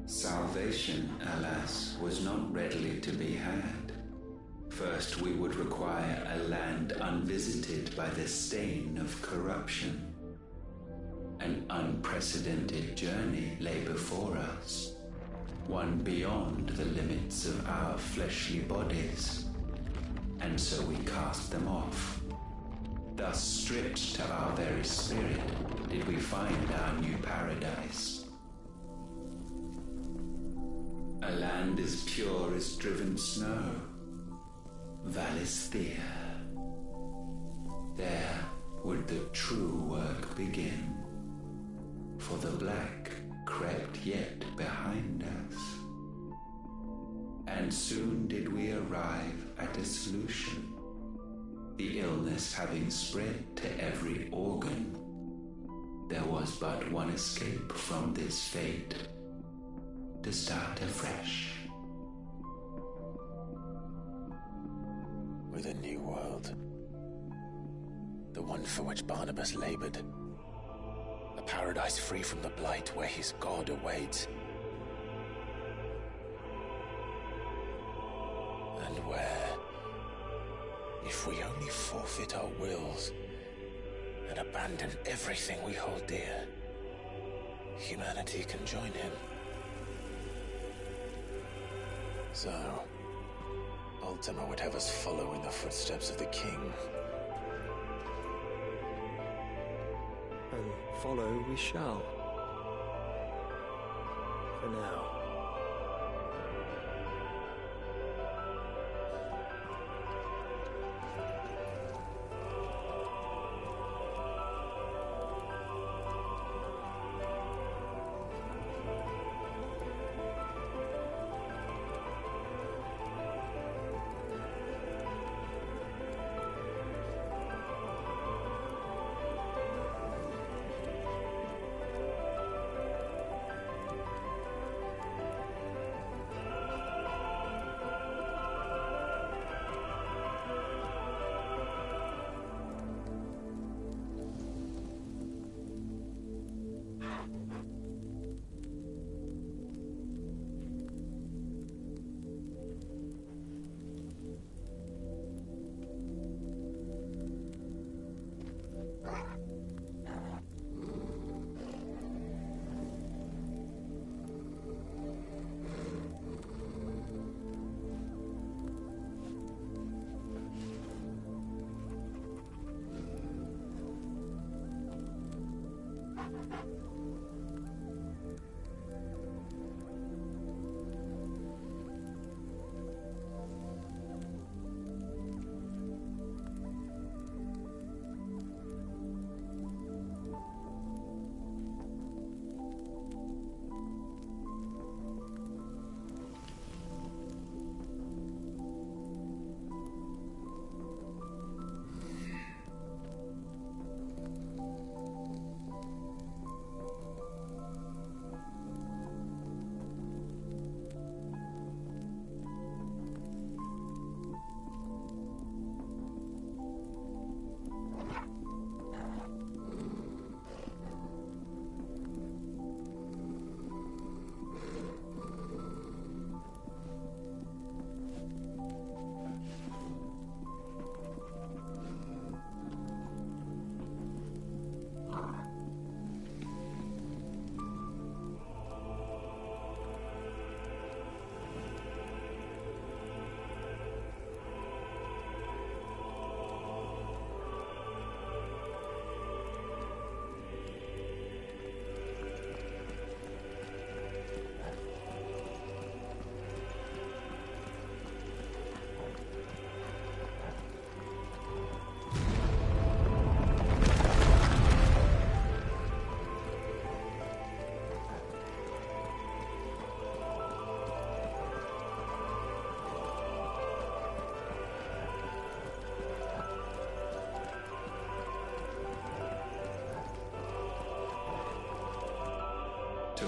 Speaker 6: Salvation, alas, was not readily to be had. First, we would require a land unvisited by the stain of corruption. An unprecedented journey lay before us, one beyond the limits of our fleshly bodies, and so we cast them off. Thus, stripped to our very spirit, did we find our new paradise. A land as pure as driven snow, Valisthea. There would the true work begin, for the black crept yet behind us. And soon did we arrive at a solution, the illness having spread to every organ. There was but one escape from this fate, to start afresh.
Speaker 3: With a new world. The one for which Barnabas labored. A paradise free from the blight where his God awaits. And where, if we only forfeit our wills and abandon everything we hold dear, humanity can join him. So, Ultima would have us follow in the footsteps of the king.
Speaker 23: And follow we shall. For now.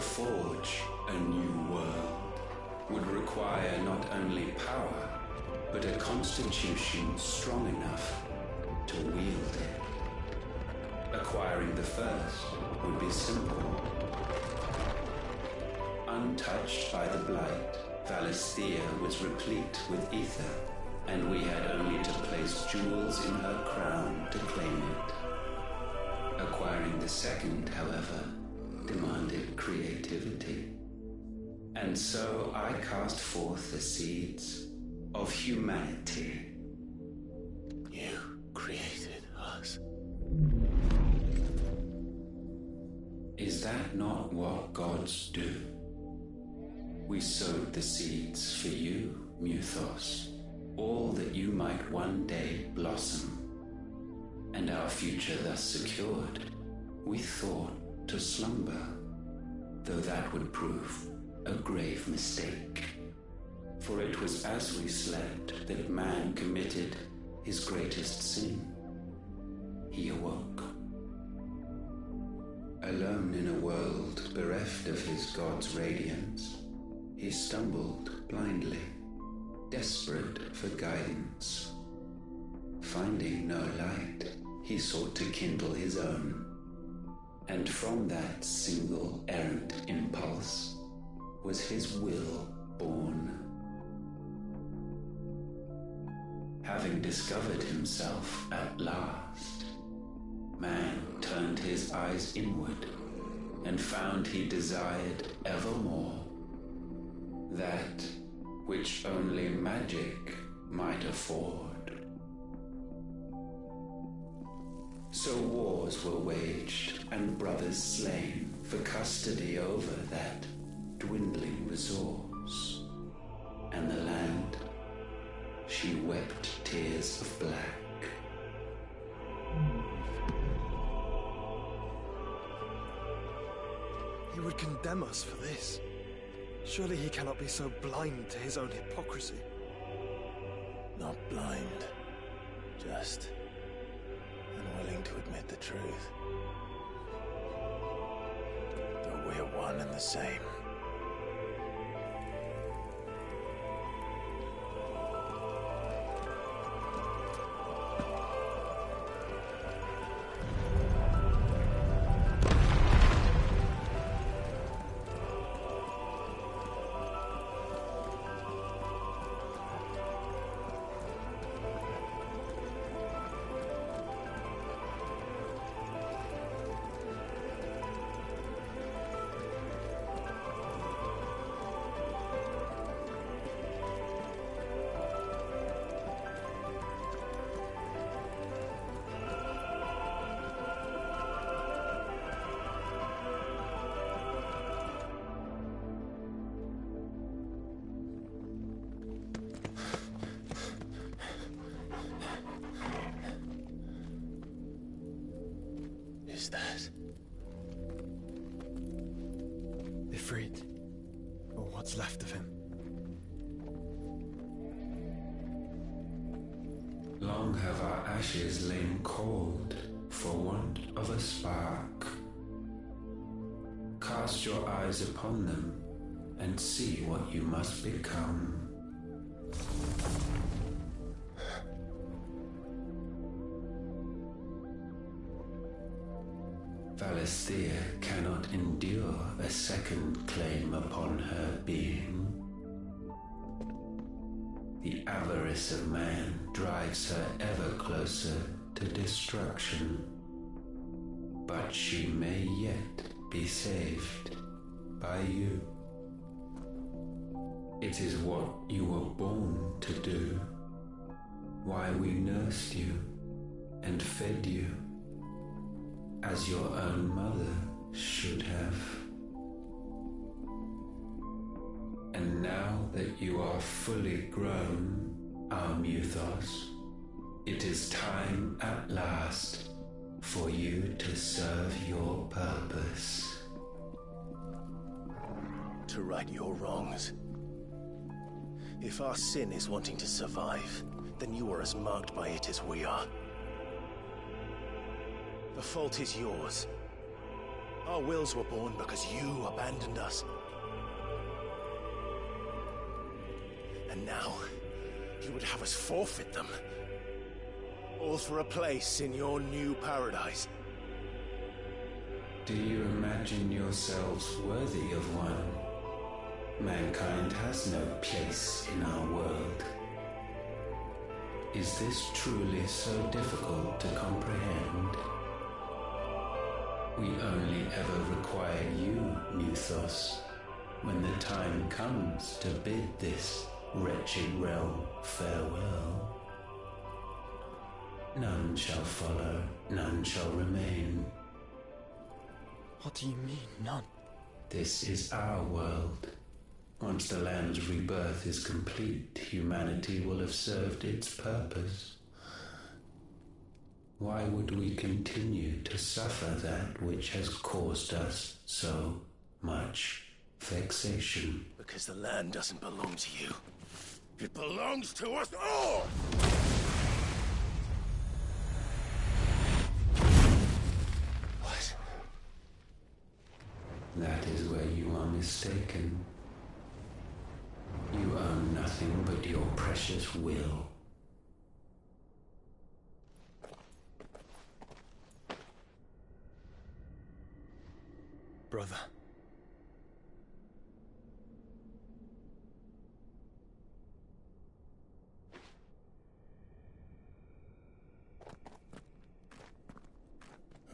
Speaker 6: forge a new world would require not only power, but a constitution strong enough to wield it. Acquiring the first would be simple. Untouched by the blight, Valisthea was replete with ether, and we had only to place jewels in her crown to claim it. Acquiring the second, however, demanded creativity. And so I cast forth the seeds of humanity.
Speaker 3: You created us.
Speaker 6: Is that not what gods do? We sowed the seeds for you, Muthos, all that you might one day blossom. And our future thus secured, we thought to slumber, though that would prove a grave mistake. For it was as we slept that man committed his greatest sin. He awoke. Alone in a world bereft of his god's radiance, he stumbled blindly, desperate for guidance. Finding no light, he sought to kindle his own. And from that single errant impulse was his will born. Having discovered himself at last, man turned his eyes inward and found he desired evermore that which only magic might afford. So wars were waged and brothers slain for custody over that dwindling resource, and the land, she wept tears of black.
Speaker 23: He would condemn us for this. Surely he cannot be so blind to his own hypocrisy.
Speaker 3: Not blind, just unwilling to admit the truth. Though we're one and the same. Is that
Speaker 23: Ifrit, or what's left of him?
Speaker 6: Long have our ashes lain cold for want of a spark. Cast your eyes upon them and see what you must become. Valisthea cannot endure a second claim upon her being. The avarice of man drives her ever closer to destruction. But she may yet be saved by you. It is what you were born to do, why we nursed you and fed you, as your own mother should have. And now that you are fully grown, our Muthos, it is time at last for you to serve your purpose.
Speaker 3: To right your wrongs. If our sin is wanting to survive, then you are as marked by it as we are. The fault is yours. Our wills were born because you abandoned us. And now, you would have us forfeit them. All for a place in your new paradise.
Speaker 6: Do you imagine yourselves worthy of one? Mankind has no place in our world. Is this truly so difficult to comprehend? We only ever require you, Muthos, when the time comes to bid this wretched realm farewell. None shall follow, none shall remain.
Speaker 14: What do you mean, none?
Speaker 6: This is our world. Once the land's rebirth is complete, humanity will have served its purpose. Why would we continue to suffer that which has caused us so much vexation?
Speaker 3: Because the land doesn't belong to you. It belongs to us all! What?
Speaker 6: That is where you are mistaken. You own nothing but your precious will.
Speaker 14: Brother.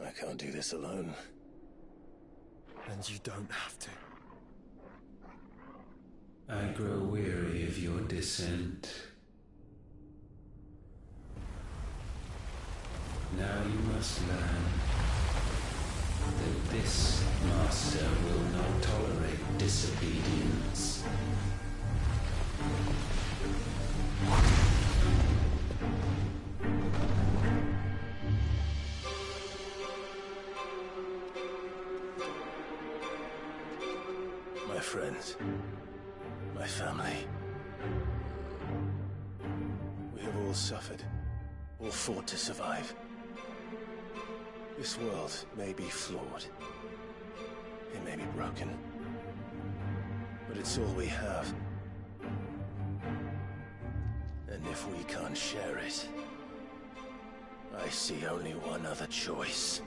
Speaker 3: I can't do this alone.
Speaker 14: And you don't have to.
Speaker 6: I grow weary of your dissent. Now you must learn that this master will not tolerate disobedience.
Speaker 3: My friends, my family. We have all suffered, all fought to survive. This world may be flawed. It may be broken. But it's all we have. And if we can't share it, I see only one other choice.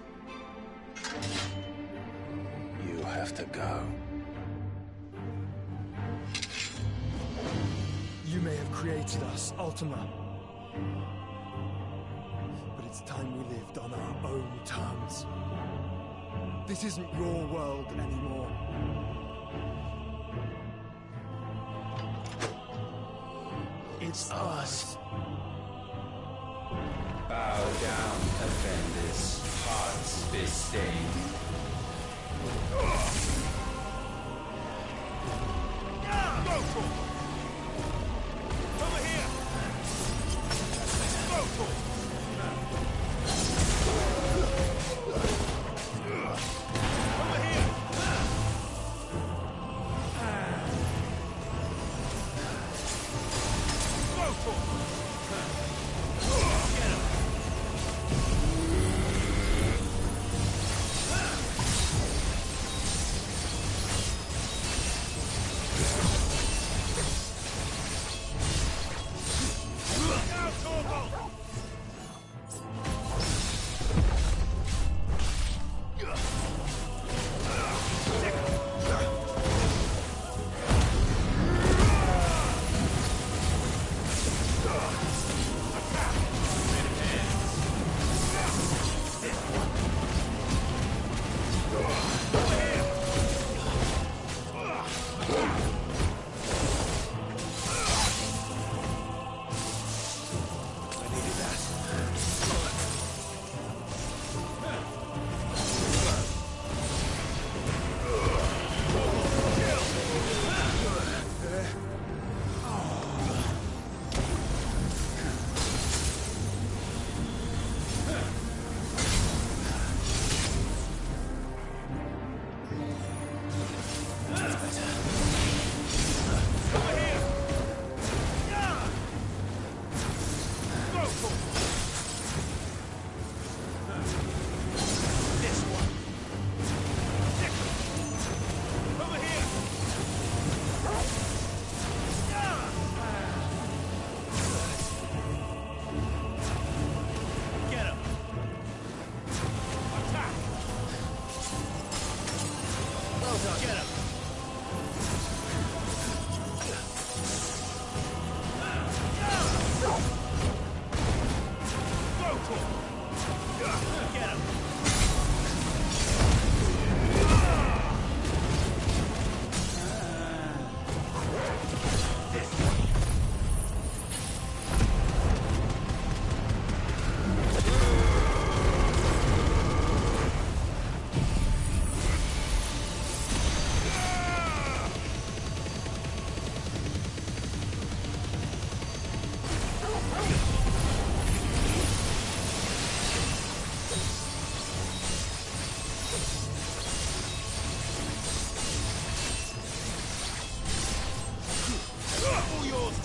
Speaker 3: You have to go.
Speaker 14: You may have created us, Ultima. But it's time we lived on our own terms. This isn't your world anymore. It's ours.
Speaker 6: Bow down, offenders, hearts be stained.
Speaker 3: Over here!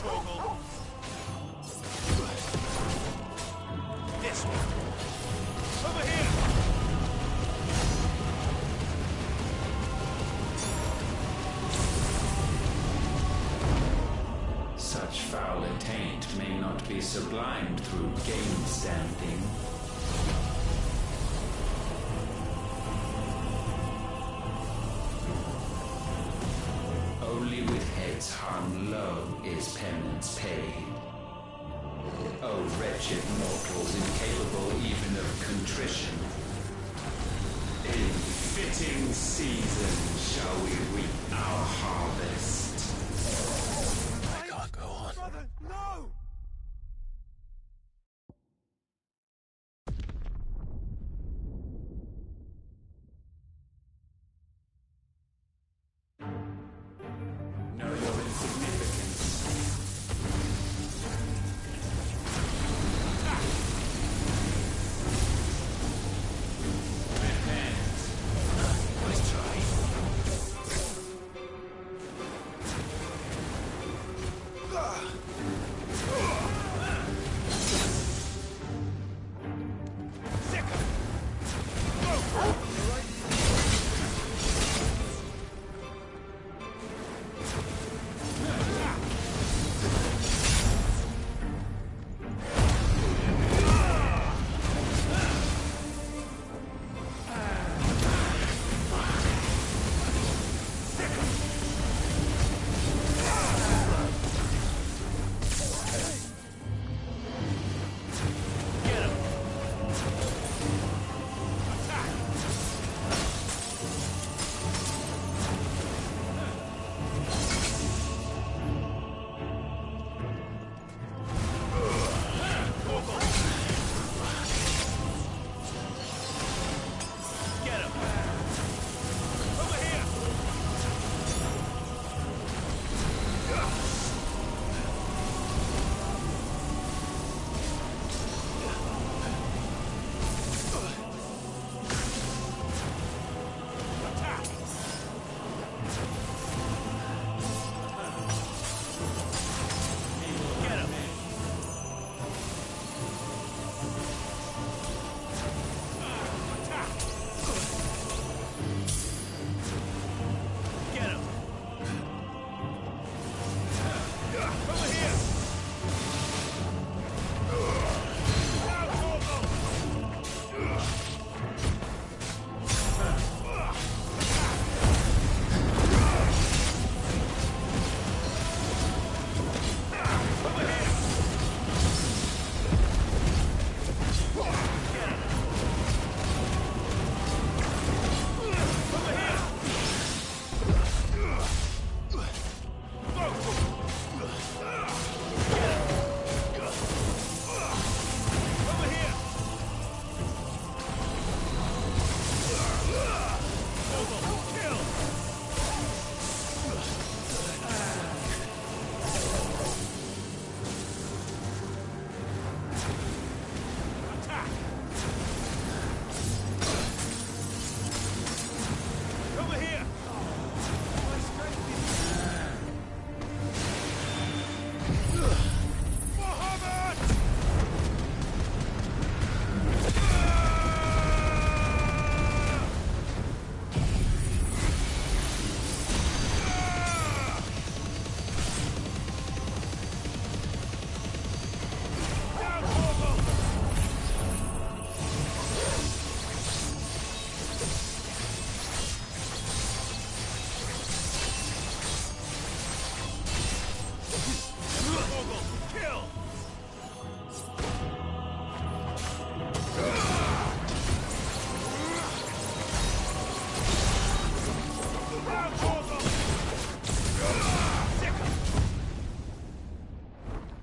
Speaker 4: Torgal. This one. Over here!
Speaker 6: Such foul attaint may not be sublimed through game stamping. Only with heads hung low is penance paid. O wretched mortals incapable even of contrition. In fitting season shall we reap our harvest.
Speaker 3: I can't go on.
Speaker 22: Brother, no!
Speaker 6: Know your insignificance. Nice try.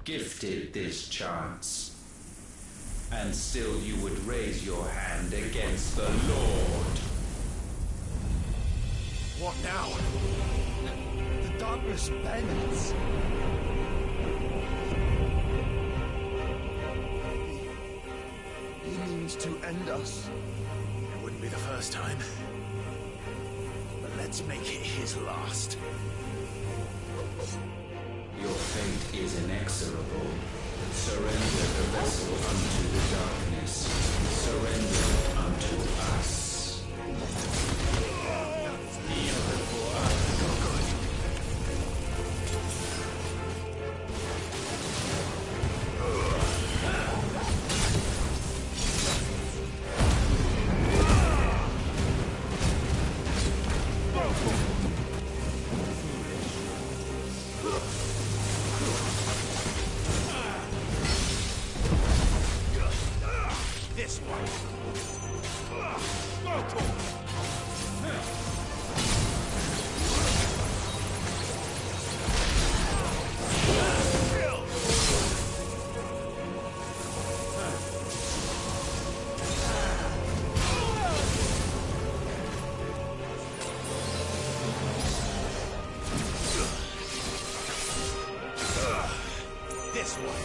Speaker 6: Gifted this chance, and still you would raise your hand against the Lord.
Speaker 22: What now? The darkness bends. He means to end us.
Speaker 3: It wouldn't be the first time. But let's make it his last.
Speaker 6: Your fate is Surrender the vessel unto the darkness. Surrender unto us. Kneel before us.
Speaker 4: This one. This one.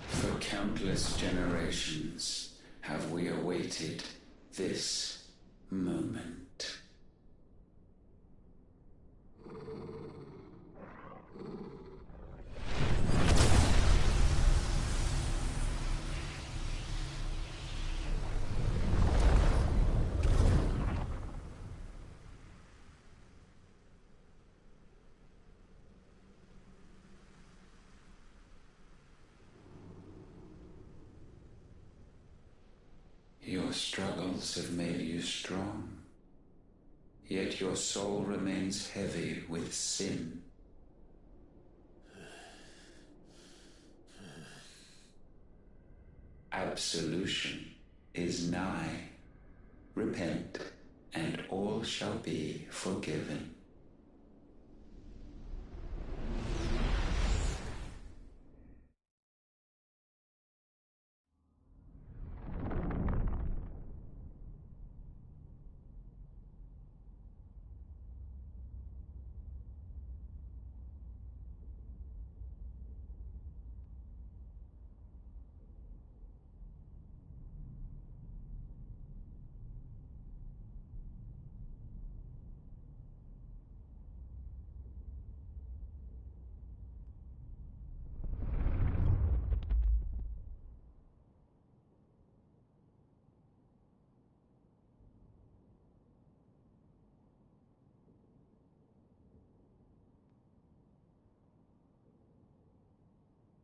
Speaker 6: For countless generations have we awaited this moment. Your struggles have made you strong, yet your soul remains heavy with sin. Absolution is nigh. Repent, and all shall be forgiven.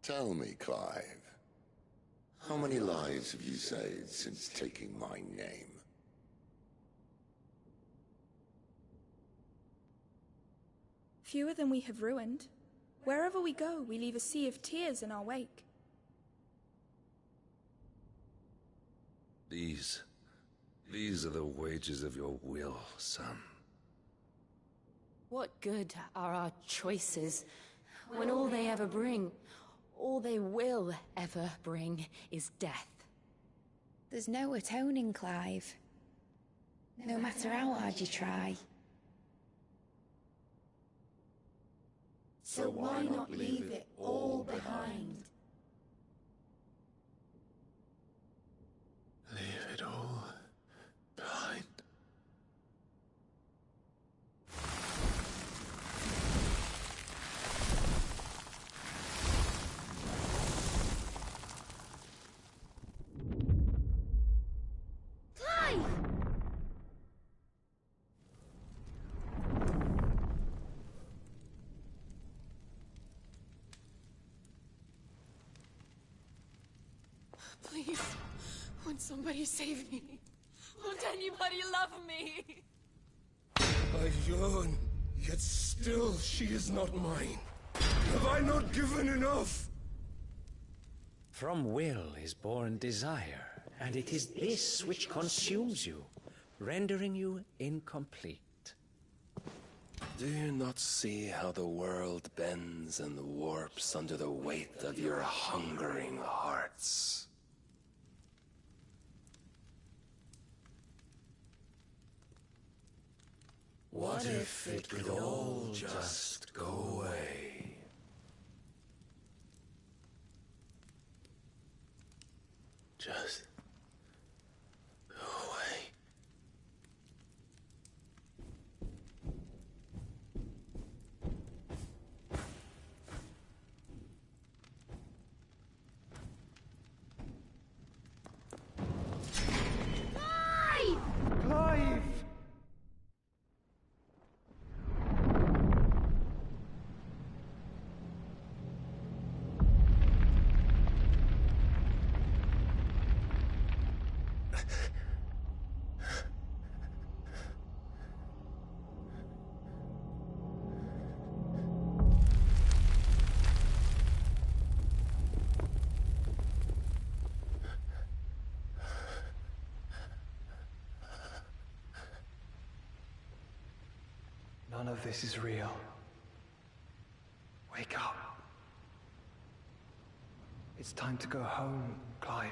Speaker 2: Tell me, Clive, how many lives have you saved since taking my name?
Speaker 13: Fewer than we have ruined. Wherever we go, we leave a sea of tears in our wake.
Speaker 10: These are the wages of your will, son.
Speaker 5: What good are our choices when all they ever bring, all they will ever bring, is death?
Speaker 7: There's no atoning, Clive. No matter how hard you try. So why not leave it all behind?
Speaker 3: Leave it all behind.
Speaker 19: Clive!
Speaker 9: Please, won't somebody save me? Won't anybody love me?
Speaker 10: I've yearned, yet still she is not mine. Have I not given enough?
Speaker 21: From will is born desire, and it is this which consumes you, rendering you incomplete.
Speaker 10: Do you not see how the world bends and warps under the weight of your hungering hearts? What if it could all just go away?
Speaker 3: Just go away.
Speaker 14: Clive! None of this is real. Wake up. It's time to go home, Clive.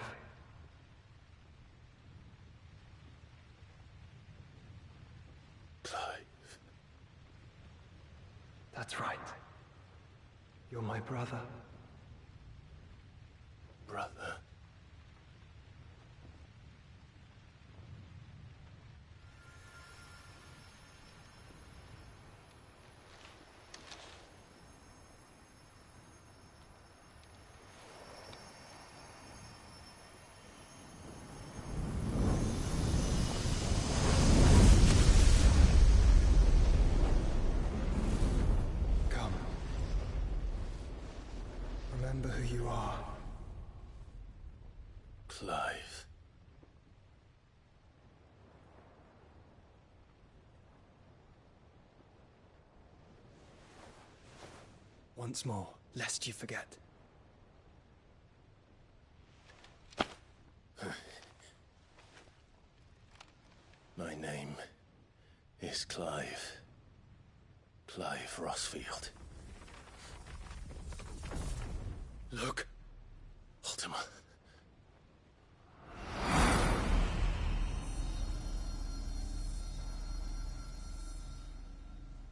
Speaker 3: Clive.
Speaker 14: That's right. You're my brother.
Speaker 3: Brother.
Speaker 14: Come. Remember who you are.
Speaker 3: Clive.
Speaker 14: Once more, lest you forget.
Speaker 3: My name is Clive. Clive Rossfield.
Speaker 10: Look,
Speaker 3: Ultima.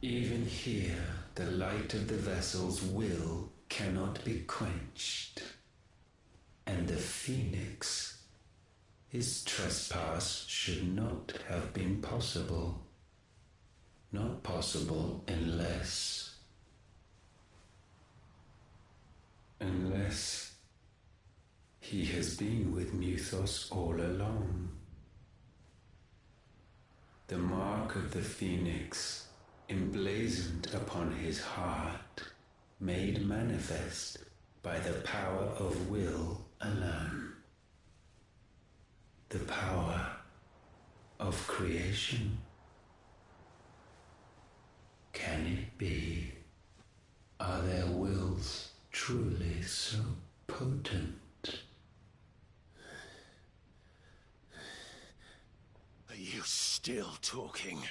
Speaker 6: Even here, the light of the vessel's will cannot be quenched. And the Phoenix, his trespass should not have been possible. Not possible unless he has been with Muthos all along. The mark of the Phoenix, emblazoned upon his heart, made manifest
Speaker 21: by the power of will alone. The power of creation. Can it be? Are their wills truly so potent?
Speaker 10: Are you still talking?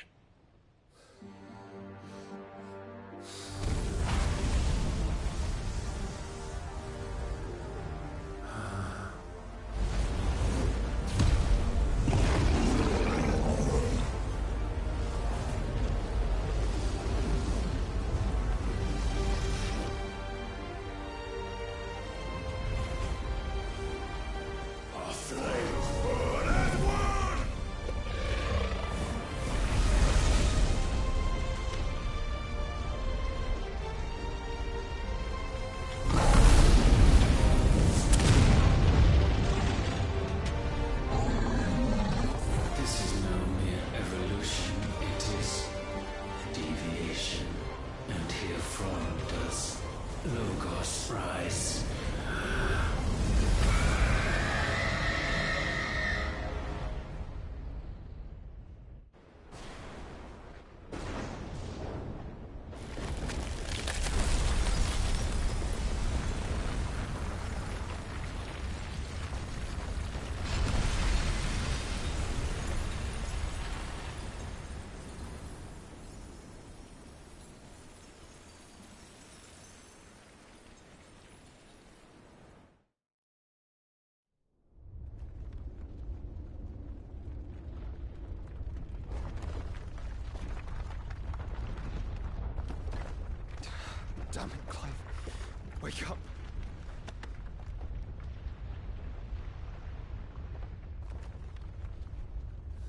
Speaker 23: Damn it, Clive. Wake up.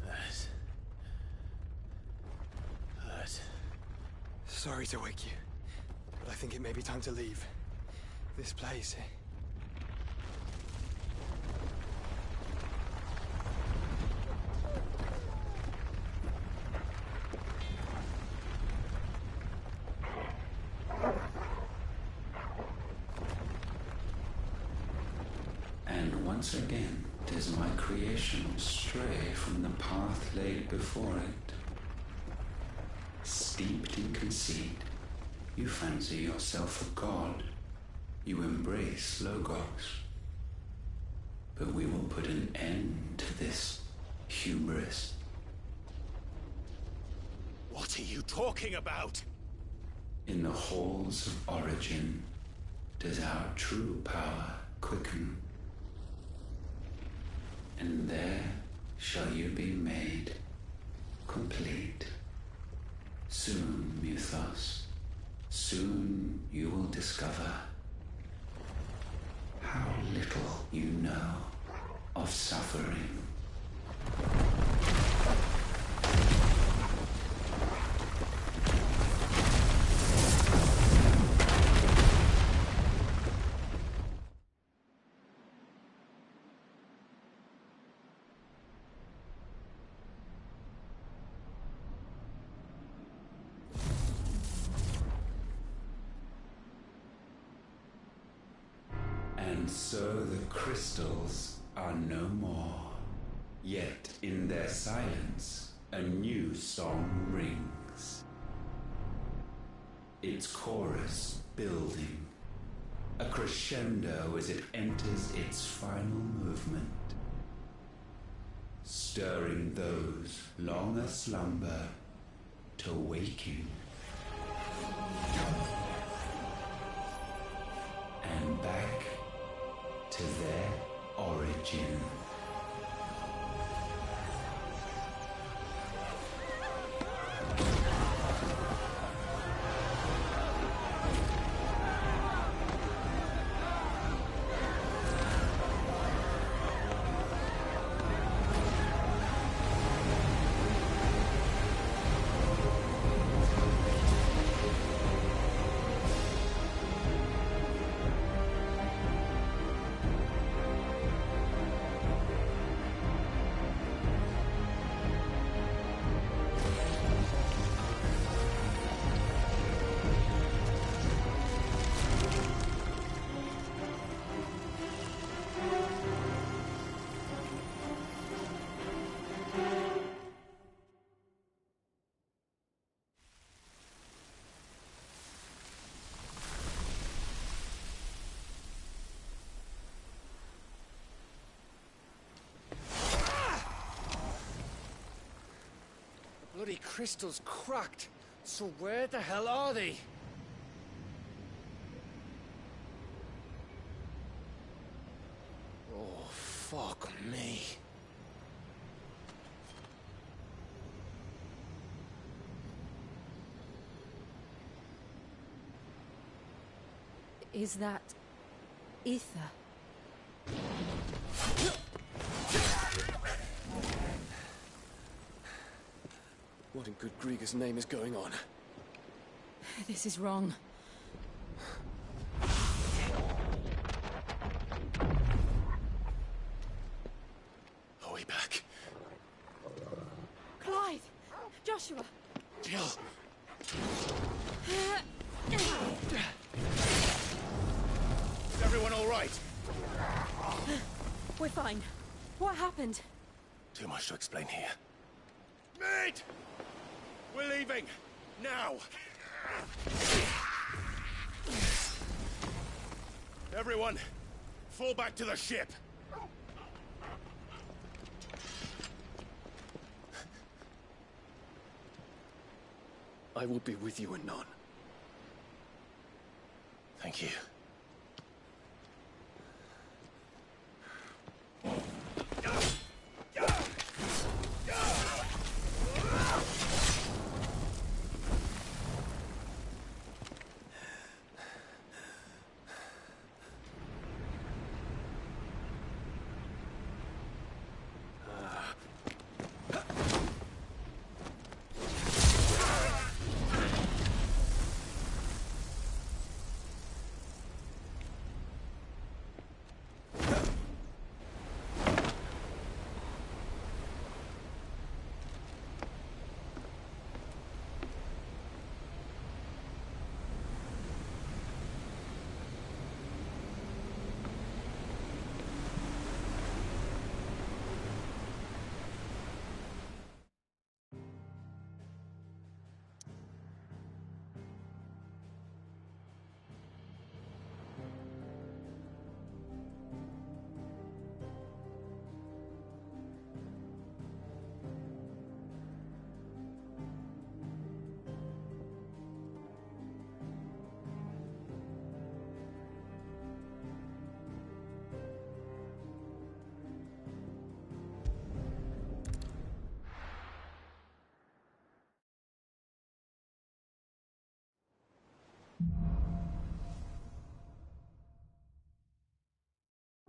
Speaker 10: That.
Speaker 23: Sorry to wake you, but I think it may be time to leave. This place.
Speaker 6: Once again, does my creation stray from the path laid before it? Steeped in conceit, you fancy yourself a god. You embrace Logos. But we will put an end to this hubris.
Speaker 10: What are you talking about?
Speaker 6: In the halls of origin, does our true power quicken? And there shall you be made complete. Soon, Mythos, soon you will discover how little you know of suffering. And so the crystals are no more. Yet in their silence, a new song rings. Its chorus building, a crescendo as it enters its final movement, stirring those long aslumber to waking. And back to their origin.
Speaker 12: crystal's cracked. So where the hell are they? Oh, fuck me.
Speaker 5: Is that ether?
Speaker 16: What in good Grieger's name is going on?
Speaker 5: This is wrong.
Speaker 16: Are we back?
Speaker 9: Clive! Joshua!
Speaker 16: Jill!
Speaker 11: Is everyone all right?
Speaker 5: We're fine. What happened?
Speaker 3: Too much to explain here.
Speaker 11: Mate! We're leaving! Now! Everyone, fall back to the ship!
Speaker 16: I will be with you anon.
Speaker 3: Thank you.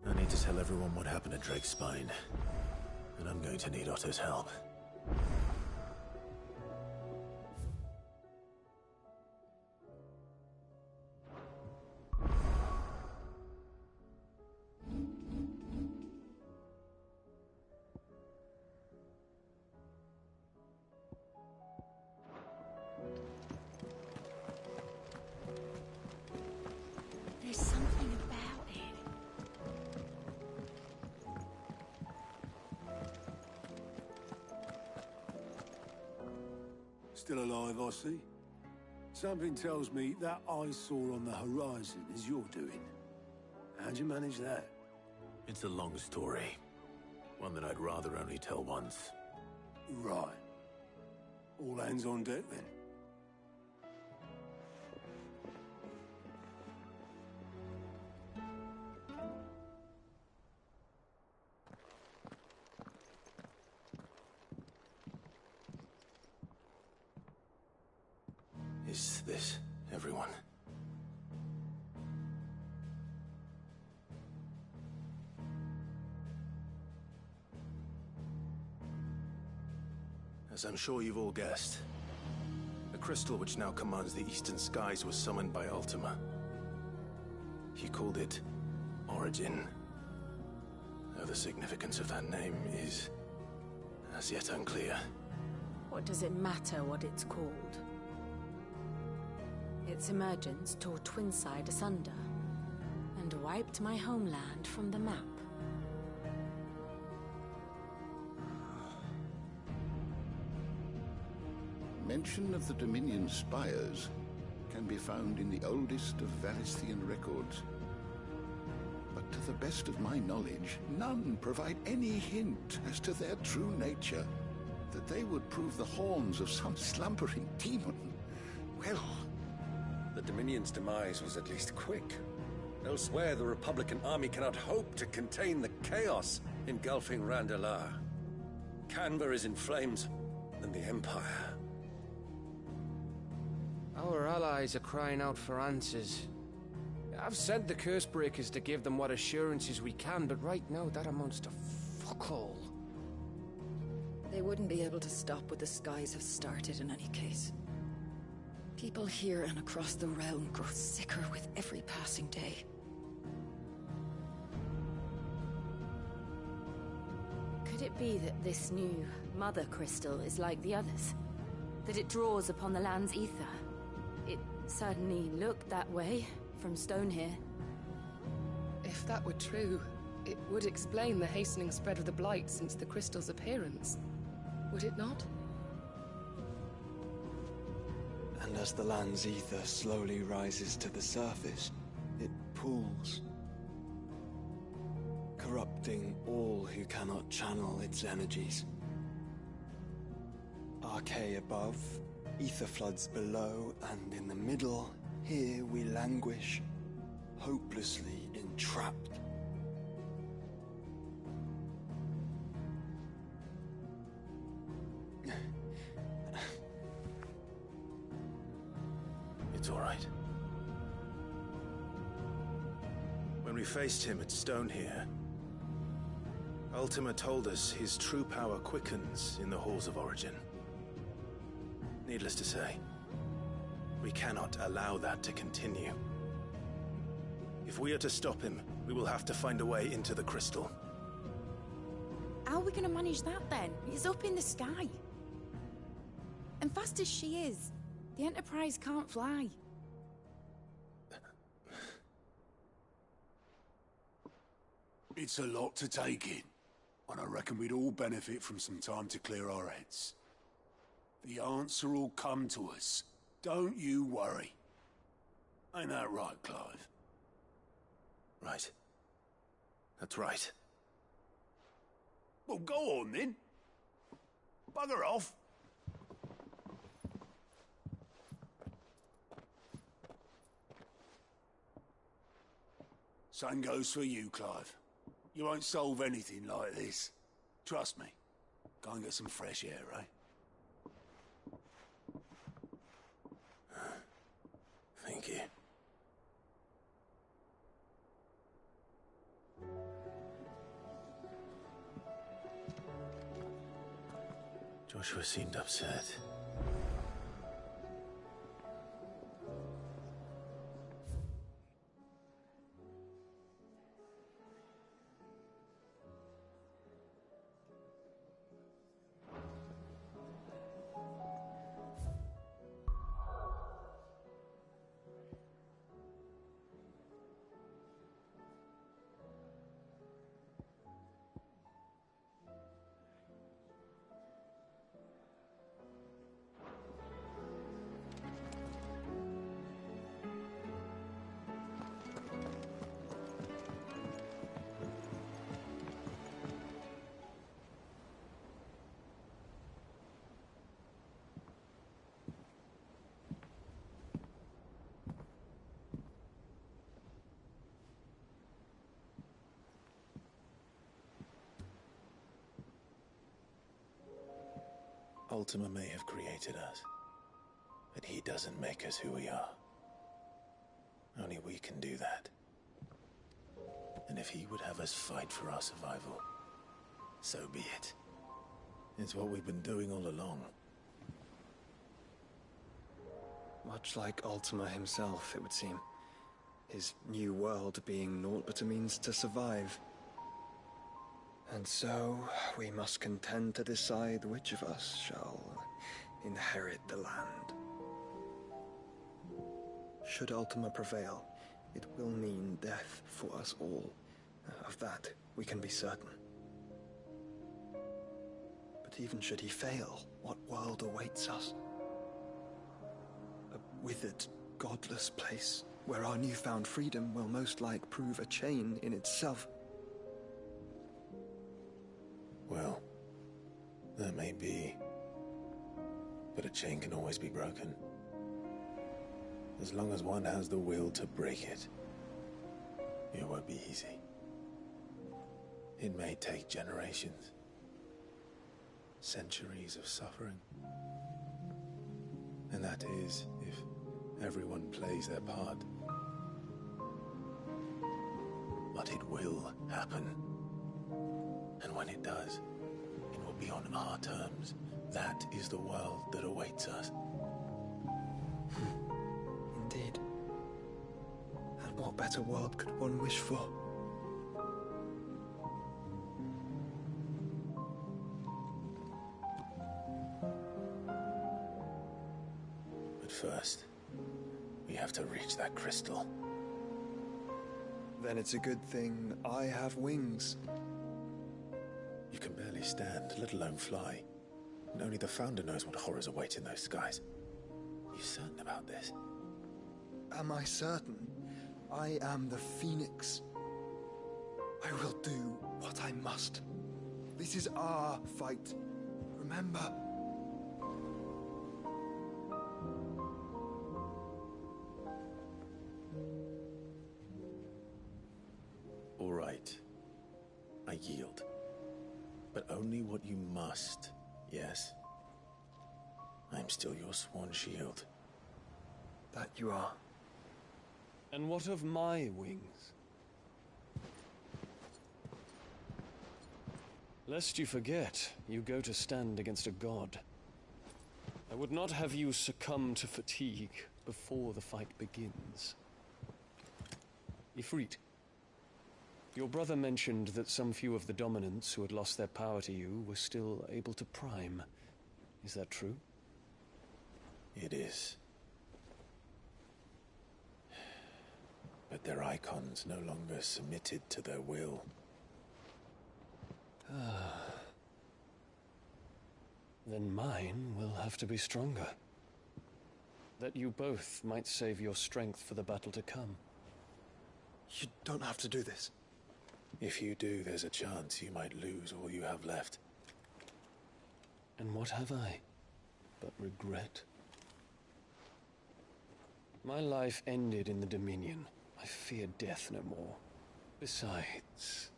Speaker 3: I need to tell everyone what happened at Drake's Spine, and I'm going to need Otto's help.
Speaker 9: There's something about it.
Speaker 22: Still alive, I see. Something tells me that eyesore on the horizon is your doing. How'd you manage that?
Speaker 3: It's a long story. One that I'd rather only tell once.
Speaker 22: Right. All hands on deck, then.
Speaker 3: Is this everyone? As I'm sure you've all guessed, the crystal which now commands the eastern skies was summoned by Ultima. He called it Origin. Though the significance of that name is as yet unclear.
Speaker 5: What does it matter what it's called? Its emergence tore Twinside asunder and wiped my homeland from the map.
Speaker 2: Mention of the Dominion spires can be found in the oldest of Varisthian records. But to the best of my knowledge, none provide any hint as to their true nature. that they would prove the horns of some slumbering demon.
Speaker 11: Well, the Dominion's demise was at least quick. Elsewhere, the Republican army cannot hope to contain the chaos engulfing Randalar. Canberra is in flames, and the Empire.
Speaker 12: Our allies are crying out for answers. I've sent the Cursebreakers to give them what assurances we can, but right now that amounts to fuck all.
Speaker 1: They wouldn't be able to stop what the skies have started in any case. People here and across the realm grow sicker with every passing day.
Speaker 5: Could it be that this new Mother Crystal is like the others? That it draws upon the land's ether? It certainly looked that way from stone here.
Speaker 8: If that were true, it would explain the hastening spread of the Blight since the crystal's appearance. Would it not?
Speaker 14: And as the land's ether slowly rises to the surface, it pools, corrupting all who cannot channel its energies. Archay above, ether floods below, and in the middle, here we languish, hopelessly entrapped.
Speaker 3: It's all right. When we faced him at Stone here, Ultima told us his true power quickens in the Halls of Origin. Needless to say, we cannot allow that to continue. If we are to stop him, we will have to find a way into the crystal.
Speaker 18: How are we going to manage that then? It's up in the sky. And fast as she is, the Enterprise can't fly.
Speaker 22: It's a lot to take in, and I reckon we'd all benefit from some time to clear our heads. The answer will come to us. Don't you worry. Ain't that right, Clive?
Speaker 3: Right. That's right.
Speaker 22: Well, go on then. Bugger off. Same goes for you, Clive. You won't solve anything like this. Trust me. Go and get some fresh air, eh?
Speaker 3: Thank you. Joshua seemed upset. Ultima may have created us, but he doesn't make us who we are. Only we can do that. And if he would have us fight for our survival, so be it. It's what we've been doing all along.
Speaker 23: Much like Ultima himself, it would seem. His new world being naught but a means to survive. And so, we must contend to decide which of us shall inherit the land. Should Ultima prevail, it will mean death for us all. Of that, we can be certain. But even should he fail, what world awaits us? A withered, godless place, where our newfound freedom will most like prove a chain in itself.
Speaker 3: Well, That may be, but a chain can always be broken. As long as one has the will to break it. It won't be easy. It may take generations. Centuries of suffering. And that is, if everyone plays their part. But it will happen. And when it does, it will be on our terms. That is the world that awaits us.
Speaker 23: Indeed. And what better world could one wish for?
Speaker 3: But first, we have to reach that crystal.
Speaker 23: Then it's a good thing I have wings.
Speaker 3: You can barely stand, let alone fly. And only the Founder knows what horrors await in those skies. Are you certain about this?
Speaker 23: Am I certain? I am the Phoenix. I will do what I must. This is our fight. Remember?
Speaker 3: All right. I yield. But only what you must, yes? I'm still your sworn shield.
Speaker 23: That you are.
Speaker 16: And what of my wings? Lest you forget, you go to stand against a god. I would not have you succumb to fatigue before the fight begins. Ifrit, your brother mentioned that some few of the dominants who had lost their power to you were still able to prime. Is that true?
Speaker 3: It is. But their icons no longer submitted to their will.
Speaker 16: Then mine will have to be stronger. That you both might save your strength for the battle to come.
Speaker 23: You don't have to do this.
Speaker 3: If you do, there's a chance you might lose all you have left.
Speaker 16: And what have I but regret? My life ended in the Dominion. I fear death no more. Besides,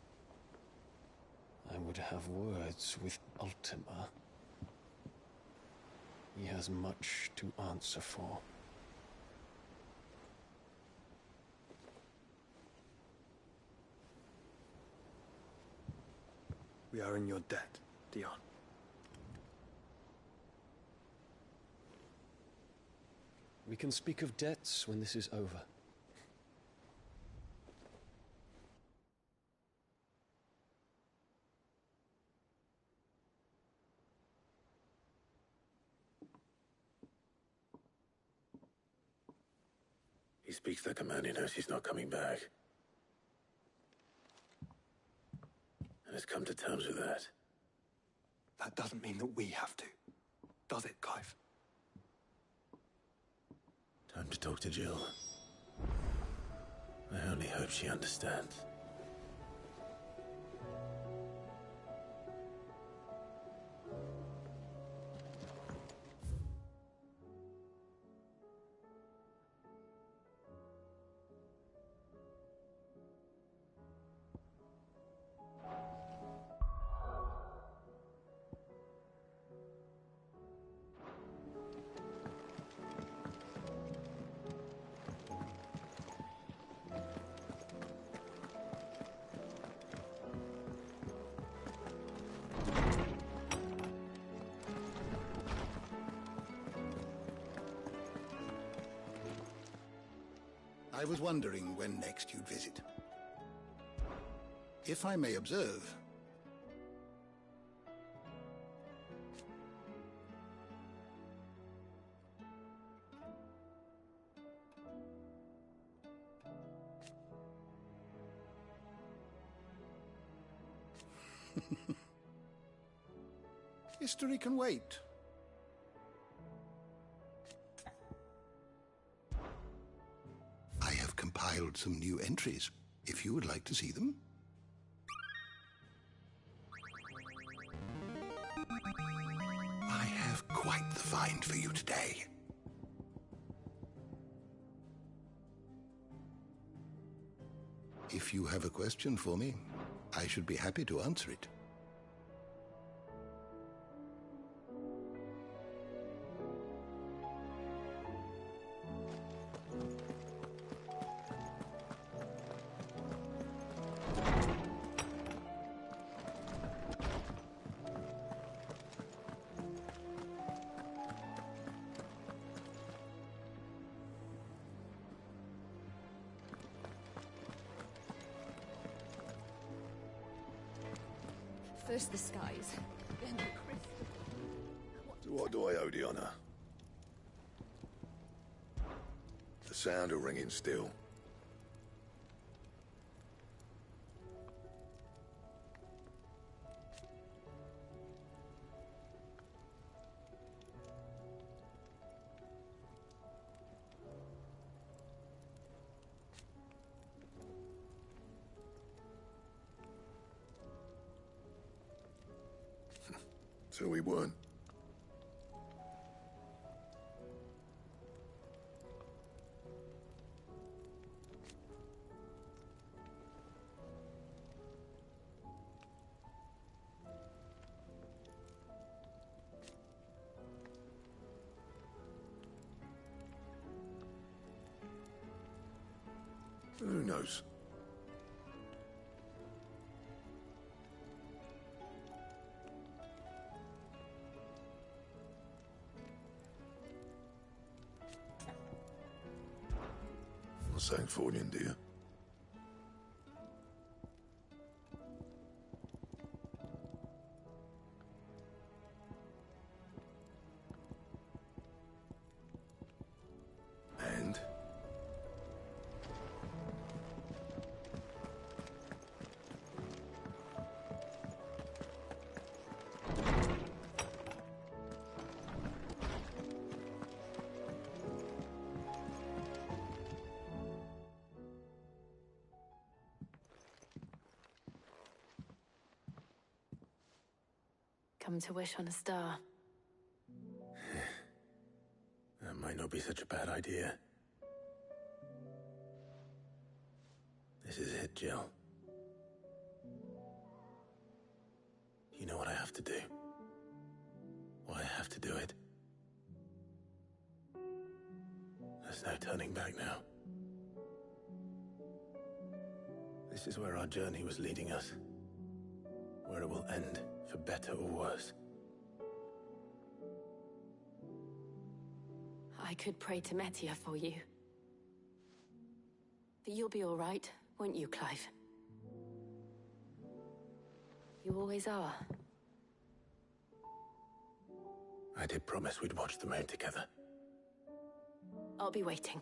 Speaker 16: I would have words with Ultima. He has much to answer for.
Speaker 23: We are in your debt, Dion.
Speaker 16: We can speak of debts when this is over.
Speaker 3: He speaks the command, he knows he's not coming back. And has come to terms with that.
Speaker 23: That doesn't mean that we have to, does it, Clive?
Speaker 3: Time to talk to Jill. I only hope she understands.
Speaker 2: I was wondering when next you'd visit. If I may observe, history can wait. I have compiled some new entries, if you would like to see them. quite the find for you today. If you have a question for me, I should be happy to answer it.
Speaker 9: First the skies, then the crystal.
Speaker 15: To what do I owe the honor? The sound of ringing still. So we weren't. Who knows? Something for you, dear. And?
Speaker 5: Come to wish on a star.
Speaker 3: That might not be such a bad idea. This is it, Jill. You know what I have to do. Why I have to do it. There's no turning back now. This is where our journey was leading us. Where it will end, for better or worse.
Speaker 5: I could pray to Metia for you. But you'll be all right, won't you, Clive? You always are.
Speaker 3: I did promise we'd watch the moon together.
Speaker 5: I'll be waiting.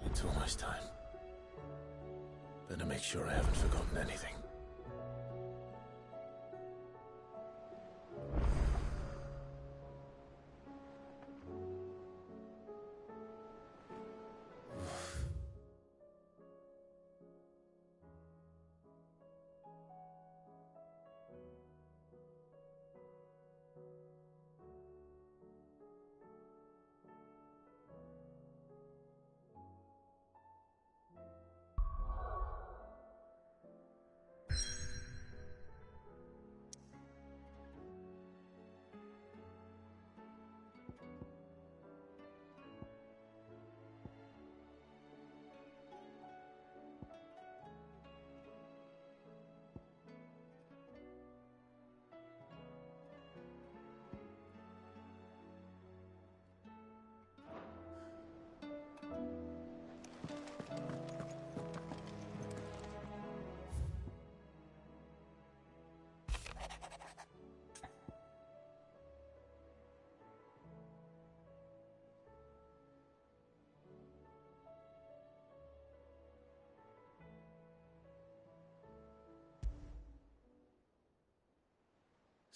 Speaker 3: It's almost time. Better make sure I haven't forgotten anything.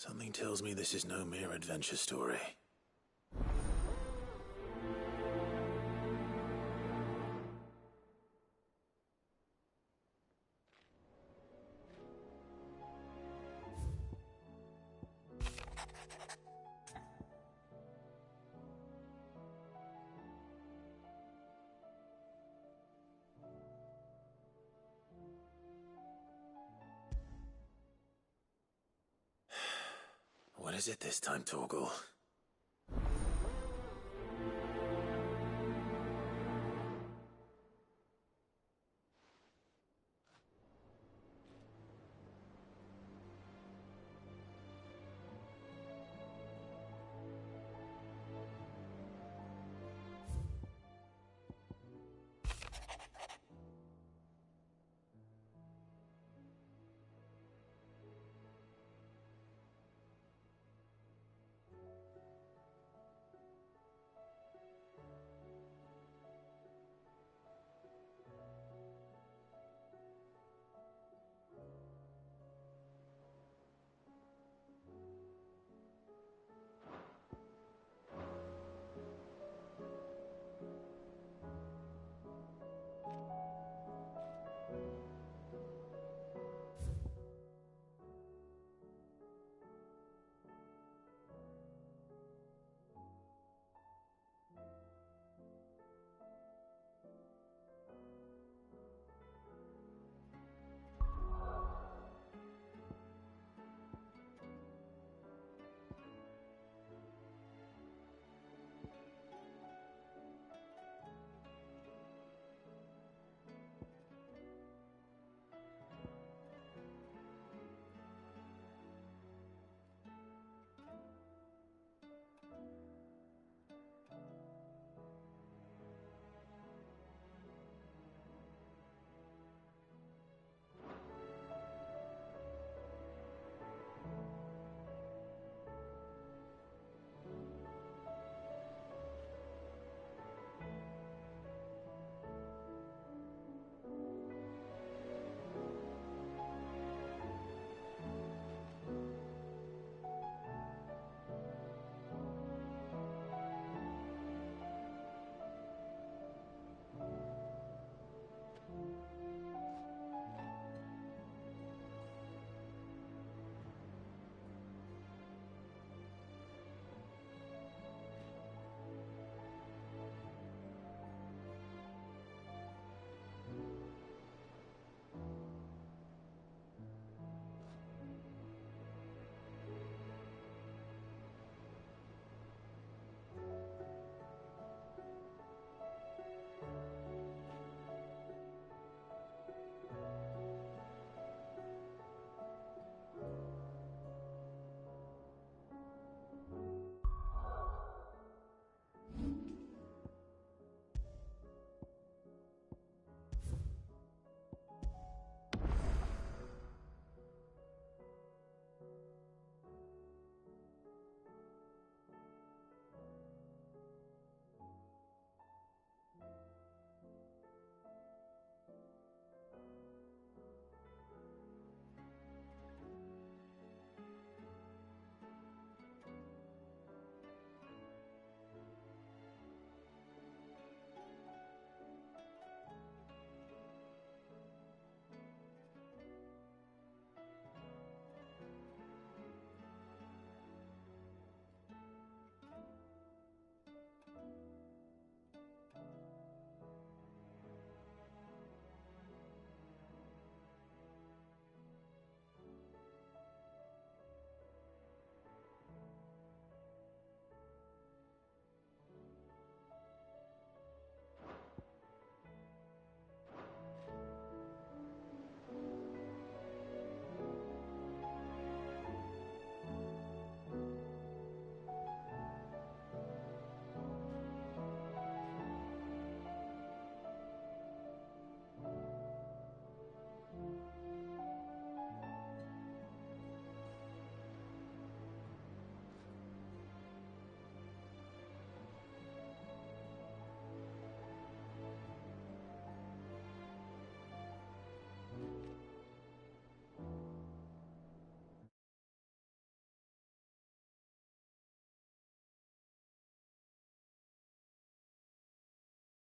Speaker 3: Something tells me this is no mere adventure story. is it this time, Torgal?